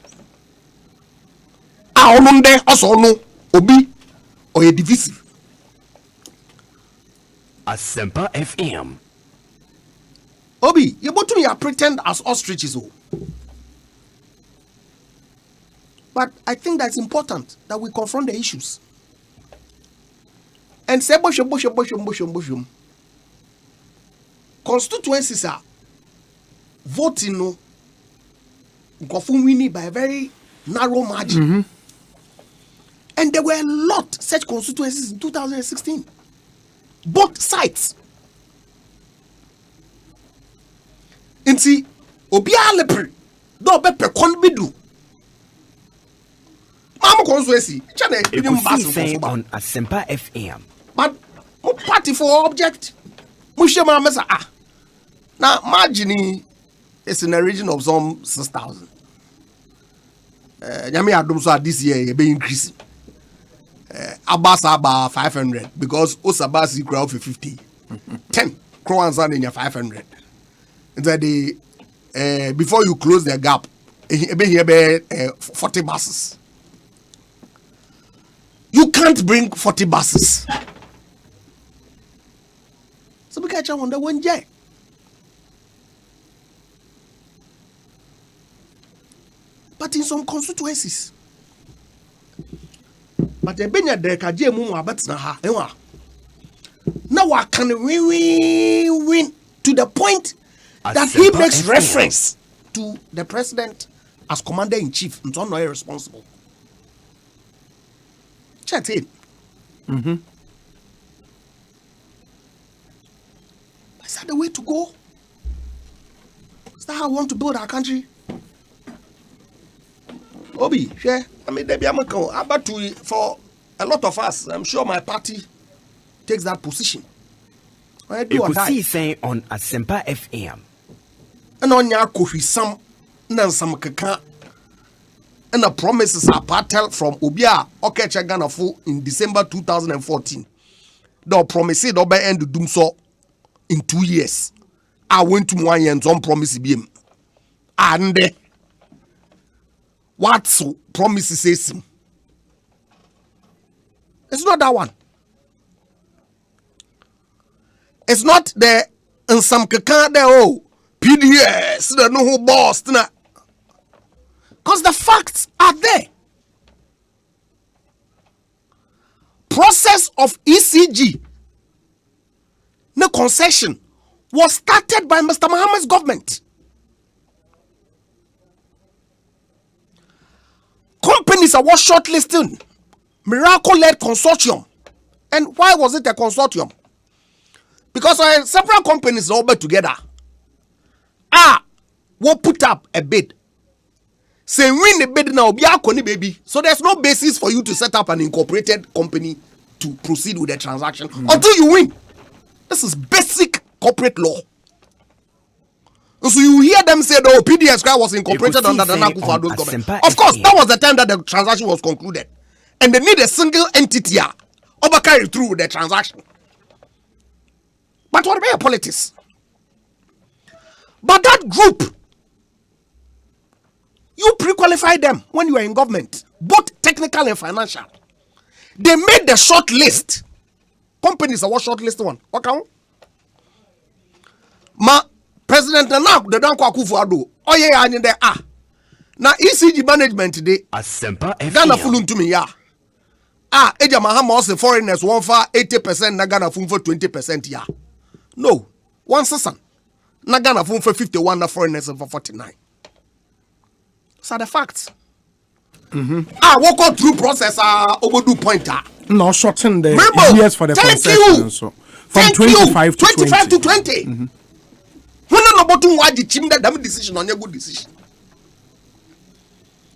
Also no obi or a divisive. Asempa FM. Obi, you both me pretend as ostriches. But I think that's important that we confront the issues. And say boshum. Constituencies are voting winning by a very narrow margin. And there were a lot such constituencies in 2016. Both sides. And see, Obia Lepre, do be conbidu. Ekosiisen On Asempa FM. But party for object. Mushema mesa now margin is in the region of some 6,000. Nyame adom so this year be increasing. Abasa 500 because Osabasi crowd for 50. 10 crowns on in 500. That the before you close the gap, be 40 buses. You can't bring 40 buses. So we catch on the one day. But in some constituencies, but the Benya de Kaje Mumu Abatsna ha. Now I can win to the point that he makes reference to the president as commander in chief. It's not irresponsible. Check it. Is that the way to go? Is that how I want to build our country? Obi, share. I mean, there be a about to for a lot of us, I'm sure my party takes that position. Ekosiisen on Asempa FM. And on your cohisam, Nansam Kaka, and the promises are parted from Obia Okecha Ghana in December 2014. The promises don't be end doom so in 2 years. I went to 1 year and some promise BM. And what so promises says it's not that one. It's not the and some kaka there PDS the no who boss because the facts are there. Process of ECG no concession was started by Mr. Mohammed's government. Companies are shortlisting miracle-led consortium. And why was it a consortium? Because several companies all put together. We'll put up a bid. Say win the bid now, baby. So there's no basis for you to set up an incorporated company to proceed with the transaction until you win. This is basic corporate law. So you hear them say the PDS was incorporated under the Nakufado's government. Of course, that was the time that the transaction was concluded. And they need a single entity over carry through the transaction. But what about politics? But that group, you pre-qualify them when you are in government, both technical and financial. They made the short list. Companies are what short list one. What count? President now the don't Akufo-Addo. Oh yeah, and there now ECG management today. Asempa Ghana full to me ya. Eja Mahama say foreigners one for 80%, na Ghana full for 20% ya. No, one season. Na Ghana full for 51, na foreigners for 49. So the facts. Walk on through process overdo pointer. No, shorten the years for the concession. So from 25 to 20. When I'm about to watch the team that damn decision on your good decision.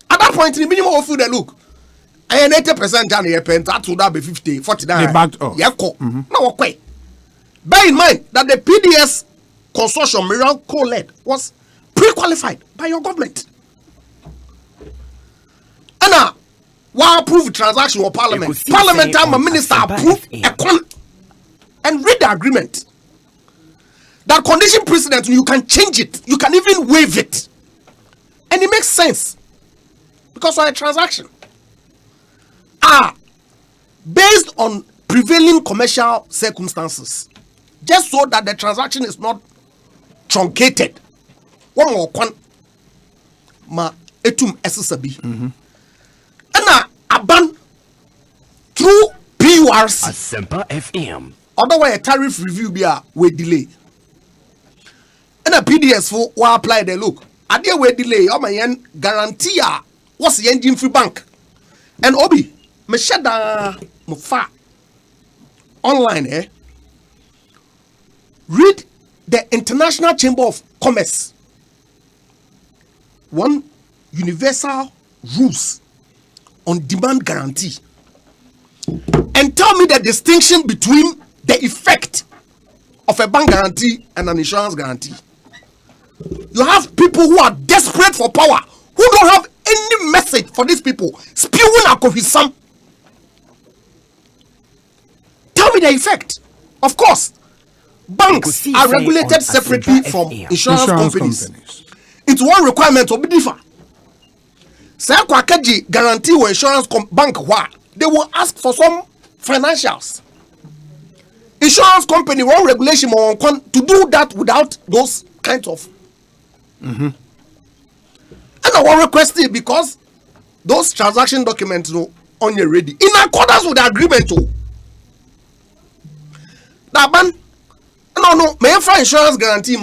At that point, in the minimum of food, look, I am 80% on your pen, that would be 50, 49. They backed off. Yeah, no, okay. Bear in mind that the PDS consortium, miracle-led, was pre-qualified by your government. And now, why approve transaction or parliament? Parliament time a minister approve and read the agreement. That condition precedent, you can change it. You can even waive it. And it makes sense. Because of a transaction. Based on prevailing commercial circumstances. Just so that the transaction is not truncated. One more one. Ma etum SSB. And a ban through PURC. Asempa FM. Otherwise, a tariff review be with delay. And a PDS for will apply the look. I deal with delay. My guarantee what's the engine free bank. And Obi, me shada mufa online read the International Chamber of Commerce. One universal rules on demand guarantee. And tell me the distinction between the effect of a bank guarantee and an insurance guarantee. You have people who are desperate for power, who don't have any message for these people, spewing alcoholism. Tell me the effect. Of course, banks are regulated separately from insurance companies. It's one requirement of differ. Say Kwakaji guarantee or insurance bank they will ask for some financials. Insurance company one regulation to do that without those kinds of. And I want to request it because those transaction documents on your ready in accordance with the agreement. That ban no may for insurance guarantee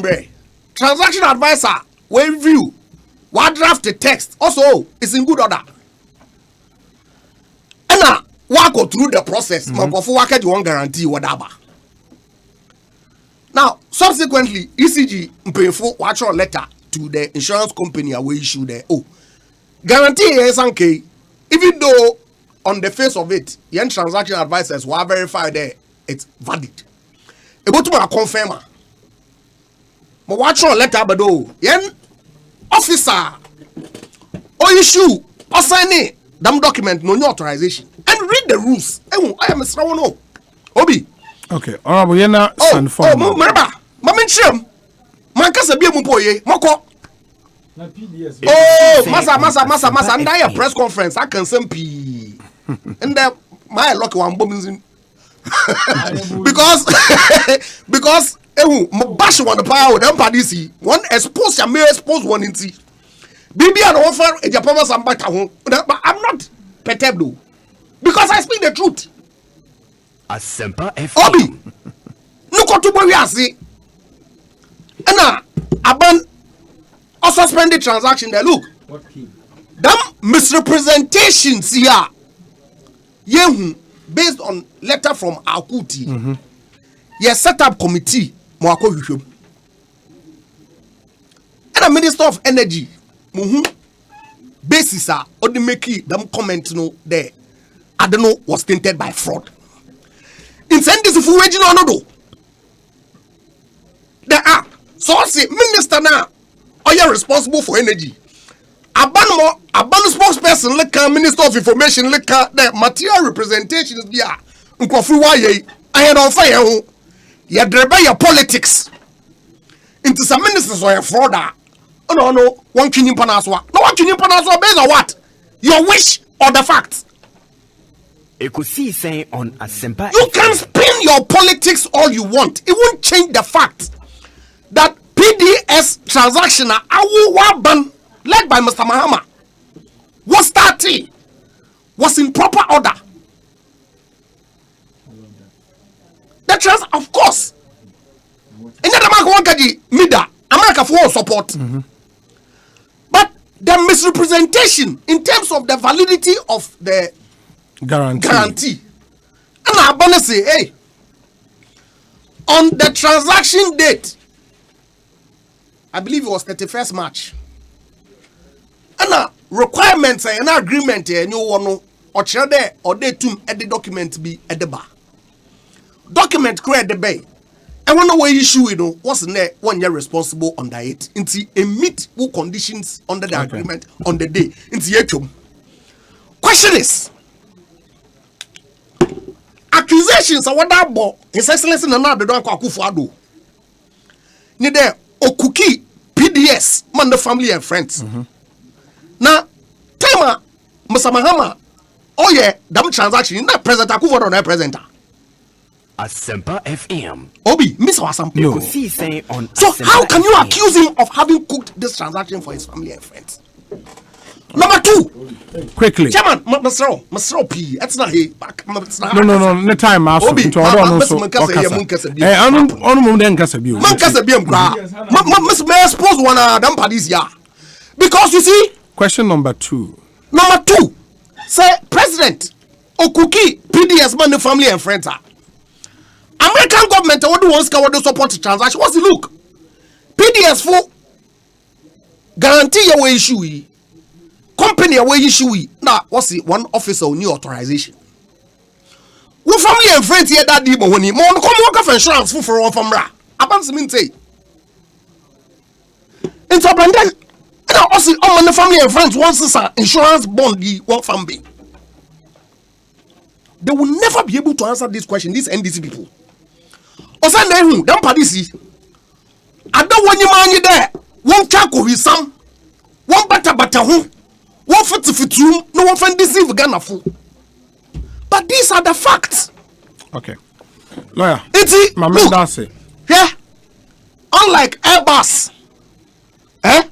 transaction advisor will review what draft the text also is in good order. And now walk through the process. You won't guarantee whatever. Now, subsequently, ECG painful watch your letter to the insurance company away issue there. Guarantee is okay. Even though on the face of it, yen transaction advisors were verified there, it's valid. Able to confirm. But watch your letter, but yen officer or issue or sign it, damn document, no new authorization. And read the rules. I am a strong no. Obi. Okay, Honorable Yena Sanford. Oh, remember, Mamin Chim, Mancasa Biamupoye, Moko. Oh, Massa, and I a press conference. I can send P. And then my lucky one bombs in because bash one the power, them parties, one expose, may expose one in tea. Bibi and offer a Japan some back home, but I'm not perturbed though, because I speak the truth. Asempa FM. Obi, look at what we are see. And now, Aban or suspended transaction there. Look, them misrepresentations here. Based on letter from Akuti, yes, set up committee. Moako Yushub. And the Minister of Energy, basis are or the make them comment no there. I don't know was tainted by fraud. Incentives for waging on no. There are so say minister now. Are you responsible for energy? Aban spokesperson like Minister of Information like the material representation is there. Unkofu waye I had on fire. You drebe your politics into some ministers or a frauder. Oh no, one king in Panaswa. No one king in Panaswa based on what? Your wish or the facts? Ekosiisen On Asempa. You can spin your politics all you want. It won't change the fact that PDS transaction ban led by Mr. Mahama was starting, was in proper order. The trans, of course. In the America for support. But the misrepresentation in terms of the validity of the guarantee. And I'm gonna say, hey, on the transaction date, I believe it was 31st March. And requirements and agreement and you want or share there or they to at the document be at the bar. Document create the bay. I wonder why issue what's in there 1 year responsible under it. Into a meet all conditions under the agreement on the day. Into your question is accusations are what that bought his excellency and another don't call Kufuado. Ni there Okuki PDS man the family and friends. Now Tema Musamahama oh yeah damn transaction not present Akufuado or not presenter. Asempa FM. Obi, Miss Asempa. No. So how can you accuse him of having cooked this transaction for his family and friends? Number 2. Quickly. Chairman, Mr. P. That's not he. No. No time. Obi, Miss Mayor suppose one of them parties here. Because you see. Question number 2. Number 2. Say President Okuki PDS man the family and friends are. American government what do wants to support the transaction? What's the look? PDS for guarantee your issue. Company away issue. Now, what's the one officer new authorization? We family and friends here that deep money. More come work of insurance for one from Ra. Abans mean say. In Sabrandan, and also all the family and friends wants this insurance bond the one family. They will never be able to answer this question. These NDC people. Osande who them parties. I don't want you man there. One chako with some. One bata who. One fit no one find deceive Ghana fool. But these are the facts. Okay. Lawyer. It's my man does say. Yeah. Unlike Airbus. A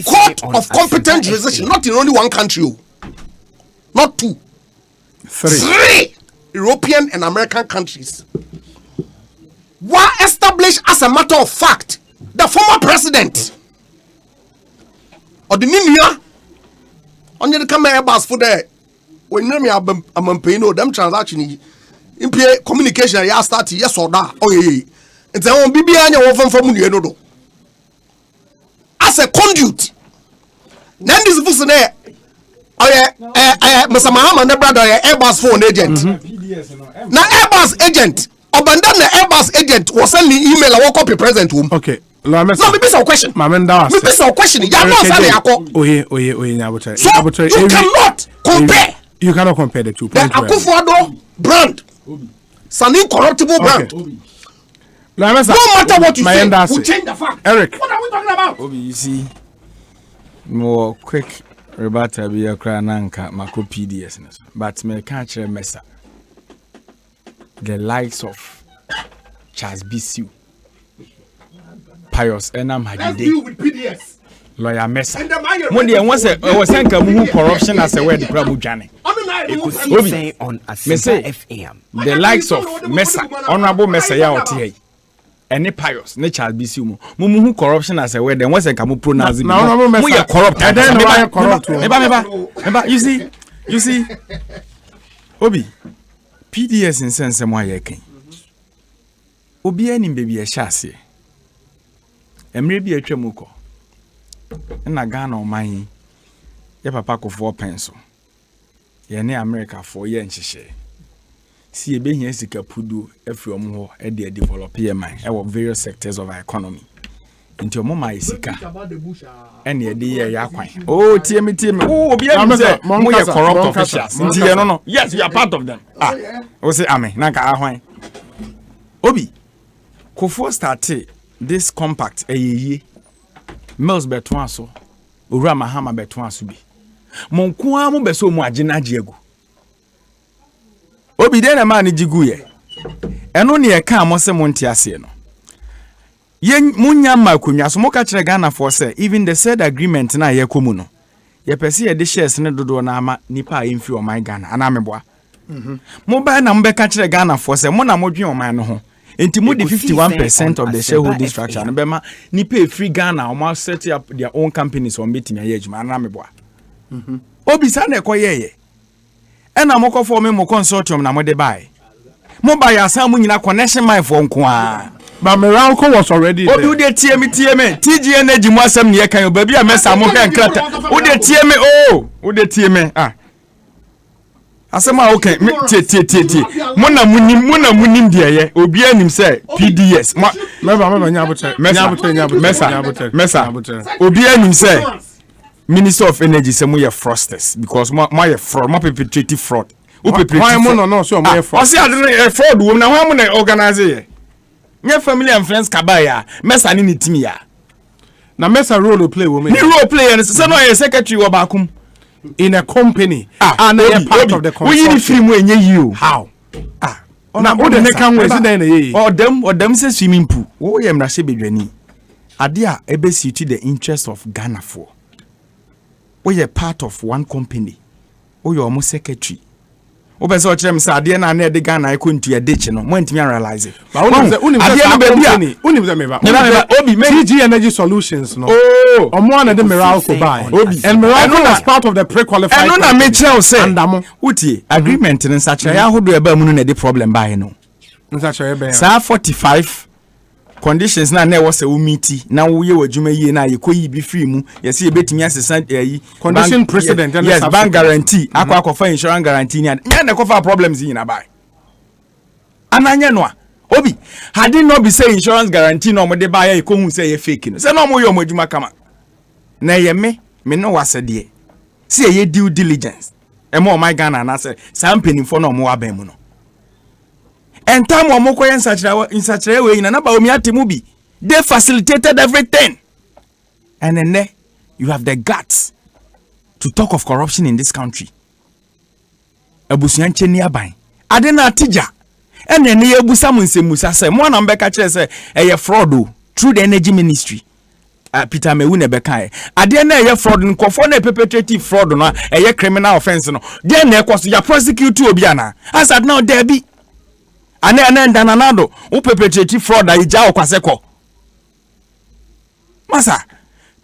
court of competent jurisdiction, not in only one country. Not 2. 3 European and American countries were established as a matter of fact. The former president or the Ninia on the camera bus for the when I'm paying them transaction in communication ya start yes or that oh yeah it's a one BBI and from you as a conduit then this person there Mr. Mahama ne brother Airbus phone agent. Na Airbus agent. Obandan na Airbus agent was sending email a copy present home. Okay. No, me be some question. Mamenda. Me be some question. Ya no say yako. Oye, nyabotre. So you cannot compare. You cannot compare the two. The Akufo-Addo brand. It's an incorruptible brand. No matter what you say, we change the fact. Eric. What are we talking about? Obi, you see, more quick rebata be a crananka, Mako PDS. But me catch a messa. The likes of Charles Bisu, Pius Enam Hadide, with PDS. Lawyer Messa. One day, once I was saying corruption as a word, Prabu Jani. Ekosiisen On Asempa FM. The likes of Messa, Honorable Messa Yaotie, and the Pius, Charles Bisu, Mumu corruption as a word, and once I come pronounce it. Now, we are corrupt. I don't know why corrupt. You see, Obi. PDS in sense mo ayeke. Obi ani baby a hyase. Emre bi atwam ko. Na Ghana o man ye papa ko 4 pencil. Ye ne America for ye nhihye. Si ebe hia sika pudu afri om ho e de develop ye man e wo various sectors of our economy. Nti omo mai sika. Ene ye de ye yakwan. Oh tie me. Oh obi ani say mo ye corrupt officials. Nti ye no. Yes, you are part of them. O say amen. Na ka ahwan. Obi. Kofo started this compact eyeye. Mills beto aso. Owura Mahama beto aso bi. Monko a mo beso mu agena agu. Obi de na ma ni jigu ye. Eno ne ye ka mo se mo ntiase no. Yen munya makonwa so mo ka kire Ghana for say even the said agreement na ye komu no. Ye pese ye de shares ne dodo na ama nipa emfi o man Ghana ana meboa. Mo ba na mbe ka kire Ghana for say mo na modwen o man no ho. Enti mo di 51% of the shareholding structure no be ma nipa free Ghana o ma set up their own companies on meeting ya ejuma ana meboa. Obi sa na ekoyeye. Ena mo ko for me mo consortium na mo de buy. Mo buy asam nyina connection mine for nko a. But Miracle was already there. Obi de tie me TG energy mo asam ne kan ba bia mesa mo kan krata. O de tie me o de tie me asema okay tie mo na munim de ye obi anim say PDS meba nyabotre mesa obi anim say Minister of Energy say mo ye fraudsters because mo ye fraud mo perpetrate fraud o perpetrate no so mo ye fraud o say ade fraud wo na ho mo na organize ye nye family and friends kabaya mesa ni timi ya na mesa role play wo me ni role play and say no ye secretary wo bakum in a company and a part of the company. We free mu enye you. How? Na o de nekan we say na ye. O dem say swimming pool. Wo ye mrahye bedwani. Ade a ebe suit the interest of Ghana for. We ye part of one company. O ye omo secretary. O be say o kire me say ade na de Ghana eko ntu ye ditch no. Mo ntimi realize. But unim say me ba. Obi TG Energy Solutions no. Omo na de Miracle buy. And Miracle was part of the pre-qualified. And na me tell say utie agreement in such a yahodo eba mu no na de problem buy no. Such a be. Sa 45 conditions na was a meeti na wo ye wadwuma yie na ye koyi bi free mu ye se ye betimi asesa yi condition precedent and yes bank guarantee akwa insurance guarantee nya na kofa problems yi na buy ananya no a obi had it not be say insurance guarantee no mo de buy ye ko hu say ye fake no say no mo ye mo adwuma kama na ye me no wase de se ye due diligence e mo my Ghana na say sam penifo no mo wa ban mu no and time omoko yen sachira we na ba omi atemu bi they facilitated everything and then you have the guts to talk of corruption in this country abusuan cheni aban ade na atija and then ye busa munsemusa say mo na mbeka kire say e fraud through the energy ministry Peter Mewu ne beka ade na ye fraud nkofo na perpetrative fraud no e criminal offense no dey na ekoso ya prosecute obi ana as at now there be ane ndananado u perpetrate fraud aija okwaseko masa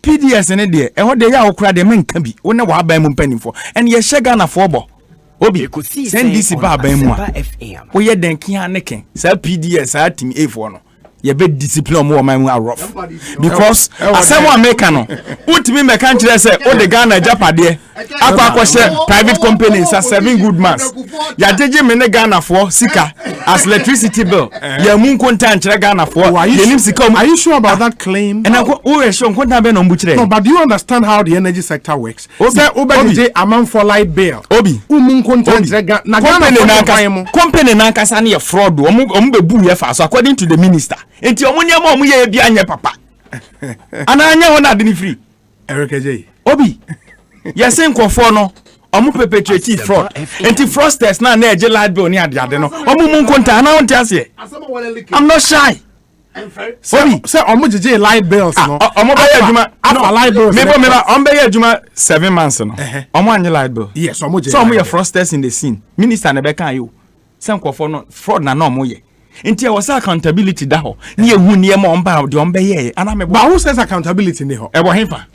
PDS ne de e ho de ya okura de menka bi wo ne wa ban mu mpanimfo ene ye hye na fo bo obi send this ba ban mu a wo ye den kian ne ken sa PDS sa team A4 no ye be discipline mo man mu rough because asem America no utimi meka nkire se o de Ghana japade akwa private companies are serving good mass ya jeje me ne Ghana for sika as electricity bill ya mu nkonta nkyere Ghana for yenim sika. Are you sure about that claim? And we sure nkonta be no mbuchire. No, but do you understand how the energy sector works? Say obi amount for light bill obi umu nkonta nkyere na company na nkasa na fraud omu be bu ye fa so according to the minister enti omu niam omu ye bia anye papa ana anya ho na de ni free Eric J obi yes nkofo no omu perpetrate fraud enti fraudsters na eje light bill ni ade no omu mu nkonta na won tiase. I'm not shy. Obi say omu jeje light bills no omu be adwuma afa light bills me omu be adwuma 7 months no omu anye light bill. Yes omu jeje so omu ye fraudsters in the scene minister na be kan you say nkofo no fraud na omu ye enti e was accountability da ho na ehu ne ma omba de ombe ye ana me but who says accountability ne ho e bo henfa.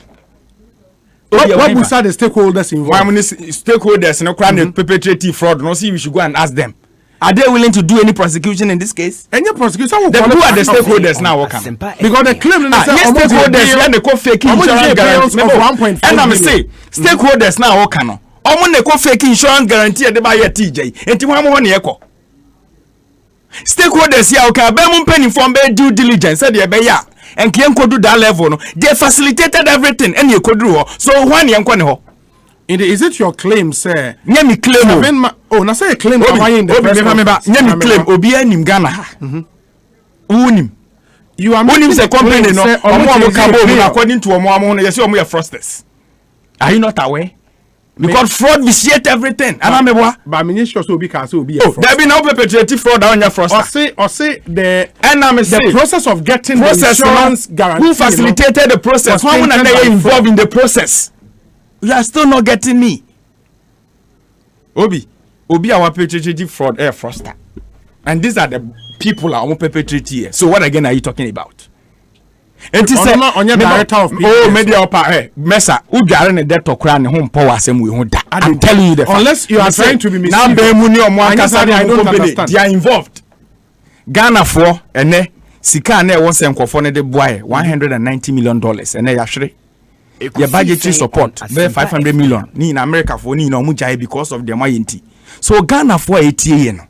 What we said the stakeholders involved? Why many stakeholders no crime perpetrating fraud? No, see, we should go and ask them. Are they willing to do any prosecution in this case? Any prosecution will then who are the stakeholders now? Because the claim is stakeholders when they call fake insurance guarantee. And I'm say stakeholders now what can? Omo ne call fake insurance guarantee they buy a TJ. Enti mo mo ne eko. Stakeholders here okay be mo pen inform be due diligence said they be ya. And can do that level no. They facilitated everything and you could do so one yanko ne ho. Is it your claim, sir? Nye me claim. Oh, na say claim why in the press conference. Nye me claim obi anim Ghana ha. Unim. You are making a company no. Omo kabo according to omo no, you say omo your fraudsters. Are you not aware? Because fraud vitiate everything. But me sure so obi ka say obi fraud. There be no perpetrative fraud on your fraudster. Or say the process of getting the insurance guarantee. Who facilitated the process? Who are involved in the process? You are still not getting me. Obi our perpetrative fraud fraudster. And these are the people who perpetrate here. So what again are you talking about? And he said on your director of people. Oh, media opa Mesa, who are ne debt to crown home power same we that. I'm telling you the fact. Unless you are trying to be mistaken. I don't understand. They are involved. Ghana for ene sika na won se nkofo ne de boy $190 million ene ya hwere. Your budgetary support be 500 million. Ni in America for ni na omu jai because of the mayenti. So Ghana for etie no.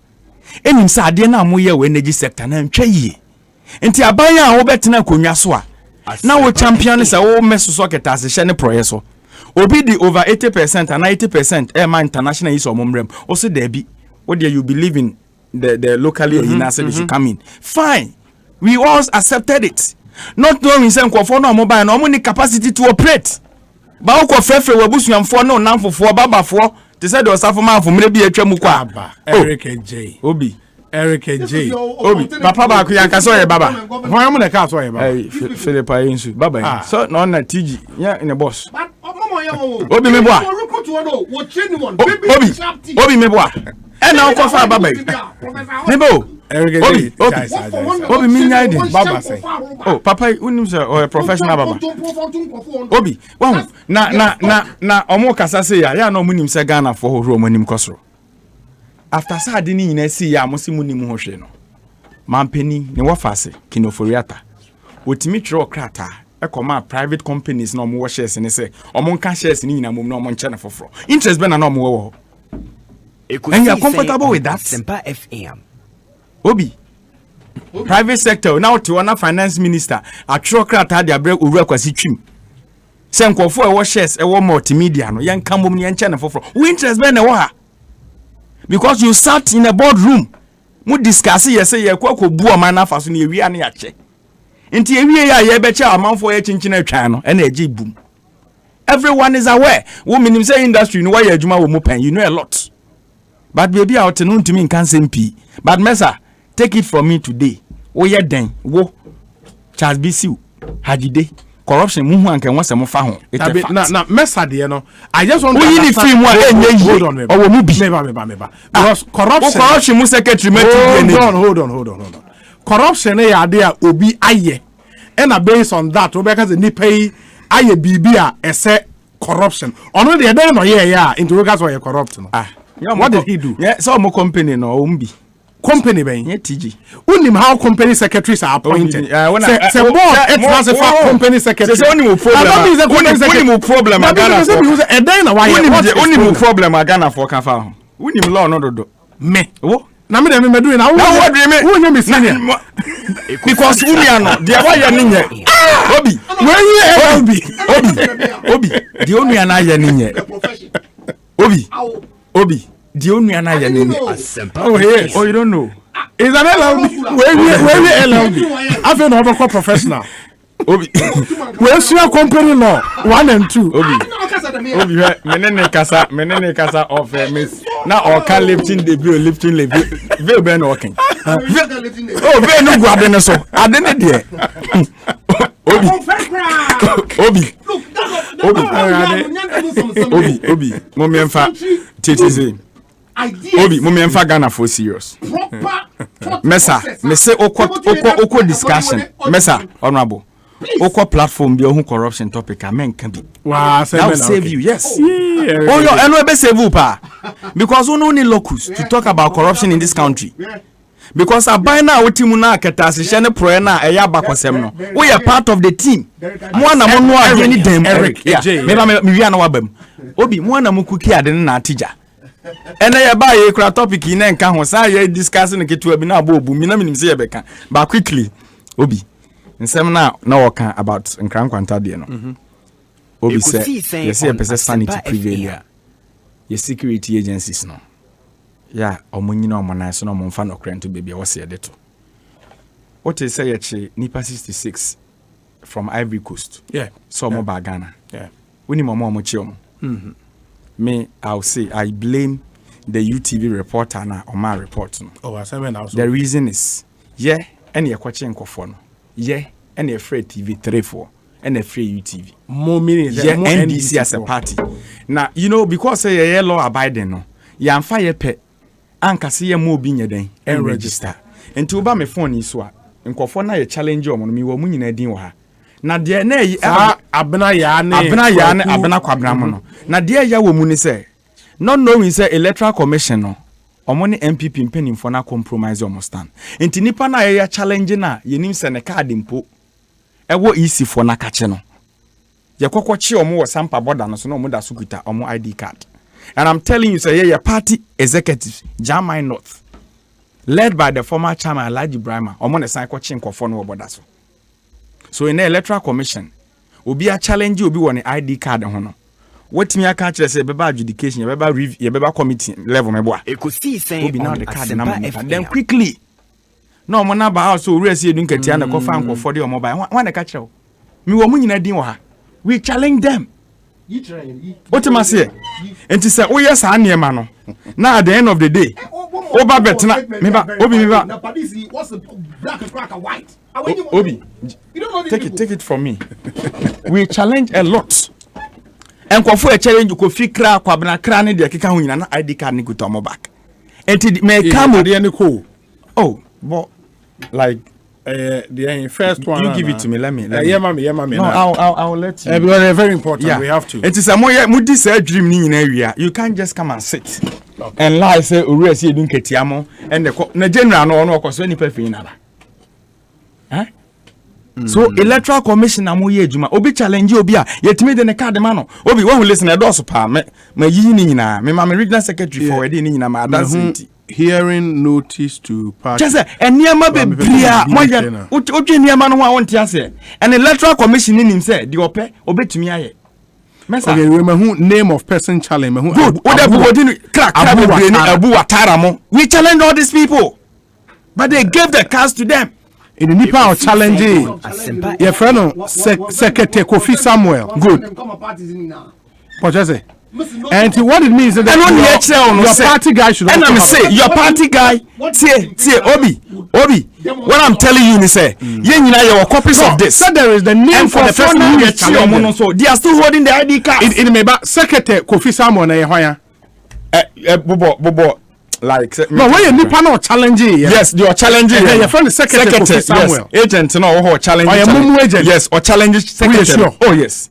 Enim sa ade na mo ye we energy sector na ntwa yie. Enti abanya a wo betena konwa so a na wo champion say wo meso socket as hye ne proye so obi di over 80% and 90% e man international is omomrem o se there be what there you believe in the locally in say they should come in fine we all accepted it not knowing say nkofo no mobile no money capacity to operate ba wo ko frefre we busuamfo no namfofo babafo they said there was afo man for me be atwa mu kwa Eric J Obi Eric J Obi papa ba ku yanka so ye baba why am na ka so ye baba Philip Ayinsu baba so no na TG ya in the boss Obi me boa Obi me boa e na ko fa baba me bo Eric J Obi me nyai de baba say oh papa unim say o professional baba Obi wow na omo kasa say ya na omo nim say Ghana for ho omo nim kosoro after Saturday ni nyina si ya amosi munimu ho hwe no mampeni ne wafase kinoforiata otimi tro krata ekoma private companies na omo shares ne say omo nka shares ni nyina mom na omo nche na foforo interest be na omo wo and you are comfortable with that Asempa FM Obi private sector now to one finance minister atro krata dia break owura kwasi twim say nkofo e wo shares e wo multimedia no yen ka mom ne nche na foforo we interest be na wo ha because you sat in a boardroom mu discuss ye say ye kwa bu o man afa so na ewia na ya che enti ewie ya ye be che amanfo ye chinchina atwan no e na agi bum everyone is aware wo minim say industry no why adwuma wo mu pen you know a lot but baby out no ntumi nkan sempi but mesa take it from me today wo ye den wo Charles Bisiu Hajide corruption mu hu anka won mo fa ho na mesa de no I just want to hold on owo mu bi because corruption mu secretary hold on corruption e ya de a obi aye and based on that we because ni pay aye bibia ese corruption ono de dey no ye ya into we because we corrupt no what did he do yeah so mo company no ombi company ben nye TG unim how company secretaries are appointed say board it has a company secretary say unim problem agana for e den na why unim problem agana for kan fa ho unim law no dodo me wo na me dem me do na wo nya me senior because unia no dia wa ye ne nye obi obi dia onua na ye ne nye obi dia onua na ye ne nye oh yes oh you don't know is an LLB we LLB afi na over professional obi we sure company law 1 and 2 obi menene kasa of miss na o can lifting the bill be no working oh be no go adene so adene de obi momemfa tetize obi momemfa Ghana for serious mesa me say oko discussion mesa honorable oko platform bi ohun corruption topic amen can be wow save you yes oh yo eno be save you pa because we no need locus to talk about corruption in this country because abai na otimu na aketase hye ne pro na eya bakosem no we are part of the team mo na mo no ade ni dem Eric me wi na wabam obi mo na mo kuki ade na atija ene ye ba ye kura topic na nka ho sa ye discuss ne ketu abi na abobu mi na minim se ye beka ba quickly obi nsem na woka about nkrankwanta de no obi se ye se pese sanity prevail ye security agencies no ya omunyina omona so no momfa no krento baby wo se de to what is say ye nipa 66 from Ivory Coast so mo ba Ghana woni mo chi omo me I'll say I blame the UTV reporter na o ma report no the reason is ene ye kwache nkofo no and a free TV 3-4 and a free UTV. More meaning more NDC as a party. Now, you know, because a law abiding no, ya fire pet anka see ya mo binya den and register. And to ba me phone is what nkofo na ye challenge o mo mi wo mu nyina din wo ha. Na de na abena ya ne abena kwabena mo no. Na de ya wo mu ni say not knowing say electoral commission no omo ne MPP mpanimfo na compromise omo stand. Enti nipa na ye challenge na yenim se ne card mpo ewo easy for na kache no. Ye kokwochi omo wo Asempa border no so no omo da sukuta omo ID card. And I'm telling you say your party executive Jamai North led by the former chairman Alhaji Ibrahima omo ne san kwachi nkofo no border so. So in the electoral commission obi a challenge obi won ID card ho no. What me aka kire say beba adjudication beba review beba committee level mebo a Ekosiisen obi now the card na then quickly no mo na ba house so we see edu nkatia na kofa nkofo de omo ba wan na ka kire me wo mu nyina din wo ha we challenge them what am I say enti say oh yes anema no na at the end of the day oba betna meba obi what's the black and crack and white obi take it from me we challenge a lot. Enkofo e challenge ko fi kra kwabena kra ne de keka ho nyina na ID card ne guto mo back. Enti me come de ne ko. Oh, but like the first one you give it to me let me yeah mama no I'll let you because they're very important we have to. Enti say mo di say dream ni nyina wia you can't just come and sit and lie say ori say edu nketia mo and the na general no no okoso ni perfect na ba so electoral commission na mo ye adwuma obi challenge obi a yetimi de ne card ma no obi wo listen e do so pa me yi ni nyina me ma regional secretary for we ni nyina ma adansi hearing notice to party just eniema bebria mo ye odwe eniema no ho a wonte ase and electoral commission ni nim say de ope obetumi aye mesa okay we mahu name of person challenge mahu good oda body crack abu watara mo we challenge all these people but they gave the cards to them. In the Nipa or challenge, your friend Secretary Kofi Samuel. Good. What you say? And what it means is that your party guy should. And I'm say your party guy. See, Obi. What I'm telling you is say, your copies of this. So there is the name for the person who is challenging. So they are still holding the ID card. It may be Secretary Kofi Samuel na yehoya. Bobo. Like no, when you nipa no challenging. Yes, you are challenging. Your friend the secretary Samuel. Yes, agent no challenging. Or your mumu agent. Yes, or challenge secretary. Sure. Oh yes.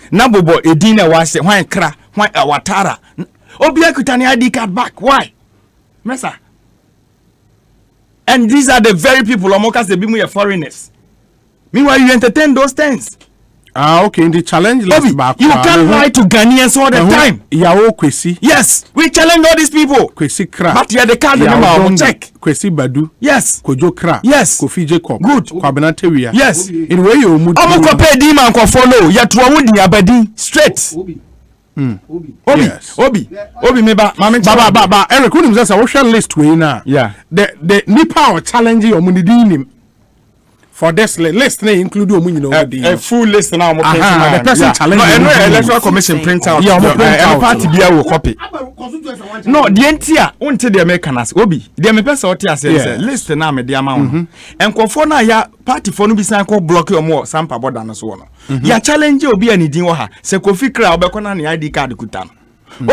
Na bobo edina wa say why kra, why watara. Obi akuta ni ID card back. Why? Mesa. And these are the very people Omokas they be foreigners. Meanwhile, you entertain those things. Okay, in the challenge list back. You can't lie to Ghanaians all the time. Yawo Kwesi. Yes, we challenge all these people. Kwesi Kra. But you are the card number check. Kwesi Badu. Yes. Kojo Kra. Yes. Kofi Jacob. Good. Kwabena Tewia. Yes. In way you move. Omo pay di man ko follow. Ya to wudi abadi straight. Obi. Yes. Obi me ba. Ba. Eric, who himself a social list we na. Yeah. The nipa or challenge your money di for this list they include a full list now. The person challenging no electoral commission print out. Party bia will copy. No, the entire until the Americans Obi. The me person what say list na me dia ma wo. Enkofo na ya party for no bi san ko block your more Asempa border no so no. Ya challenge obi ani din wo ha. Se Kofi Kra obekọ na ID card kuta no.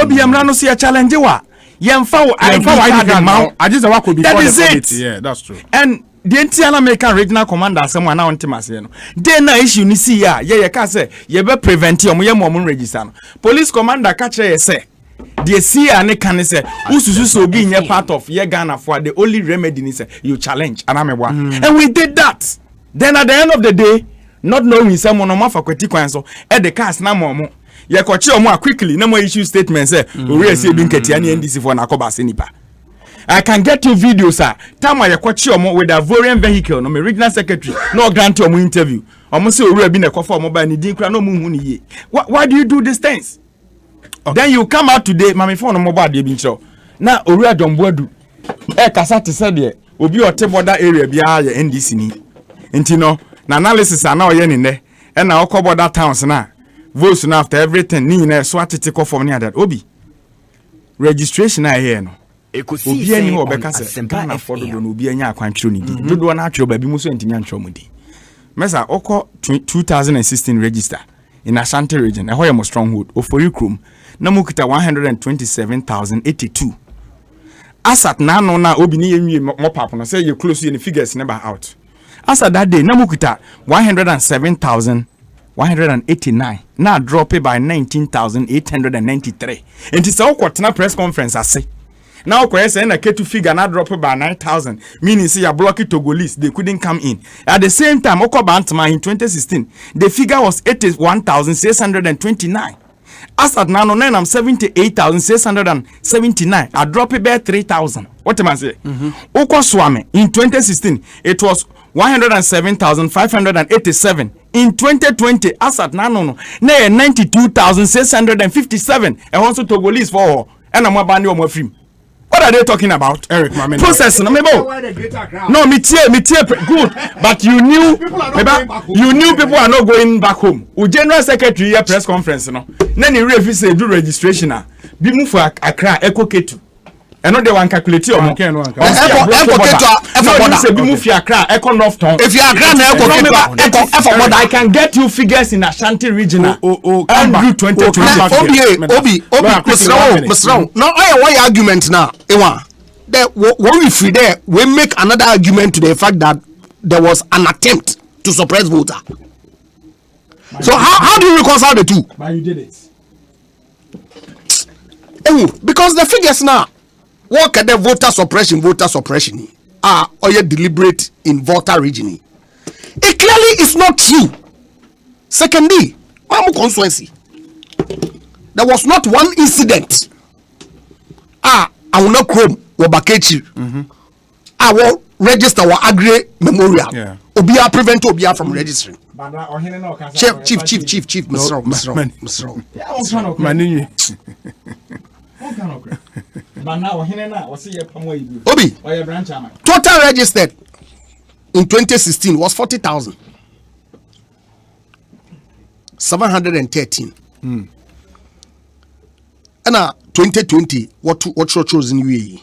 Obi amra no so ya challenge wa. Yemfa wo ID card ma. Ajisa wa ko be for the committee. Yeah, that's true. And the entire American regional commander someone now intimacy no. Dey na issue ni see ya ye ka say ye be prevent your mo register no. Police commander catch ye say the see and can say ususu so be in part of ye Ghana for the only remedy is you challenge anamebwa. And we did that. Then at the end of the day, not knowing someone on for kweti kwan so e the cast na mo ye kochi omo quickly na mo issue statement say we say bin ketia na NDC for na koba senipa. I can get you videos, sir. Time I watch you with a Vorian vehicle, no, my regional secretary, no grant your interview. Almost say we been a coffee mobile and didn't no moon. Why do you do these things? Then you come out today, my phone mobile de bin show. Now Oria Dombodu. Kasati said there, Obi or border area be NDC ni. Intino, na analysis are now yen in there. And now cover that towns now. Votes now after everything, ni na swat take off from near that. Obi. Registration I hear no. Ekosiise On Asempa for do no bi anya akwanchiro ni di dodo na atwero ba bi mu so ntimi antwero mu di mesa oko 2016 register in Ashanti region eho yemo stronghold ofori krom na mukita 127,082 asat na no na obi ni yenwie mopap no say you close you figures never out asat that day na mukita 107,189 na drop by 19,893 enti say okotena press conference ase. Now, question a K2 figure not drop by 9,000, meaning say you block it Togolese, they couldn't come in. At the same time, Okobantama in 2016, the figure was 81,629. As at now, I'm 78,679. I drop it by 3,000. What am I saying? Okoswame in 2016, it was 107,587. In 2020, as at now, 92,657. And also Togolese for and I'm about your free. What are they talking about? Eric, process no mebo. No, me tie good, but you knew people are not going back home. U general secretary here press conference no. Then he say do registration ah. Bi move for Accra Ekoketu. And no they want calculate your money. If you Accra na Ekoketu, I can get you figures in Ashanti region. And do 2020. Obi, Mr. Now why argument now? That when we free there, we make another argument to the fact that there was an attempt to suppress voter. So how do you reconcile the two? But you did it. Because the figures now, what can the voter suppression are or yet deliberate in voter region? It clearly is not true. Secondly, Mamu constituency, there was not one incident. I will not chrome or bakechi. I will register or agree memorial. Obia prevent Obia from registering. Chief, Mr. Obi, total registered in 2016 was 40,713. And 2020, what chose in UAE?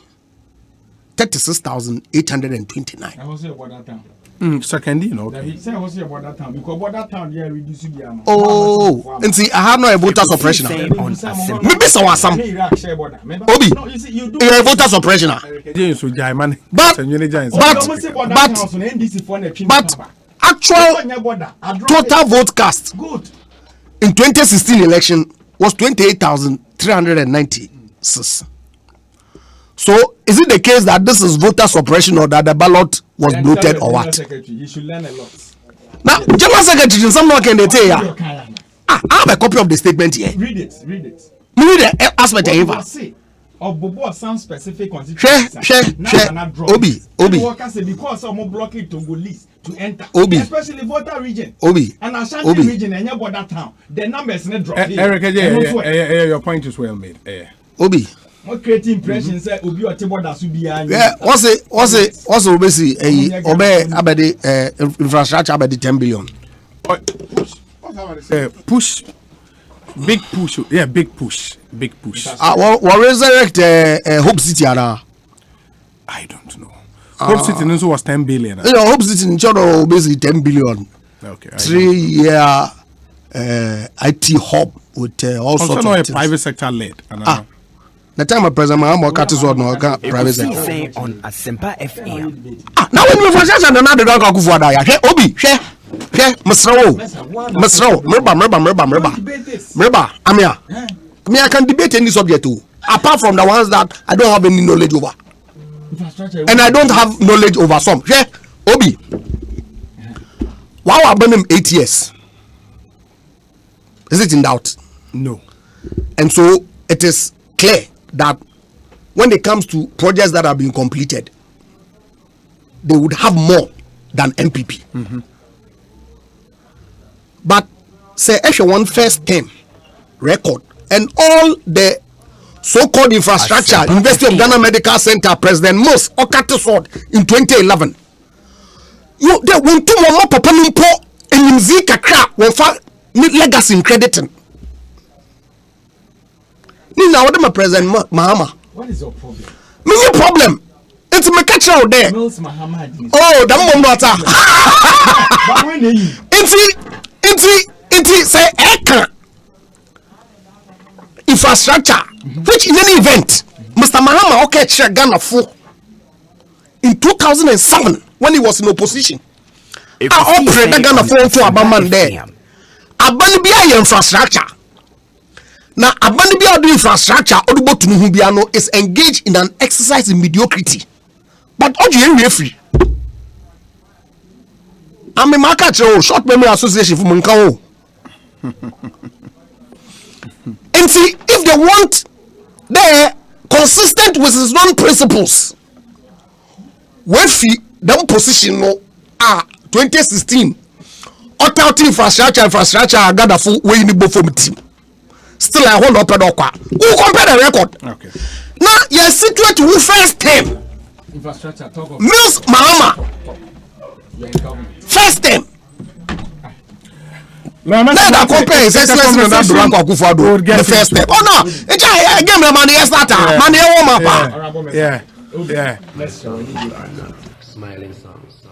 36,829. I was here about that time. Second, you know. He said I was here about that time because about that time they reduced the amount. Oh, and see, I have no voter suppression. Maybe someone some. Obi, you a voter suppression. But actual total vote cast in 2016 election was 28,396. So is it the case that this is voter suppression or that the ballot was bloated or what? You should learn a lot. Now, General Secretary, someone can tell you. I have a copy of the statement here. Read it. Read the aspect of of Bobo some specific constituencies. Obi. Because some block it to go list to enter. Obi. Especially voter region. Obi. And Ashanti region and your border town. The numbers not drop. Eric, yeah, your point is well made. Obi. What creating impressions say Obi or Tibo that should be yeah, what's obviously obey abedi infrastructure abedi 10 billion. Push. Big push. Yeah, big push. What resurrect Hope City ara? I don't know. Hope City also was 10 billion. You know, Hope City in Choro basically 10 billion. Okay. 3-year IT hub with all sorts of things. Private sector led. The time of President Mahama cut is on private sector. Ekosiisen On Asempa FM. Now when we franchise and another dog of Kufuada, Obi, Masro, Merba, Amia. I can debate any subject too, apart from the ones that I don't have any knowledge over. And I don't have knowledge over some. Obi. Wow, I've been him 8 years. Is it in doubt? No. And so it is clear that when it comes to projects that have been completed, they would have more than MPP. Mm-hmm. But say one first term record and all the so-called infrastructure, University of Ghana Medical Center, President Mos Okatisod in 2011. You they want to more papa nimpo and Zika crap when fa legacy in crediting. Now what am I President Mahama? What is your problem? No problem. It's my catch out there. Oh, that one It's say eka infrastructure, which in any event, Mr. Mahama okay Ghana for in 2007 when he was in opposition. I operated Ghana for to Abaman there. Abanibia infrastructure. Now Abanibia do infrastructure Odubo Tunuhubiano is engaged in an exercise in mediocrity. But Oji free. I'm a market short memory association for Munkao. And see, if they want, they're consistent with his own principles. When the position 2016, authority infrastructure, I got a full way in the bottom team. Still, I hold up a dog. Who compare the record? Okay. Now, you're situated with first time. Infrastructure, talk of Mills Mahama. First time. That compare is excellence in that Durango Akufo-Addo the first step. Oh no, it's again the money starter, money warm up. Yeah. Smiling songs.